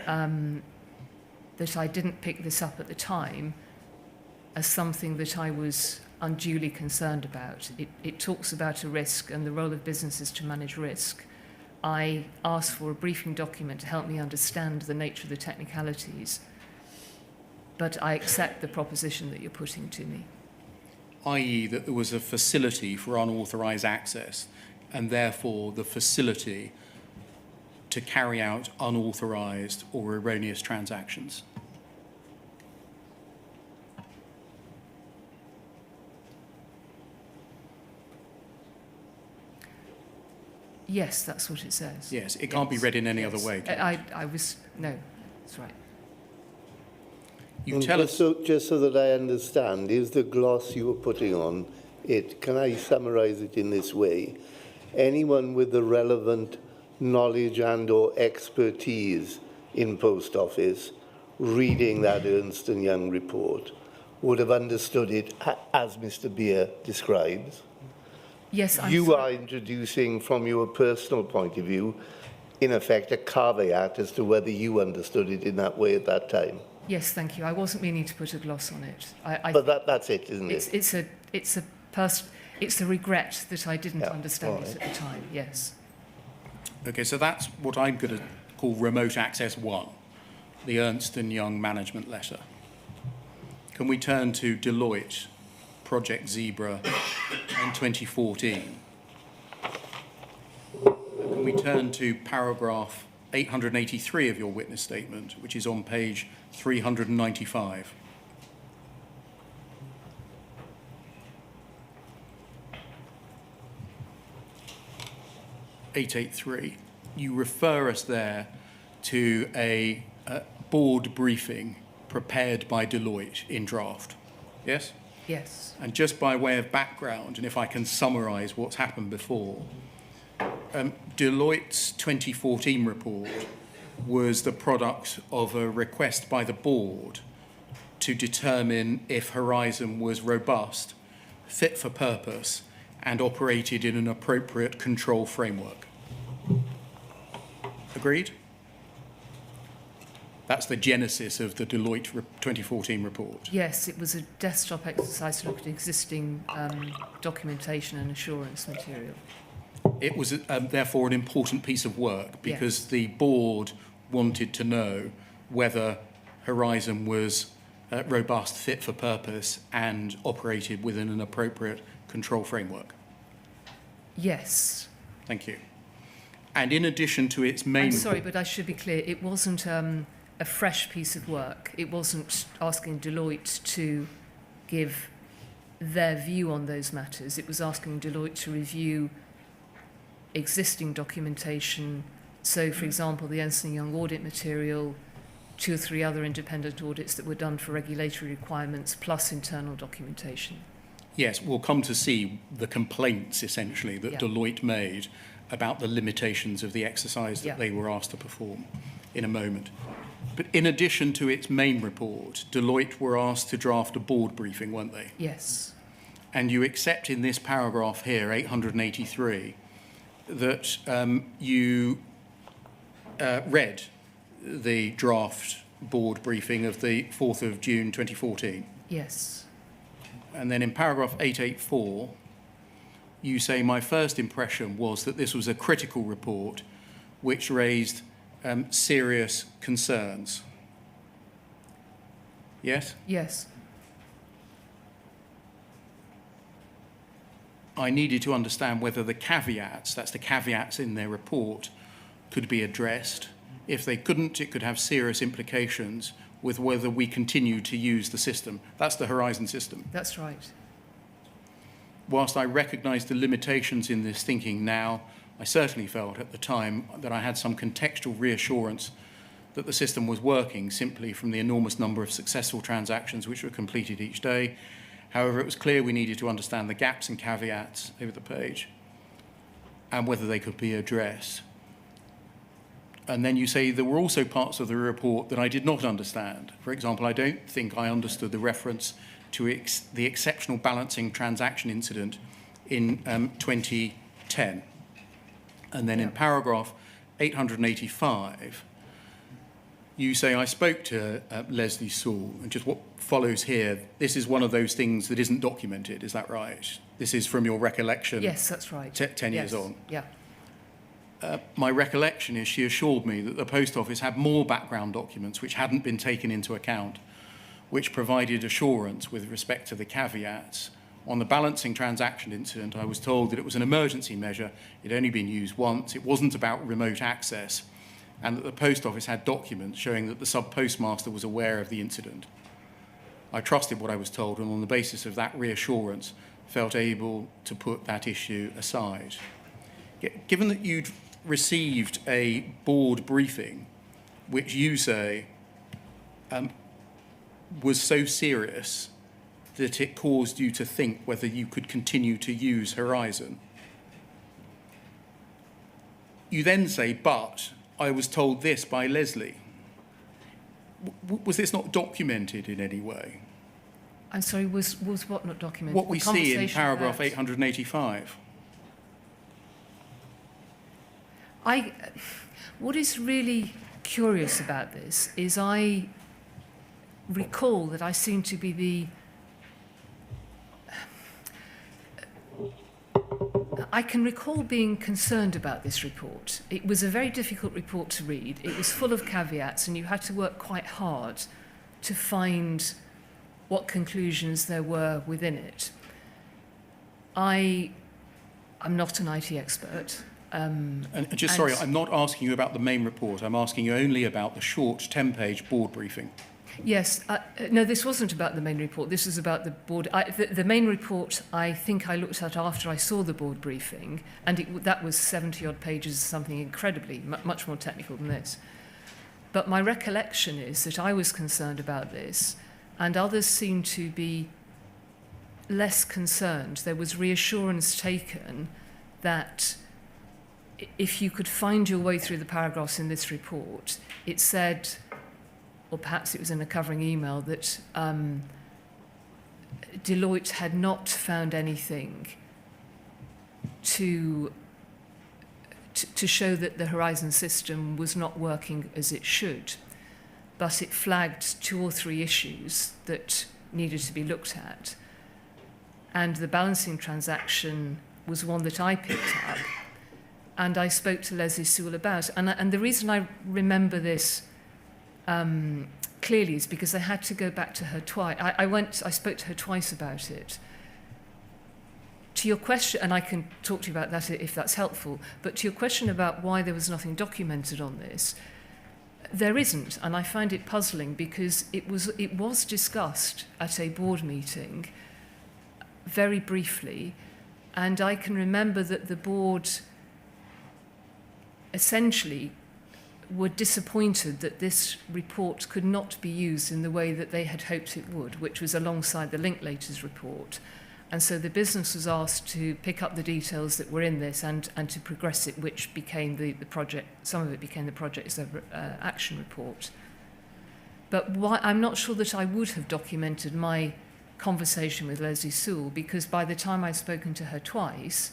that I didn't pick this up at the time as something that I was unduly concerned about. It talks about a risk and the role of businesses to manage risk. I asked for a briefing document to help me understand the nature of the technicalities, but I accept the proposition that you're putting to me. i.e. that there was a facility for unauthorised access and therefore the facility to carry out unauthorised or erroneous transactions. Yes, that's what it says. Yes, it can't be read in any other way. No, that's right. You tell us... Just so that I understand, is the gloss you were putting on it, can I summarise it in this way? Anyone with the relevant knowledge and or expertise in Post Office reading that Ernst & Young report would have understood it as Mr. Beer describes? Yes, You are introducing, from your personal point of view, in effect, a caveat as to whether you understood it in that way at that time. Yes, thank you. I wasn't meaning to put a gloss on it. But that's it, isn't it? It's a regret that I didn't understand it at the time. Yes. Okay, so that's what I'm going to call Remote Access 1, the Ernst & Young management letter. Can we turn to Deloitte, Project Zebra in 2014? Can we turn to paragraph 883 of your witness statement, which is on page 395? (883). You refer us there to a board briefing prepared by Deloitte in draft. Yes? Yes. And just by way of background, and if I can summarise what's happened before, Deloitte's 2014 report was the product of a request by the board to determine if Horizon was robust, fit for purpose, and operated in an appropriate control framework. Agreed? That's the genesis of the Deloitte 2014 report. Yes, it was a desktop exercise to look at existing documentation and assurance material. It was therefore an important piece of work because Yes. the board wanted to know whether Horizon was robust, fit for purpose, and operated within an appropriate control framework. Yes. Thank you. And in addition to its main... I'm sorry, but I should be clear. It wasn't a fresh piece of work. It wasn't asking Deloitte to give their view on those matters. It was asking Deloitte to review existing documentation. So, for example, the Ernst & Young audit material, 2 or 3 other independent audits that were done for regulatory requirements, plus internal documentation. Yes, we'll come to see the complaints, essentially, that Deloitte made about the limitations of the exercise that they were asked to perform in a moment. But in addition to its main report, Deloitte were asked to draft a board briefing, weren't they? Yes. And you accept in this paragraph here, 883, that you read the draft board briefing of the 4th of June 2014. Yes. And then in paragraph 884, you say, my first impression was that this was a critical report which raised serious concerns. Yes? Yes. I needed to understand whether the caveats, that's the caveats in their report, could be addressed. If they couldn't, it could have serious implications with whether we continue to use the system. That's the Horizon system. That's right. Whilst I recognise the limitations in this thinking now, I certainly felt at the time that I had some contextual reassurance that the system was working simply from the enormous number of successful transactions which were completed each day. However, it was clear we needed to understand the gaps and caveats over the page and whether they could be addressed. And then you say there were also parts of the report that I did not understand. For example, I don't think I understood the reference to the exceptional balancing transaction incident in 2010. And then in paragraph 885, you say, I spoke to Leslie Sewell, and just what follows here, this is one of those things that isn't documented, is that right? This is from your recollection? Yes, that's right. 10 years on? Yeah. My recollection is she assured me that the Post Office had more background documents which hadn't been taken into account, which provided assurance with respect to the caveats. On the balancing transaction incident, I was told that it was an emergency measure, it had only been used once, it wasn't about remote access, and that the Post Office had documents showing that the sub-postmaster was aware of the incident. I trusted what I was told, and on the basis of that reassurance, felt able to put that issue aside. Given that you'd received a board briefing, which you say was so serious that it caused you to think whether you could continue to use Horizon, you then say, but I was told this by Leslie. Was this not documented in any way? I'm sorry, was what not documented? What we see in paragraph about 885. What is really curious about this is I recall that I seem to be I can recall being concerned about this report. It was a very difficult report to read. It was full of caveats, and you had to work quite hard to find what conclusions there were within it. I'm not an IT expert. Sorry, I'm not asking you about the main report. I'm asking you only about the short 10-page board briefing. Yes. No, this wasn't about the main report. This was about the board. The main report, I think I looked at after I saw the board briefing, and that was 70-odd pages, something incredibly, much more technical than this. But my recollection is that I was concerned about this, and others seemed to be less concerned. There was reassurance taken that if you could find your way through the paragraphs in this report, it said, or perhaps it was in a covering email, that Deloitte had not found anything to show that the Horizon system was not working as it should, but it flagged 2 or 3 issues that needed to be looked at. And the balancing transaction was one that I picked up, and I spoke to Leslie Sewell about. And the reason I remember this clearly is because I had to go back to her twice. I spoke to her twice about it. To your question, and I can talk to you about that if that's helpful, but to your question about why there was nothing documented on this, there isn't, and I find it puzzling because it was discussed at a board meeting very briefly, and I can remember that the board essentially were disappointed that this report could not be used in the way that they had hoped it would, which was alongside the Linklaters report. And so the business was asked to pick up the details that were in this and to progress it, which became the project, some of it became the project's action report. But I'm not sure that I would have documented my conversation with Leslie Sewell, because by the time I'd spoken to her twice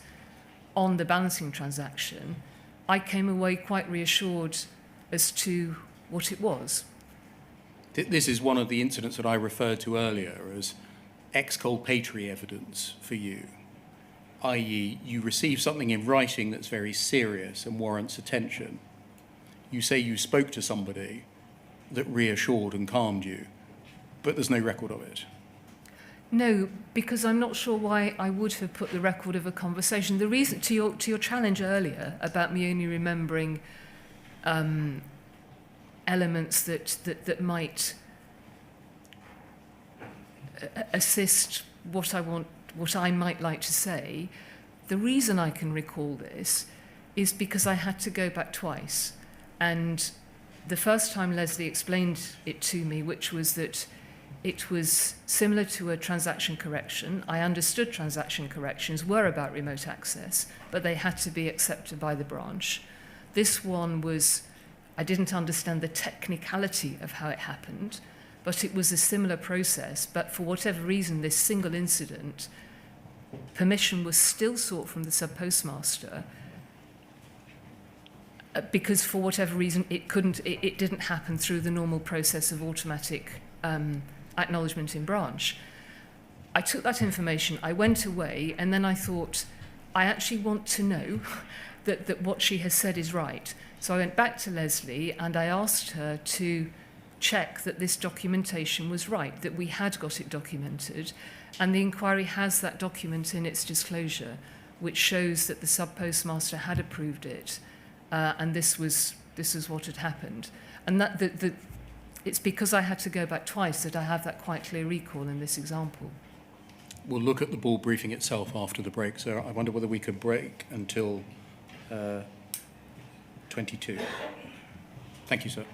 on the balancing transaction, I came away quite reassured as to what it was. This is one of the incidents that I referred to earlier as exculpatory evidence for you, i.e. you receive something in writing that's very serious and warrants attention. You say you spoke to somebody that reassured and calmed you, but there's no record of it. No, because I'm not sure why I would have put the record of a conversation. The reason, to your challenge earlier about me only remembering elements that might assist what I might like to say, the reason I can recall this is because I had to go back twice, and the first time Leslie explained it to me, which was that it was similar to a transaction correction. I understood transaction corrections were about remote access, but they had to be accepted by the branch. This one was, I didn't understand the technicality of how it happened, but it was a similar process. But for whatever reason, this single incident, permission was still sought from the sub-postmaster because for whatever reason it didn't happen through the normal process of automatic acknowledgement in branch. I took that information, I went away, and then I thought, I actually want to know that what she has said is right. So I went back to Leslie and I asked her to check that this documentation was right, that we had got it documented, and the inquiry has that document in its disclosure, which shows that the sub-postmaster had approved it, and this was what had happened. And that it's because I had to go back twice that I have that quite clear recall in this example. We'll look at the board briefing itself after the break, so I wonder whether we could break until 22. Thank you, sir.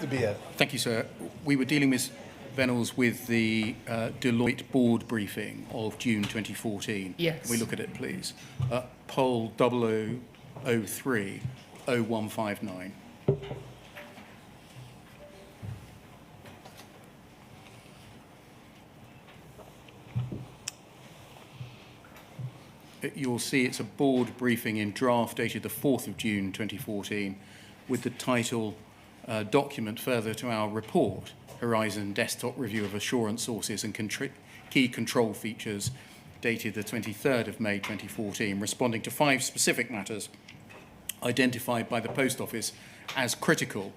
Mr. Beer. Thank you, sir. We were dealing, Ms. Vennells, with the Deloitte board briefing of June 2014. Yes. Can we look at it, please? Poll 0003 0159. You'll see it's a board briefing in draft dated the 4th of June 2014 with the title document further to our report, Horizon Desktop Review of Assurance Sources and Key Control Features, dated the 23rd of May 2014, responding to 5 specific matters identified by the Post Office as critical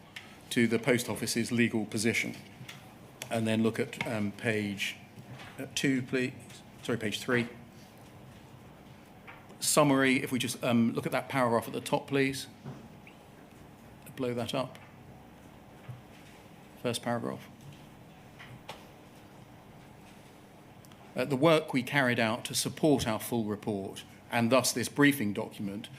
to the Post Office's legal position. And then look at page 2, please. Sorry, page 3. Summary, if we just look at that paragraph at the top, please. Blow that up. First paragraph. The work we carried out to support our full report, and thus this briefing document,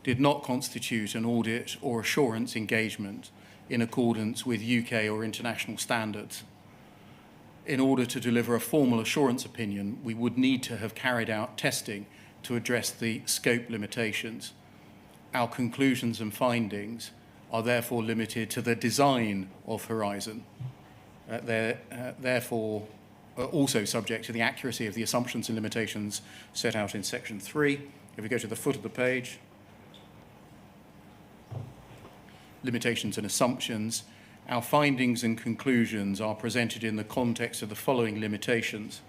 did not constitute an audit or assurance engagement in accordance with UK or international standards. In order to deliver a formal assurance opinion, we would need to have carried out testing to address the scope limitations. Our conclusions and findings are therefore limited to the design of Horizon. They're therefore also subject to the accuracy of the assumptions and limitations set out in section 3. If we go to the foot of the page, limitations and assumptions, our findings and conclusions are presented in the context of the following limitations.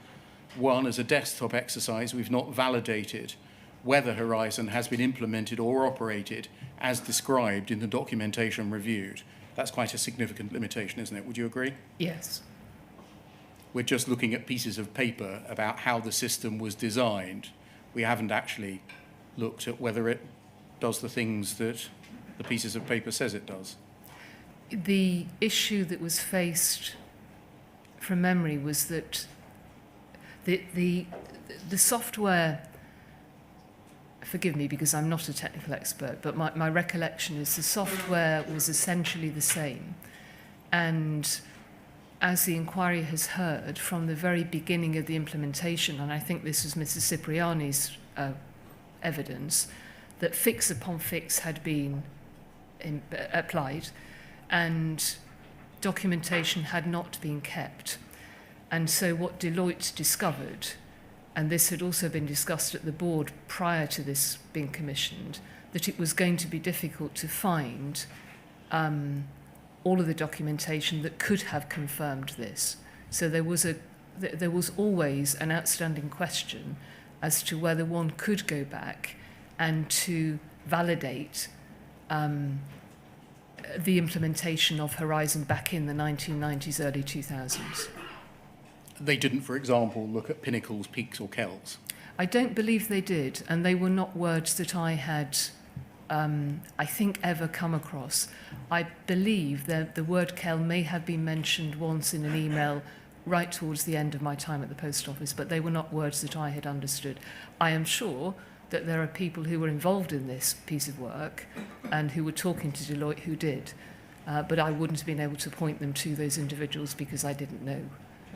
1, as a desktop exercise, we've not validated whether Horizon has been implemented or operated as described in the documentation reviewed. That's quite a significant limitation, isn't it? Would you agree? Yes. We're just looking at pieces of paper about how the system was designed. We haven't actually looked at whether it does the things that the pieces of paper says it does. The issue that was faced from memory was that the software, forgive me because I'm not a technical expert, but my recollection is the software was essentially the same. And as the inquiry has heard from the very beginning of the implementation, and I think this was Mrs. Cipriani's evidence, that fix upon fix had been applied and documentation had not been kept. And so what Deloitte discovered, and this had also been discussed at the board prior to this being commissioned, that it was going to be difficult to find all of the documentation that could have confirmed this. So there was always an outstanding question as to whether one could go back and to validate the implementation of Horizon back in the 1990s, early 2000s. They didn't, for example, look at pinnacles, peaks or kells. I don't believe they did, and they were not words that I had, I think, ever come across. I believe that the word kell may have been mentioned once in an email right towards the end of my time at the Post Office, but they were not words that I had understood. I am sure that there are people who were involved in this piece of work and who were talking to Deloitte who did, but I wouldn't have been able to point them to those individuals because I didn't know.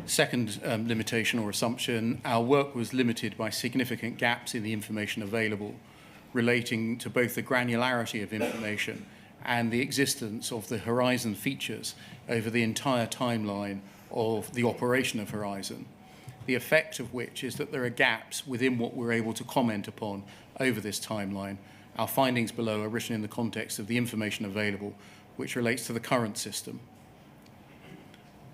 Second limitation or assumption, our work was limited by significant gaps in the information available relating to both the granularity of information and the existence of the Horizon features over the entire timeline of the operation of Horizon, the effect of which is that there are gaps within what we're able to comment upon over this timeline. Our findings below are written in the context of the information available, which relates to the current system.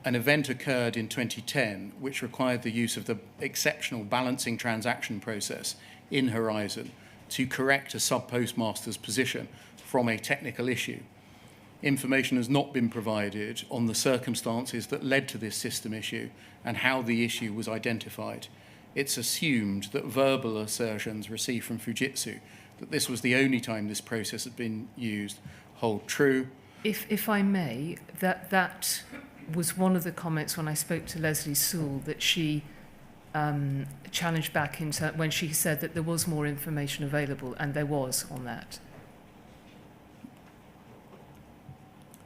An event occurred in 2010 which required the use of the exceptional balancing transaction process in Horizon to correct a sub-postmaster's position from a technical issue. Information has not been provided on the circumstances that led to this system issue and how the issue was identified. It's assumed that verbal assertions received from Fujitsu that this was the only time this process had been used hold true. If I may, that was one of the comments when I spoke to Leslie Sewell that she challenged back when she said that there was more information available, and there was on that.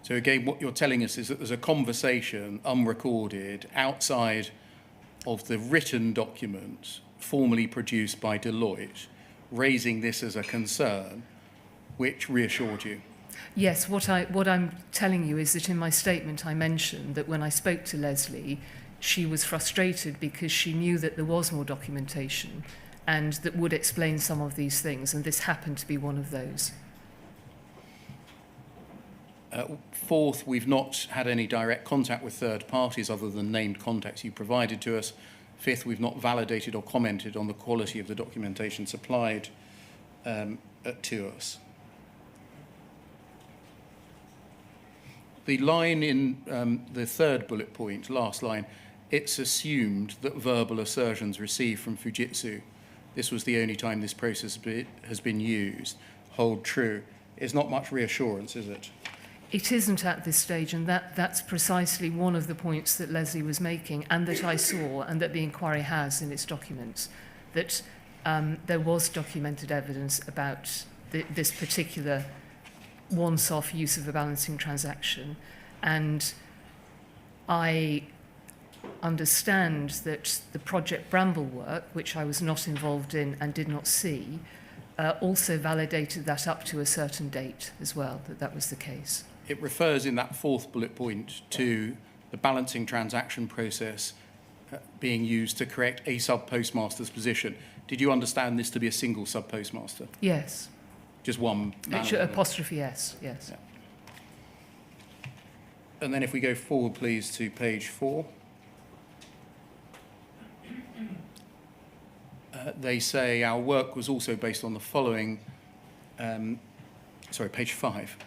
So again, what you're telling us is that there's a conversation, unrecorded, outside of the written document formally produced by Deloitte, raising this as a concern, which reassured you. Yes, what I'm telling you is that in my statement I mentioned that when I spoke to Leslie, she was frustrated because she knew that there was more documentation and that would explain some of these things, and this happened to be one of those. Fourth, we've not had any direct contact with third parties other than named contacts you provided to us. Fifth, we've not validated or commented on the quality of the documentation supplied to us. The line in the third bullet point, last line, it's assumed that verbal assertions received from Fujitsu, this was the only time this process has been used, hold true. It's not much reassurance, is it? It isn't at this stage, and that's precisely one of the points that Leslie was making and that I saw and that the inquiry has in its documents, that there was documented evidence about this particular once-off use of a balancing transaction. And I understand that the Project Bramble work, which I was not involved in and did not see, also validated that up to a certain date as well, that was the case. It refers in that fourth bullet point to the balancing transaction process being used to correct a sub-postmaster's position. Did you understand this to be a single sub-postmaster? Yes. Just one? Apostrophe S, yes. Yeah. And then if we go forward, please, to page 4. They say our work was also based on the following, page 5.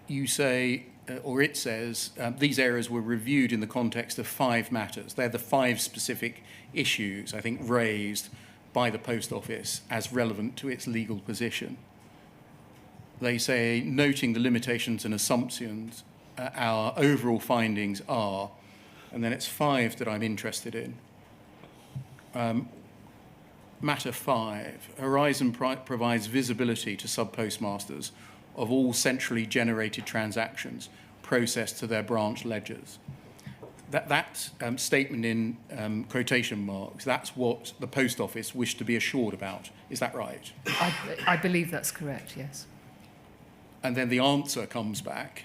You say, or it says, these errors were reviewed in the context of 5 matters. They're the 5 specific issues, I think, raised by the Post Office as relevant to its legal position. They say, noting the limitations and assumptions, our overall findings are, and then it's 5 that I'm interested in. Matter 5, Horizon provides visibility to sub-postmasters of all centrally generated transactions processed to their branch ledgers. That statement in quotation marks, that's what the Post Office wished to be assured about. Is that right? I believe that's correct, yes. And then the answer comes back.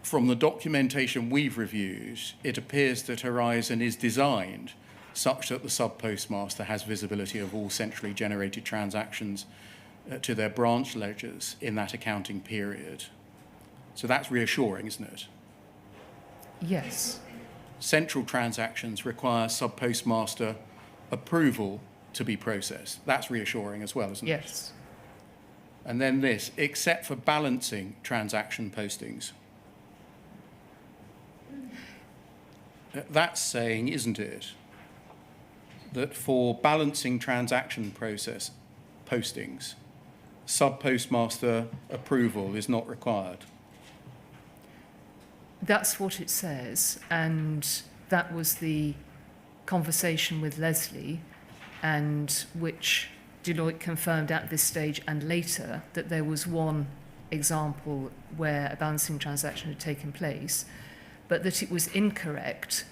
From the documentation we've reviewed, it appears that Horizon is designed such that the sub-postmaster has visibility of all centrally generated transactions to their branch ledgers in that accounting period. So that's reassuring, isn't it? Yes. Central transactions require sub-postmaster approval to be processed. That's reassuring as well, isn't it? Yes. And then this, except for balancing transaction postings. That's saying, isn't it, that for balancing transaction process postings, sub-postmaster approval is not required? That's what it says, and that was the conversation with Leslie, and which Deloitte confirmed at this stage and later that there was one example where a balancing transaction had taken place, but that it was incorrect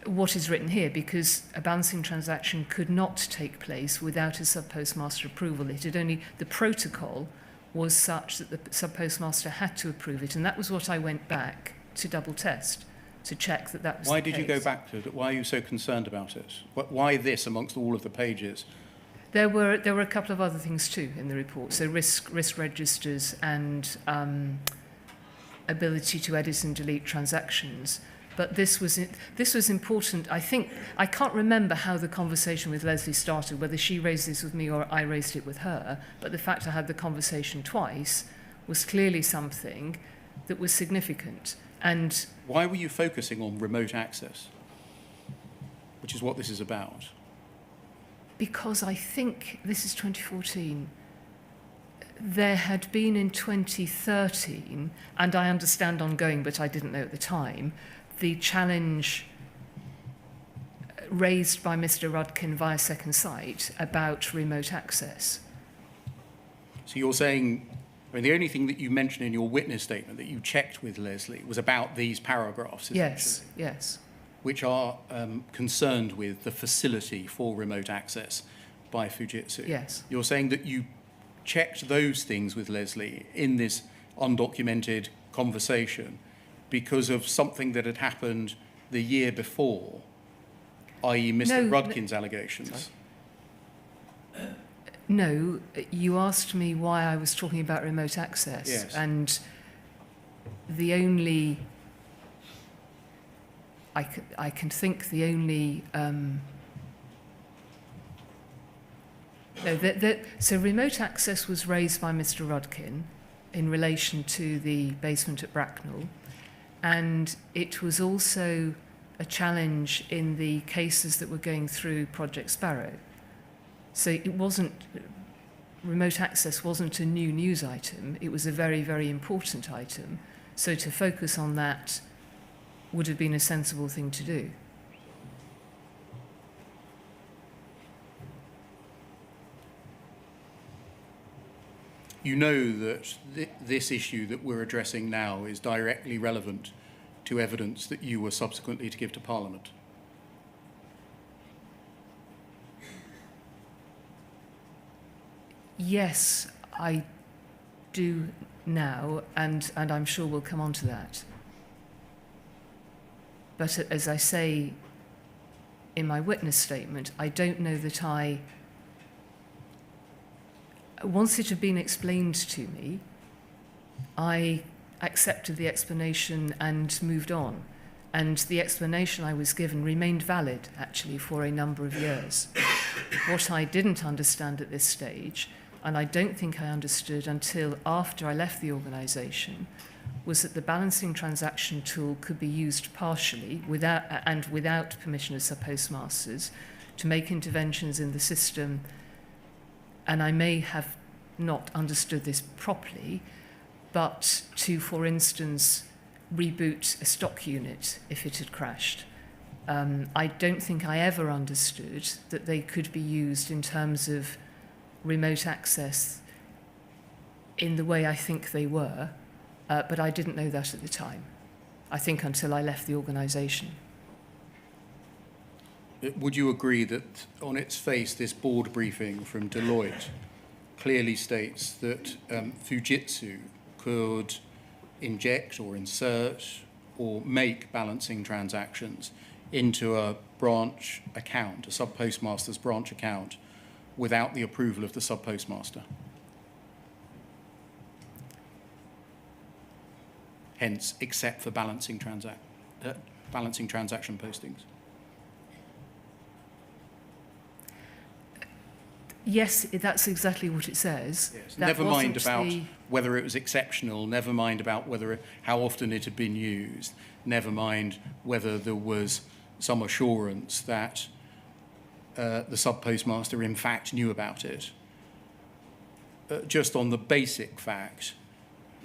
what is written here, because a balancing transaction could not take place without a sub-postmaster approval. It had only, the protocol was such that the sub-postmaster had to approve it, and that was what I went back to double test, to check that that was Why the did you case. go back to it? Why are you so concerned about it? Why this amongst all of the pages? There were a couple of other things too in the report, so risk registers and ability to edit and delete transactions. But this was important. I think, I can't remember how the conversation with Leslie started, whether she raised this with me or I raised it with her, but the fact I had the conversation twice was clearly something that was significant. And why were you focusing on remote access, which is what this is about? Because I think, this is 2014, there had been in 2013, and I understand ongoing, but I didn't know at the time, the challenge raised by Mr. Rudkin via Second Sight about remote access. So you're saying, I mean, the only thing that you mentioned in your witness statement that you checked with Leslie was about these paragraphs, Yes, yes. which are concerned with the facility for remote access by Fujitsu. Yes. You're saying that you checked those things with Leslie in this undocumented conversation because of something that had happened the year before, i.e. Mr. Rudkin's allegations. No, you asked me why I was talking about remote access. Yes. And the only... I can think the only... so remote access was raised by Mr. Rudkin in relation to the basement at Bracknell, and it was also a challenge in the cases that were going through Project Sparrow. So it wasn't, remote access wasn't a new news item, it was a very, very important item. So to focus on that would have been a sensible thing to do. You know that this issue that we're addressing now is directly relevant to evidence that you were subsequently to give to Parliament. Yes, I do now, and I'm sure we'll come on to that. But as I say in my witness statement, I don't know that once it had been explained to me, I accepted the explanation and moved on. And the explanation I was given remained valid, actually, for a number of years. What I didn't understand at this stage, and I don't think I understood until after I left the organisation, was that the balancing transaction tool could be used partially without permission of sub-postmasters to make interventions in the system. And I may have not understood this properly, but to, for instance, reboot a stock unit if it had crashed. I don't think I ever understood that they could be used in terms of remote access in the way I think they were, but I didn't know that at the time, I think until I left the organisation. Would you agree that on its face this board briefing from Deloitte clearly states that Fujitsu could inject or insert or make balancing transactions into a branch account, a sub-postmaster's branch account, without the approval of the sub-postmaster? Hence, except for balancing transaction postings. Yes, that's exactly what it says. Yes. That Never mind wasn't about the... whether it was exceptional, never mind about how often it had been used, never mind whether there was some assurance that the sub-postmaster in fact knew about it. Just on the basic fact,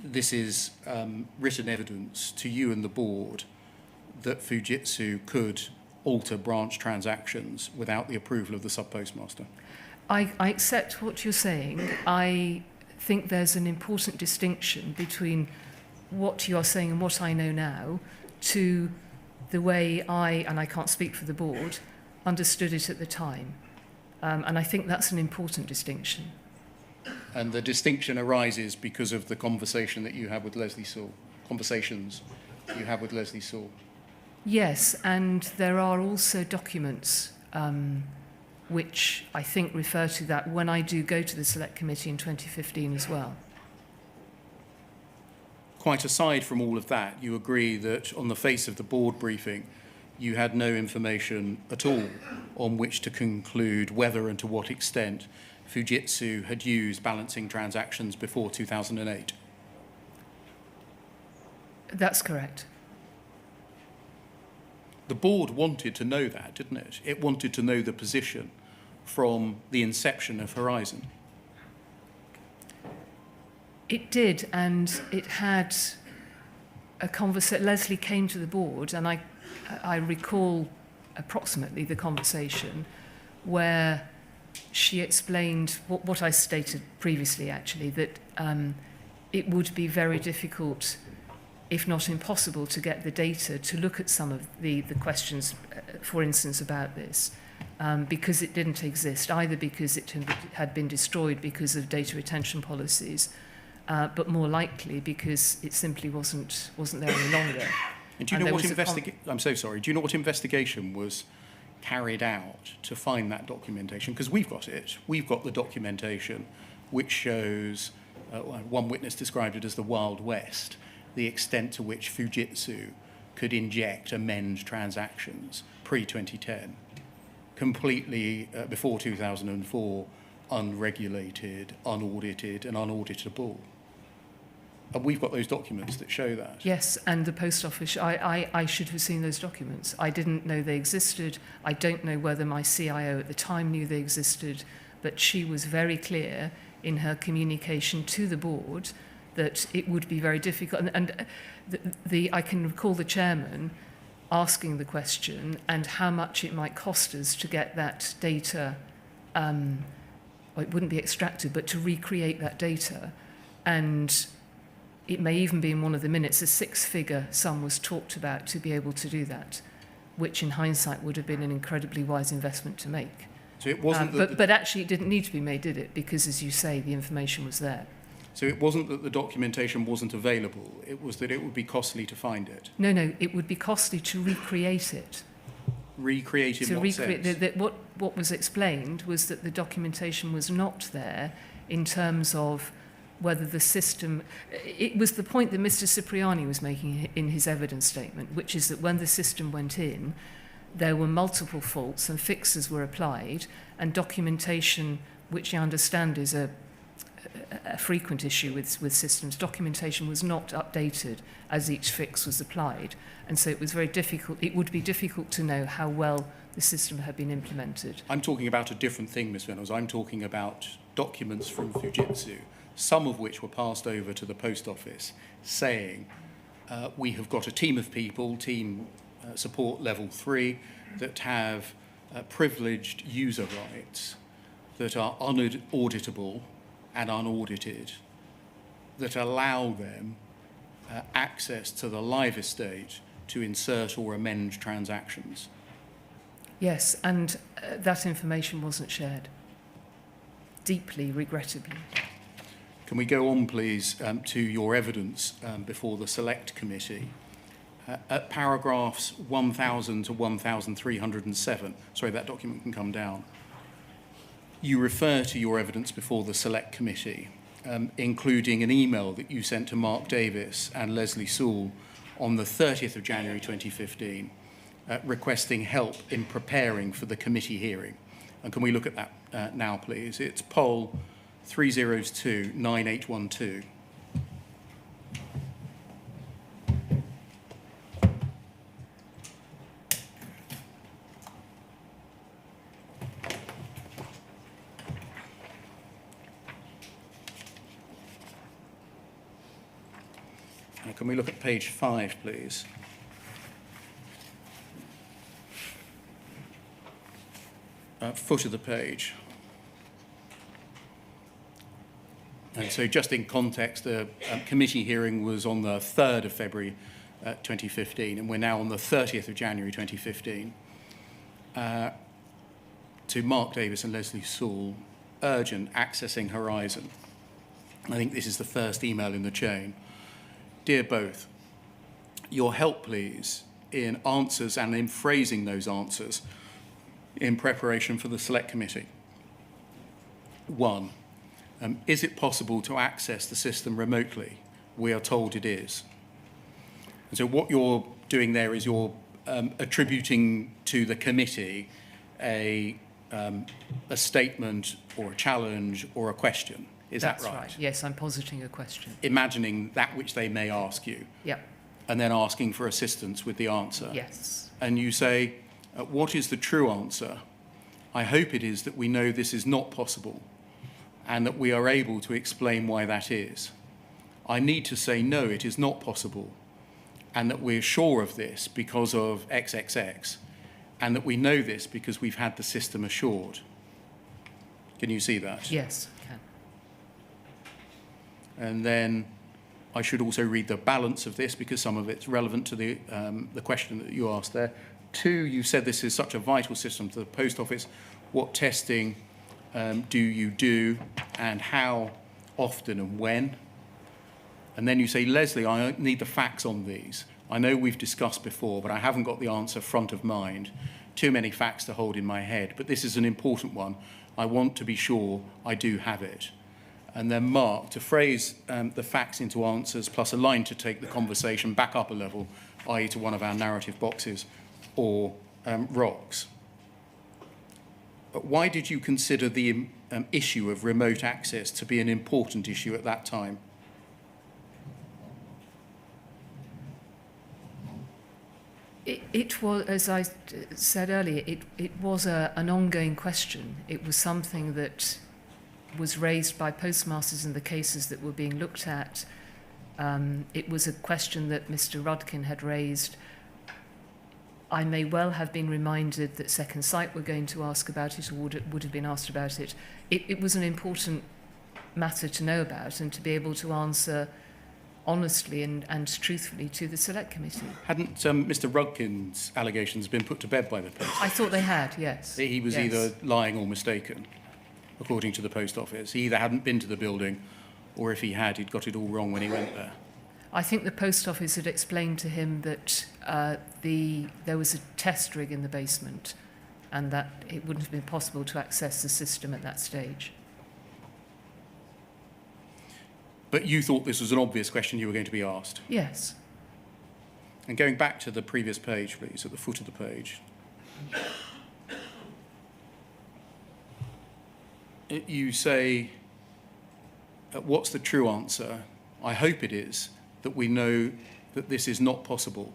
this is written evidence to you and the board that Fujitsu could alter branch transactions without the approval of the sub-postmaster. I accept what you're saying. I think there's an important distinction between what you're saying and what I know now to the way and I can't speak for the board, understood it at the time. And I think that's an important distinction. And the distinction arises because of the conversation that you had with Leslie Saul, conversations you had with Leslie Saul. Yes, and there are also documents which I think refer to that when I do go to the Select Committee in 2015 as well. Quite aside from all of that, you agree that on the face of the board briefing, you had no information at all on which to conclude whether and to what extent Fujitsu had used balancing transactions before 2008. That's correct. The board wanted to know that, didn't it? It wanted to know the position from the inception of Horizon. It did, and it had a conversation. Leslie came to the board, and I recall approximately the conversation where she explained what I stated previously, actually, that it would be very difficult, if not impossible, to get the data to look at some of the questions, for instance, about this, because it didn't exist, either because it had been destroyed because of data retention policies, but more likely because it simply wasn't there any longer. And do you know what I'm so sorry. Do you know what investigation was carried out to find that documentation? Because we've got it. We've got the documentation which shows, one witness described it as the Wild West, the extent to which Fujitsu could inject, amend transactions pre-2010, completely before 2004, unregulated, unaudited and unauditable. And we've got those documents that show that. Yes, and the Post Office, I should have seen those documents. I didn't know they existed. I don't know whether my CIO at the time knew they existed, but she was very clear in her communication to the board that it would be very difficult. And I can recall the chairman asking the question and how much it might cost us to get that data, well, it wouldn't be extracted, but to recreate that data. And it may even be in one of the minutes, a six-figure sum was talked about to be able to do that, which in hindsight would have been an incredibly wise investment to make. So it wasn't but actually it didn't need to be made, did it? Because, as you say, the information was there. So it wasn't that the documentation wasn't available, it was that it would be costly to find it. No, it would be costly to recreate it. Recreate in what sense? What was explained was that the documentation was not there in terms of whether the system... It was the point that Mr. Cipriani was making in his evidence statement, which is that when the system went in, there were multiple faults and fixes were applied, and documentation, which I understand is a frequent issue with systems, documentation was not updated as each fix was applied. And so it was very difficult. It would be difficult to know how well the system had been implemented. I'm talking about a different thing, Ms. Vennells. I'm talking about documents from Fujitsu, some of which were passed over to the Post Office, saying we have got a team of people, team support level 3, that have privileged user rights that are unauditable and unaudited, that allow them access to the live estate to insert or amend transactions. Yes, and that information wasn't shared, deeply regrettably. Can we go on, please, to your evidence before the Select Committee? At paragraphs 1,000 to 1,307, sorry, that document can come down, you refer to your evidence before the Select Committee, including an email that you sent to Mark Davis and Leslie Sewell on the 30th of January 2015, requesting help in preparing for the committee hearing. And can we look at that now, please? It's poll 302-9812. Can we look at page 5, please? Foot of the page. And so just in context, the committee hearing was on the 3rd of February 2015, and we're now on the 30th of January 2015. To Mark Davis and Leslie Sewell, urgent, accessing Horizon. I think this is the first email in the chain. Dear both, your help, please, in answers and in phrasing those answers in preparation for the Select Committee. 1. Is it possible to access the system remotely? We are told it is. And so what you're doing there is you're attributing to the committee a statement or a challenge or a question. Is that right? That's right. Yes, I'm positing a question. Imagining that which they may ask you. Yeah. And then asking for assistance with the answer. Yes. And you say, what is the true answer? I hope it is that we know this is not possible and that we are able to explain why that is. I need to say, no, it is not possible, and that we're sure of this because of XXX, and that we know this because we've had the system assured. Can you see that? Yes, I can. And then I should also read the balance of this because some of it's relevant to the question that you asked there. 2, you said this is such a vital system to the Post Office. What testing do you do and how often and when? And then you say, Leslie, I need the facts on these. I know we've discussed before, but I haven't got the answer front of mind. Too many facts to hold in my head, but this is an important one. I want to be sure I do have it. And then Mark, to phrase the facts into answers, plus a line to take the conversation back up a level, i.e. to one of our narrative boxes or rocks. But why did you consider the issue of remote access to be an important issue at that time? It was, as I said earlier, it was an ongoing question. It was something that was raised by postmasters in the cases that were being looked at. It was a question that Mr. Rudkin had raised. I may well have been reminded that Second Sight were going to ask about it or would have been asked about it. It was an important matter to know about and to be able to answer honestly and truthfully to the Select Committee. Hadn't Mr. Rudkin's allegations been put to bed by the Post Office? I thought they had, yes. He was Yes. either lying or mistaken, according to the Post Office. He either hadn't been to the building, or if he had, he'd got it all wrong when he went there. I think the Post Office had explained to him that there was a test rig in the basement and that it wouldn't have been possible to access the system at that stage. But you thought this was an obvious question you were going to be asked. Yes. And going back to the previous page, please, at the foot of the page. You say, what's the true answer? I hope it is that we know that this is not possible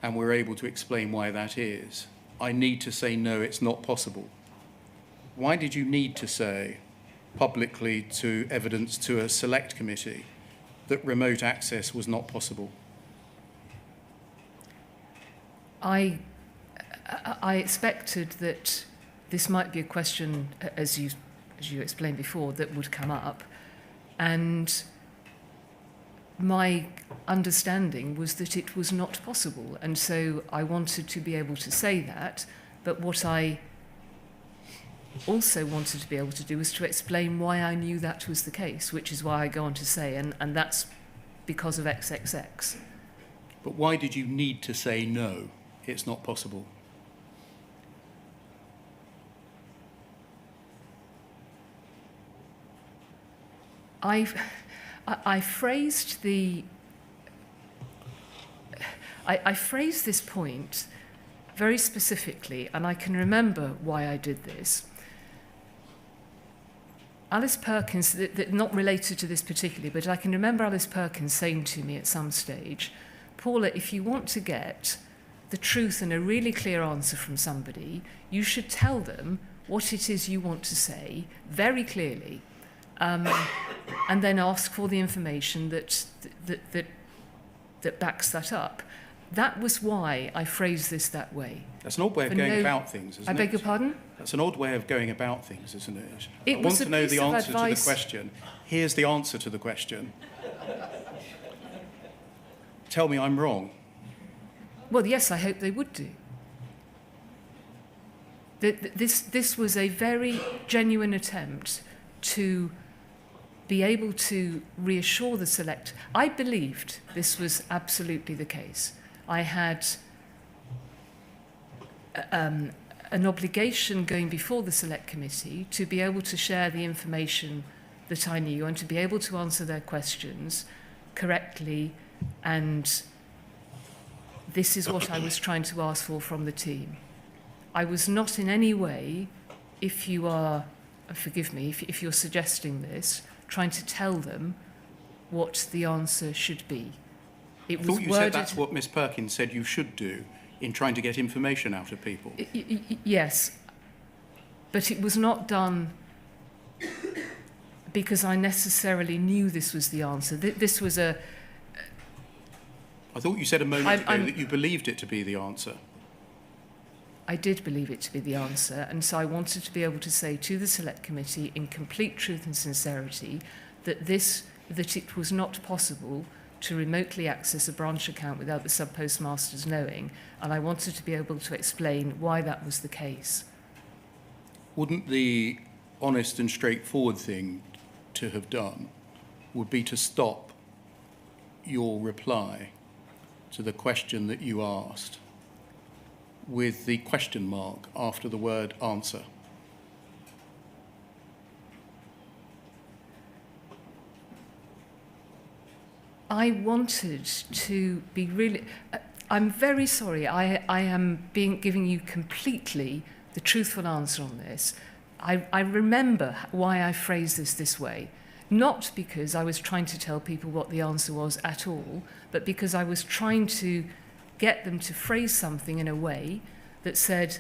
and we're able to explain why that is. I need to say, no, it's not possible. Why did you need to say publicly to evidence to a Select Committee that remote access was not possible? I expected that this might be a question, as you explained before, that would come up. And my understanding was that it was not possible. And so I wanted to be able to say that. But what I also wanted to be able to do was to explain why I knew that was the case, which is why I go on to say, and that's because of XXX. But why did you need to say, no, it's not possible? I phrased this point very specifically, and I can remember why I did this. Alice Perkins, not related to this particularly, but I can remember Alice Perkins saying to me at some stage, Paula, if you want to get the truth and a really clear answer from somebody, you should tell them what it is you want to say very clearly, and then ask for the information that backs that up. That was why I phrased this that way. That's an odd way of going about things, isn't it? I beg your pardon? That's an odd way of going about things, isn't it? It I was want to a know piece the of answer to the advice. question. Here's the answer to the question. Tell me I'm wrong. Well, yes, I hope they would do. This was a very genuine attempt to be able to reassure the Select. I believed this was absolutely the case. I had an obligation going before the Select Committee to be able to share the information that I knew and to be able to answer their questions correctly, and this is what I was trying to ask for from the team. I was not in any way, if you are, forgive me, if you're suggesting this, trying to tell them what the answer should be. It I was thought you worded, said that's what Miss Perkins said you should do in trying to get information out of people. Yes, but it was not done because I necessarily knew this was the answer. This was a... I thought you said a moment ago that you believed it to be the answer. I did believe it to be the answer, and so I wanted to be able to say to the Select Committee in complete truth and sincerity that it was not possible to remotely access a branch account without the sub-postmasters knowing, and I wanted to be able to explain why that was the case. Wouldn't the honest and straightforward thing to have done would be to stop your reply to the question that you asked with the question mark after the word answer? I wanted to be really... I'm very sorry. I am giving you completely the truthful answer on this. I remember why I phrased this way. Not because I was trying to tell people what the answer was at all, but because I was trying to get them to phrase something in a way that said,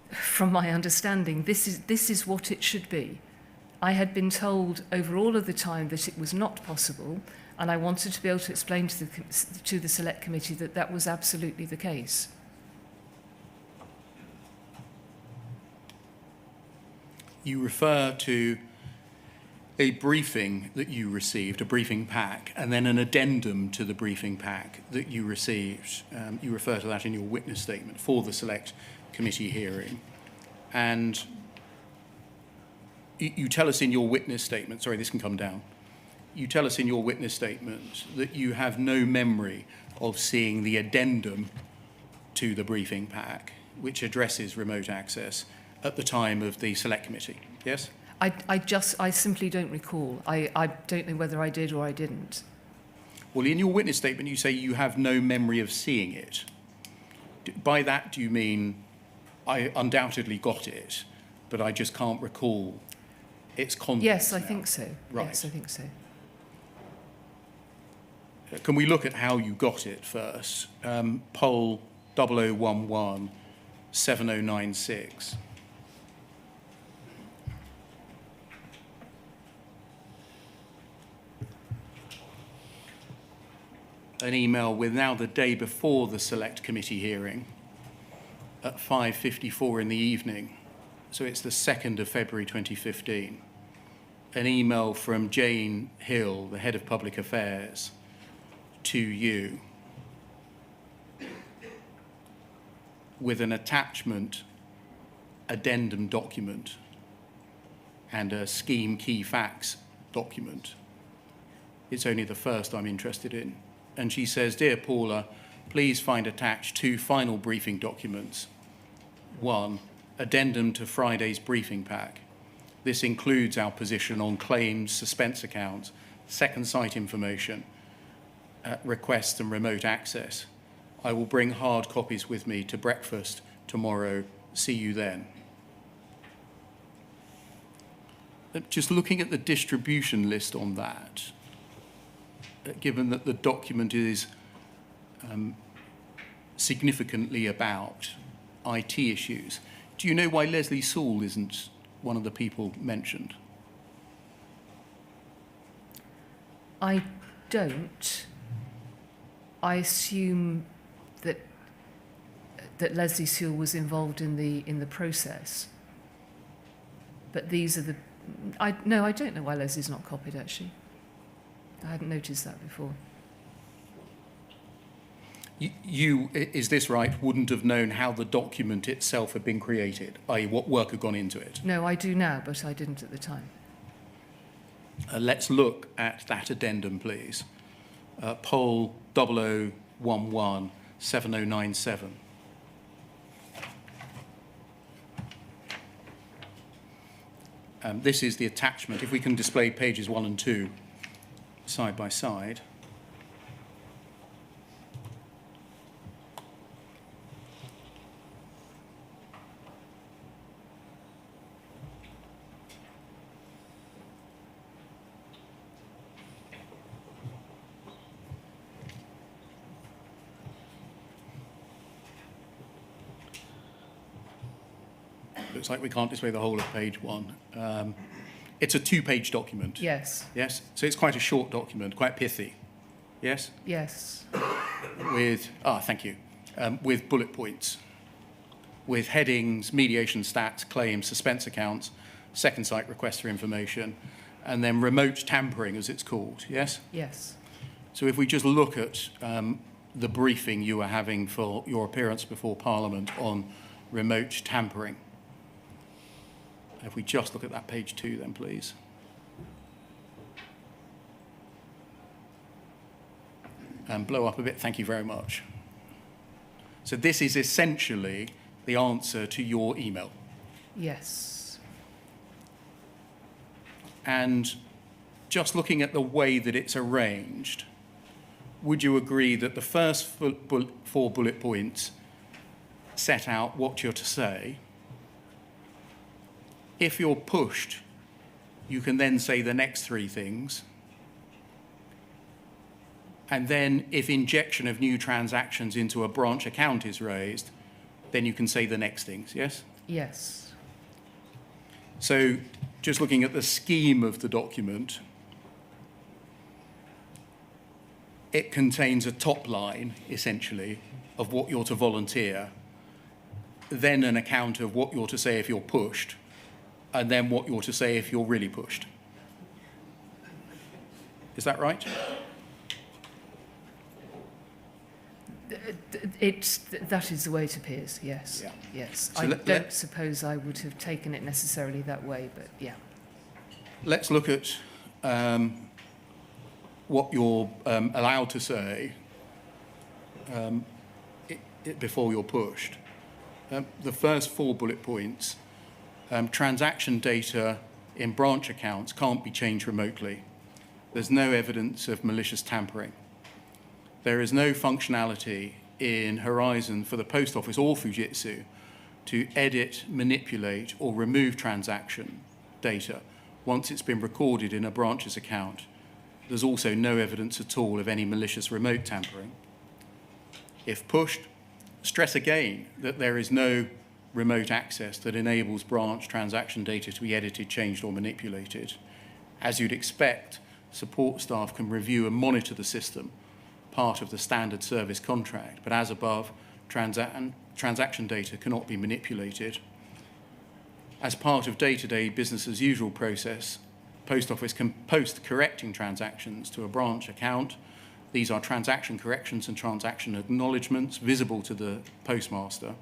from my understanding, this is what it should be. I had been told over all of the time that it was not possible, and I wanted to be able to explain to the Select Committee that that was absolutely the case. You refer to a briefing that you received, a briefing pack, and then an addendum to the briefing pack that you received. You refer to that in your witness statement for the Select Committee hearing. And you tell us in your witness statement, sorry, this can come down. You tell us in your witness statement that you have no memory of seeing the addendum to the briefing pack, which addresses remote access, at the time of the Select Committee, yes? I simply don't recall. I don't know whether I did or I didn't. Well, in your witness statement, you say you have no memory of seeing it. By that, do you mean I undoubtedly got it, but I just can't recall its contents? Yes, I now? think so. Right. Yes, I think so. Can we look at how you got it first? Poll 0011 7096. An email with now the day before the Select Committee hearing at 5:54 in the evening. So it's the 2nd of February 2015. An email from Jane Hill, the Head of Public Affairs, to you with an attachment addendum document and a scheme key facts document. It's only the first I'm interested in. And she says, "Dear Paula, please find attached 2 final briefing documents. 1, addendum to Friday's briefing pack. This includes our position on claims, suspense accounts, second site information, requests and remote access. I will bring hard copies with me to breakfast tomorrow. See you then." Just looking at the distribution list on that, given that the document is significantly about IT issues, do you know why Leslie Sewell isn't one of the people mentioned? I don't. I assume that Leslie Sewell was involved in the process. But these are the... No, I don't know why Leslie's not copied, actually. I hadn't noticed that before. You, is this right, wouldn't have known how the document itself had been created, i.e. what work had gone into it? No, I do now, but I didn't at the time. Let's look at that addendum, please. Poll 0011 7097. This is the attachment. If we can display pages 1 and 2 side by side. Looks like we can't display the whole of page 1. It's a 2-page document. Yes. Yes? So it's quite a short document, quite pithy. Yes? Yes. With, thank you, with bullet points. with headings, mediation stats, claims, suspense accounts, second sight requests for information, and then remote tampering, as it's called, yes? Yes. So if we just look at the briefing you were having for your appearance before Parliament on remote tampering. If we just look at that page 2 then, please. And blow up a bit, thank you very much. So this is essentially the answer to your email. Yes. And just looking at the way that it's arranged, would you agree that the first 4 bullet points set out what you're to say? If you're pushed, you can then say the next 3 things. And then if injection of new transactions into a branch account is raised, then you can say the next things, yes? Yes. So just looking at the scheme of the document, it contains a top line, essentially, of what you're to volunteer, then an account of what you're to say if you're pushed, and then what you're to say if you're really pushed. Is that right? That is the way it appears, yes. Yeah. Yes. So I don't suppose I would have taken it necessarily that way, but yeah. Let's look at what you're allowed to say before you're pushed. The first 4 bullet points, transaction data in branch accounts can't be changed remotely. There's no evidence of malicious tampering. There is no functionality in Horizon for the Post Office or Fujitsu to edit, manipulate, or remove transaction data once it's been recorded in a branch's account. There's also no evidence at all of any malicious remote tampering. If pushed, stress again that there is no remote access that enables branch transaction data to be edited, changed, or manipulated. As you'd expect, support staff can review and monitor the system, part of the standard service contract, but as above, transaction data cannot be manipulated. As part of day-to-day business as usual process, Post Office can post correcting transactions to a branch account. These are transaction corrections and transaction acknowledgements visible to the postmaster,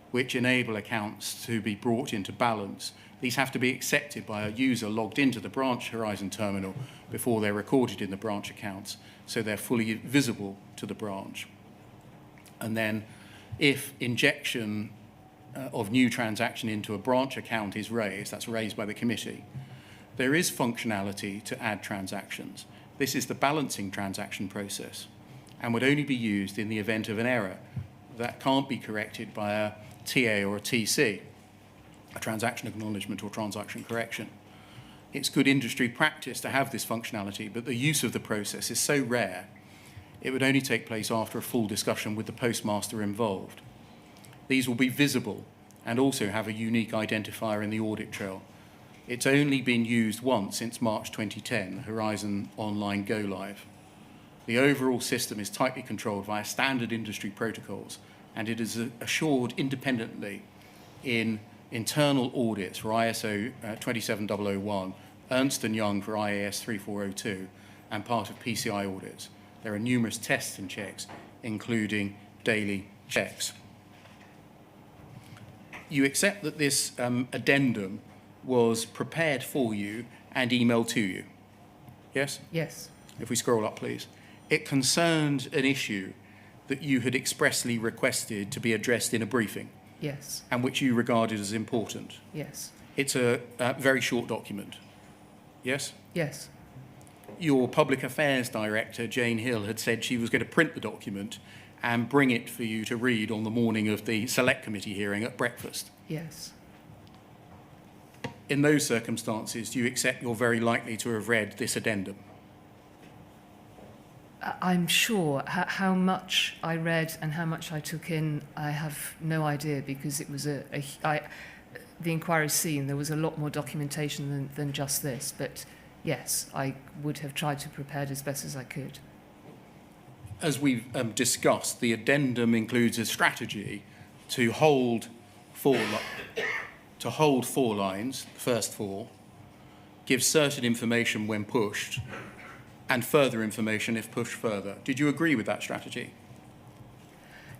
which enable accounts to be brought into balance. These have to be accepted by a user logged into the branch Horizon terminal before they're recorded in the branch accounts, so they're fully visible to the branch. And then if injection of new transaction into a branch account is raised, that's raised by the committee, there is functionality to add transactions. This is the balancing transaction process and would only be used in the event of an error that can't be corrected by a TA or a TC, a transaction acknowledgement or transaction correction. It's good industry practice to have this functionality, but the use of the process is so rare, it would only take place after a full discussion with the postmaster involved. These will be visible and also have a unique identifier in the audit trail. It's only been used once since March 2010, Horizon Online Go Live. The overall system is tightly controlled via standard industry protocols, and it is assured independently in internal audits for ISO 27001, Ernst & Young for IAS 3402, and part of PCI audits. There are numerous tests and checks, including daily checks. You accept that this addendum was prepared for you and emailed to you, yes? Yes. If we scroll up, please. It concerned an issue that you had expressly requested to be addressed in a briefing. Yes. And which you regarded as important. Yes. It's a very short document. Yes? Yes. Your public affairs director, Jane Hill, had said she was going to print the document and bring it for you to read on the morning of the select committee hearing at breakfast. Yes. In those circumstances, do you accept you're very likely to have read this addendum? I'm sure. How much I read and how much I took in, I have no idea, because it was the inquiry scene, there was a lot more documentation than just this. But yes, I would have tried to prepare it as best as I could. As we've discussed, the addendum includes a strategy to hold to hold 4 lines, the first 4, give certain information when pushed, and further information if pushed further. Did you agree with that strategy?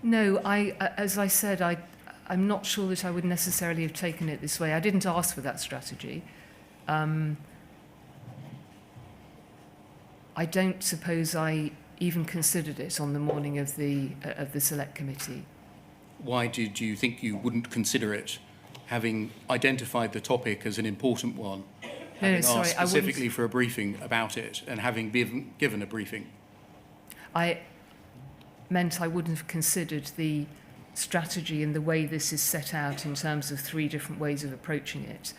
No, as I said, I'm not sure that I would necessarily have taken it this way. I didn't ask for that strategy. I don't suppose I even considered it on the morning of the Select Committee. Why did you think you wouldn't consider it, having identified the topic as an important one, having asked specifically for a briefing about it, and having been given a briefing? I meant I wouldn't have considered the strategy and the way this is set out in terms of 3 different ways of approaching it.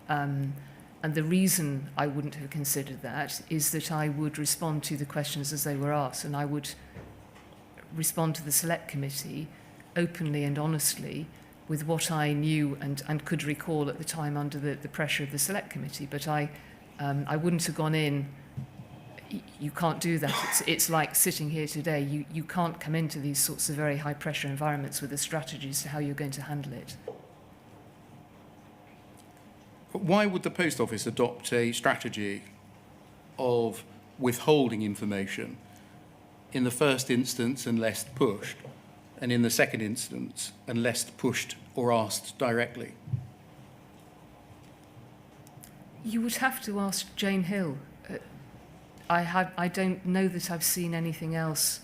And the reason I wouldn't have considered that is that I would respond to the questions as they were asked, and I would respond to the Select Committee openly and honestly with what I knew and could recall at the time under the pressure of the Select Committee. But I wouldn't have gone in. You can't do that. It's like sitting here today. You can't come into these sorts of very high-pressure environments with a strategy as to how you're going to handle it. Why would the Post Office adopt a strategy of withholding information in the first instance unless pushed, and in the second instance unless pushed or asked directly? You would have to ask Jane Hill. I don't know that I've seen anything else.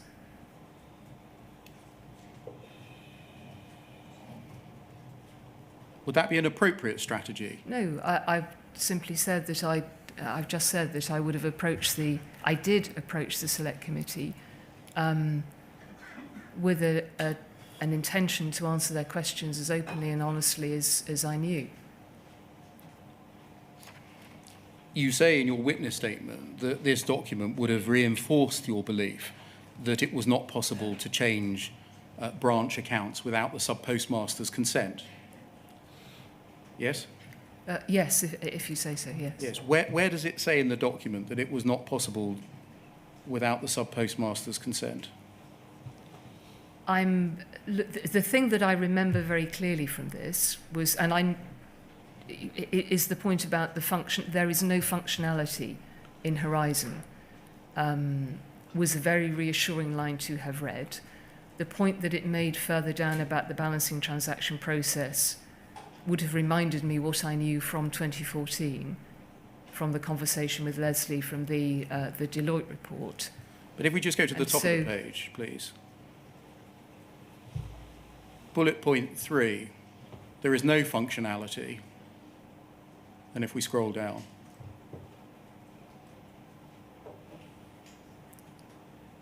Would that be an appropriate strategy? No, I've simply said that I've just said that I would have approached I did approach the Select Committee with an intention to answer their questions as openly and honestly as I knew. You say in your witness statement that this document would have reinforced your belief that it was not possible to change branch accounts without the sub-postmaster's consent. Yes? Yes, if you say so, yes. Yes. Where does it say in the document that it was not possible without the sub-postmaster's consent? The thing that I remember very clearly from this was, is the point about the function. There is no functionality in Horizon. Was a very reassuring line to have read. The point that it made further down about the balancing transaction process would have reminded me what I knew from 2014, from the conversation with Leslie from the Deloitte report. But if we just go to the top of the page, please. Bullet point 3, there is no functionality. And if we scroll down,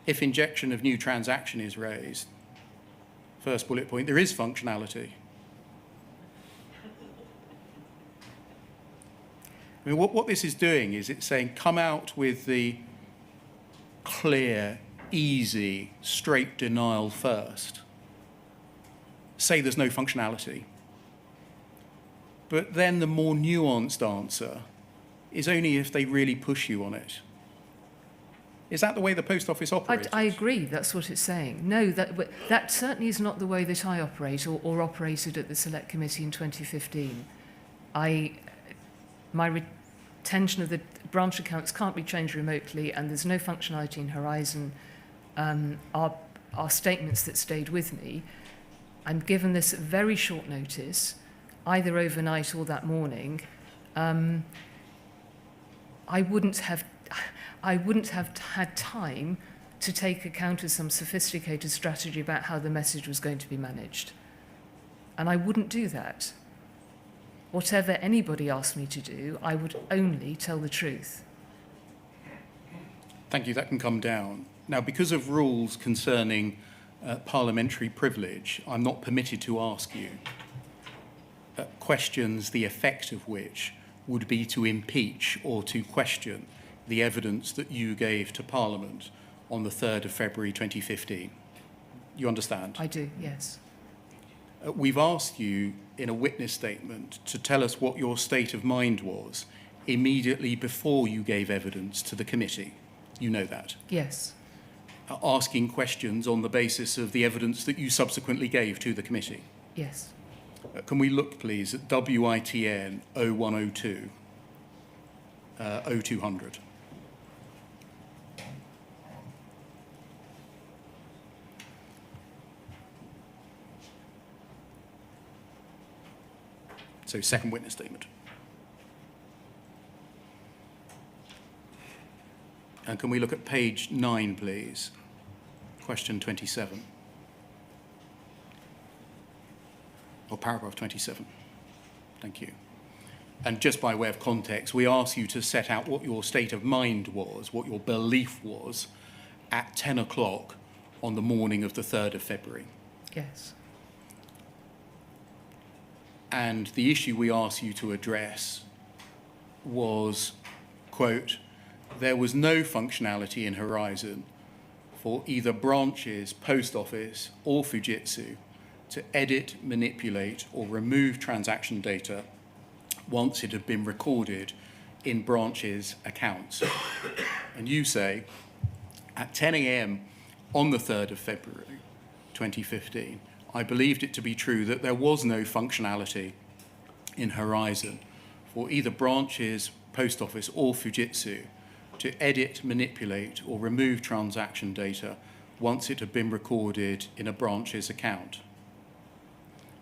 if injection of new transaction is raised, first bullet point, there is functionality. I mean, what this is doing is it's saying, come out with the clear, easy, straight denial first. Say there's no functionality. But then the more nuanced answer is only if they really push you on it. Is that the way the Post Office operates? I agree, that's what it's saying. No, that certainly is not the way that I operate or operated at the Select Committee in 2015. My retention of the branch accounts can't be changed remotely, and there's no functionality in Horizon. Are statements that stayed with me. I'm given this at very short notice, either overnight or that morning. I wouldn't have had time to take account of some sophisticated strategy about how the message was going to be managed. And I wouldn't do that. Whatever anybody asked me to do, I would only tell the truth. Thank you, that can come down. Now, because of rules concerning parliamentary privilege, I'm not permitted to ask you questions the effect of which would be to impeach or to question the evidence that you gave to Parliament on the 3rd of February 2015. You understand? I do, yes. We've asked you in a witness statement to tell us what your state of mind was immediately before you gave evidence to the committee. You know that? Yes. Asking questions on the basis of the evidence that you subsequently gave to the committee. Yes. Can we look, please, at WITN 0102, 0200? So second witness statement. And can we look at page 9, please? Question 27. Or paragraph 27. Thank you. And just by way of context, we ask you to set out what your state of mind was, what your belief was at 10 o'clock on the morning of the 3rd of February. Yes. And the issue we asked you to address was, quote, there was no functionality in Horizon for either branches, Post Office or Fujitsu to edit, manipulate or remove transaction data once it had been recorded in branches' accounts. And you say, at 10 a.m. on the 3rd of February 2015, I believed it to be true that there was no functionality in Horizon for either branches, Post Office or Fujitsu to edit, manipulate or remove transaction data once it had been recorded in a branch's account.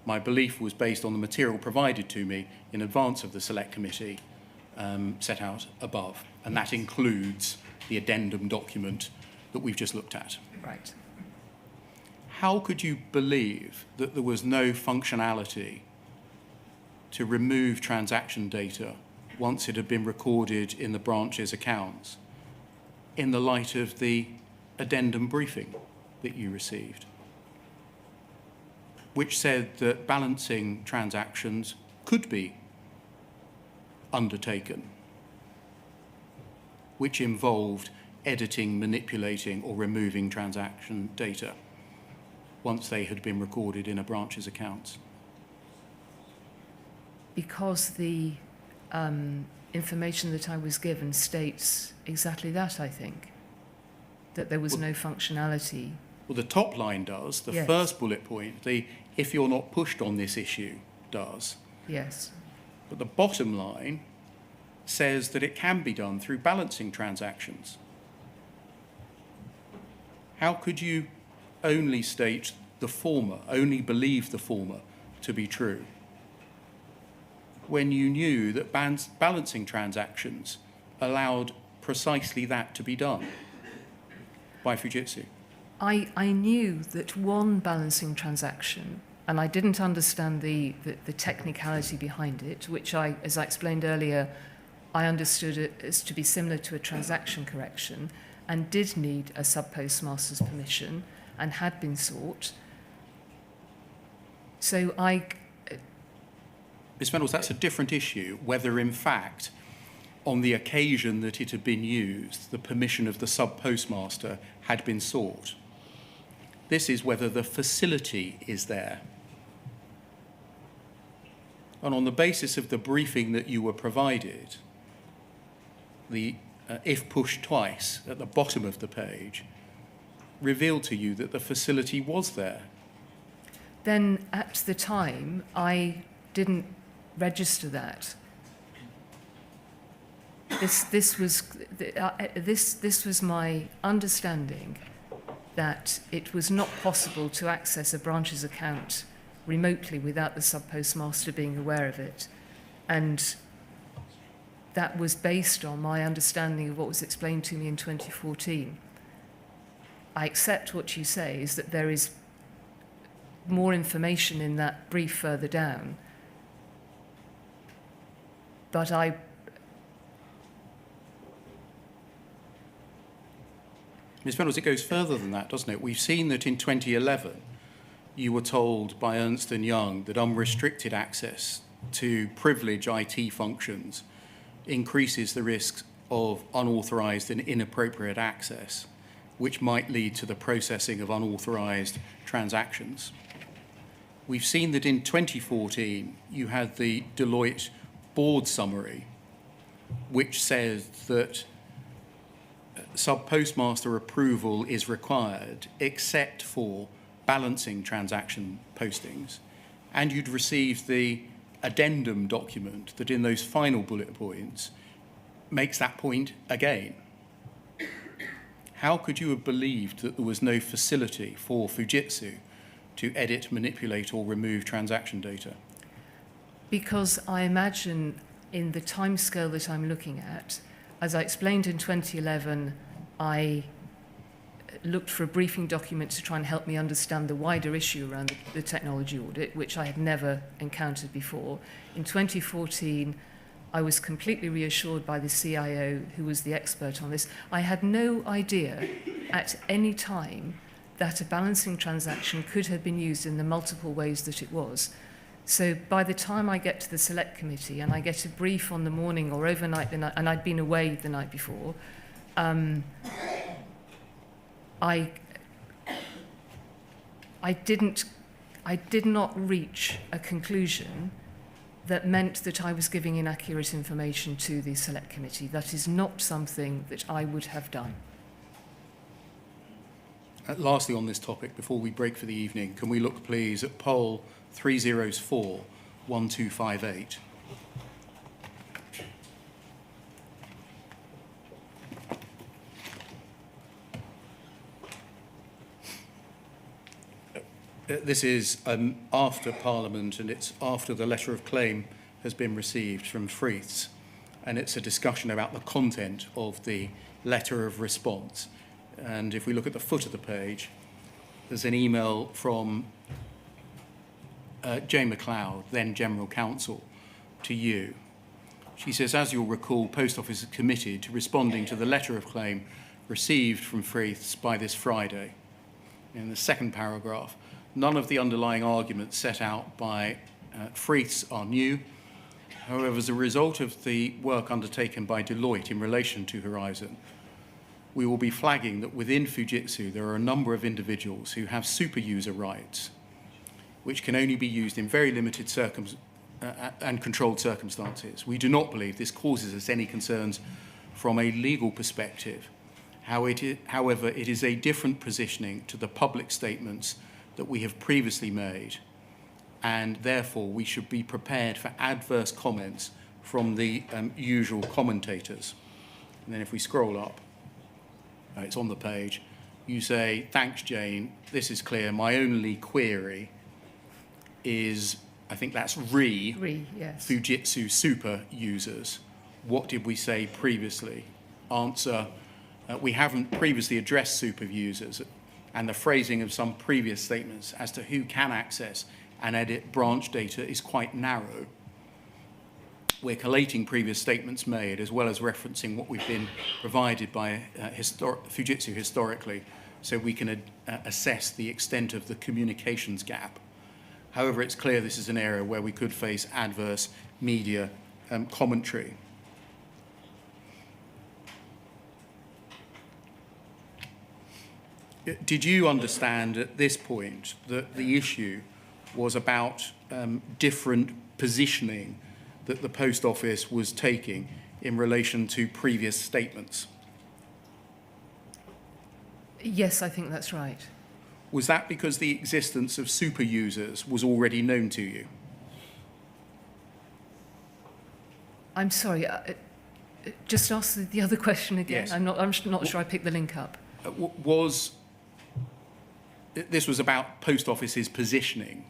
My belief was based on the material provided to me in advance of the Select Committee set out above, and that includes the addendum document that we've just looked at. Right. How could you believe that there was no functionality to remove transaction data once it had been recorded in the branch's accounts in the light of the addendum briefing that you received, which said that balancing transactions could be undertaken, which involved editing, manipulating or removing transaction data once they had been recorded in a branch's accounts? Because the information that I was given states exactly that, I think, that there was no functionality. Well, the top line does. The Yes. first bullet point, the if you're not pushed on this issue, does. Yes. But the bottom line says that it can be done through balancing transactions. How could you only state the former, only believe the former to be true, when you knew that balancing transactions allowed precisely that to be done by Fujitsu? I knew that one balancing transaction, and I didn't understand the technicality behind it, which I, as I explained earlier, I understood it as to be similar to a transaction correction and did need a sub-postmaster's permission and had been sought. So Ms. Vennells, that's a different issue, whether in fact, on the occasion that it had been used, the permission of the sub-postmaster had been sought. This is whether the facility is there. And on the basis of the briefing that you were provided, the if pushed twice at the bottom of the page revealed to you that the facility was there. Then at the time, I didn't register that. This was my understanding that it was not possible to access a branch's account remotely without the sub-postmaster being aware of it. And that was based on my understanding of what was explained to me in 2014. I accept what you say is that there is more information in that brief further down, but Ms. Vennells, it goes further than that, doesn't it? We've seen that in 2011, you were told by Ernst & Young that unrestricted access to privileged IT functions increases the risk of unauthorized and inappropriate access, which might lead to the processing of unauthorized transactions. We've seen that in 2014, you had the Deloitte board summary, which says that sub-postmaster approval is required except for balancing transaction postings and you'd received the addendum document that in those final bullet points makes that point again. How could you have believed that there was no facility for Fujitsu to edit, manipulate, or remove transaction data? Because I imagine in the timescale that I'm looking at, as I explained in 2011, I looked for a briefing document to try and help me understand the wider issue around the technology audit, which I had never encountered before. In 2014, I was completely reassured by the CIO, who was the expert on this. I had no idea at any time that a balancing transaction could have been used in the multiple ways that it was. So by the time I get to the select committee and I get a brief on the morning or overnight, and I'd been away the night before, I did not reach a conclusion that meant that I was giving inaccurate information to the select committee. That is not something that I would have done. Lastly on this topic, before we break for the evening, can we look please at poll 304-1258? This is after Parliament, and it's after the letter of claim has been received from Freeths, and it's a discussion about the content of the letter of response. And if we look at the foot of the page, there's an email from Jane McLeod, then General Counsel, to you. She says, as you'll recall, Post Office is committed to responding to the letter of claim received from Freeths by this Friday. In the second paragraph, none of the underlying arguments set out by Freeths are new. However, as a result of the work undertaken by Deloitte in relation to Horizon, we will be flagging that within Fujitsu there are a number of individuals who have super user rights, which can only be used in very limited and controlled circumstances. We do not believe this causes us any concerns from a legal perspective. However, it is a different positioning to the public statements that we have previously made, and therefore we should be prepared for adverse comments from the usual commentators. And then if we scroll up, it's on the page, you say, thanks Jane, this is clear, my only query is, I think that's Yes. Fujitsu super users. What did we say previously? Answer, we haven't previously addressed super users, and the phrasing of some previous statements as to who can access and edit branch data is quite narrow. We're collating previous statements made as well as referencing what we've been provided by Fujitsu historically, so we can assess the extent of the communications gap. However, it's clear this is an area where we could face adverse media commentary. Did you understand at this point that the issue was about different positioning that the Post Office was taking in relation to previous statements? Yes, I think that's right. Was that because the existence of super users was already known to you? I'm sorry, just ask the other question again. Yes. I'm not sure I picked the link up. This was about Post Office's positioning?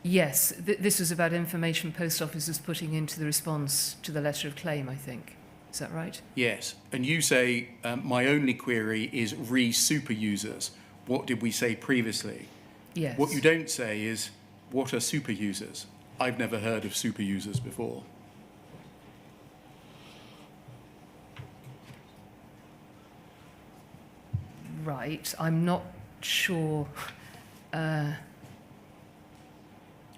Yes, this was about information Post Office was putting into the response to the letter of claim, I think. Is that right? Yes. And you say, my only query is super users. What did we say previously? Yes. What you don't say is, what are super users? I've never heard of super users before. Right, I'm not sure.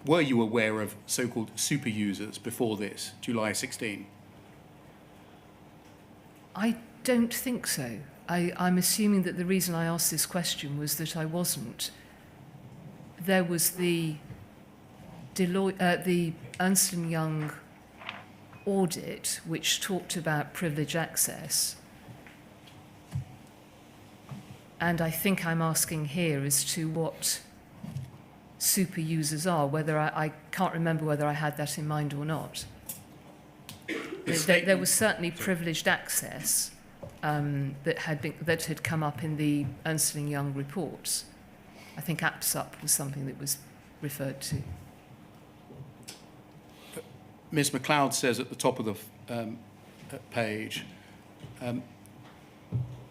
Were you aware of so-called super users before this, July 16? I don't think so. I'm assuming that the reason I asked this question was that I wasn't. There was the Deloitte, the Ernst & Young audit, which talked about privilege access. And I think I'm asking here as to what super users are, whether I can't remember whether I had that in mind or not. There was certainly privileged access that had come up in the Ernst & Young reports. I think APSUP was something that was referred to. Ms. MacLeod says at the top of the page,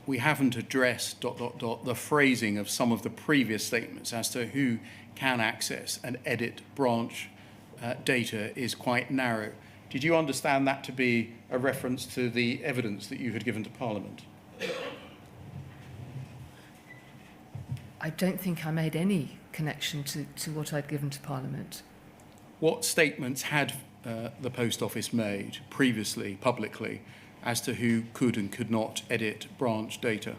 we haven't addressed ... the phrasing of some of the previous statements as to who can access and edit branch data is quite narrow. Did you understand that to be a reference to the evidence that you had given to Parliament? I don't think I made any connection to what I'd given to Parliament. What statements had the Post Office made previously, publicly, as to who could and could not edit branch data?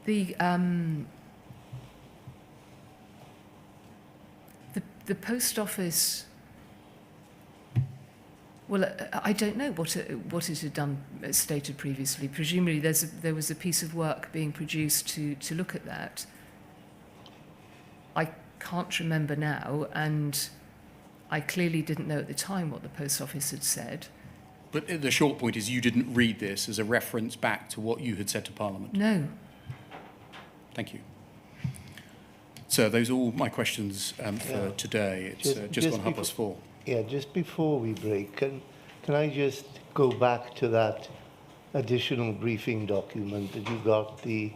The Post Office. Well, I don't know what it had done, stated previously. Presumably, there was a piece of work being produced to look at that. I can't remember now, and I clearly didn't know at the time what the Post Office had said. But the short point is you didn't read this as a reference back to what you had said to Parliament? No. Thank you. So those are all my questions for today. It's just gone 4:30. Yeah, just before we break, can I just go back to that additional briefing document that you got the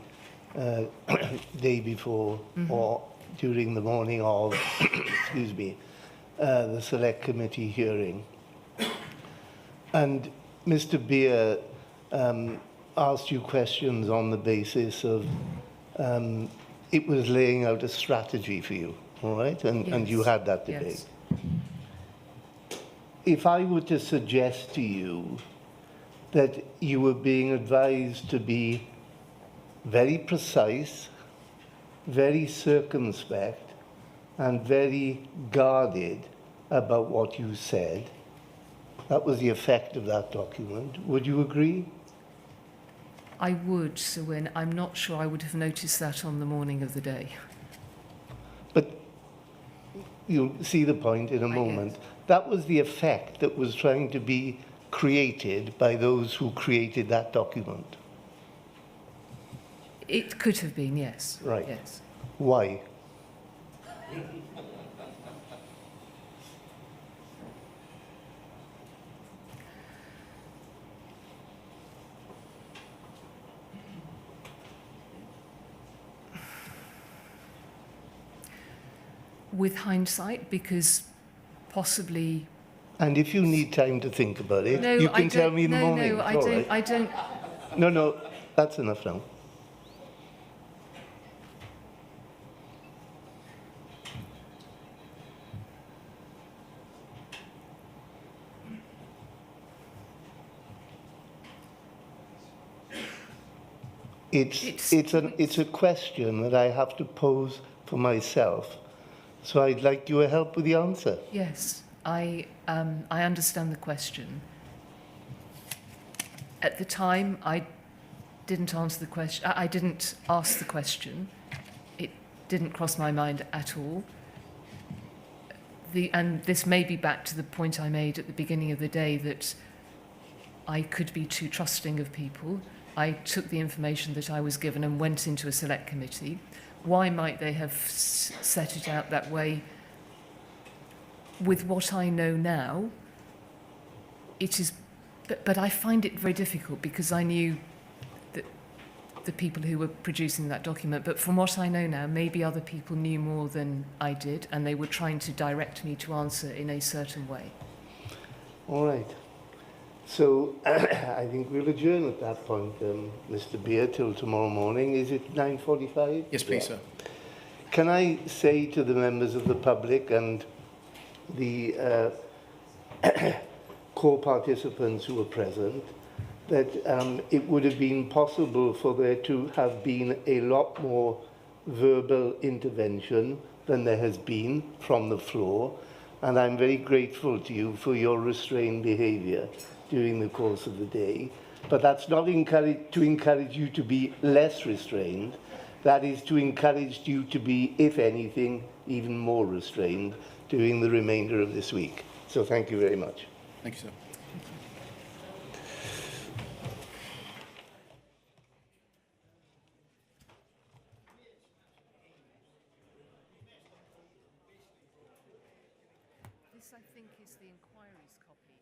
day before or during the morning of, excuse me, the Select Committee hearing? And Mr. Beer asked you questions on the basis of it was laying out a strategy for you, all right? And you had that debate. Yes. If I were to suggest to you that you were being advised to be very precise, very circumspect, and very guarded about what you said, that was the effect of that document, would you agree? I would, Sir Wynne. I'm not sure I would have noticed that on the morning of the day. But you'll see the point in a moment. Yes. That was the effect that was trying to be created by those who created that document. It could have been, yes. Right. Yes. Why? With hindsight, because possibly. And if you need time to think about it, No, you can tell me in the morning. No, It's all right. I don't. No, that's enough now. It's a question that I have to pose for myself. So I'd like your help with the answer. Yes, I understand the question. At the time, I didn't answer the question. I didn't ask the question. It didn't cross my mind at all. And this may be back to the point I made at the beginning of the day that I could be too trusting of people. I took the information that I was given and went into a select committee. Why might they have set it out that way? With what I know now, it is, but I find it very difficult because I knew that the people who were producing that document, but from what I know now, maybe other people knew more than I did, and they were trying to direct me to answer in a certain way. All right. So I think we'll adjourn at that point, Mr. Beer, till tomorrow morning. Is it 9:45? Yes, please, sir. Can I say to the members of the public and the core participants who were present that it would have been possible for there to have been a lot more verbal intervention than there has been from the floor, and I'm very grateful to you for your restrained behaviour during the course of the day. But that's not to encourage you to be less restrained. That is to encourage you to be, if anything, even more restrained during the remainder of this week. So thank you very much. Thank you, sir. This, I think, is the inquiry's copy.